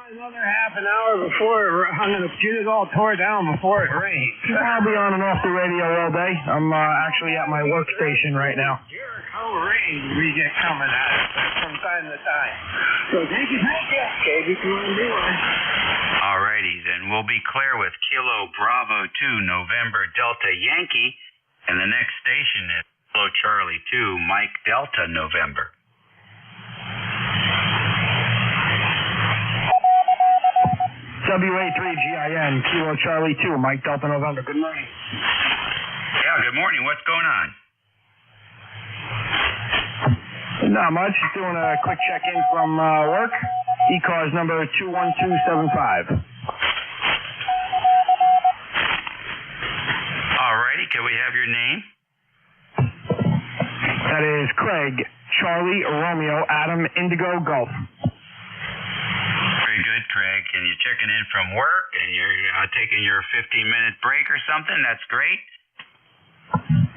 Another half an hour before I'm going to get it all tore down before it rains. I'll be on and off the radio all day. I'm actually at my workstation right now. Jericho rain we get coming at us from time to time. So thank you. KB2NDY. Alrighty, then we'll be clear with Kilo Bravo 2 November Delta Yankee, and the next station is Kilo Charlie 2 Mike Delta November. WA3GIN, Kilo Charlie 2, Mike Delta November. Good morning. Yeah, good morning. What's going on? Not much. Just doing a quick check-in from work. ECARS number 21275. Alrighty, can we have your name? That is Craig, Charlie, Romeo, Adam, Indigo, Golf. Very good, Craig. And you're checking in from work, and you're taking your 15-minute break or something. That's great.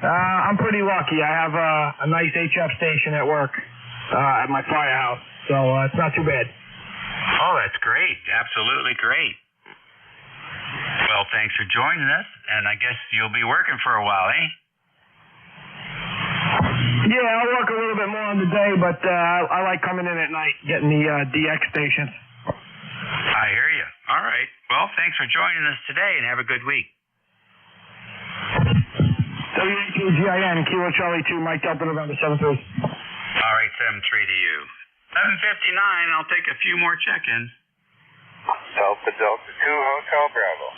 I'm pretty lucky. I have a nice HF station at work at my firehouse, so it's not too bad. Oh, that's great. Absolutely great. Well, thanks for joining us, and I guess you'll be working for a while, eh? Yeah, I'll work a little bit more on the day, but I like coming in at night, getting the DX stations. I hear you. All right. Well, thanks for joining us today, and have a good week. WA2GIN, Kilo Charlie 2, Mike Delta November 73. All right, 7-3 to you. 11:59, I'll take a few more check-ins. Alpha Delta 2, Hotel Bravo.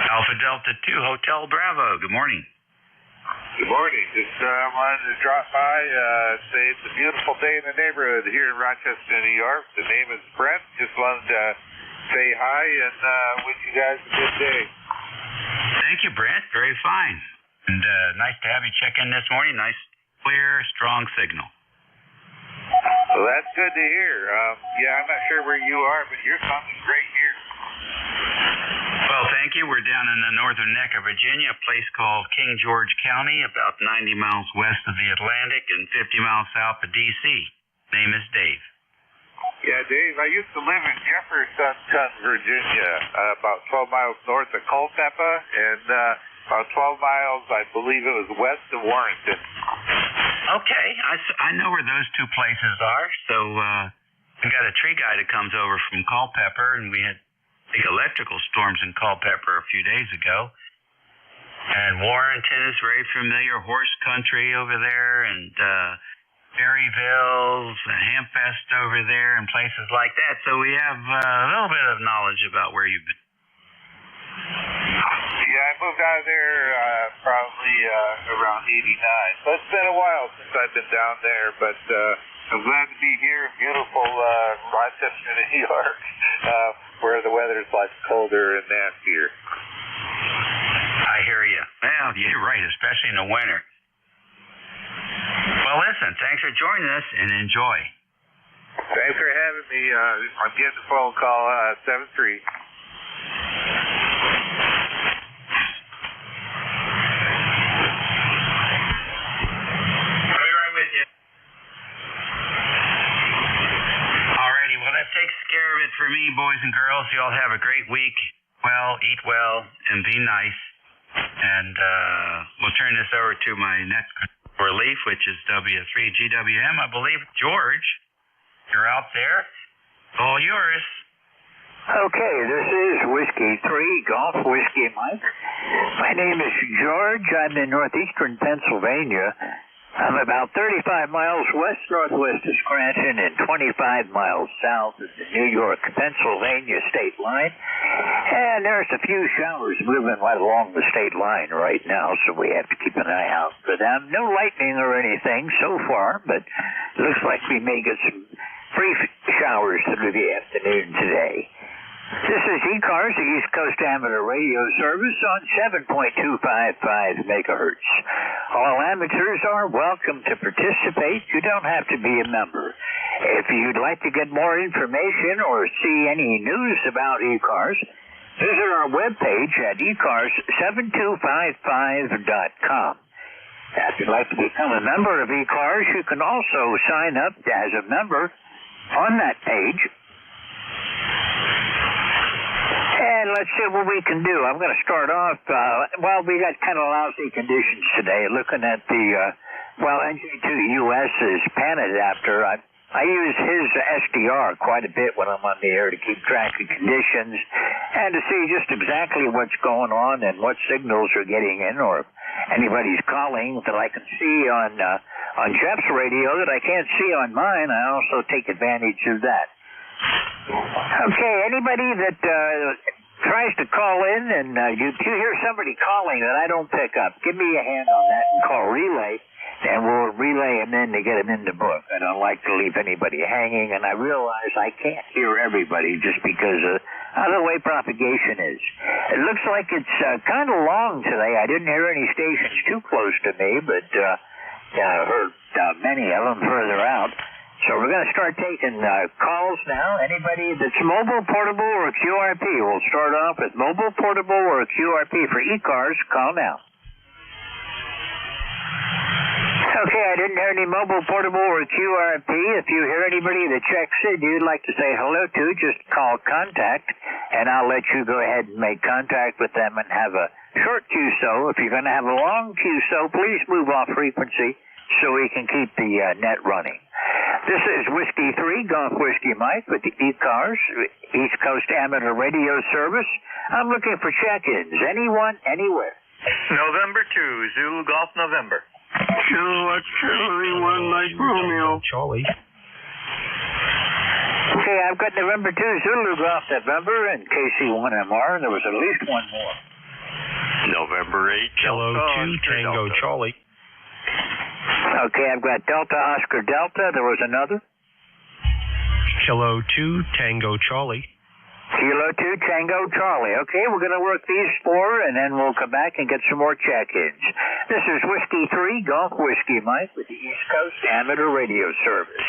Alpha Delta 2, Hotel Bravo. Good morning. Good morning. Just wanted to drop by, say it's a beautiful day in the neighborhood here in Rochester, New York. The name is Brent. Just wanted to say hi and wish you guys a good day. Thank you, Brent. Very fine. And nice to have you check in this morning. Nice, clear, strong signal. Well, that's good to hear. I'm not sure where you are, but you're sounding great here. Well, thank you. We're down in the northern neck of Virginia, a place called King George County, about 90 miles west of the Atlantic and 50 miles south of D.C. Name is Dave. Yeah, Dave, I used to live in Jeffersonton, Virginia, about 12 miles north of Culpeper, and about 12 miles, I believe it was west of Warrenton. Okay, I know where those two places are. So we got a tree guy that comes over from Culpeper, and we had big electrical storms in Culpeper a few days ago. And Warrenton is very familiar, horse country over there, and Berryville, Hamfest over there, and places like that. So we have a little bit of knowledge about where you've been. Yeah, I moved out of there probably around 89. So it's been a while since I've been down there, but I'm glad to be here in beautiful Rochester, New York, where the weather's lots colder and nastier. I hear you. Well, you're right, especially in the winter. Well, listen, thanks for joining us, and enjoy. Thanks for having me. I'm getting a phone call, 73. I'll be right with you. Alrighty, well, that takes care of it for me, boys and girls. You all have a great week. Well, eat well, and be nice. And we'll turn this over to my next relief, which is W3GWM. I believe, George, you're out there. All yours. Okay, this is Whiskey 3, Golf Whiskey Mike. My name is George. I'm in northeastern Pennsylvania. I'm about 35 miles west-northwest of Scranton and 25 miles south of the New York-Pennsylvania state line. And there's a few showers moving right along the state line right now, so we have to keep an eye out for them. No lightning or anything so far, but it looks like we may get some brief showers through the afternoon today. This is ECARS, the East Coast Amateur Radio Service on 7.255 megahertz. All amateurs are welcome to participate. You don't have to be a member. If you'd like to get more information or see any news about ECARS, visit our webpage at ECARS7255.com. If you'd like to become a member of ECARS, you can also sign up as a member on that page. And let's see what we can do. I'm going to start off, we got kind of lousy conditions today. Looking at the, NJ2US's pan adapter, I use his SDR quite a bit when I'm on the air to keep track of conditions and to see just exactly what's going on and what signals are getting in, or anybody's calling that I can see on Jeff's radio that I can't see on mine. I also take advantage of that. Okay, anybody that tries to call in and you hear somebody calling that I don't pick up, give me a hand on that and call relay, and we'll relay them in to get them in the book. I don't like to leave anybody hanging, and I realize I can't hear everybody just because of how the way propagation is. It looks like it's kind of long today. I didn't hear any stations too close to me, but I heard many of them further out. So we're going to start taking calls now. Anybody that's mobile, portable, or QRP. We'll start off with mobile, portable, or QRP for ECARS. Call now. Okay, I didn't hear any mobile, portable, or QRP. If you hear anybody that checks in you'd like to say hello to, just call contact, and I'll let you go ahead and make contact with them and have a short QSO. If you're going to have a long QSO, please move off frequency so we can keep the net running. This is Whiskey 3, Golf Whiskey Mike with the ECARS, East Coast Amateur Radio Service. I'm looking for check-ins. Anyone, anywhere. November 2, Zulu Golf November. Kilowatt Charlie 1 Mike Romeo. Charlie. Okay, I've got November 2, Zulu Golf November, and KC1MR, and there was at least one more. November 8, Kilo 2, Tango Delta. Charlie. Okay, I've got Delta Oscar Delta. There was another. Kilo 2, Tango Charlie. Kilo 2 Tango Charlie. Okay, we're going to work these 4, and then we'll come back and get some more check-ins. This is Whiskey 3, Golf Whiskey Mike with the East Coast Amateur Radio Service.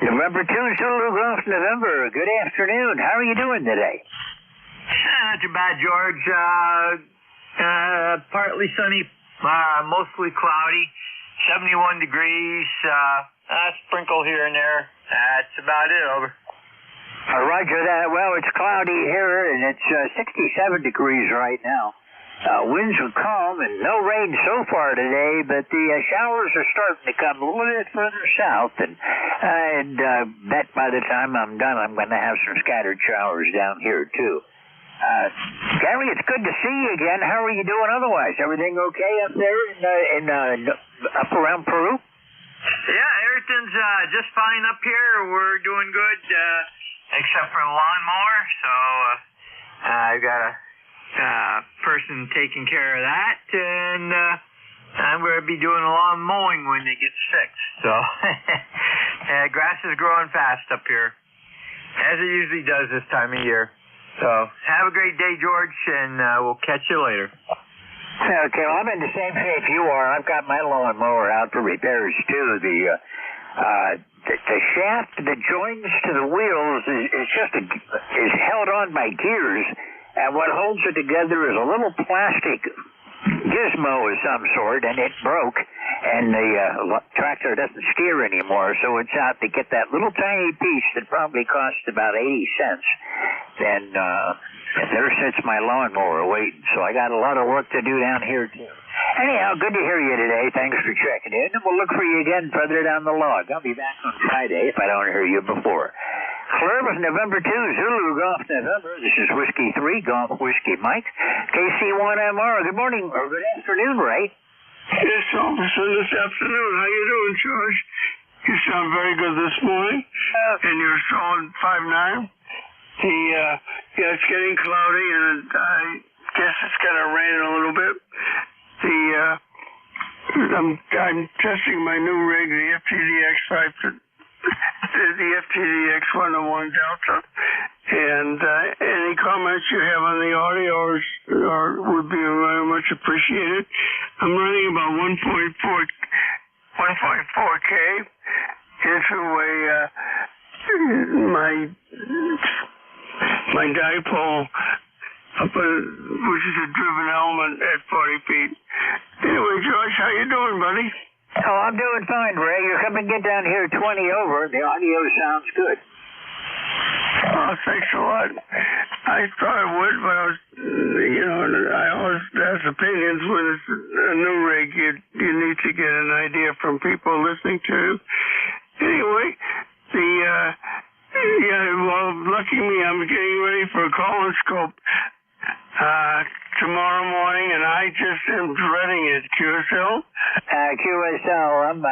November 2, Zulu Golf November. Good afternoon. How are you doing today? Not too bad, George. Partly sunny, mostly cloudy, 71 degrees, sprinkle here and there. That's about it, over. Roger that. Well, it's cloudy here, and it's 67 degrees right now. Winds are calm, and no rain so far today, but the showers are starting to come a little bit further south, and bet by the time I'm done, I'm going to have some scattered showers down here, too. Gary, it's good to see you again. How are you doing otherwise? Everything okay up there up around Peru? Yeah, everything's just fine up here. We're doing good, except for the lawnmower. So I've got a person taking care of that, and I'm going to be doing a lawn mowing when it gets fixed. So grass is growing fast up here, as it usually does this time of year. So have a great day, George, and we'll catch you later. Okay, well, I'm in the same shape you are. I've got my lawnmower out for repairs, too. The shaft that joins to the wheels is held on by gears, and what holds it together is a little plastic gizmo of some sort, and it broke, and the tractor doesn't steer anymore, so it's out to get that little tiny piece that probably cost about 80 cents. And there sits my lawnmower waiting, so I got a lot of work to do down here, too. Anyhow, good to hear you today. Thanks for checking in, and we'll look for you again further down the log. I'll be back on Friday if I don't hear you before. Claire with November 2, Zulu Golf November. This is Whiskey 3, Golf Whiskey Mike. KC1MR. Good morning, or good afternoon, Ray. Yes, officer, this afternoon. How you doing, George? You sound very good this morning, and you're solid 5'9". Yeah, it's getting cloudy, and I guess it's gonna rain a little bit. I'm testing my new rig, the FTDX 101 Delta, and any comments you have on the audio would be very much appreciated. I'm running about 1.4K into my dipole, which is a driven element at 40 feet. Anyway, George, how you doing, buddy? Oh, I'm doing fine, Ray. You're coming to get down here 20 over. The audio sounds good. Oh, thanks a lot. I thought I would, but I was, I always ask opinions when it's a new rig. You need to get an idea from people listening to you. Anyway, well, lucky me, I'm getting ready for a colon scope tomorrow morning, and I just am dreading it. QSL? QSL, I'm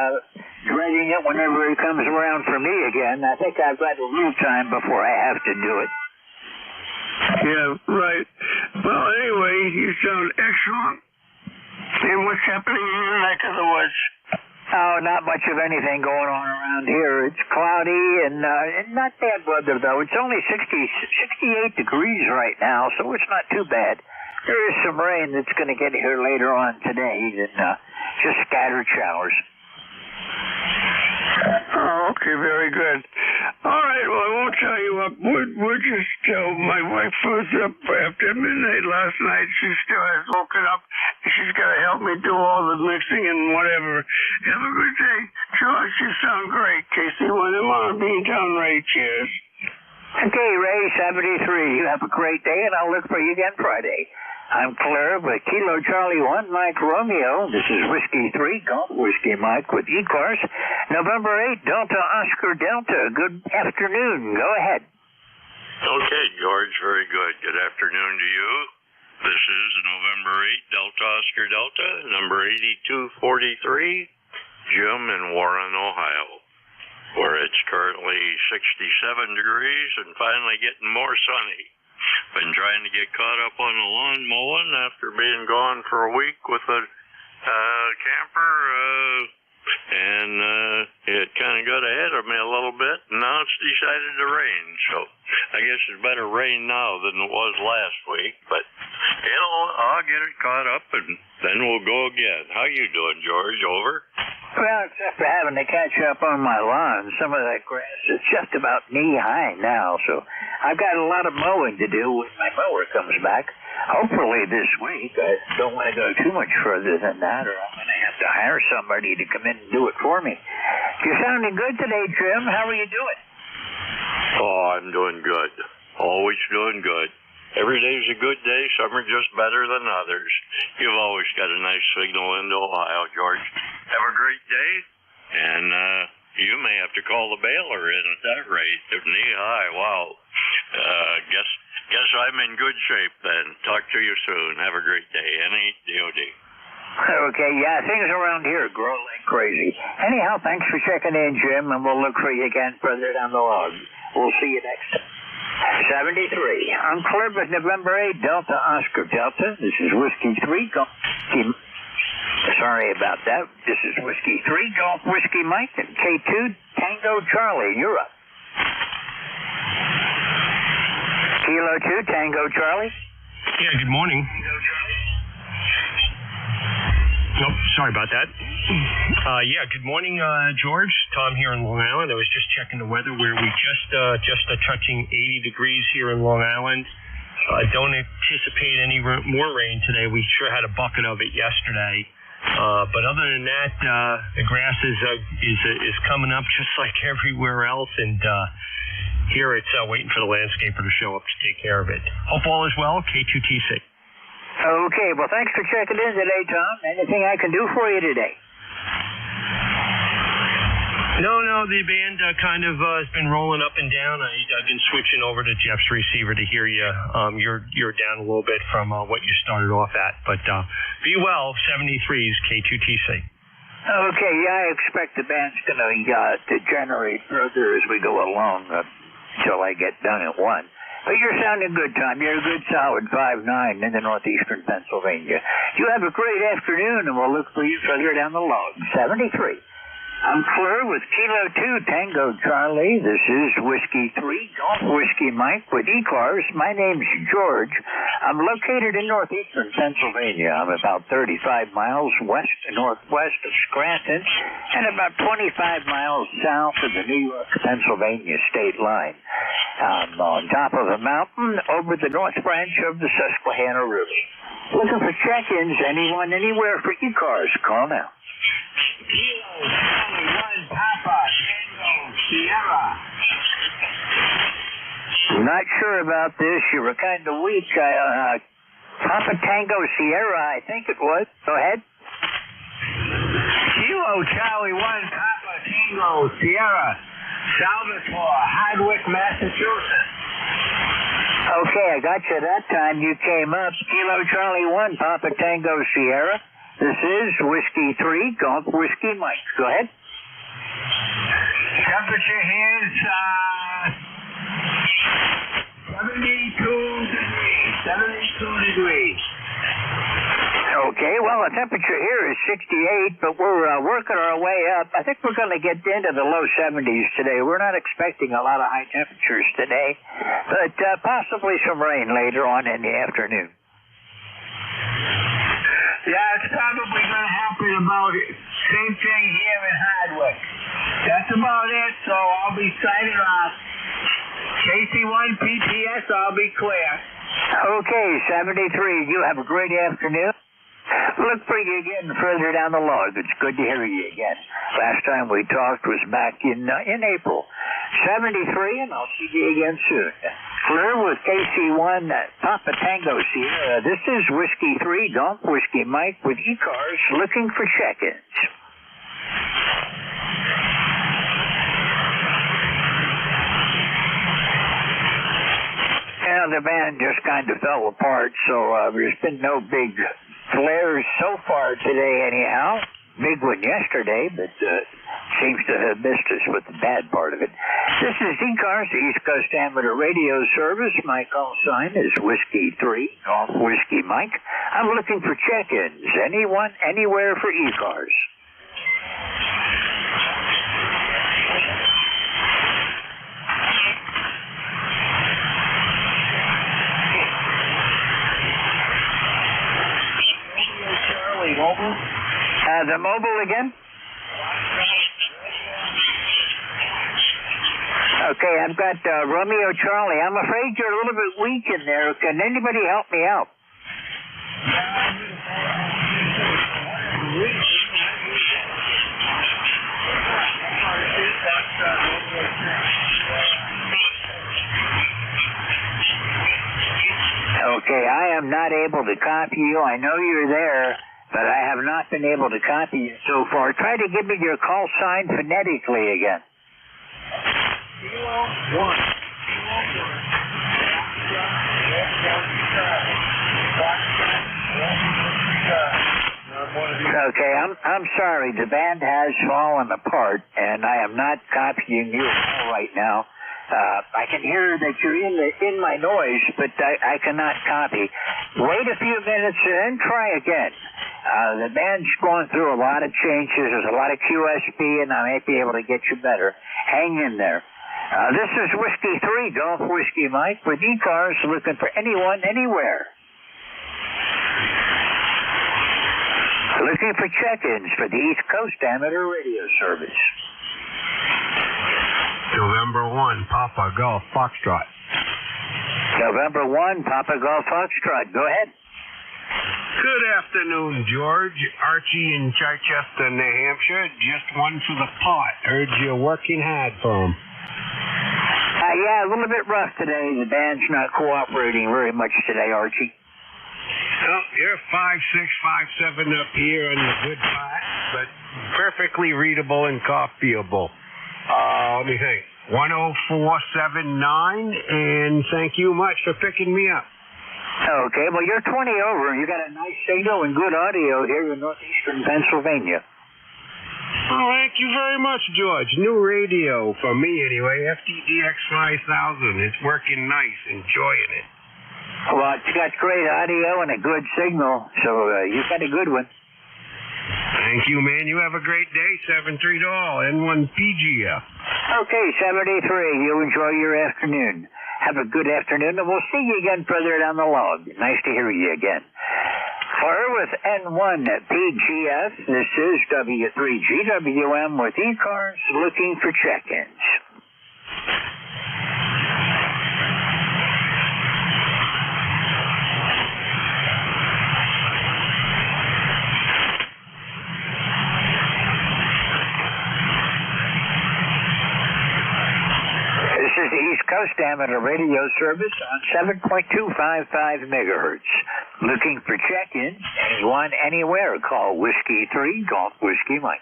dreading it whenever it comes around for me again. I think I've got a little time before I have to do it. Yeah, right. Well, anyway, you sound excellent. And what's happening in your neck of the woods? Oh, not much of anything going on around here. It's cloudy and not bad weather, though. It's only 68 degrees right now, so it's not too bad. There is some rain that's going to get here later on today, and just scattered showers. Oh, okay, very good. All right, well, I won't tell you up. We're just, my wife was up after midnight last night. She still has woken up, and she's got to help me do all the mixing and whatever. Have a good day. George, you sound great. KC1MR, Beantown Ray. Cheers. Okay, Ray, 73. You have a great day, and I'll look for you again Friday. I'm Claire with Kilo Charlie 1 Mike Romeo. This is Whiskey 3, Golf Whiskey Mike with ECARS. November 8, Delta Oscar Delta. Good afternoon. Go ahead. Okay, George, very good. Good afternoon to you. This is November 8, Delta Oscar Delta, number 8243, Jim in Warren, Ohio, where it's currently 67 degrees and finally getting more sunny. Been trying to get caught up on the lawn mowing after being gone for a week with a camper. and it kind of got ahead of me a little bit, and now it's decided to rain. So I guess it's better rain now than it was last week, but I'll get it caught up, and then we'll go again. How you doing, George? Over? Well, except for having to catch up on my lawn, some of that grass is just about knee-high now, so I've got a lot of mowing to do when my mower comes back. Hopefully this week. I don't want to go too much further than that, or I'm going to have to hire somebody to come in and do it for me. You're sounding good today, Jim. How are you doing? Oh, I'm doing good. Always doing good. Every day's a good day. Some are just better than others. You've always got a nice signal into Ohio, George. Have a great day, and you may have to call the baler in at that rate. They're knee-high. Wow. Guess I'm in good shape then. Talk to you soon. Have a great day. N-E-D-O-D. Okay, yeah, things around here grow like crazy. Anyhow, thanks for checking in, Jim, and we'll look for you again further down the log. We'll see you next time. 73. I'm clear with November 8, Delta Oscar Delta. This is Whiskey 3 Golf. Sorry about that. This is Whiskey 3 Golf Whiskey Mike and K2 Tango Charlie. You're up. Kilo 2 Tango Charlie. Yeah, good morning. Nope, sorry about that. Yeah, good morning, George. Tom here in Long Island. I was just checking the weather where we just touching 80 degrees here in Long Island. Don't anticipate any more rain today. We sure had a bucket of it yesterday. But other than that, the grass is coming up just like everywhere else, and here it's waiting for the landscaper to show up to take care of it. Hope all is well. K2TC. Okay, well, thanks for checking in today, Tom. Anything I can do for you today? No, the band kind of has been rolling up and down. I've been switching over to Jeff's receiver to hear you. You're down a little bit from what you started off at, but be well. 73's K2TC. Okay, yeah, I expect the band's going to degenerate further as we go along until I get done at 1. But you're sounding good, Tom. You're a good solid 5'9" in the northeastern Pennsylvania. You have a great afternoon, and we'll look for you further down the log. 73. I'm clear with Kilo 2 Tango Charlie. This is Whiskey 3 Golf Whiskey Mike with ECARS. My name's George. I'm located in northeastern Pennsylvania. I'm about 35 miles west and northwest of Scranton and about 25 miles south of the New York-Pennsylvania state line. I'm on top of a mountain over the north branch of the Susquehanna River. Looking for check-ins, anyone, anywhere for ECARS. Call now. Kilo 1 Papa Tango Sierra. I'm not sure about this. You were kind of weak. Papa Tango Sierra, I think it was. Go ahead. Kilo Charlie 1 Papa Tango Sierra. Salvatore, Hardwick, Massachusetts. Okay, I got you that time. You came up. Kilo Charlie 1 Papa Tango Sierra. This is Whiskey 3 Golf Whiskey Mike. Go ahead. Temperature here is 72 degrees. Okay, well, the temperature here is 68, but we're working our way up. I think we're going to get into the low 70s today. We're not expecting a lot of high temperatures today, but possibly some rain later on in the afternoon. Yeah, it's probably going to happen about it. Same thing here in Hardwick. That's about it, so I'll be signing off. KC1 PPS, I'll be clear. Okay, 73. You have a great afternoon. Look for you again further down the log. It's good to hear you again. Last time we talked was back in April. 73, and I'll see you again soon. Clear with KC1 Papa Tango Sierra. This is Whiskey 3 Golf Whiskey Mike with ECARS looking for check-ins. Yeah, the band just kind of fell apart, so there's been no big flares so far today anyhow. Big one yesterday, but seems to have missed us with the bad part of it. This is ECARS, the East Coast Amateur Radio Service. My call sign is Whiskey 3, Golf Whiskey Mike. I'm looking for check-ins. Anyone, anywhere for ECARS. mobile? The mobile again? Okay, I've got Romeo Charlie. I'm afraid you're a little bit weak in there. Can anybody help me out? Okay, I am not able to copy you. I know you're there, but I have not been able to copy you so far. Try to give me your call sign phonetically again. Okay, I'm sorry. The band has fallen apart, and I am not copying you right now. I can hear that you're in my noise, but I cannot copy. Wait a few minutes and then try again. The band's going through a lot of changes. There's a lot of QSB, and I might be able to get you better. Hang in there. This is Whiskey 3, Golf Whiskey Mike, with ECARS, looking for anyone, anywhere. Looking for check-ins for the East Coast Amateur Radio Service. November 1, Papa Golf Foxtrot. November 1, Papa Golf Foxtrot. Go ahead. Good afternoon, George. Archie in Chichester, New Hampshire. Just one for the pot. Heard you're working hard for him. Yeah, a little bit rough today. The band's not cooperating very much today, Archie. Well, you're 5'6", 5'7" up here on the good pot, but perfectly readable and copyable. Let me think. 10479, and thank you much for picking me up. Okay, well, you're 20 over, and you got a nice signal and good audio here in northeastern Pennsylvania. Oh, thank you very much, George. New radio, for me anyway, FTDX 5000. It's working nice, enjoying it. Well, it's got great audio and a good signal, so you've got a good one. Thank you, man. You have a great day. 73 N1PGF. Okay, 73. You enjoy your afternoon. Have a good afternoon, and we'll see you again further down the log. Nice to hear you again. For with N1PGF, this is W3GWM with ECARS looking for check-ins. This is the East Coast Amateur Radio Service on 7.255 megahertz. Looking for check-ins, anyone, anywhere, call Whiskey 3, Golf Whiskey Mike.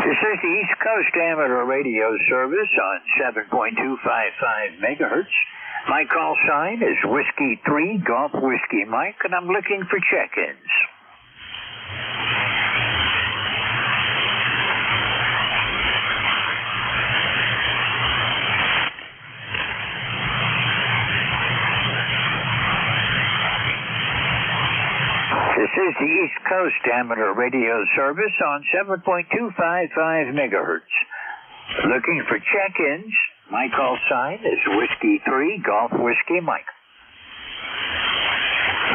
This is the East Coast Amateur Radio Service on 7.255 megahertz. My call sign is Whiskey 3, Golf Whiskey Mike, and I'm looking for check-ins. This is the East Coast Amateur Radio Service on 7.255 megahertz. Looking for check-ins. My call sign is Whiskey 3, Golf Whiskey Mike.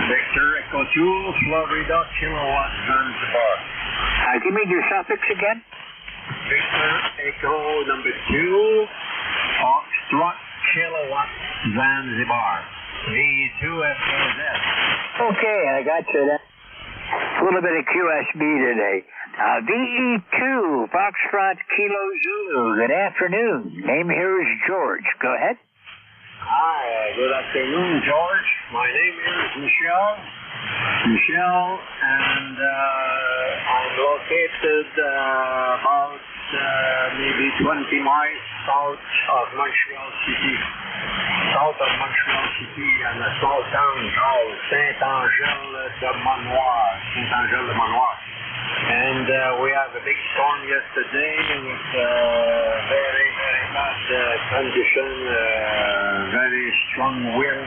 Victor Echo 2, Florida, Kilowatt, Zanzibar. Give me your suffix again. Victor Echo number 2, Foxtrot, Kilowatt, Zanzibar. V2FZ. Okay, I got you. A little bit of QSB today. VE2, Foxtrot, Kilo Zulu. Good afternoon. Name here is George. Go ahead. Hi, good afternoon, George. My name is Michelle. And I'm located about maybe 20 miles south of Montreal City. south of Montreal City in a small town called Saint-Angèle-de-Monoir. And we have a big storm yesterday with very, very bad condition, very strong wind.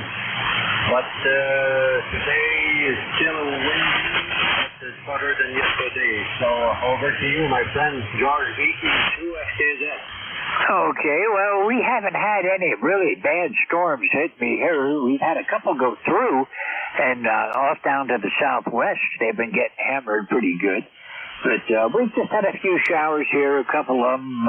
But today is still windy, but it's better than yesterday. So over to you, my friend, George Beatty, 2FKZ. Okay, well, we haven't had any really bad storms hit me here. We've had a couple go through, and off down to the southwest, they've been getting hammered pretty good. But we've just had a few showers here, a couple of them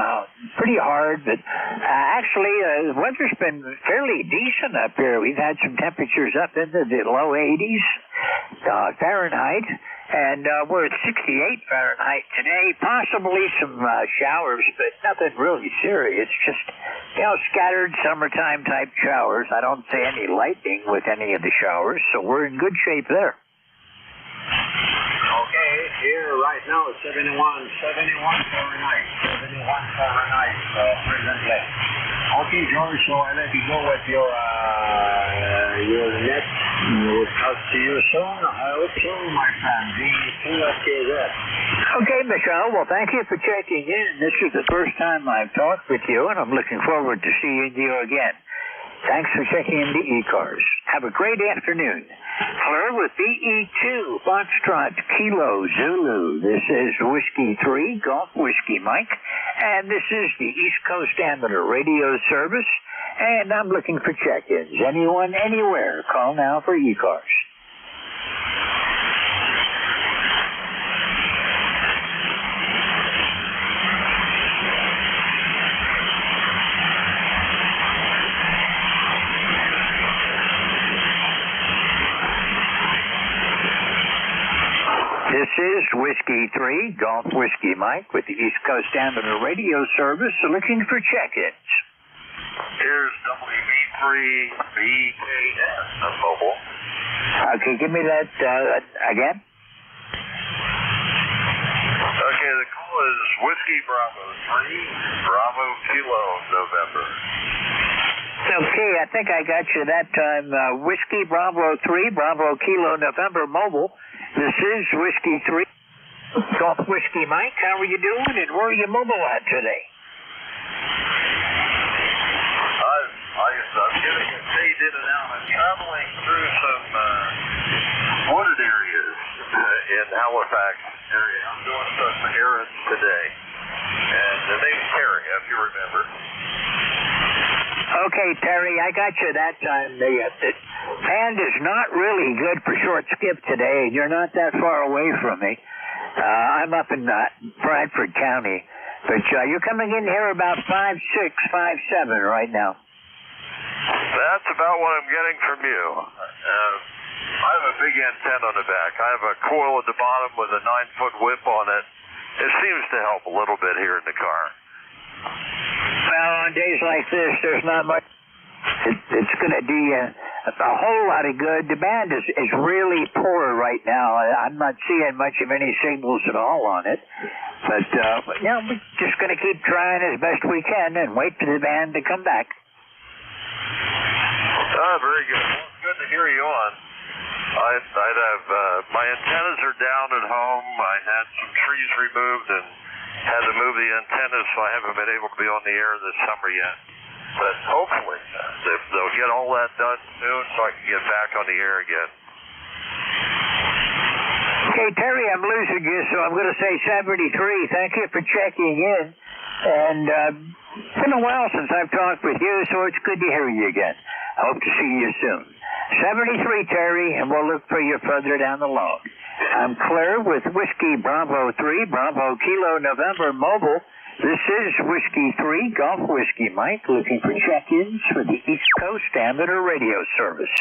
pretty hard. But actually, the weather's been fairly decent up here. We've had some temperatures up into the low 80s Fahrenheit. And we're at 68 Fahrenheit today. Possibly some showers, but nothing really serious. Just, scattered summertime type showers. I don't see any lightning with any of the showers, so we're in good shape there. Okay, here right now it's 71 Fahrenheit. 71 Fahrenheit presently. Okay, George, so I'll let you go with your net. We'll talk to you soon. I hope so, my friend. Okay, Michelle, well, thank you for checking in. This is the first time I've talked with you, and I'm looking forward to seeing you again. Thanks for checking into ECARS. Have a great afternoon. Fleur with BE2, Foxtrot, Kilo, Zulu. This is Whiskey 3, Golf Whiskey Mike. And this is the East Coast Amateur Radio Service. And I'm looking for check-ins. Anyone, anywhere, call now for ECARS. This is Whiskey 3, Golf Whiskey Mike with the East Coast Amateur Radio Service, looking for check-ins. Here's WB3BKS, mobile. Okay, give me that again. Okay, the call is Whiskey Bravo 3, Bravo Kilo, November. Okay, I think I got you that time. Whiskey Bravo 3, Bravo Kilo, November, mobile. This is Whiskey 3, Golf Whiskey Mike. How are you doing, and where are you mobile at today? I'm getting a fade in and out. I'm traveling through some wooded areas in Halifax area. I'm doing some errands today. And the name's Terry, if you remember. Okay, Terry, I got you that time. The band is not really good for short skip today, and you're not that far away from me. I'm up in Bradford County, but you're coming in here about 5'6", 5'7" right now. That's about what I'm getting from you. I have a big antenna on the back. I have a coil at the bottom with a 9-foot whip on it. It seems to help a little bit here in the car. Well, on days like this, there's not much. It's going to do you a whole lot of good. The band is really poor right now. I'm not seeing much of any signals at all on it. But, we're just going to keep trying as best we can and wait for the band to come back. Very good. Well, it's good to hear you on. I'd have, my antennas are down at home. I had some trees removed and had to move the antennas, so I haven't been able to be on the air this summer yet. But hopefully, they'll get all that done soon so I can get back on the air again. Okay, Terry, I'm losing you, so I'm going to say 73. Thank you for checking in. And it's been a while since I've talked with you, so it's good to hear you again. Hope to see you soon. 73, Terry, and we'll look for you further down the log. I'm Claire with Whiskey Bravo 3, Bravo Kilo, November, mobile. This is Whiskey 3, Golf Whiskey Mike, looking for check-ins for the East Coast Amateur Radio Service.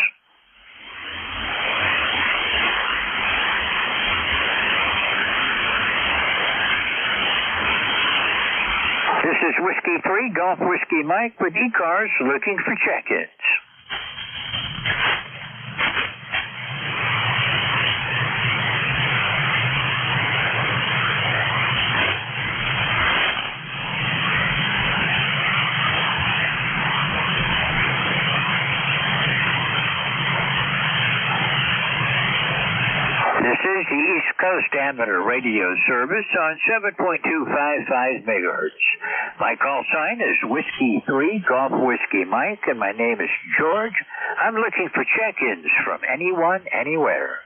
This is Whiskey 3, Golf Whiskey Mike with ECARS, looking for check-ins. is the East Coast Amateur Radio Service on 7.255 megahertz. My call sign is Whiskey 3 Golf Whiskey Mike, and my name is George. I'm looking for check-ins from anyone, anywhere.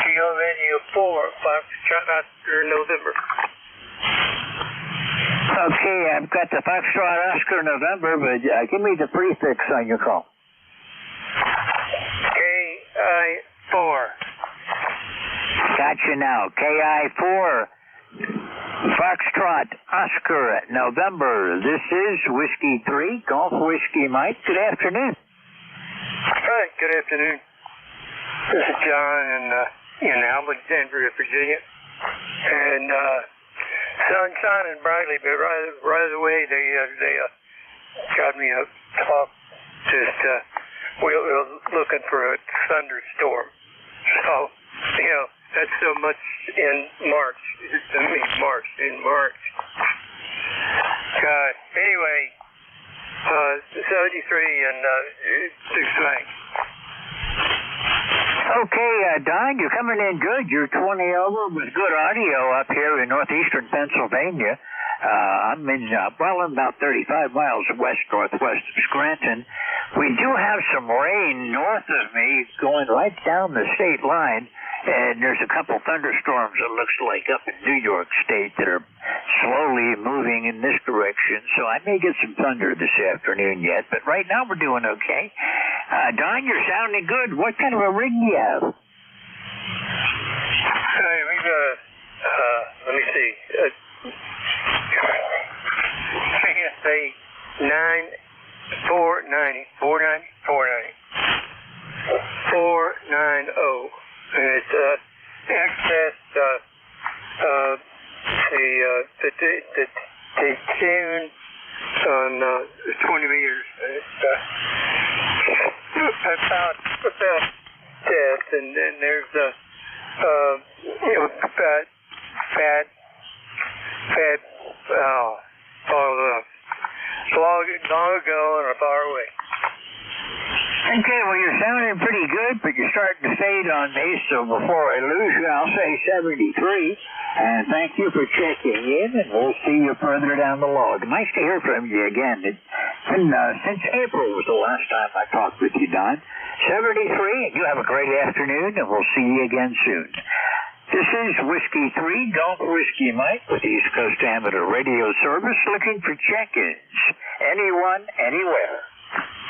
Kilo Radio 4, Foxtrot Oscar, November. Okay, I've got the Foxtrot Oscar November, but give me the prefix on your call. KI4. Gotcha now. KI4. Foxtrot Oscar November. This is Whiskey 3 Golf Whiskey Mike. Good afternoon. Hi, good afternoon. This is John in Alexandria, Virginia. And sun shining brightly, but right away they got me a talk. We're looking for a thunderstorm. So, that's so much in March. In March. Anyway, 73 and 6 lengths. Okay, Don, you're coming in good. You're 20 over with good audio up here in northeastern Pennsylvania. I'm in, I'm about 35 miles west-northwest of Scranton. We do have some rain north of me going right down the state line, and there's a couple thunderstorms, it looks like, up in New York State that are slowly moving in this direction, so I may get some thunder this afternoon yet, but right now we're doing okay. Don, you're sounding good. What kind of a rig do you have? Hey, we've got, let me see, say 490, and it's access the tune on 20 meters. It's about this, and then there's fat long ago and far away. Okay, well, you're sounding pretty good, but you're starting to fade on me, so before I lose you, I'll say 73. And thank you for checking in, and we'll see you further down the log. Nice to hear from you again. It's been since April was the last time I talked with you, Don. 73, and you have a great afternoon, and we'll see you again soon. This is Whiskey 3 Golf Whiskey Mike with East Coast Amateur Radio Service, looking for check-ins. Anyone, anywhere.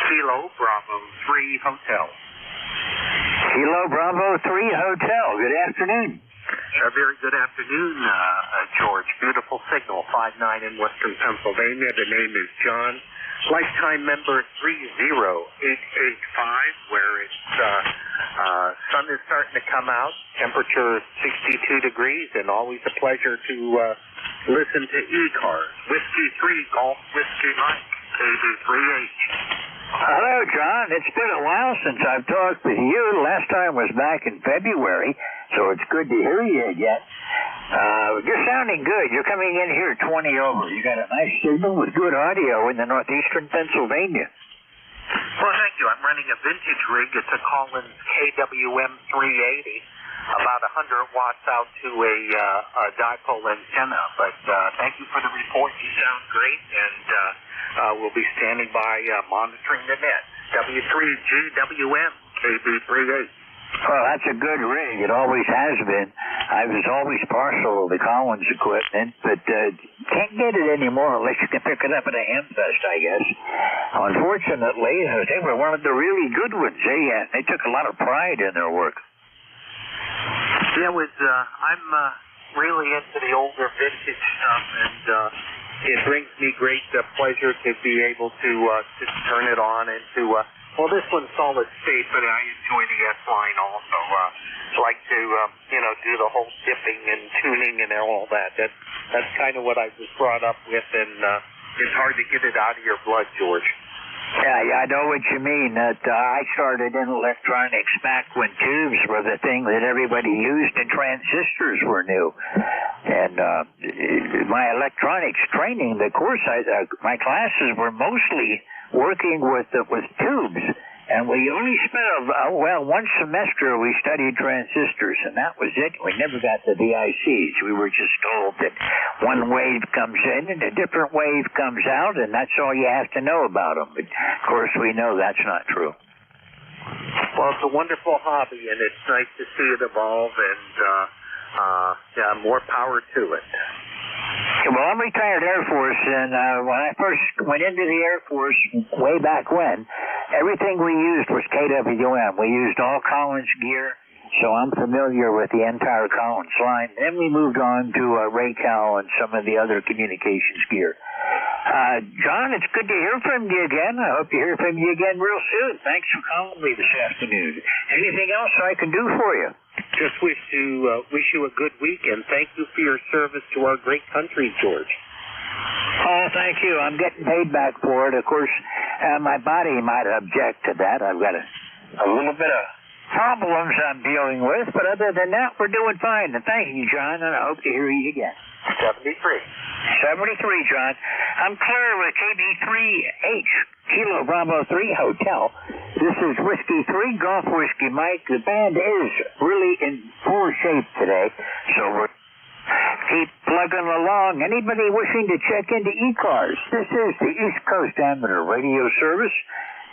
Kilo Bravo 3 Hotel. Kilo Bravo 3 Hotel. Good afternoon. A very good afternoon, George. Beautiful signal, 5-9 in western Pennsylvania. The name is John. Lifetime member 30885, where it's sun is starting to come out. Temperature 62 degrees, and always a pleasure to listen to ECARS. Whiskey 3 Golf Whiskey Mike, KB3H. Hello, John. It's been a while since I've talked with you. Last time was back in February, so it's good to hear you again. You're sounding good. You're coming in here 20 over. You got a nice signal with good audio in the northeastern Pennsylvania. Well, thank you. I'm running a vintage rig. It's a Collins KWM 380, about 100 watts out to a dipole antenna. But thank you for the report. You sound great, and we'll be standing by monitoring the net. W3GWM KB38. Well, that's a good rig. It always has been. I was always partial to the Collins equipment, but can't get it anymore unless you can pick it up at a Hamfest, I guess. Unfortunately, they were one of the really good ones. They took a lot of pride in their work. Yeah, I'm really into the older vintage stuff, and it brings me great pleasure to be able to turn it on and to well, this one's solid state, but I enjoy the S-line also. Like to, do the whole dipping and tuning and all that. That's kind of what I was brought up with, and it's hard to get it out of your blood, George. Yeah, I know what you mean. I started in electronics back when tubes were the thing that everybody used and transistors were new. And my electronics training, the course, my classes were mostly working with tubes. And we only spent, one semester we studied transistors, and that was it. We never got to the ICs. We were just told that one wave comes in and a different wave comes out, and that's all you have to know about them. But, of course, we know that's not true. Well, it's a wonderful hobby, and it's nice to see it evolve, and more power to it. Well, I'm retired Air Force, and when I first went into the Air Force way back when, everything we used was KWM. We used all Collins gear, so I'm familiar with the entire Collins line. Then we moved on to Raycal and some of the other communications gear. John, it's good to hear from you again. I hope to hear from you again real soon. Thanks for calling me this afternoon. Anything else I can do for you? Just wish you a good week, and thank you for your service to our great country, George. Oh, thank you. I'm getting paid back for it. Of course, my body might object to that. I've got a little bit of problems I'm dealing with, but other than that, we're doing fine. And thank you, John, and I hope to hear you again. 73, John. I'm Claire with KB3H, Kilo Bravo 3 Hotel. This is Whiskey 3, Golf Whiskey Mike. The band is really in poor shape today, so we're keep plugging along. Anybody wishing to check into ECARS? This is the East Coast Amateur Radio Service.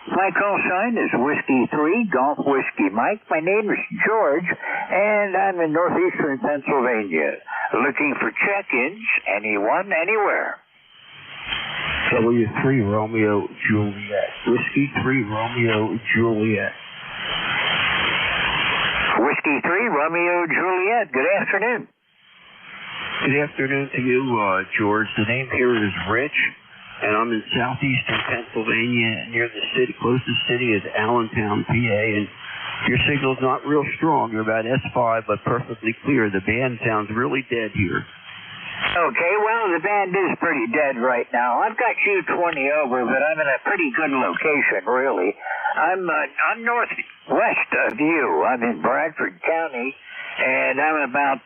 My call sign is Whiskey 3, Golf Whiskey Mike. My name is George, and I'm in northeastern Pennsylvania. Looking for check-ins, anyone, anywhere. W3 Romeo Juliet. Whiskey 3 Romeo Juliet. Whiskey 3 Romeo Juliet. Good afternoon. Good afternoon to you, George. The name here is Rich, and I'm in southeastern Pennsylvania, near the city. Closest city is Allentown, PA, and your signal's not real strong. You're about S5, but perfectly clear. The band sounds really dead here. Okay, well, the band is pretty dead right now. I've got you 20 over, but I'm in a pretty good location, really. I'm northwest of you. I'm in Bradford County, and I'm about,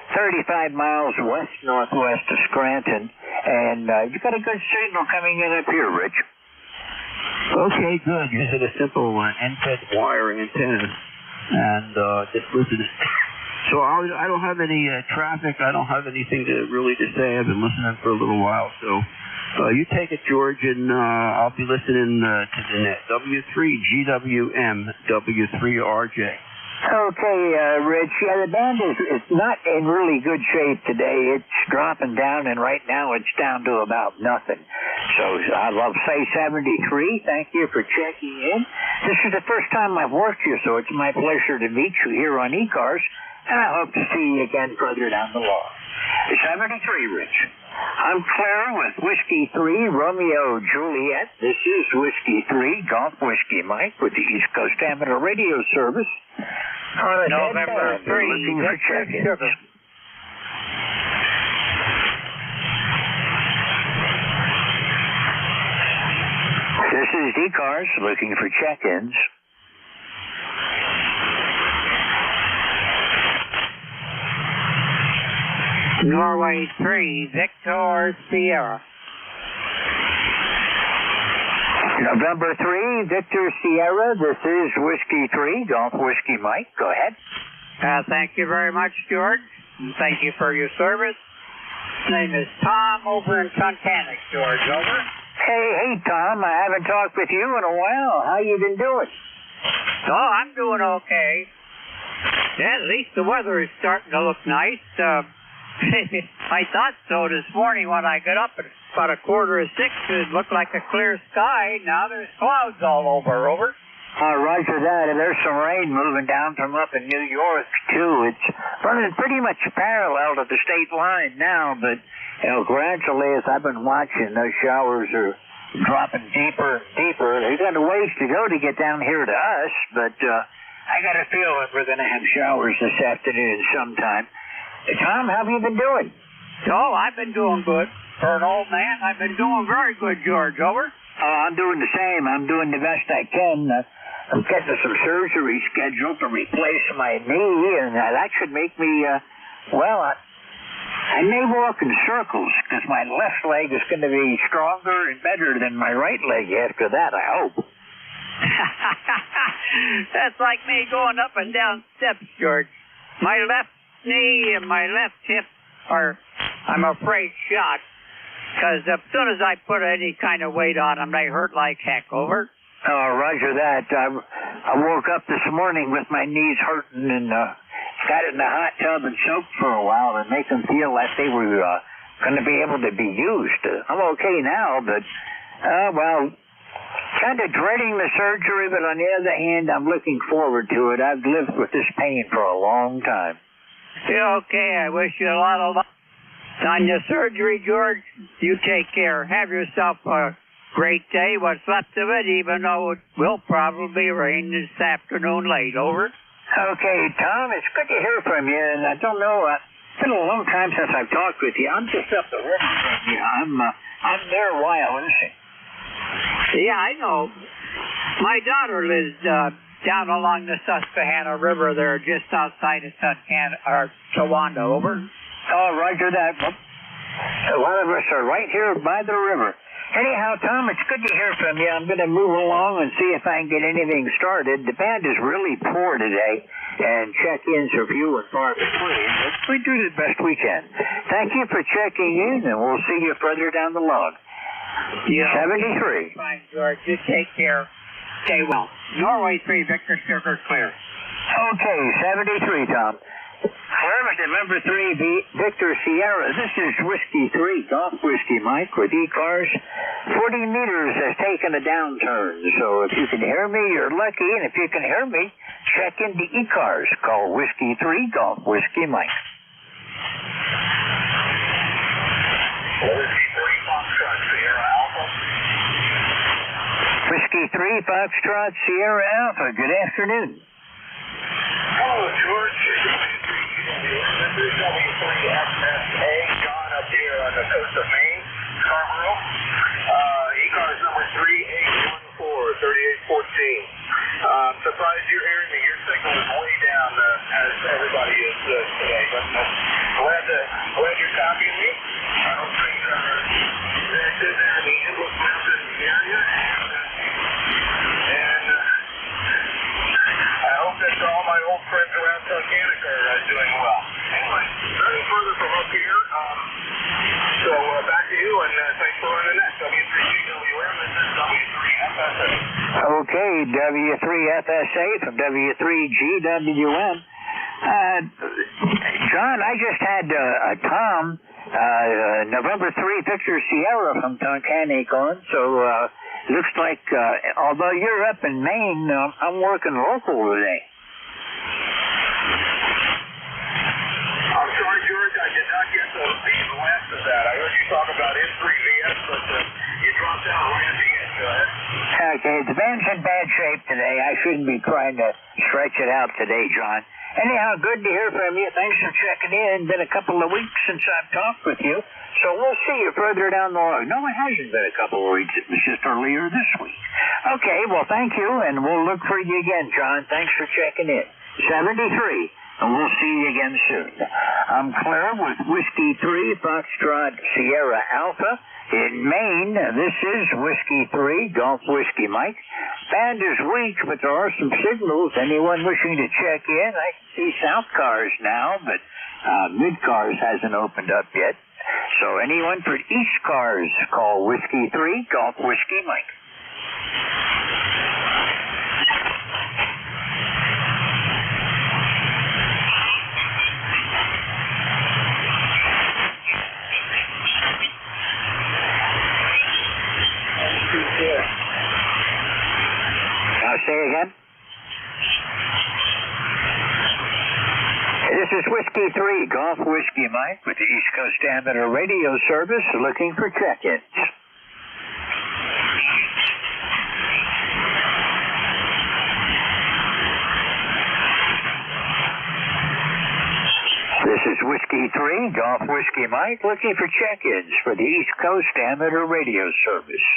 35 miles west-northwest of Scranton, and you've got a good signal coming in up here, Rich. Okay, good. Using a simple NFET wiring antenna, and just listen. So I don't have any traffic. I don't have anything really to say. I've been listening for a little while. So you take it, George, and I'll be listening to the net. W3GWM, W3RJ. Okay, Rich. Yeah, the band is not in really good shape today. It's dropping down, and right now it's down to about nothing. So I'll say 73. Thank you for checking in. This is the first time I've worked here, so it's my pleasure to meet you here on ECARS, and I hope to see you again further down the line. 73, Rich. I'm Claire with Whiskey 3, Romeo Juliet. This is Whiskey 3, Golf Whiskey Mike with the East Coast Amateur Radio Service. On November 3, looking for check-ins. This is ECARS looking for check-ins. Norway 3, Victor Sierra. November 3, Victor Sierra. This is Whiskey 3, Golf Whiskey Mike. Go ahead. Thank you very much, George. Thank you for your service. My name is Tom over in Tunkhannock, George. Over. Hey, Tom. I haven't talked with you in a while. How you been doing? Oh, I'm doing okay. Yeah, at least the weather is starting to look nice. I thought so this morning when I got up at about 5:45. It looked like a clear sky. Now there's clouds all over. Roger that. And there's some rain moving down from up in New York, too. It's running pretty much parallel to the state line now, but, gradually as I've been watching, those showers are dropping deeper and deeper. They've got a ways to go to get down here to us, but I got a feeling we're going to have showers this afternoon sometime. Tom, how have you been doing? Oh, I've been doing good. For an old man, I've been doing very good, George. Over. I'm doing the same. I'm doing the best I can. I'm getting some surgery scheduled to replace my knee, and that should make me, I may walk in circles because my left leg is going to be stronger and better than my right leg after that, I hope. That's like me going up and down steps, George. My left knee and my left hip are, I'm afraid, shot. Because as soon as I put any kind of weight on them, they hurt like heck. Over. Oh, roger that. I woke up this morning with my knees hurting and got in the hot tub and soaked for a while and make them feel like they were going to be able to be used. I'm okay now, but, well, kind of dreading the surgery, but on the other hand, I'm looking forward to it. I've lived with this pain for a long time. Yeah, okay. I wish you a lot of luck on your surgery, George. You take care. Have yourself a great day. What's left of it, even though it will probably rain this afternoon late. Over. Okay, Tom, it's good to hear from you, and I don't know, it's been a long time since I've talked with you. I'm just up the river from you. I'm there a while, isn't she? Yeah, I know. My daughter lives down along the Susquehanna River there, just outside of Towanda. Over. Oh, roger that. A lot of us are right here by the river. Anyhow, Tom, it's good to hear from you. I'm going to move along and see if I can get anything started. The band is really poor today, and check-ins are few and far between. We do the best we can. Thank you for checking in, and we'll see you further down the log. Yeah. 73. Fine, George. You take care. Stay well. Norway 3, Victor Sugar clear. Okay, 73, Tom. Service at number 3, Victor Sierra. This is Whiskey 3, Golf Whiskey Mike with ECARS. 40 meters has taken a downturn, so if you can hear me, you're lucky, and if you can hear me, check into ECARS. Call Whiskey 3, Golf Whiskey Mike. Whiskey 3, Foxtrot Sierra Alpha. Good afternoon. Hello, George. This is W3FSA, John up here on the coast of Maine, Scarborough. ECARS number 3814, 3814. Surprised you're hearing me. Your signal is way down, as everybody is today. But glad you're copying me. I hope things are there in the Endless Mountain area. And I hope that all my old friends around Tunkhannock are doing well. Anyway, nothing further from up here. So back to you, and thanks for running that. W3GWM, this is W3FSA. Okay, W3FSA from W3GWM. John, I just had Tom, November 3, Victor Sierra from Tunkhannock on, so looks like, although you're up in Maine, I'm working local today. I'm sorry, George, I did not get the last of that. I heard you talk about N3VS, but you dropped out right at the end. Go ahead. Okay, the band's in bad shape today. I shouldn't be trying to stretch it out today, John. Anyhow, good to hear from you. Thanks for checking in. Been a couple of weeks since I've talked with you, so we'll see you further down the road. No, it hasn't been a couple of weeks. It was just earlier this week. Okay, well, thank you, and we'll look for you again, John. Thanks for checking in. 73. And we'll see you again soon. I'm Claire with Whiskey 3, Foxtrot Sierra Alpha. In Maine, this is Whiskey 3, Golf Whiskey Mike. Band is weak, but there are some signals. Anyone wishing to check in? I can see South Cars now, but Mid Cars hasn't opened up yet. So anyone for East Cars, call Whiskey 3, Golf Whiskey Mike. Say again? This is Whiskey 3, Golf Whiskey Mike with the East Coast Amateur Radio Service looking for check-ins. This is Whiskey 3, Golf Whiskey Mike looking for check-ins for the East Coast Amateur Radio Service.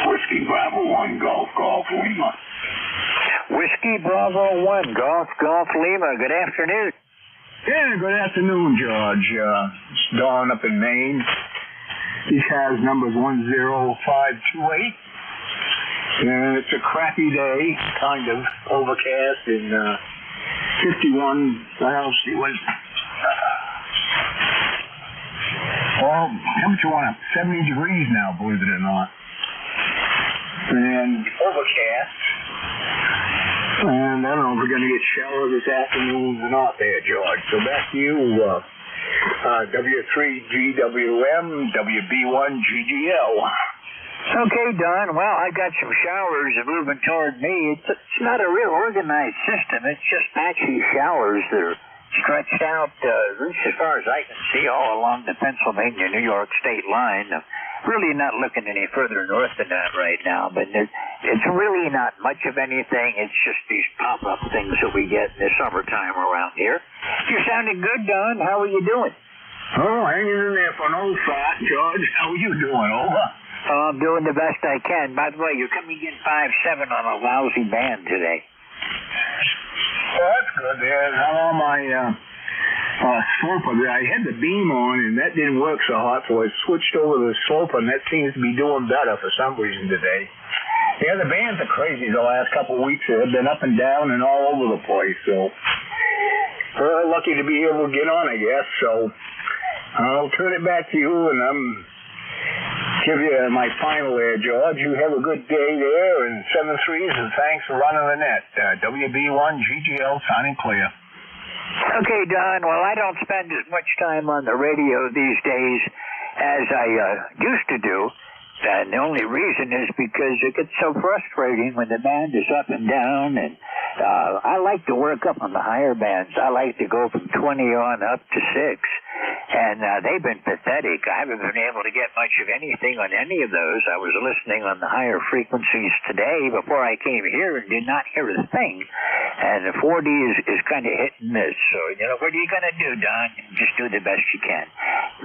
Whiskey Bravo 1, Golf Lima. Whiskey Bravo 1, Golf Lima. Good afternoon. Yeah, good afternoon, George. It's Don up in Maine. ECARS number's 10528. And it's a crappy day, kind of overcast and 51, I'll see what, well, temperature went up 70 degrees now, believe it or not. And overcast. And I don't know if we're going to get showers this afternoon or not there, George. So back to you, W3GWM, WB1GGL. Okay, Don. Well, I got some showers moving toward me. It's not a real organized system. It's just patchy showers that are stretched out, at least as far as I can see, all along the Pennsylvania-New York state line. I'm really not looking any further north than that right now, but it's really not much of anything. It's just these pop-up things that we get in the summertime around here. You're sounding good, Don. How are you doing? Oh, hanging in there for an old fart, George. How are you doing? Over? Oh, I'm doing the best I can. By the way, you're coming in 5-7 on a lousy band today. Oh, that's good. I'm on my sloper. I had the beam on, and that didn't work so hot, so I switched over to the sloper, and that seems to be doing better for some reason today. Yeah, the bands are crazy the last couple of weeks. They've been up and down and all over the place, so we're lucky to be able to get on, I guess. So I'll turn it back to you, and give you my final there, George. You have a good day there, and 7-3s, and thanks for running the net. WB1GGL signing clear. Okay, Don. Well, I don't spend as much time on the radio these days as I used to do. And the only reason is because it gets so frustrating when the band is up and down. And I like to work up on the higher bands. I like to go from 20 on up to 6. And they've been pathetic. I haven't been able to get much of anything on any of those. I was listening on the higher frequencies today before I came here and did not hear a thing. And the 40 is kind of hit and miss. So, what are you going to do, Don? Just do the best you can.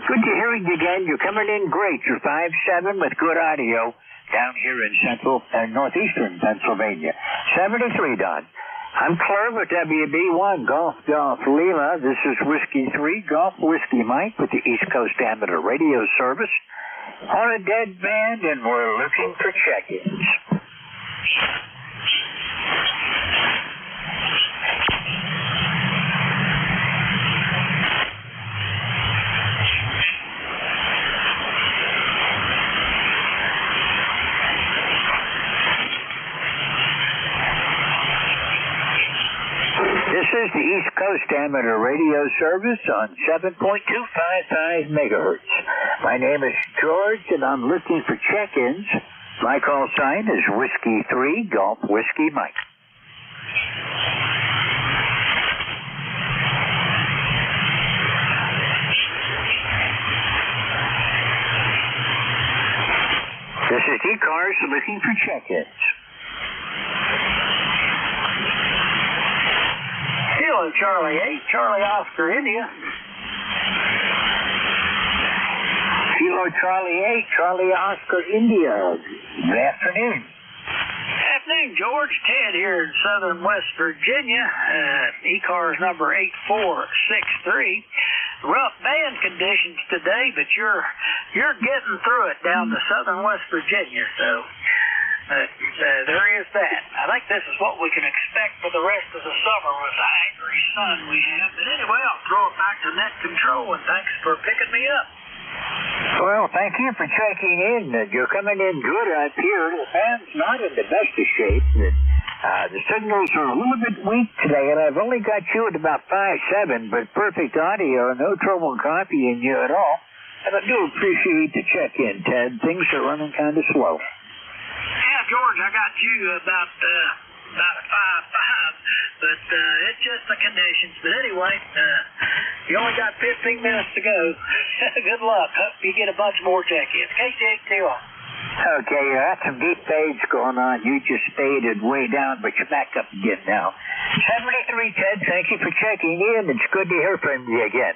Good to hear you again. You're coming in great. You're 5-7 with good audio down here in central and northeastern Pennsylvania. 73, Don. I'm Claire with WB1 Golf Lima. This is Whiskey 3 Golf Whiskey Mike with the East Coast Amateur Radio Service on a dead band, and we're looking for check-ins. This is the East Coast Amateur Radio Service on 7.255 megahertz. My name is George, and I'm looking for check-ins. My call sign is Whiskey 3 Golf Whiskey Mike. This is ECARS looking for check-ins. Kilo Charlie 8, Charlie Oscar India. Kilo Charlie 8, Charlie Oscar India. Good afternoon. Afternoon, George. Ted here in southern West Virginia. ECARS number 8463. Rough band conditions today, but you're getting through it down to southern West Virginia, so there is that. I think this is what we can expect for the rest of the summer with the angry sun we have. But anyway, I'll throw it back to net control, and thanks for picking me up. Well, thank you for checking in. You're coming in good up here. The band's not in the best of shape. The signals are a little bit weak today, and I've only got you at about 5-7, but perfect audio, no trouble copying you at all. And I do appreciate the check-in, Ted. Things are running kind of slow. Yeah, George, I got you about a 5-5, but it's just the conditions. But anyway, you only got 15 minutes to go. Good luck. Hope you get a bunch more check-ins. KCH2. Okay, you had some deep fades going on. You just faded way down, but you're back up again now. 73, Ted, thank you for checking in. It's good to hear from you again.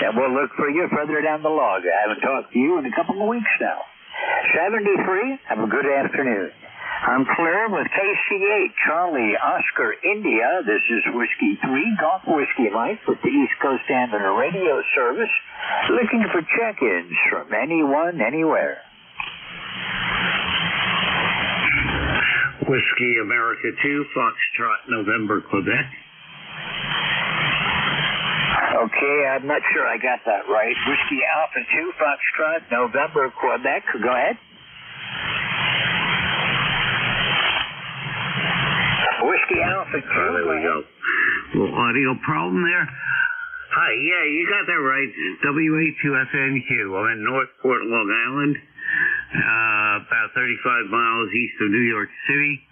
And we'll look for you further down the log. I haven't talked to you in a couple of weeks now. 73, have a good afternoon. I'm clear with KC8, Charlie Oscar India. This is Whiskey 3, Golf Whiskey Mike with the East Coast Ambulance Radio Service, looking for check-ins from anyone, anywhere. Whiskey America 2, Foxtrot, November, Quebec. Okay, I'm not sure I got that right. Whiskey Alpha 2, Foxtrot, November, Quebec. Go ahead. Whiskey Alpha 2. There we go. Little audio problem there. Hi, yeah, you got that right. WA2FNQ. I'm in Northport, Long Island, about 35 miles east of New York City.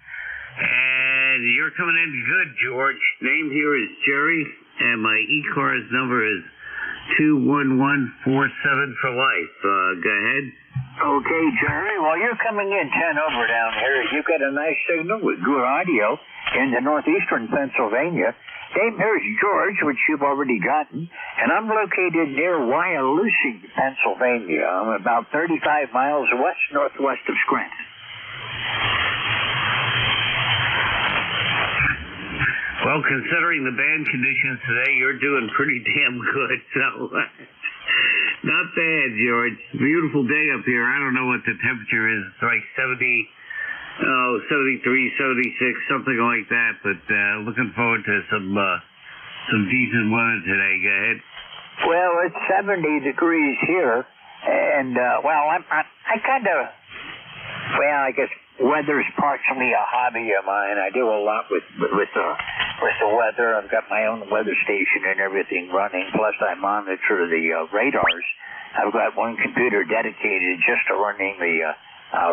And you're coming in good, George. Name here is Jerry, and my ECARS number is 21147 for life. Go ahead. Okay, Jerry. Well, you're coming in 10 over down here. You've got a nice signal with good audio in the northeastern Pennsylvania. Name here is George, which you've already gotten, and I'm located near Wyalusing, Pennsylvania. I'm about 35 miles west-northwest of Scranton. Well, considering the bad conditions today, you're doing pretty damn good, so not bad, George. Beautiful day up here. I don't know what the temperature is. It's like 73, 76, something like that, but looking forward to some decent weather today. Go ahead. Well, it's 70 degrees here, and, I kind of, I guess weather is partially a hobby of mine. I do a lot with the weather. I've got my own weather station and everything running, plus I monitor the radars. I've got one computer dedicated just to running the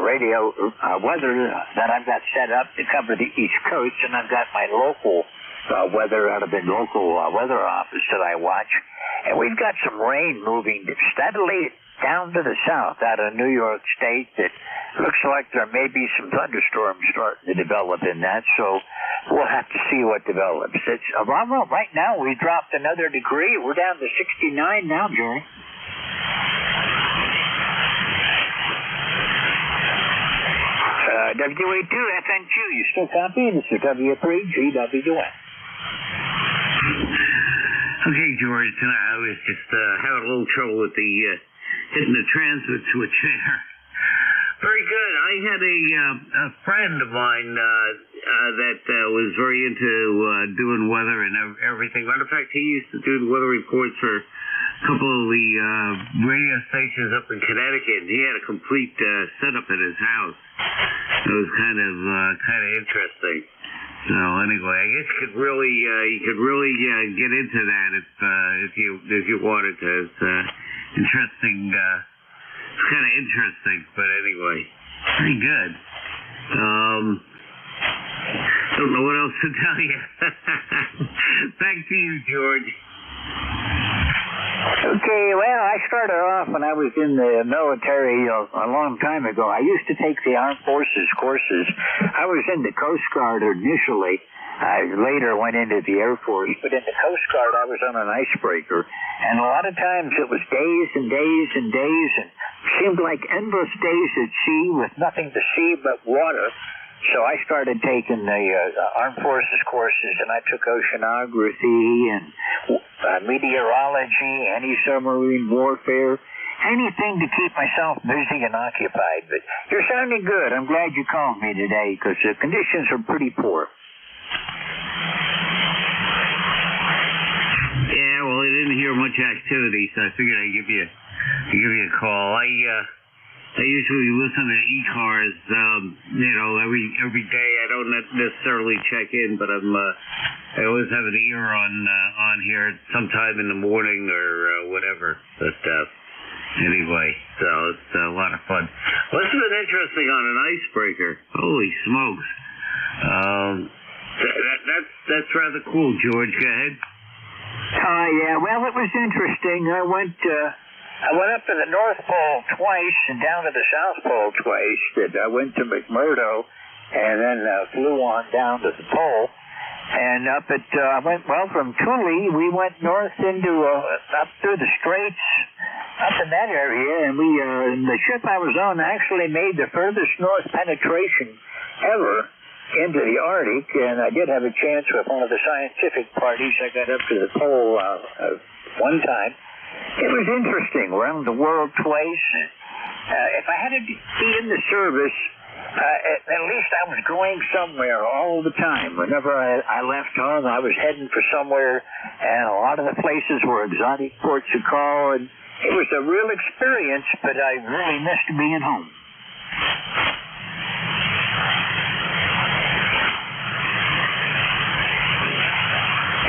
radio weather that I've got set up to cover the East Coast, and I've got my local weather out of the local weather office that I watch. And we've got some rain moving steadily down to the south out of New York State. That looks like there may be some thunderstorms starting to develop in that, so we'll have to see what develops. It's right now we dropped another degree. We're down to 69 now, Jerry. WA2FNQ, you still copy? This is W3GWN. Okay, George, I was just having a little trouble with the hitting the transmit switch there. Very good. I had a friend of mine that was very into doing weather and everything. Matter of fact, he used to do the weather reports for a couple of the radio stations up in Connecticut, and he had a complete setup at his house. It was kind of interesting. So anyway, I guess you could really get into that if you wanted to. It's interesting. It's kind of interesting, but anyway, pretty good. Don't know what else to tell you. Back to you, George. Okay, well, I started off when I was in the military a long time ago. I used to take the Armed Forces courses. I was in the Coast Guard initially. I later went into the Air Force, but in the Coast Guard I was on an icebreaker, and a lot of times it was days and days and days, and seemed like endless days at sea with nothing to see but water. So I started taking the Armed Forces courses, and I took oceanography and meteorology, anti-submarine warfare, anything to keep myself busy and occupied. But you're sounding good. I'm glad you called me today, because the conditions are pretty poor. Yeah, well, I didn't hear much activity, so I figured I'd give you a call. I usually listen to ECARS, every day. I don't necessarily check in, but I always have an ear on here sometime in the morning or whatever. But anyway, so it's a lot of fun. Well, this has been interesting on an icebreaker. Holy smokes! That's rather cool, George. Go ahead. Yeah. Well, it was interesting. I went up to the North Pole twice and down to the South Pole twice. I went to McMurdo and then flew on down to the pole. And from Thule, we went north into up through the Straits up in that area, and the ship I was on actually made the furthest north penetration ever into the Arctic, and I did have a chance with one of the scientific parties. I got up to the pole one time. It was interesting, around the world twice. If I had to be in the service, at least I was going somewhere all the time. Whenever I left home, I was heading for somewhere, and a lot of the places were exotic ports to call, and it was a real experience, but I really missed being home.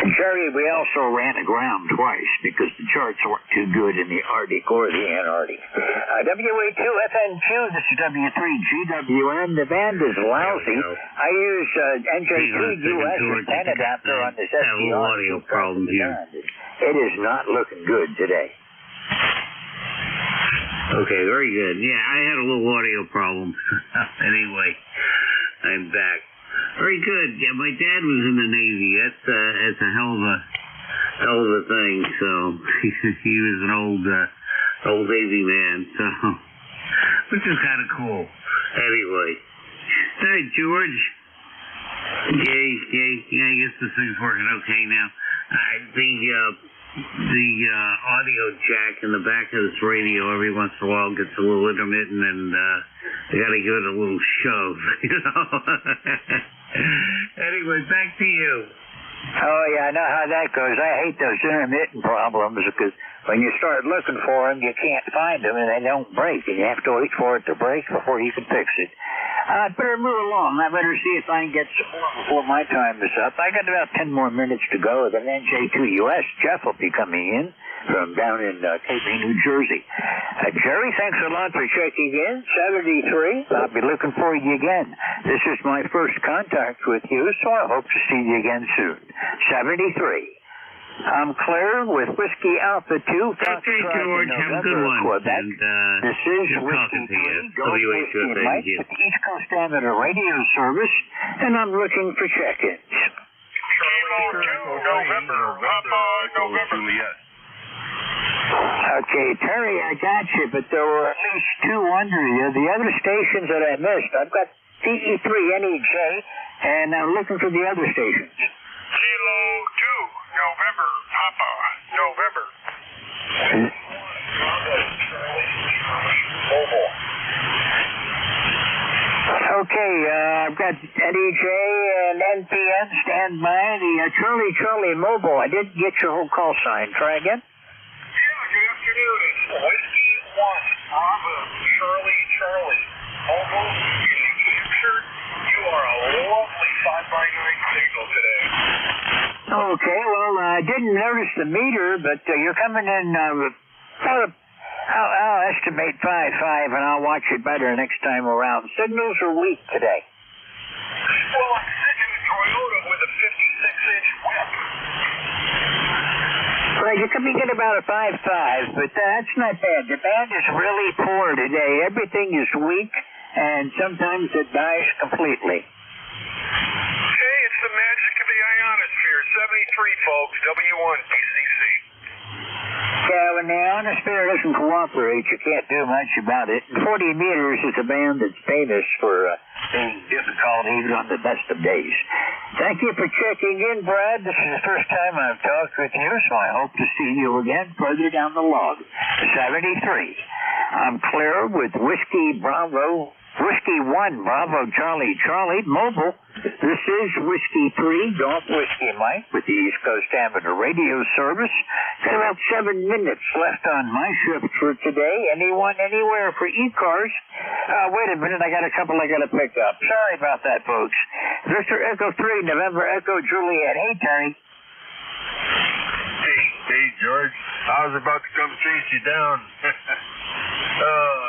And Jerry, we also ran aground twice because the charts weren't too good in the Arctic or the Antarctic. WA2FNQ, this is W3GWN. The band is lousy. I use NJ2US antenna adapter on this SDR. Audio problem here. It is not looking good today. Okay, very good. Yeah, I had a little audio problem. Anyway, I'm back. Very good. Yeah, my dad was in the Navy. That's a hell of a thing. So he was an old Navy man. So, which is kind of cool. Anyway, hey George. Yay! I guess this thing's working okay now. The audio jack in the back of this radio every once in a while gets a little intermittent, and I got to give it a little shove, you know. Anyway, back to you. Oh, yeah, I know how that goes. I hate those intermittent problems because when you start looking for them, you can't find them, and they don't break, and you have to wait for it to break before you can fix it. I'd better move along. I better see if I can get some more before my time is up. I got about 10 more minutes to go. Then NJ2US, Jeff will be coming in from down in Cape May, New Jersey. Jerry, thanks a lot for checking in. 73. I'll be looking for you again. This is my first contact with you, so I hope to see you again soon. 73. I'm Claire with Whiskey Alpha 2. Okay, George, have a good one. Quebec. And, this is Whiskey 3, Golf Whiskey Mike with the East Coast Amateur Radio Service, and I'm looking for check-ins. Kilo 2, November, Papa, November. Juliet. Okay, Terry, I got you, but there were at least two under you. The other stations that I missed, I've got CE3NEJ, and I'm looking for the other stations. Kilo 2, November, Papa, November. Okay, I've got NEJ and NPN stand by. The Charlie Mobile. I didn't get your whole call sign. Try again. Yeah, good afternoon. It's Whiskey 1, Bravo, Charlie. Mobile, New Hampshire. You are a lovely 5x9 signal today. Okay, well, I didn't notice the meter, but you're coming in I'll estimate 5.5, and I'll watch it better next time around. Signals are weak today. Well, I'm sitting in a Toyota with a 56-inch whip. Well, you're coming in about a 5.5, but that's not bad. The band is really poor today. Everything is weak, and sometimes it dies completely. Hey, it's the magic of the ionosphere. 73, folks. W1 PCC. Yeah, when the ionosphere doesn't cooperate, you can't do much about it. 40 Meters is a band that's famous for being difficult even on the best of days. Thank you for checking in, Brad. This is the first time I've talked with you, so I hope to see you again further down the log. 73. I'm Claire with Whiskey 1, Bravo Charlie Mobile. This is Whiskey 3, Golf Whiskey Mike with the East Coast Amateur Radio Service. Got about 7 minutes left on my shift for today. Anyone, anywhere for ECARS? Wait a minute, I got a couple I got to pick up. Sorry about that, folks. Victor Echo 3, November Echo Juliet. Hey, Terry. Hey, George. I was about to come chase you down.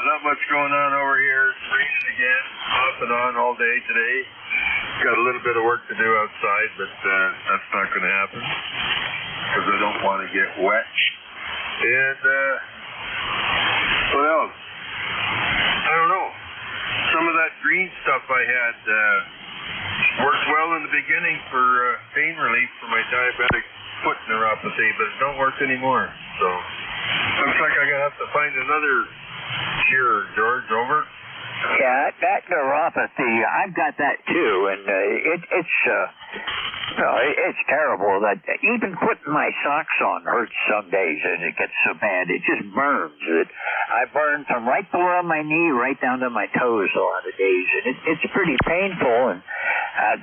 Not much going on over here. It's raining again, off and on all day today. Got a little bit of work to do outside, but that's not going to happen because I don't want to get wet. And what else? I don't know. Some of that green stuff I had worked well in the beginning for pain relief for my diabetic foot neuropathy, but it don't work anymore. So Looks like I'm going to have to find another cure, George. Over. Yeah, that neuropathy, I've got that too, and it's terrible. That even putting my socks on hurts some days, and it gets so bad it just burns. I burn from right below my knee right down to my toes a lot of days, and it's pretty painful. And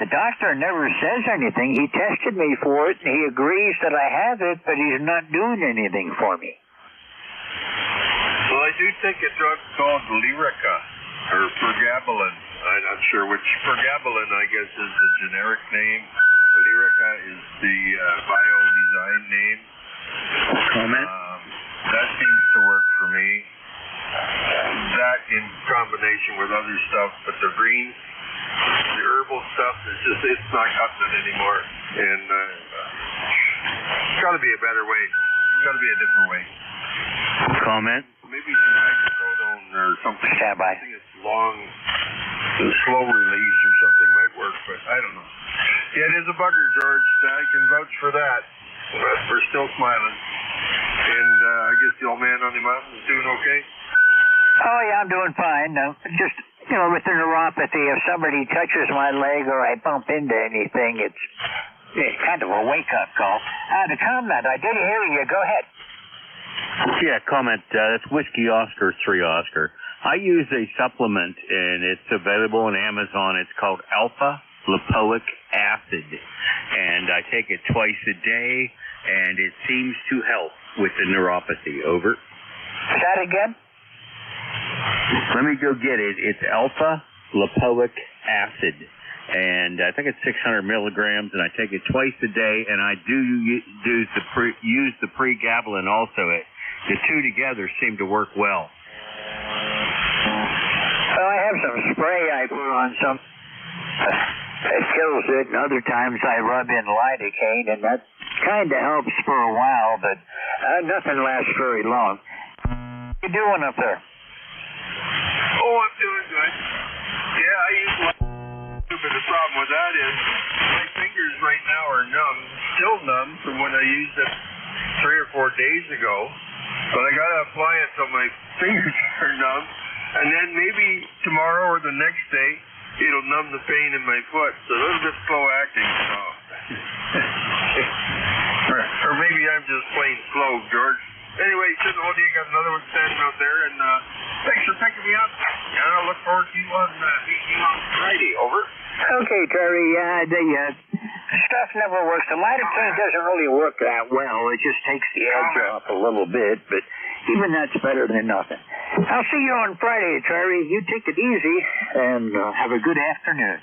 the doctor never says anything. He tested me for it, and he agrees that I have it, but he's not doing anything for me. Well, I do take a drug called Lyrica, or Pregabalin. I'm not sure which. Pregabalin, I guess, is the generic name. Lyrica is the bio-design name. Comment? That seems to work for me. That in combination with other stuff, but the greens, the herbal stuff, it's not cutting it anymore. And it's got to be a better way. It's got to be a different way. Comment? Maybe some hydrocodone or something. Stand by. Something that's long, slow release or something might work, but I don't know. Yeah, it is a bugger, George. I can vouch for that. But we're still smiling. And I guess the old man on the mountain is doing okay? Oh, yeah, I'm doing fine. Just, with the neuropathy, if somebody touches my leg or I bump into anything, it's kind of a wake-up call. To comment, I did hear you. Go ahead. Yeah, comment. That's Whiskey Oscar 3 Oscar. I use a supplement, and it's available on Amazon. It's called Alpha Lipoic Acid, and I take it twice a day, and it seems to help with the neuropathy. Over. Say that again? Let me go get it. It's Alpha Lipoic Acid, and I think it's 600 milligrams, and I take it twice a day, and I do use the pregabalin also. The two together seem to work well. Well, I have some spray I put on some. It kills it, and other times I rub in lidocaine, and that kind of helps for a while, but nothing lasts very long. What are you doing up there? Oh, I'm doing good. Yeah, I use but the problem with that is my fingers right now are numb, still numb from when I used it 3 or 4 days ago. But I got to apply it so my fingers are numb. And then maybe tomorrow or the next day, it'll numb the pain in my foot. So a little bit slow acting. So. or maybe I'm just plain slow, George. Anyway, shouldn't hold you. You got another one standing out there. And thanks for picking me up. And I look forward to you on meeting you on Friday. Over. Okay, Terry. The stuff never works. The lidocaine doesn't really work that well. It just takes the edge off a little bit, but even that's better than nothing. I'll see you on Friday, Terry. You take it easy, and have a good afternoon.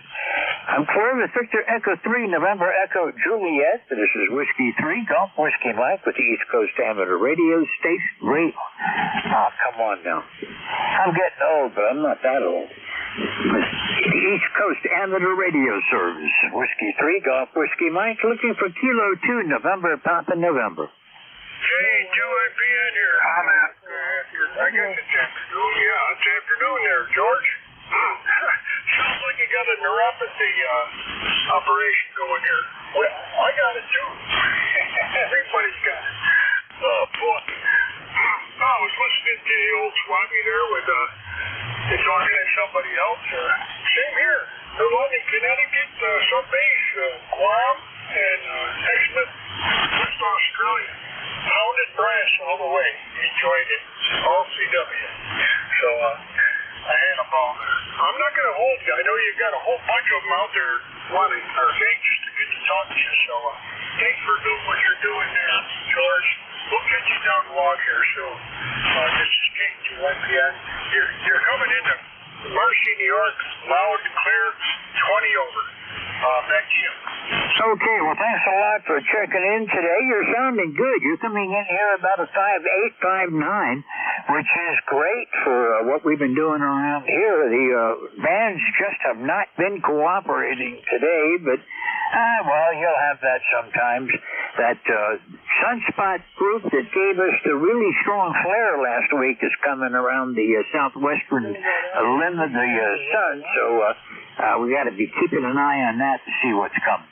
I'm clear with Victor Echo 3, November Echo Juliet. This is Whiskey 3, Golf Whiskey Mike with the East Coast Amateur Radio Station. Oh, come on now. I'm getting old, but I'm not that old. The East Coast Amateur Radio Service. Whiskey 3, Golf Whiskey Mike, looking for Kilo 2, November, Papa November. J2IPN here. Comment. I guess it's afternoon. Yeah, it's afternoon there, George. Sounds like you got a neuropathy operation going here. Well, I got it too. Everybody's got it. Oh, boy. I was listening to the old Swami there with they talking to somebody else. Same here. They're along in Connecticut, some base, Guam, and Exmouth, West Australia. Pounded brass all the way. Enjoyed it. All CW. So, I had a ball there. I'm not going to hold you. I know you've got a whole bunch of them out there wanting or anxious to get to talk to you. So, thanks for doing what you're doing there, George. We'll get you down the log here soon. This is J2IPN. You're coming into Mercy, New York, loud and clear, 20 over. Back to you. Okay, well, thanks a lot for checking in today. You're sounding good. You're coming in here about a 5.8, 5.9, which is great for what we've been doing around here. The bands just have not been cooperating today, but, well, you'll have that sometimes. That sunspot group that gave us the really strong flare last week is coming around the southwestern limb of the sun, so we got to be keeping an eye on that to see what's coming.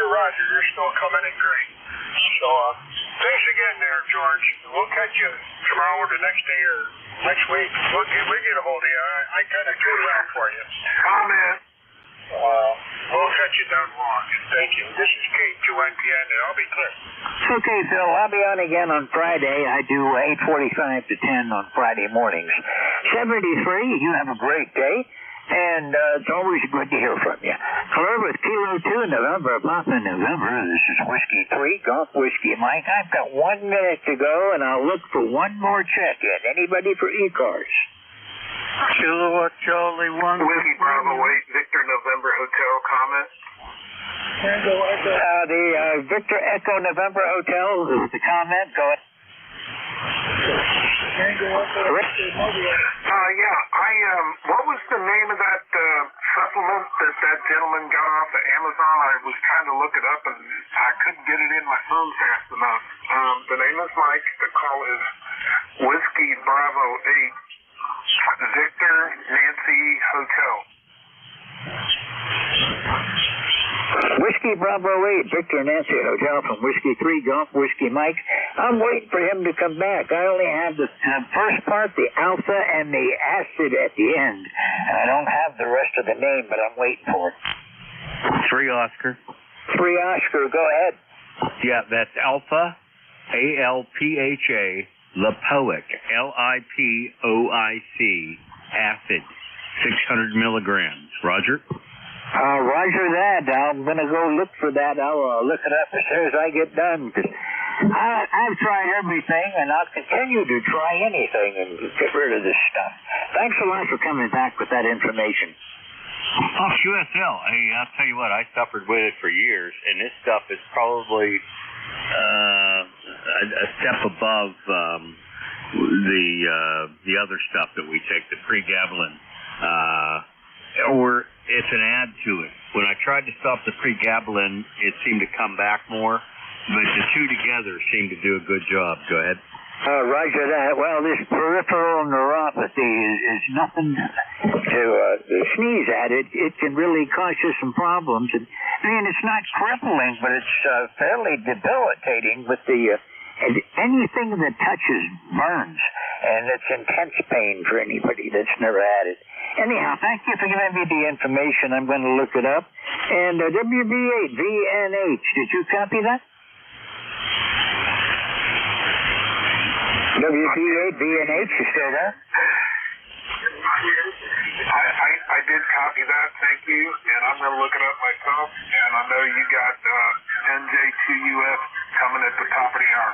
Roger. You're still coming in great. So, again there, George. We'll catch you tomorrow or the next day or next week. We'll get a hold of you. I kind of cleared it out for you. Comment. We'll catch you down long. Thank you. This is K2NPN, and I'll be clear. Okay, Phil, I'll be on again on Friday. I do 8:45 to 10 on Friday mornings. 73, you have a great day, and it's always good to hear from you. Clear with Kilo 2, November, Papa November. This is Whiskey 3, Golf Whiskey Mike. I've got 1 minute to go, and I'll look for one more check-in. Anybody for ECARS? Kilowatt Charlie 1. Whiskey Bravo 8, Victor November Hotel comment. The Victor Echo November Hotel is the comment. Go ahead. What was the name of that supplement that gentleman got off of Amazon? I was trying to look it up and I couldn't get it in my phone fast enough. The name is Mike. The call is Whiskey Bravo 8, Victor Nancy Hotel. Whiskey Bravo 8, Victor Nancy Hotel from Whiskey 3, Golf Whiskey Mike. I'm waiting for him to come back. I only have the first part, the alpha, and the acid at the end. And I don't have the rest of the name, but I'm waiting for it. 3 Oscar. 3 Oscar, go ahead. Yeah, that's alpha, ALPHA, lipoic, LIPOIC, acid, 600 milligrams. Roger? Roger that. I'm going to go look for that. I'll look it up as soon as I get done. Cause I've tried everything, and I'll continue to try anything and get rid of this stuff. Thanks a lot for coming back with that information. Oh, QSL. Hey, I'll tell you what, I suffered with it for years, and this stuff is probably a step above the other stuff that we take, the pregabalin. Or it's an add to it. When I tried to stop the pregabalin, it seemed to come back more, but the two together seem to do a good job. Go ahead. Roger that. Well, this peripheral neuropathy is nothing to sneeze at. It can really cause you some problems. And, I mean, it's not crippling, but it's fairly debilitating with the... And anything that touches burns, and it's intense pain for anybody that's never had it. Anyhow, thank you for giving me the information. I'm going to look it up. And WB8VNH, did you copy that? WB8VNH, you still there? I did copy that, thank you, and I'm going to look it up myself, and I know you got NJ2UF coming at the top of the hour.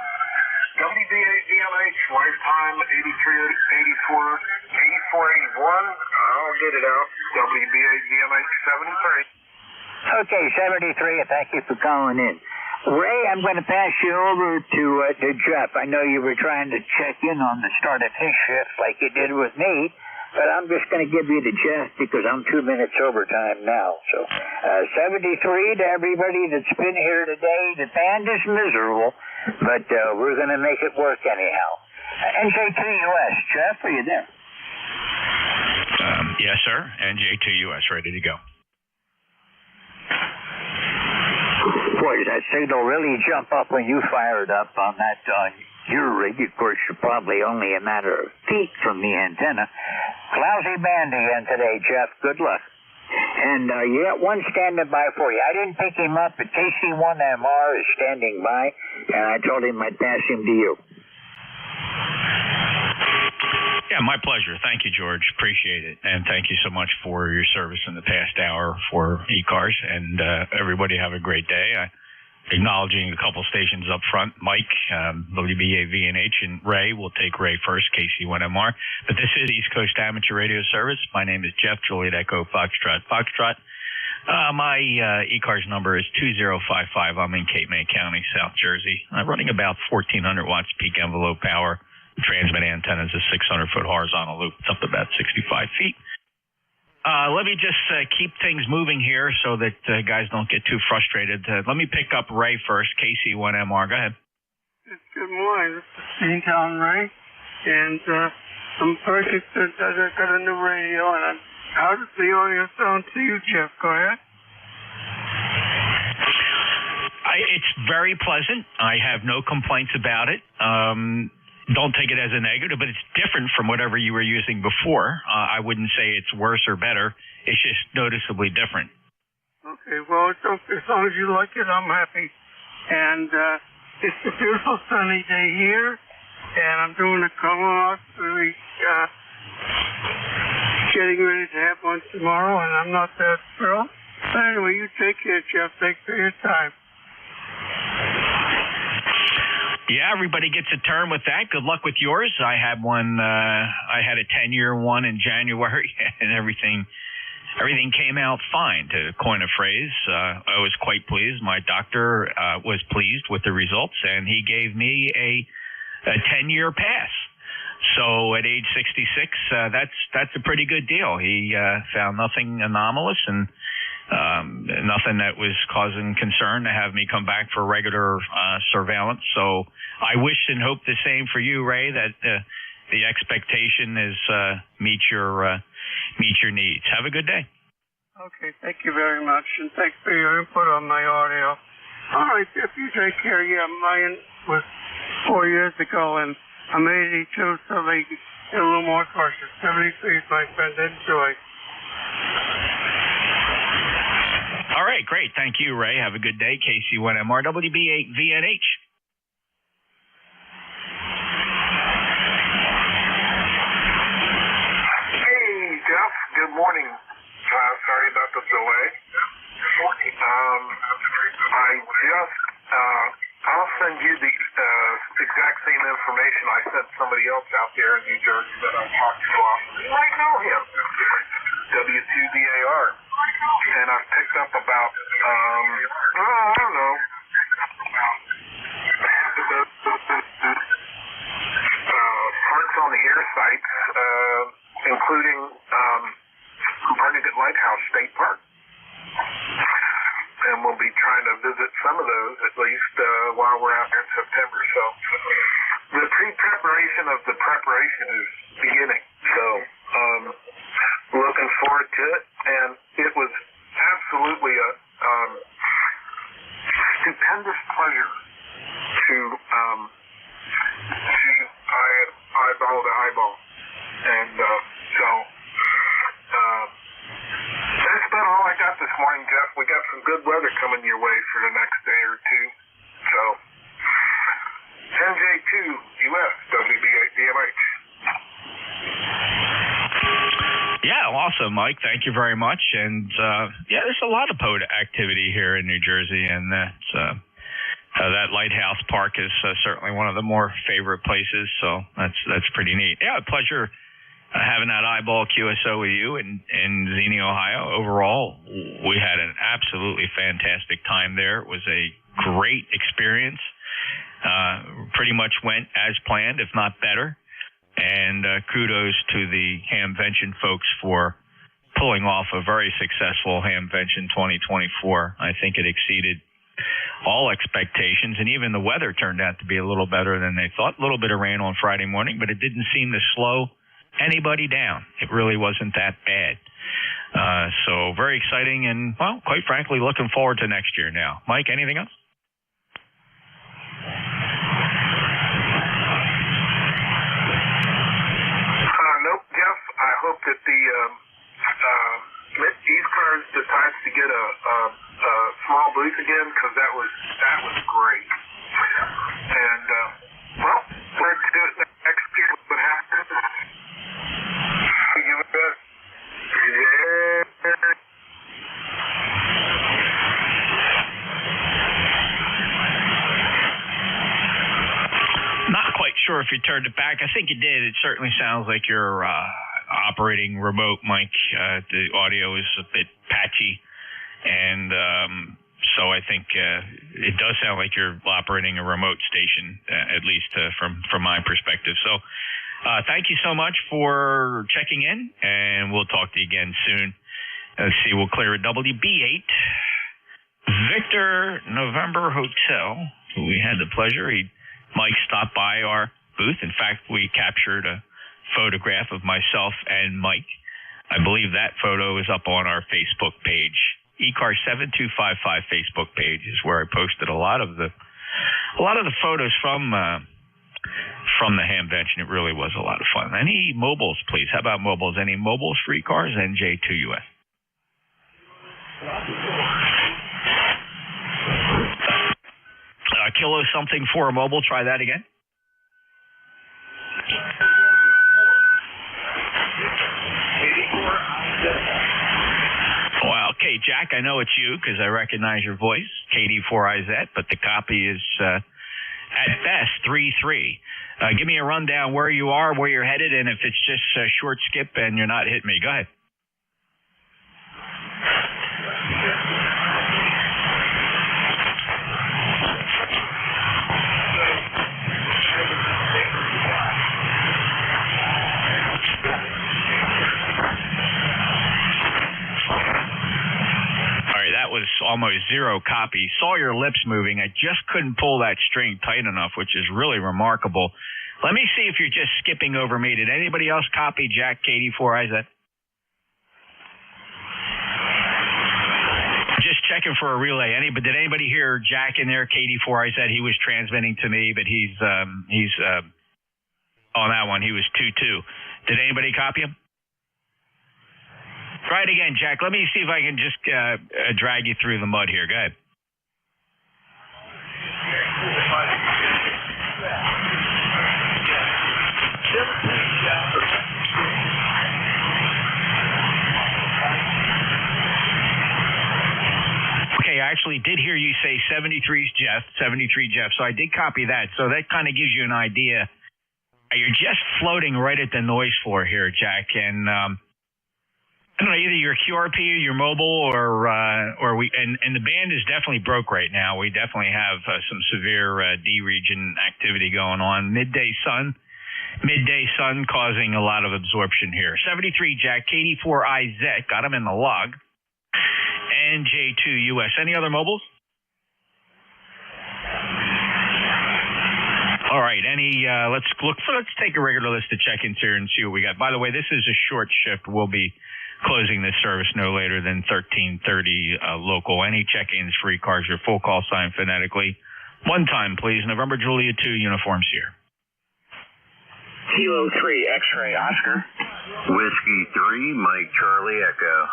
WB8VNH, lifetime 8481. I'll get it out. WB8VNH 73. Okay, 73, and thank you for calling in. Ray, I'm going to pass you over to Jeff. I know you were trying to check in on the start of his shift like you did with me, but I'm just going to give you to Jeff because I'm 2 minutes overtime now. So 73 to everybody that's been here today. The band is miserable, but we're going to make it work anyhow. NJ2US, Jeff, are you there? Yes, sir. NJ2US, ready to go. Boy, did that signal really jump up when you fired up on that your rig. Of course, you're probably only a matter of feet from the antenna. Lousy band again today, Jeff. Good luck. And you got one standing by for you. I didn't pick him up, but KC1MR is standing by, and I told him I'd pass him to you. Yeah, my pleasure. Thank you, George. Appreciate it. And thank you so much for your service in the past hour for ECARS. And everybody have a great day. Acknowledging a couple stations up front, Mike, WBAVNH, and Ray. We'll take Ray first, KC1MR. But this is East Coast Amateur Radio Service. My name is Jeff, Juliet Echo, Foxtrot. My ECARS number is 2055. I'm in Cape May County, South Jersey. I'm running about 1,400 watts peak envelope power. Transmit antennas is 600-foot horizontal loop. It's up to about 65 feet. Let me just keep things moving here so that guys don't get too frustrated. Let me pick up Ray first, KC1MR. Go ahead. Good morning. This is Steamtown Ray, and I'm purchased. I got a new radio, and how does the audio sound to you, Jeff? Go ahead. It's very pleasant. I have no complaints about it. Don't take it as a negative, but it's different from whatever you were using before. I wouldn't say it's worse or better. It's just noticeably different. Okay, well, it's okay. As long as you like it, I'm happy. And it's a beautiful sunny day here, and I'm doing a colonoscopy, getting ready to have one tomorrow, and I'm not that thrilled. But anyway, you take care, Jeff. Thanks for your time. Yeah, everybody gets a turn with that. Good luck with yours. I had one. I had a 10-year one in January, and everything came out fine. To coin a phrase, I was quite pleased. My doctor was pleased with the results, and he gave me a 10-year pass. So at age 66, that's a pretty good deal. He found nothing anomalous and nothing that was causing concern to have me come back for regular surveillance. So I wish and hope the same for you, Ray, that the expectation is meet your needs. Have a good day. Okay, thank you very much, and thanks for your input on my audio. All right, if you take care, yeah, mine was 4 years ago, and I'm 82, so they get a little more cautious. 73 is my friend. Enjoy. All right, great. Thank you, Ray. Have a good day. KC1MR, WB8VNH. Hey, Jeff. Good morning. Sorry about the delay. I'll send you the exact same information I sent somebody else out there in New Jersey that I talked to often. You might know him. W2DAR. And I've picked up about, I don't know, half of those parts on the air sites, including Barnegat Lighthouse State Park. And we'll be trying to visit some of those at least while we're out here in September. So the pre-preparation of the preparation is beginning. So looking forward to it. And it was absolutely a stupendous pleasure to see eyeball to eyeball. And so that's about all I got this morning, Jeff. We got some good weather coming your way for the next day or two. So, NJ2 US, WB8DMH. Yeah, awesome, Mike. Thank you very much. And, yeah, there's a lot of POTA activity here in New Jersey, and that's, that Lighthouse Park is certainly one of the more favorite places, so that's pretty neat. Yeah, a pleasure having that eyeball QSO with you in Xenia, Ohio. Overall, we had an absolutely fantastic time there. It was a great experience. Pretty much went as planned, if not better. And kudos to the Hamvention folks for pulling off a very successful Hamvention 2024. I think it exceeded all expectations, and even the weather turned out to be a little better than they thought. A little bit of rain on Friday morning, but it didn't seem to slow anybody down. It really wasn't that bad. So very exciting, and, well, quite frankly, looking forward to next year now. Mike, anything else? Nope, Jeff. I hope that the ECARS decides to get a small booth again, because that was great. And well, we're to do it next year. What happens? You bet. Yeah. Not quite sure if you turned it back. I think you did. It certainly sounds like you're operating remote, Mike. The audio is a bit patchy, and so I think it does sound like you're operating a remote station, at least from my perspective. So thank you so much for checking in, and we'll talk to you again soon. Let's see, we'll clear a WB8 Victor November Hotel. We had the pleasure. Mike stopped by our booth. In fact, we captured a photograph of myself and Mike. I believe that photo is up on our Facebook page ECARS 7255 Facebook page is where I posted a lot of the photos from the Hamvention. It really was a lot of fun. Any mobiles, please? How about mobiles? Any mobiles for ECARS? NJ2US. Kilo something for a mobile. Try that again. Wow. Okay, Jack, I know it's you because I recognize your voice, KD4IZ, but the copy is at best 3-3. Give me a rundown where you are, where you're headed, and if it's just a short skip and you're not hitting me. Go ahead. Was almost zero copy. Saw your lips moving. I just couldn't pull that string tight enough, which is really remarkable. Let me see if you're just skipping over me. Did anybody else copy Jack KD4IZ? Just checking for a relay. Did anybody hear Jack in there, KD4IZ? He was transmitting to me, but he's on that one. He was 2-2. Did anybody copy him? Try it again, Jack. Let me see if I can just drag you through the mud here. Go ahead. Okay, I actually did hear you say 73 Jeff, so I did copy that. So that kind of gives you an idea. You're just floating right at the noise floor here, Jack, and I don't know, either your QRP or your mobile or the band is definitely broke right now. We definitely have some severe D region activity going on. Midday sun causing a lot of absorption here. 73 Jack, KD4IZ, got him in the log. NJ2US. Any other mobiles? All right. Let's take a regular list of check-ins here and see what we got. By the way, this is a short shift. We'll be closing this service no later than 13:30 local. Any check-ins for ECARS, your full call sign phonetically. One time, please. November Juliet 2, uniforms here. Kilo 3, X-ray, Oscar. Whiskey 3, Mike Charlie Echo.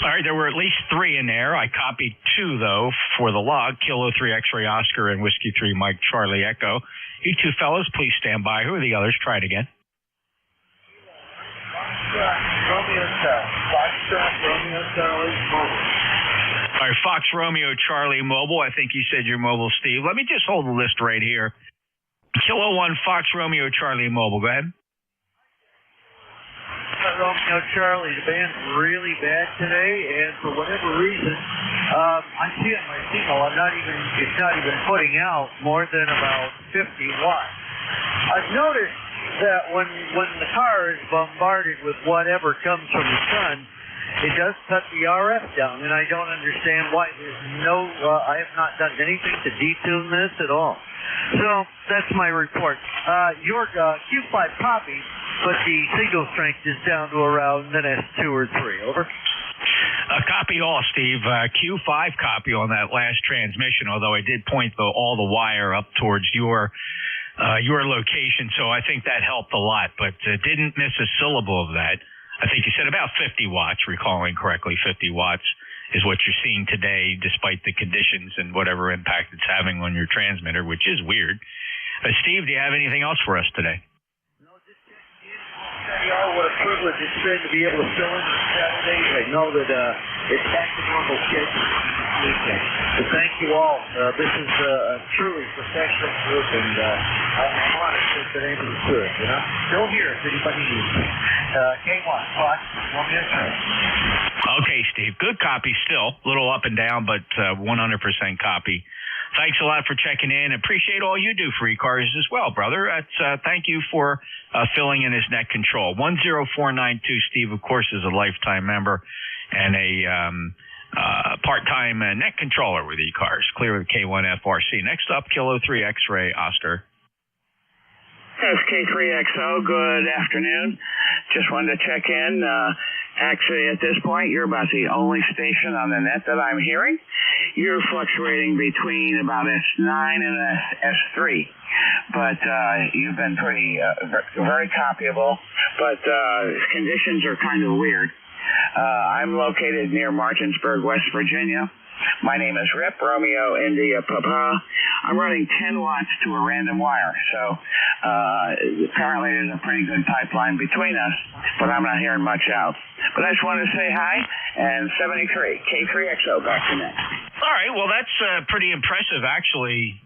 All right, there were at least 3 in there. I copied 2, though, for the log. Kilo 3, X-ray, Oscar, and Whiskey 3, Mike Charlie Echo. You two fellas, please stand by. Who are the others? Try it again. All right, Fox Romeo Charlie Mobile. I think you said your mobile, Steve. Let me just hold the list right here. Kilo 1 Fox Romeo Charlie Mobile. Go ahead. Romeo Charlie, the band's really bad today, and for whatever reason, I see on my signal it's not even putting out more than about 50 watts. I've noticed that when the car is bombarded with whatever comes from the sun, it does cut the RF down, and I don't understand why. I have not done anything to detune this at all. So that's my report. Your Q5 copy, but the signal strength is down to around an S2 or 3. Over. Copy all, Steve. Q5 copy on that last transmission, although I did point all the wire up towards your location, so I think that helped a lot, but didn't miss a syllable of that. I think you said about 50 watts, recalling correctly. 50 watts is what you're seeing today, despite the conditions and whatever impact it's having on your transmitter, which is weird. Steve, do you have anything else for us today? What a privilege it's been to be able to fill in on Saturdays. I know that it's back to normal schedule weekend. So thank you all. This is a truly professional group, and I'm honored to have been able to do it. Still here if anybody needs me. K1, Fox, 1 Okay, Steve. Good copy still. A little up and down, but 100% copy. Thanks a lot for checking in. Appreciate all you do for ECARS as well, brother. Thank you for filling in as net control. 10492, Steve, of course, is a lifetime member and a part-time net controller with ECARS. Clear with K1FRC. Next up, Kilo 3 X-ray, Oscar. SK3XO, good afternoon. Just wanted to check in. Actually, at this point, you're about the only station on the net that I'm hearing. You're fluctuating between about S9 and S3. But you've been pretty, very copyable. But conditions are kind of weird. I'm located near Martinsburg, West Virginia. My name is Rip, Romeo, India, Papa. I'm running 10 watts to a random wire, so apparently there's a pretty good pipeline between us, but I'm not hearing much out. But I just wanted to say hi, and 73, K3XO, back to next. All right, well, that's pretty impressive, actually,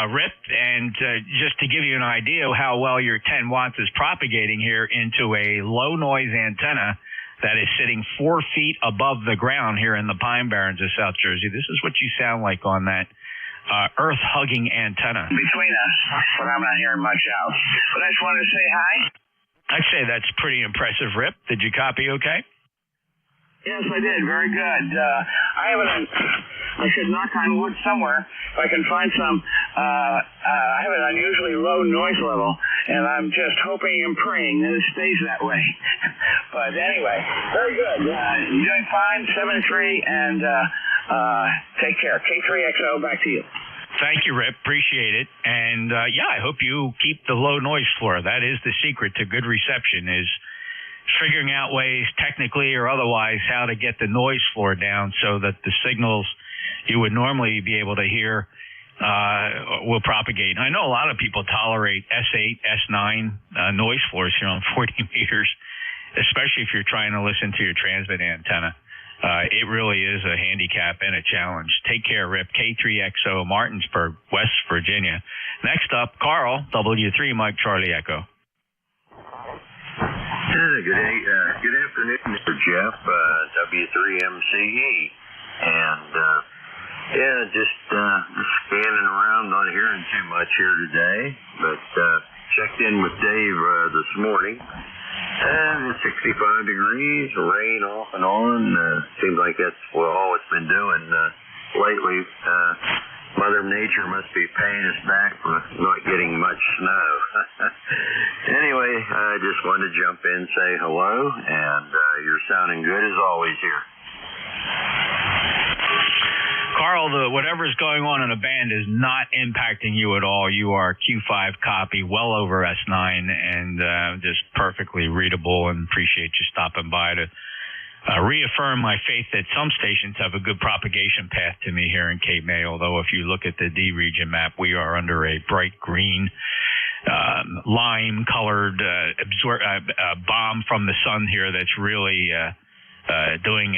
Rip, and just to give you an idea of how well your 10 watts is propagating here into a low-noise antenna that is sitting 4 feet above the ground here in the Pine Barrens of South Jersey. This is what you sound like on that earth-hugging antenna. Between us, but I'm not hearing much out. But I just wanted to say hi. I'd say that's pretty impressive, Rip. Did you copy okay? Yes, I did. Very good. I should knock on wood somewhere if I can find some. I have an unusually low noise level, and I'm just hoping and praying that it stays that way. But anyway, very good. You're doing fine. 7-3, and take care. K3XO, back to you. Thank you, Rip. Appreciate it. And, yeah, I hope you keep the low noise floor. That is the secret to good reception, is figuring out ways, technically or otherwise, how to get the noise floor down so that the signals you would normally be able to hear will propagate. And I know a lot of people tolerate S8, S9 noise floors here on 40 meters, especially if you're trying to listen to your transmit antenna. It really is a handicap and a challenge. Take care, Rip. K3XO, Martinsburg, West Virginia. Next up, Carl, W3 Mike Charlie Echo. Good afternoon, Mr. Jeff, W3MCE, and just scanning around, not hearing too much here today, but checked in with Dave this morning. 65 degrees, rain off and on. Seems like that's all it's been doing lately. Mother Nature must be paying us back for not getting much snow. Anyway, I just wanted to jump in, say hello, and you're sounding good as always here. Carl, whatever's going on in a band is not impacting you at all. You are Q5 copy, well over S9, and just perfectly readable, and appreciate you stopping by to reaffirm my faith that some stations have a good propagation path to me here in Cape May, although if you look at the D region map, we are under a bright green, lime-colored bomb from the sun here that's really doing,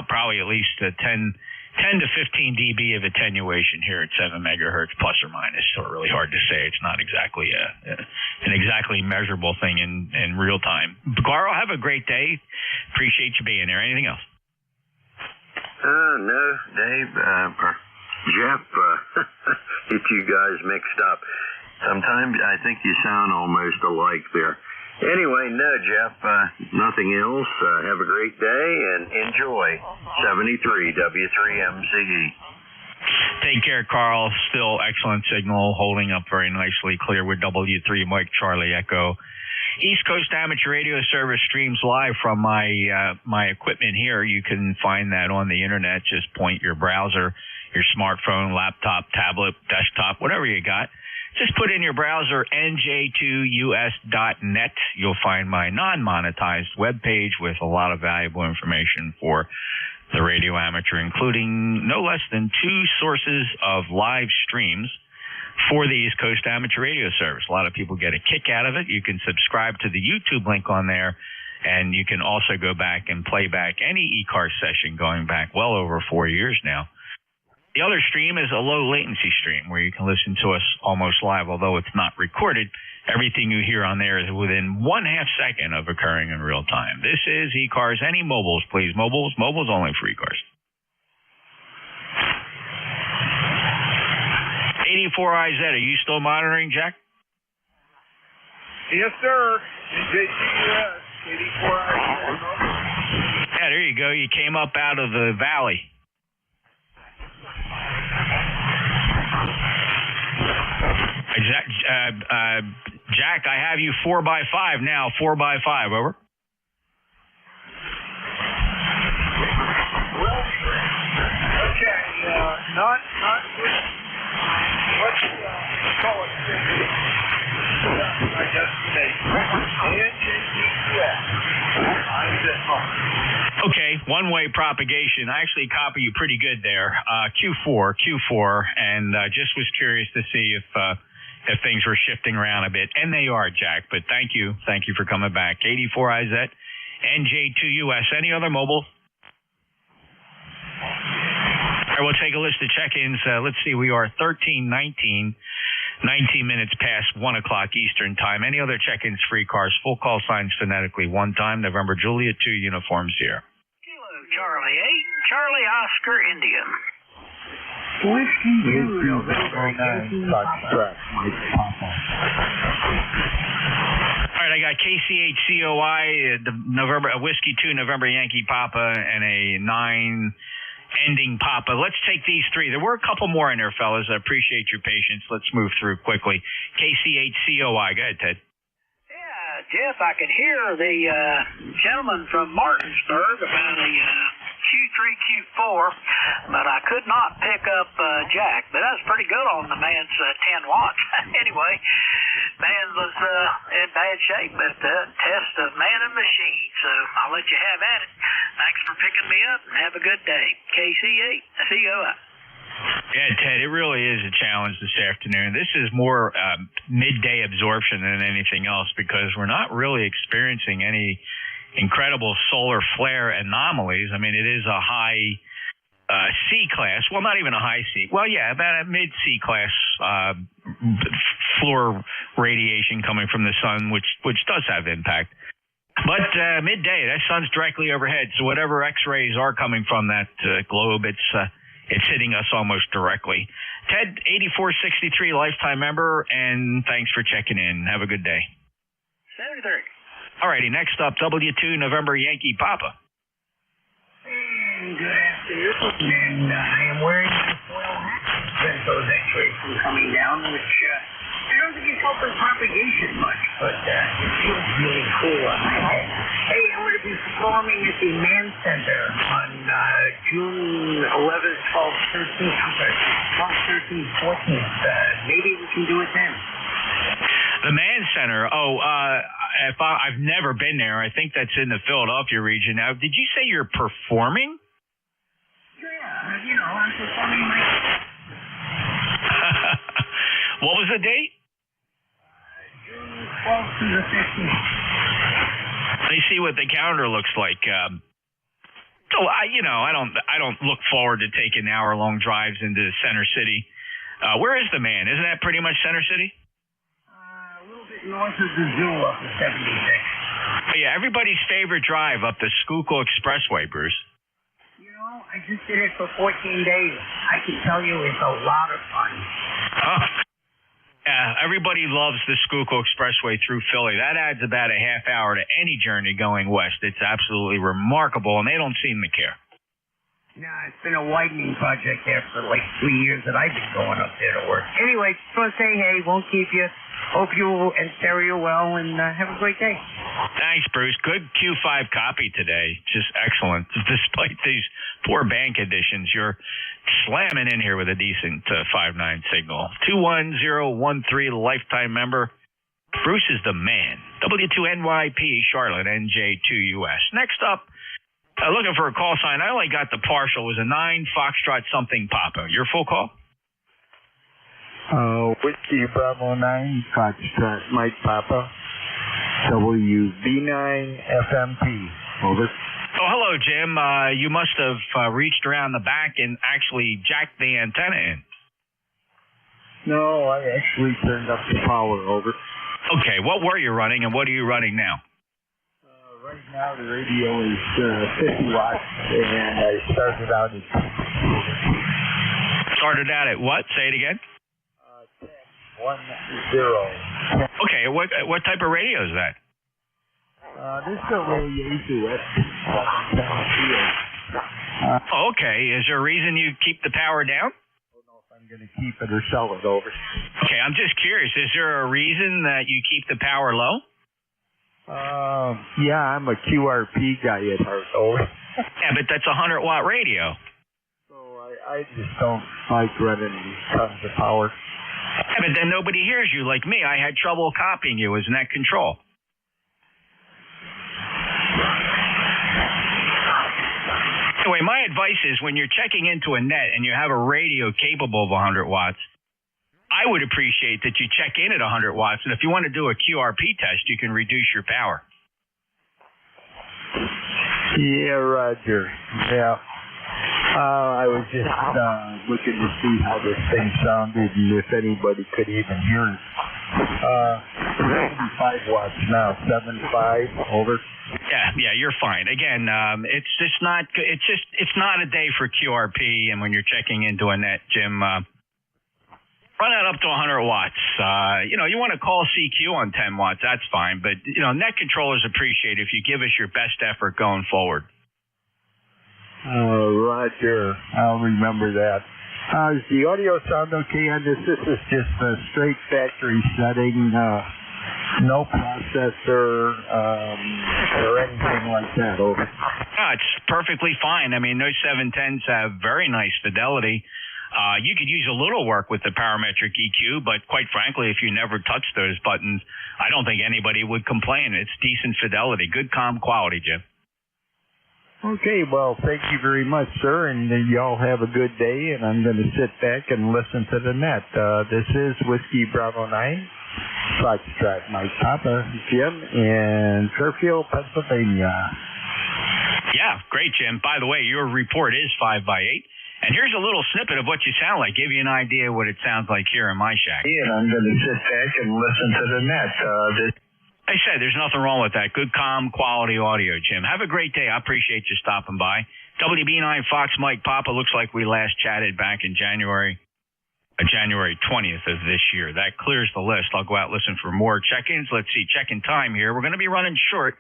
probably at least 10 to 15 dB of attenuation here at 7 megahertz, plus or minus. So really hard to say. It's not exactly an exactly measurable thing in real time. Carl, have a great day. Appreciate you being there. Anything else? No, Dave, Jeff, get you guys mixed up. Sometimes I think you sound almost alike there. Anyway, no, Jeff, nothing else. Have a great day and enjoy 73 W3MCE. Take care, Carl. Still excellent signal, holding up very nicely, clear with W3 Mike Charlie Echo. East Coast Amateur Radio Service streams live from my equipment here. You can find that on the internet. Just point your browser, your smartphone, laptop, tablet, desktop, whatever you got. Just put in your browser nj2us.net. You'll find my non-monetized webpage with a lot of valuable information for the radio amateur, including no less than 2 sources of live streams for the East Coast Amateur Radio Service. A lot of people get a kick out of it. You can subscribe to the YouTube link on there, and you can also go back and play back any ECARS session going back well over 4 years now. The other stream is a low latency stream where you can listen to us almost live, although it's not recorded. Everything you hear on there is within 1/2 second of occurring in real time. This is ECARS. Any mobiles, please? Mobiles only for ECARS. 84IZ, are you still monitoring, Jack? Yes, sir. NJ2US, 84IZ. Yeah, there you go. You came up out of the valley. Jack, I have you 4x5 now. 4x5, over. Not good. Let's call it 50. I guess today. Okay, one-way propagation. I actually copy you pretty good there. Q4, and just was curious to see if things were shifting around a bit, and they are, Jack. But thank you for coming back. 84IZ, NJ2US. Any other mobile? All right, we'll take a list of check-ins. Let's see, we are 13:19. 19 minutes past 1 o'clock Eastern Time. Any other check-ins for ECARS? Full call signs phonetically. 1 time, November Juliet, 2 uniforms here. Kilo Charlie 8, Charlie Oscar Indian. Whiskey 2, November 9, Foxtrot, Mike Papa. All right, I got KCHCOI, November Whiskey 2, November Yankee Papa, and a 9 ending Papa. Let's take these 3. There were a couple more in there, fellas. I appreciate your patience. Let's move through quickly. KCHCOI. Go ahead, Ted. Yeah, Jeff, I could hear the gentleman from Martinsburg about a Q3, Q4, but I could not pick up Jack. But that was pretty good on the man's 10 watts. Anyway, man was in bad shape at the test of man and machine, so I'll let you have at it. Thanks for picking me up, and have a good day. KC8, COI. Yeah, Ted, it really is a challenge this afternoon. This is more midday absorption than anything else because we're not really experiencing any incredible solar flare anomalies. I mean, it is a high C class. Well, not even a high C. Well, yeah, about a mid C class floor radiation coming from the sun, which does have impact. But midday, that sun's directly overhead, so whatever X-rays are coming from that globe, it's hitting us almost directly. Ted, 8463 lifetime member, and thanks for checking in. Have a good day. 73. All righty, next up, W2 November Yankee Papa. Good afternoon, and I am wearing my foil hat to prevent those X-rays from coming down, which I don't think it's helping propagation much, but it feels really cool on my head. Hey, I'm going to be performing at the Mann Center on June 11th, 12th, 13th, I'm sorry, 12th, 13th, 14th. Maybe we can do it then. The Mann Center. I've never been there. I think that's in the Philadelphia region. Now, did you say you're performing? Yeah, I'm performing my... What was the date? June 12th to the 15th. Let me see what the calendar looks like. So I don't look forward to taking hour-long drives into Center City. Where is the Mann? Isn't that pretty much Center City? North of the zoo up to 76. Oh, yeah, everybody's favorite drive up the Schuylkill Expressway, Bruce. I just did it for 14 days. I can tell you it's a lot of fun. Yeah, everybody loves the Schuylkill Expressway through Philly. That adds about a half hour to any journey going west. It's absolutely remarkable, and they don't seem to care. Nah, it's been a widening project there for like 3 years that I've been going up there to work. Anyway, just want to say, hey, won't keep you. Hope you and Terry are well, and have a great day. Thanks, Bruce. Good Q5 copy today. Just excellent. Despite these poor band conditions, you're slamming in here with a decent 5.9 signal. 21013, lifetime member. Bruce is the man. W2NYP, Charlotte, NJ2US. Next up, looking for a call sign. I only got the partial. It was a 9 Foxtrot something Papa. Your full call? Whiskey Bravo 9, Foxtrot Mike Papa, WV9 FMP. Over. Oh, hello, Jim. You must have reached around the back and actually jacked the antenna in. No, I actually turned up the power. Over. Okay, what were you running and what are you running now? Right now the radio is 50 watts and I started out at... Started out at what? Say it again. 10. Okay, what type of radio is that? This is a radio okay, is there a reason you keep the power down? I don't know if I'm going to keep it or sell it. Over. Okay, I'm just curious. Is there a reason that you keep the power low? Yeah, I'm a QRP guy at heart. Over. Yeah, but that's a 100-watt radio. So I just don't like running tons of power. Yeah, but then nobody hears you like me. I had trouble copying you as net control. Anyway, my advice is when you're checking into a net and you have a radio capable of 100 watts, I would appreciate that you check in at 100 watts. And if you want to do a QRP test, you can reduce your power. Yeah, Roger. Yeah. I was just looking to see how this thing sounded and if anybody could even hear it. 75 watts now, 7.5, over. Yeah, you're fine. Again, it's not a day for QRP, and when you're checking into a net, Jim, run it up to 100 watts. You want to call CQ on 10 watts, that's fine, but net controllers appreciate if you give us your best effort going forward. Roger, I'll remember that. Does the audio sound okay on this? This is just a straight factory setting, no processor or anything like that, over. No, it's perfectly fine. I mean, those 710s have very nice fidelity. You could use a little work with the parametric EQ, but quite frankly, if you never touch those buttons, I don't think anybody would complain. It's decent fidelity, good comm quality, Jim. Okay, well, thank you very much, sir, and y'all have a good day, and I'm going to sit back and listen to the net. This is Whiskey Bravo 9, Foxtrot Mike Papa, Jim, in Fairfield, Pennsylvania. Yeah, great, Jim. By the way, your report is 5x8, and here's a little snippet of what you sound like, give you an idea what it sounds like here in my shack. And I'm going to sit back and listen to the net. I said there's nothing wrong with that. Good, calm, quality audio, Jim. Have a great day. I appreciate you stopping by. WB9 Fox Mike Papa, looks like we last chatted back in January 20th of this year. That clears the list. I'll go out and listen for more check-ins. Let's see, check-in time here. We're going to be running short.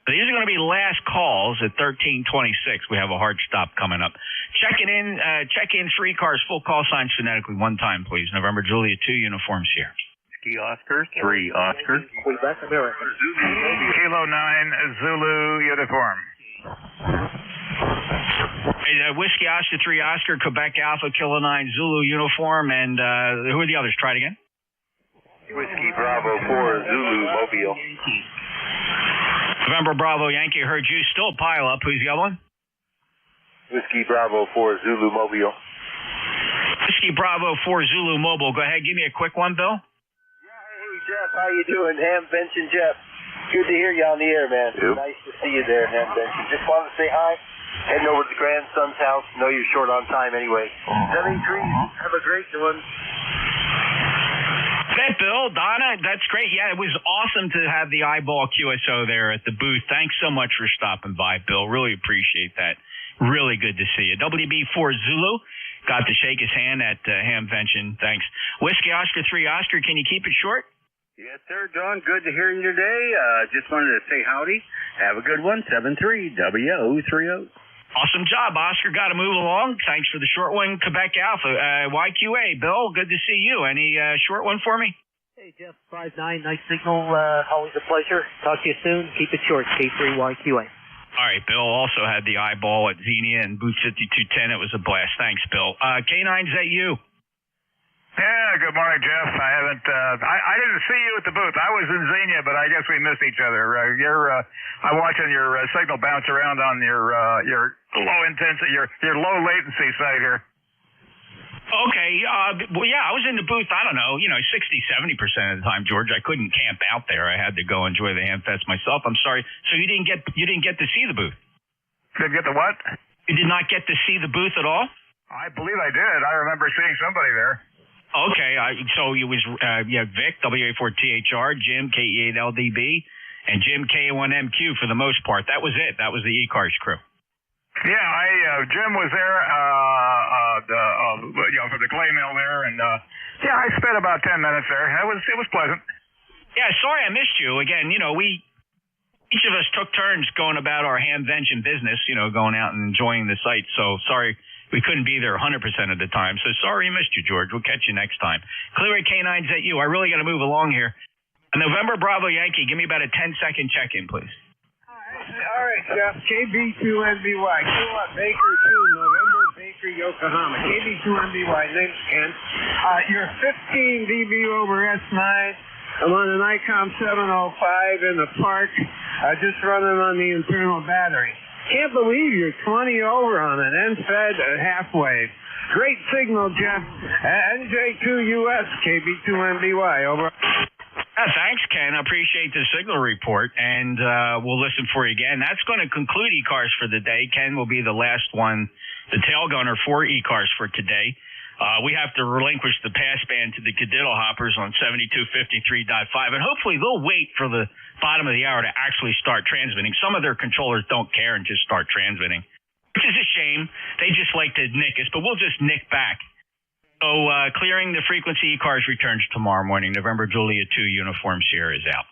These are going to be last calls at 13:26. We have a hard stop coming up. Check-in 3 cars, full call signs phonetically one time, please. November Juliet 2 uniforms here. Oscar, 3 Oscar. Quebec, America. Kilo 9, Zulu uniform. Hey, Whiskey Oscar, 3 Oscar, Quebec Alpha, Kilo 9 Zulu uniform, and who are the others? Try it again. Whiskey Bravo 4 Zulu Mobile. November Bravo Yankee, heard you. Still pile up. Who's the other one? Whiskey Bravo 4 Zulu Mobile. Whiskey Bravo 4 Zulu Mobile. Go ahead, give me a quick one, Bill. Jeff, how you doing? Ham Benson, Jeff. Good to hear you on the air, man. Yep. Nice to see you there, Ham Benson. Just wanted to say hi. Heading over to the grandson's house. Know you're short on time anyway. 73, have a great one. That Bill, Donna, that's great. Yeah, it was awesome to have the eyeball QSO there at the booth. Thanks so much for stopping by, Bill. Really appreciate that. Really good to see you. WB4 Zulu. Got to shake his hand at Hamvention. Thanks. Whiskey Oscar 3 Oscar, can you keep it short? Yes, sir, John. Good to hear you today. Just wanted to say howdy. Have a good one. 73WO30. Awesome job, Oscar. Got to move along. Thanks for the short one, Quebec Alpha. YQA, Bill, good to see you. Any short one for me? Hey, Jeff, 5-9. Nice signal. Always a pleasure. Talk to you soon. Keep it short. K3YQA. All right, Bill also had the eyeball at Xenia and Booth 5210. It was a blast. Thanks, Bill. K9ZU. Yeah, good morning, Jeff. I didn't see you at the booth. I was in Xenia, but I guess we missed each other. I'm watching your signal bounce around on your low intensity, your low latency site here. Okay, well, yeah, I was in the booth, 60-70% of the time, George. I couldn't camp out there. I had to go enjoy the Hamfest myself. I'm sorry. So you didn't get to see the booth? Didn't get the what? You did not get to see the booth at all? I believe I did. I remember seeing somebody there. Okay, so it was Vic, WA4THR, Jim, KE8LDB, and Jim, K1MQ for the most part. That was it. That was the ECARS crew. Yeah, Jim was there, for the clay mill there, and I spent about 10 minutes there. It was pleasant. Yeah, sorry I missed you. Again, each of us took turns going about our Hamvention business, going out and enjoying the site. So sorry we couldn't be there 100% of the time. So sorry we missed you, George. We'll catch you next time. Clear K9ZU. I really got to move along here. November Bravo Yankee, give me about a 10-second check-in, please. All right, Jeff. KB2NBY. Kilowatt Baker 2, November Baker Street, Yokohama. KB2MBY, name's Ken. You're 15 dB over S9. I'm on an ICOM 705 in the park, just running on the internal battery. Can't believe you're 20 over on an NFED half wave. Great signal, Jeff. NJ2US, KB2MBY, over. Thanks, Ken. I appreciate the signal report, and we'll listen for you again. That's going to conclude ECARS for the day. Ken will be the last one, the tail gunner for ECARS for today. We have to relinquish the passband to the Cadiddle hoppers on 7253.5, and hopefully they'll wait for the bottom of the hour to actually start transmitting. Some of their controllers don't care and just start transmitting, which is a shame. They just like to nick us, but we'll just nick back. So clearing the frequency, ECARS returns tomorrow morning. November Juliet 2 Uniform Sierra is out.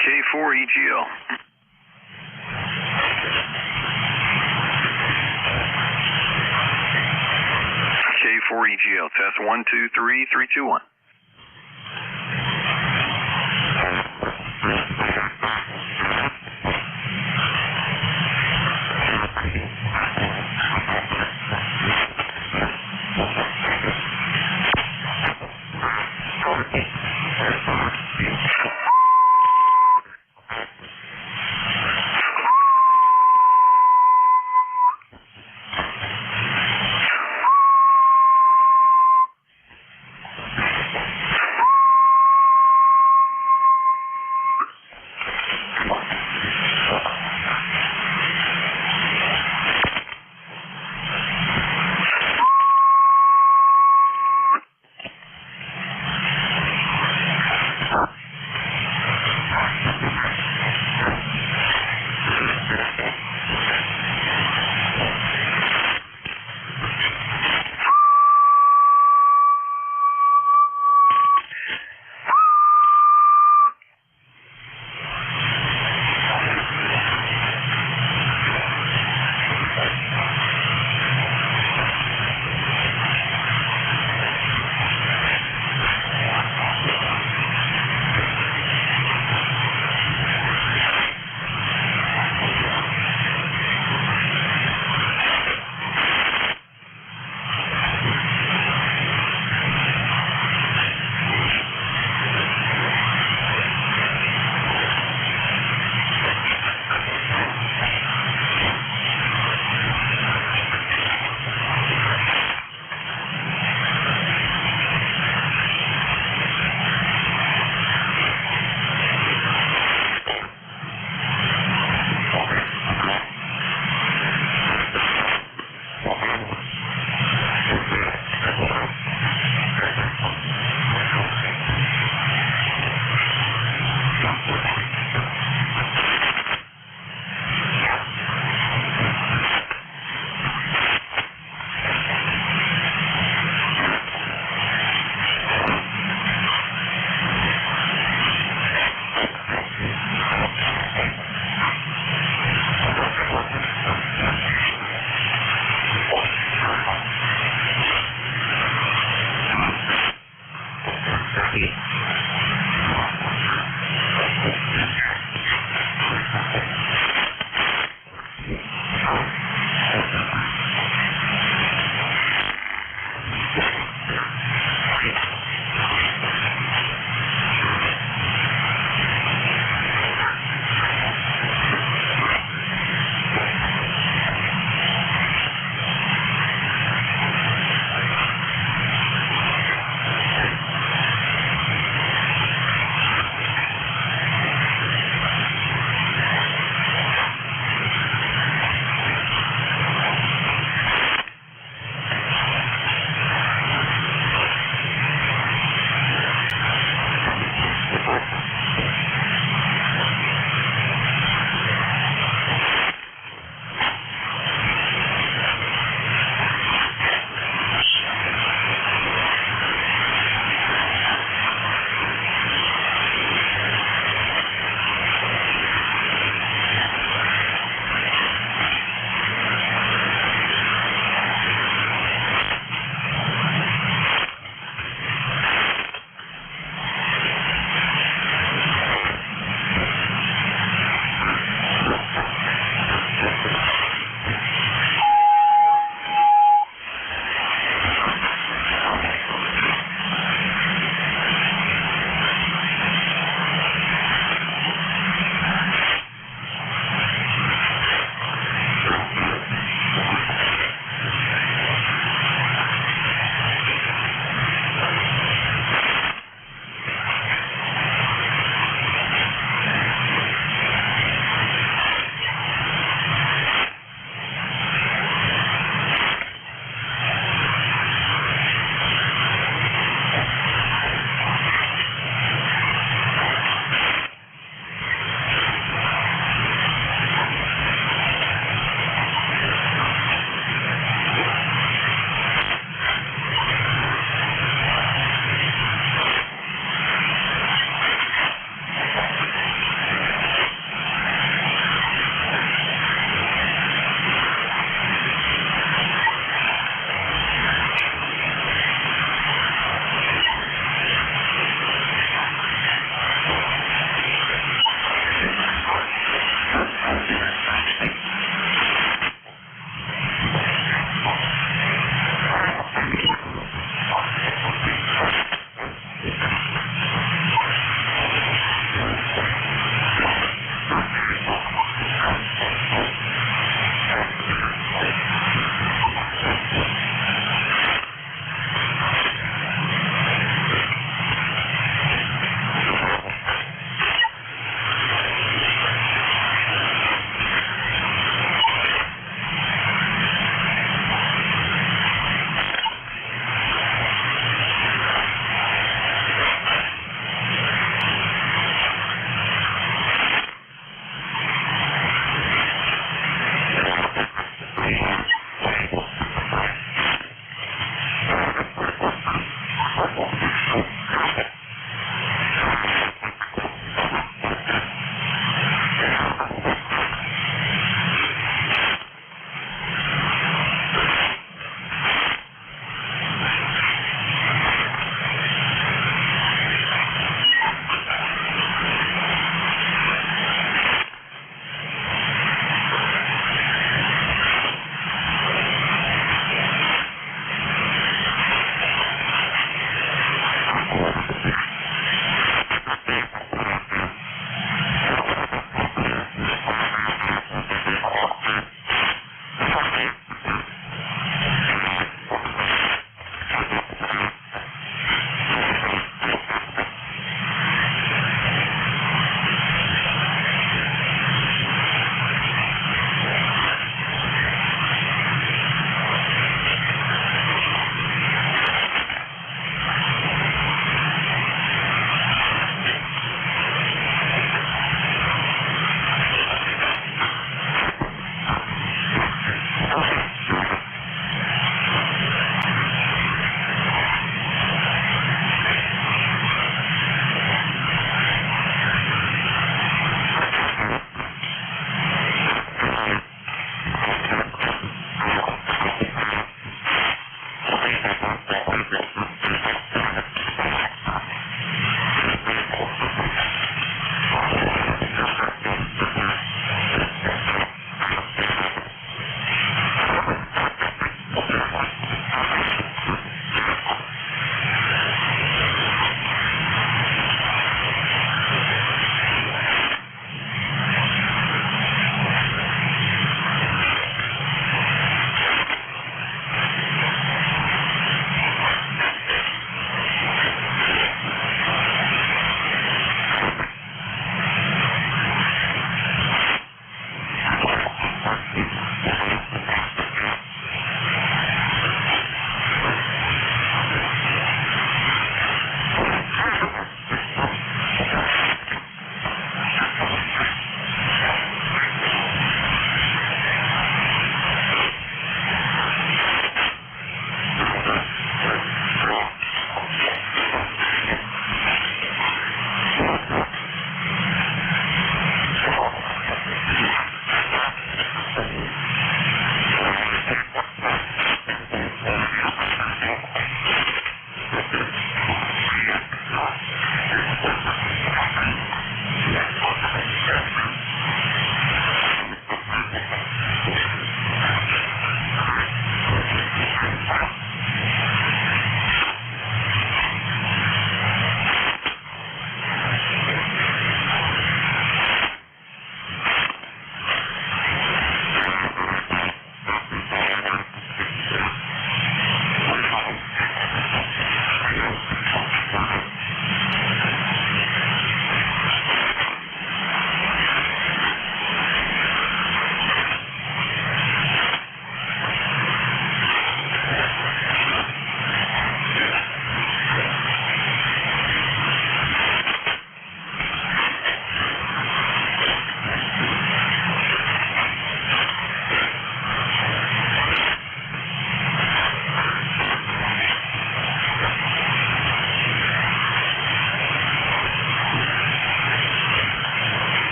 K4 EGL. K4 EGL, test 1, 2, 3, 3, 2, 1.